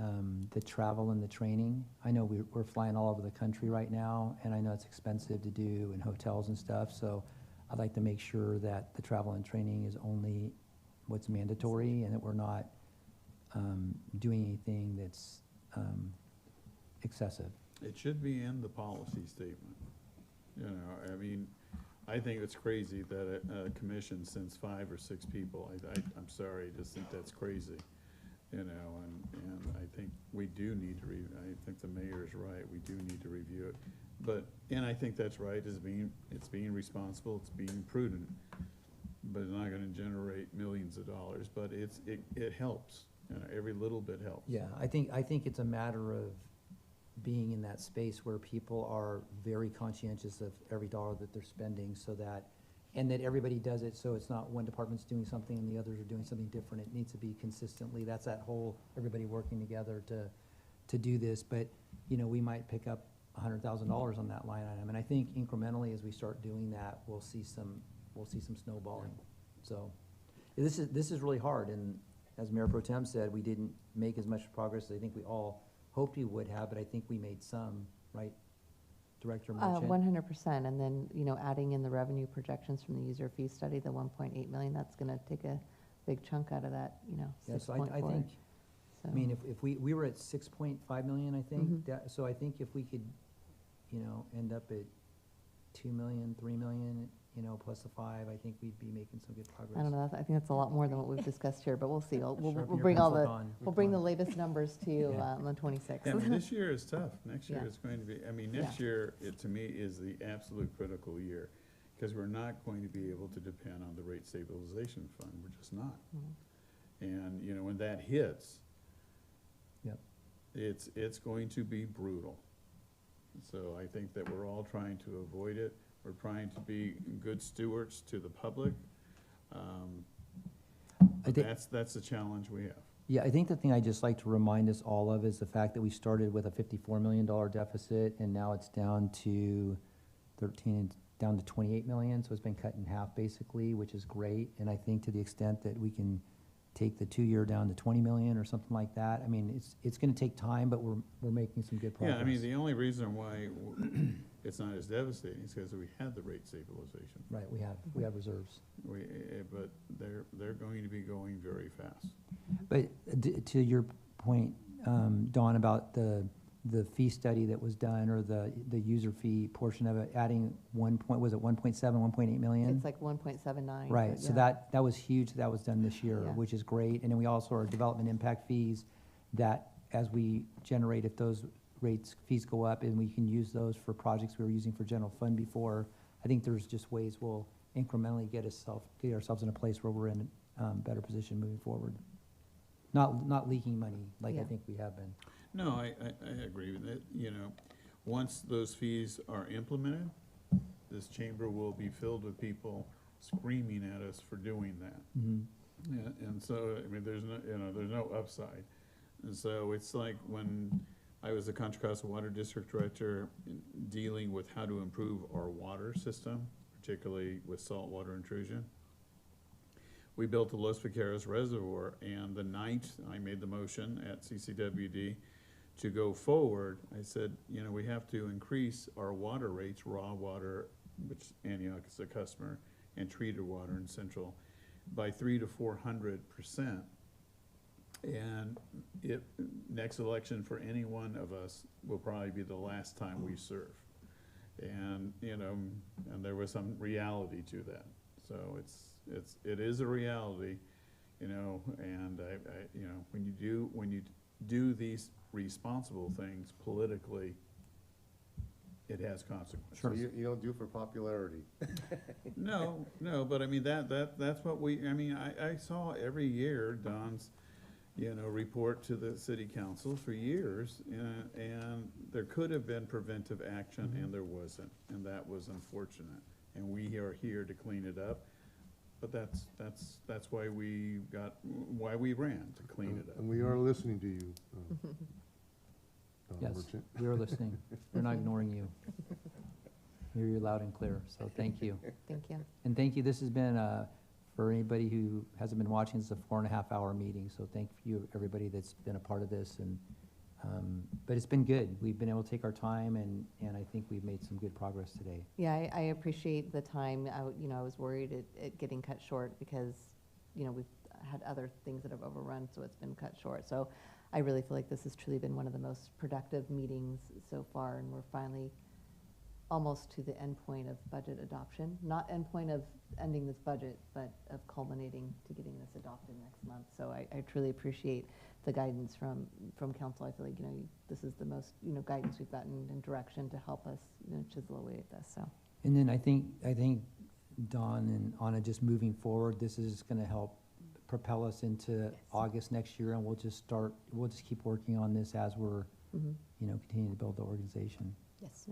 travel and the training. I know we're flying all over the country right now, and I know it's expensive to do in hotels and stuff, so I'd like to make sure that the travel and training is only what's mandatory, and that we're not doing anything that's excessive. It should be in the policy statement. You know, I mean, I think it's crazy that a commission sends 5 or 6 people. I'm sorry, I just think that's crazy. You know, and I think we do need to I think the mayor is right, we do need to review it. But, and I think that's right, it's being responsible, it's being prudent, but it's not gonna generate millions of dollars, but it helps. You know, every little bit helps. Yeah, I think it's a matter of being in that space where people are very conscientious of every dollar that they're spending, so that, and that everybody does it, so it's not one department's doing something and the others are doing something different. It needs to be consistently, that's that whole, everybody working together to do this. But, you know, we might pick up $100,000 on that line item, and I think incrementally as we start doing that, we'll see some snowballing. So, this is really hard, and as Mayor Pro Tem said, we didn't make as much progress as I think we all hoped we would have, but I think we made some, right, Director Merchant? 100%, and then, you know, adding in the revenue projections from the user fee study, the 1.8 million, that's gonna take a big chunk out of that, you know, Yeah, so 6.4. I think, So- I mean, if we were at 6.5 million, I think, Mhm. so I think if we could, you know, end up at 2 million, 3 million, you know, plus the 5, I think we'd be making some good progress. I don't know, I think that's a lot more than what we've discussed here, but we'll see. We'll Sharpen we'll your bring all pencil, the, Dawn. we'll bring the latest numbers to you Yeah. on the 26th. Yeah, I mean, this year is tough. Next year Yeah. is going to be, I mean, next year, to me, is the absolute critical year, because we're not going to be able to depend on the rate stabilization fund. We're just not. And, you know, when that hits, Yep. it's going to be brutal. So I think that we're all trying to avoid it. We're trying to be good stewards to the public. I think- That's the challenge we have. Yeah, I think the thing I'd just like to remind us all of is the fact that we started with a $54 million deficit, and now it's down to 13, down to 28 million, so it's been cut in half basically, which is great. And I think to the extent that we can take the 2-year down to 20 million or something like that, I mean, it's gonna take time, but we're making some good progress. Yeah, I mean, the only reason why it's not as devastating is because we had the rate stabilization. Right, we have reserves. But they're going to be going very fast. But to your point, Dawn, about the fee study that was done, or the user fee portion of it, adding 1.7, 1.8 million? It's like 1.79. Right, but so yeah. that was huge, that was done this year, Yeah. which is great. And then we also are development impact fees that as we generate, if those fees go up, and we can use those for projects we were using for general fund before, I think there's just ways we'll incrementally get ourselves in a place where we're in a better position moving forward. Not leaking money like I Yeah. think we have been. No, I agree with it. You know, once those fees are implemented, this chamber will be filled with people screaming at us for doing that. Yeah, and so, I mean, there's no upside. And so it's like when I was the Contra Costa Water District Director, dealing with how to improve our water system, particularly with saltwater intrusion. We built the Los Vaqueros Reservoir, and the night I made the motion at CCWD to go forward, I said, you know, we have to increase our water rates, raw water, which Antioch is a customer, and treated water in Central, by 300% to 400%. And next election for any one of us will probably be the last time we serve. And, you know, and there was some reality to that. So it is a reality, you know, and you know, when you do these responsible things politically, it has consequences. So you don't do it for popularity. No, but I mean, that's what I mean, I saw every year Don's, report to the city council for years, and there could have been preventive action, and there wasn't, and that was unfortunate. And we are here to clean it up, but that's why we ran, to clean it up. And we are listening to you. Don Yes, Merchant. we are listening. We're not ignoring you. Hear you loud and clear, so thank you. Thank you. And thank you, this has been, for anybody who hasn't been watching, it's a 4.5-hour meeting, so thank you, everybody that's been a part of this, and, but it's been good. We've been able to take our time, and I think we've made some good progress today. Yeah, I appreciate the time. I was worried it getting cut short because, we've had other things that have overrun, so it's been cut short. So I really feel like this has truly been one of the most productive meetings so far, and we're finally almost to the end point of budget adoption. Not end point of ending this budget, but of culminating to getting this adopted next month. So I truly appreciate the guidance from council. I feel like, this is the most, guidance we've gotten and direction to help us, chisel away at this, so. And then I think Dawn and Anna, just moving forward, this is gonna help propel us into August next year, and we'll just keep working on this as we're, Mhm. continuing to build the organization. Yes.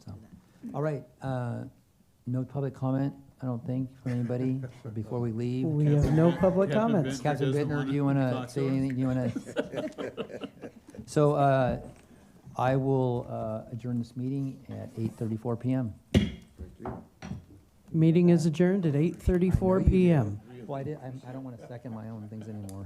So, all right, no public comment, I don't think, from anybody before we leave. We have no public Captain comments. Bentner Captain doesn't Bittner, do you want to talk say to us? anything? Do you want to? So I will adjourn this meeting at 8:34 PM. Meeting is adjourned at 8:34 PM. Well, I don't want to second my own things anymore.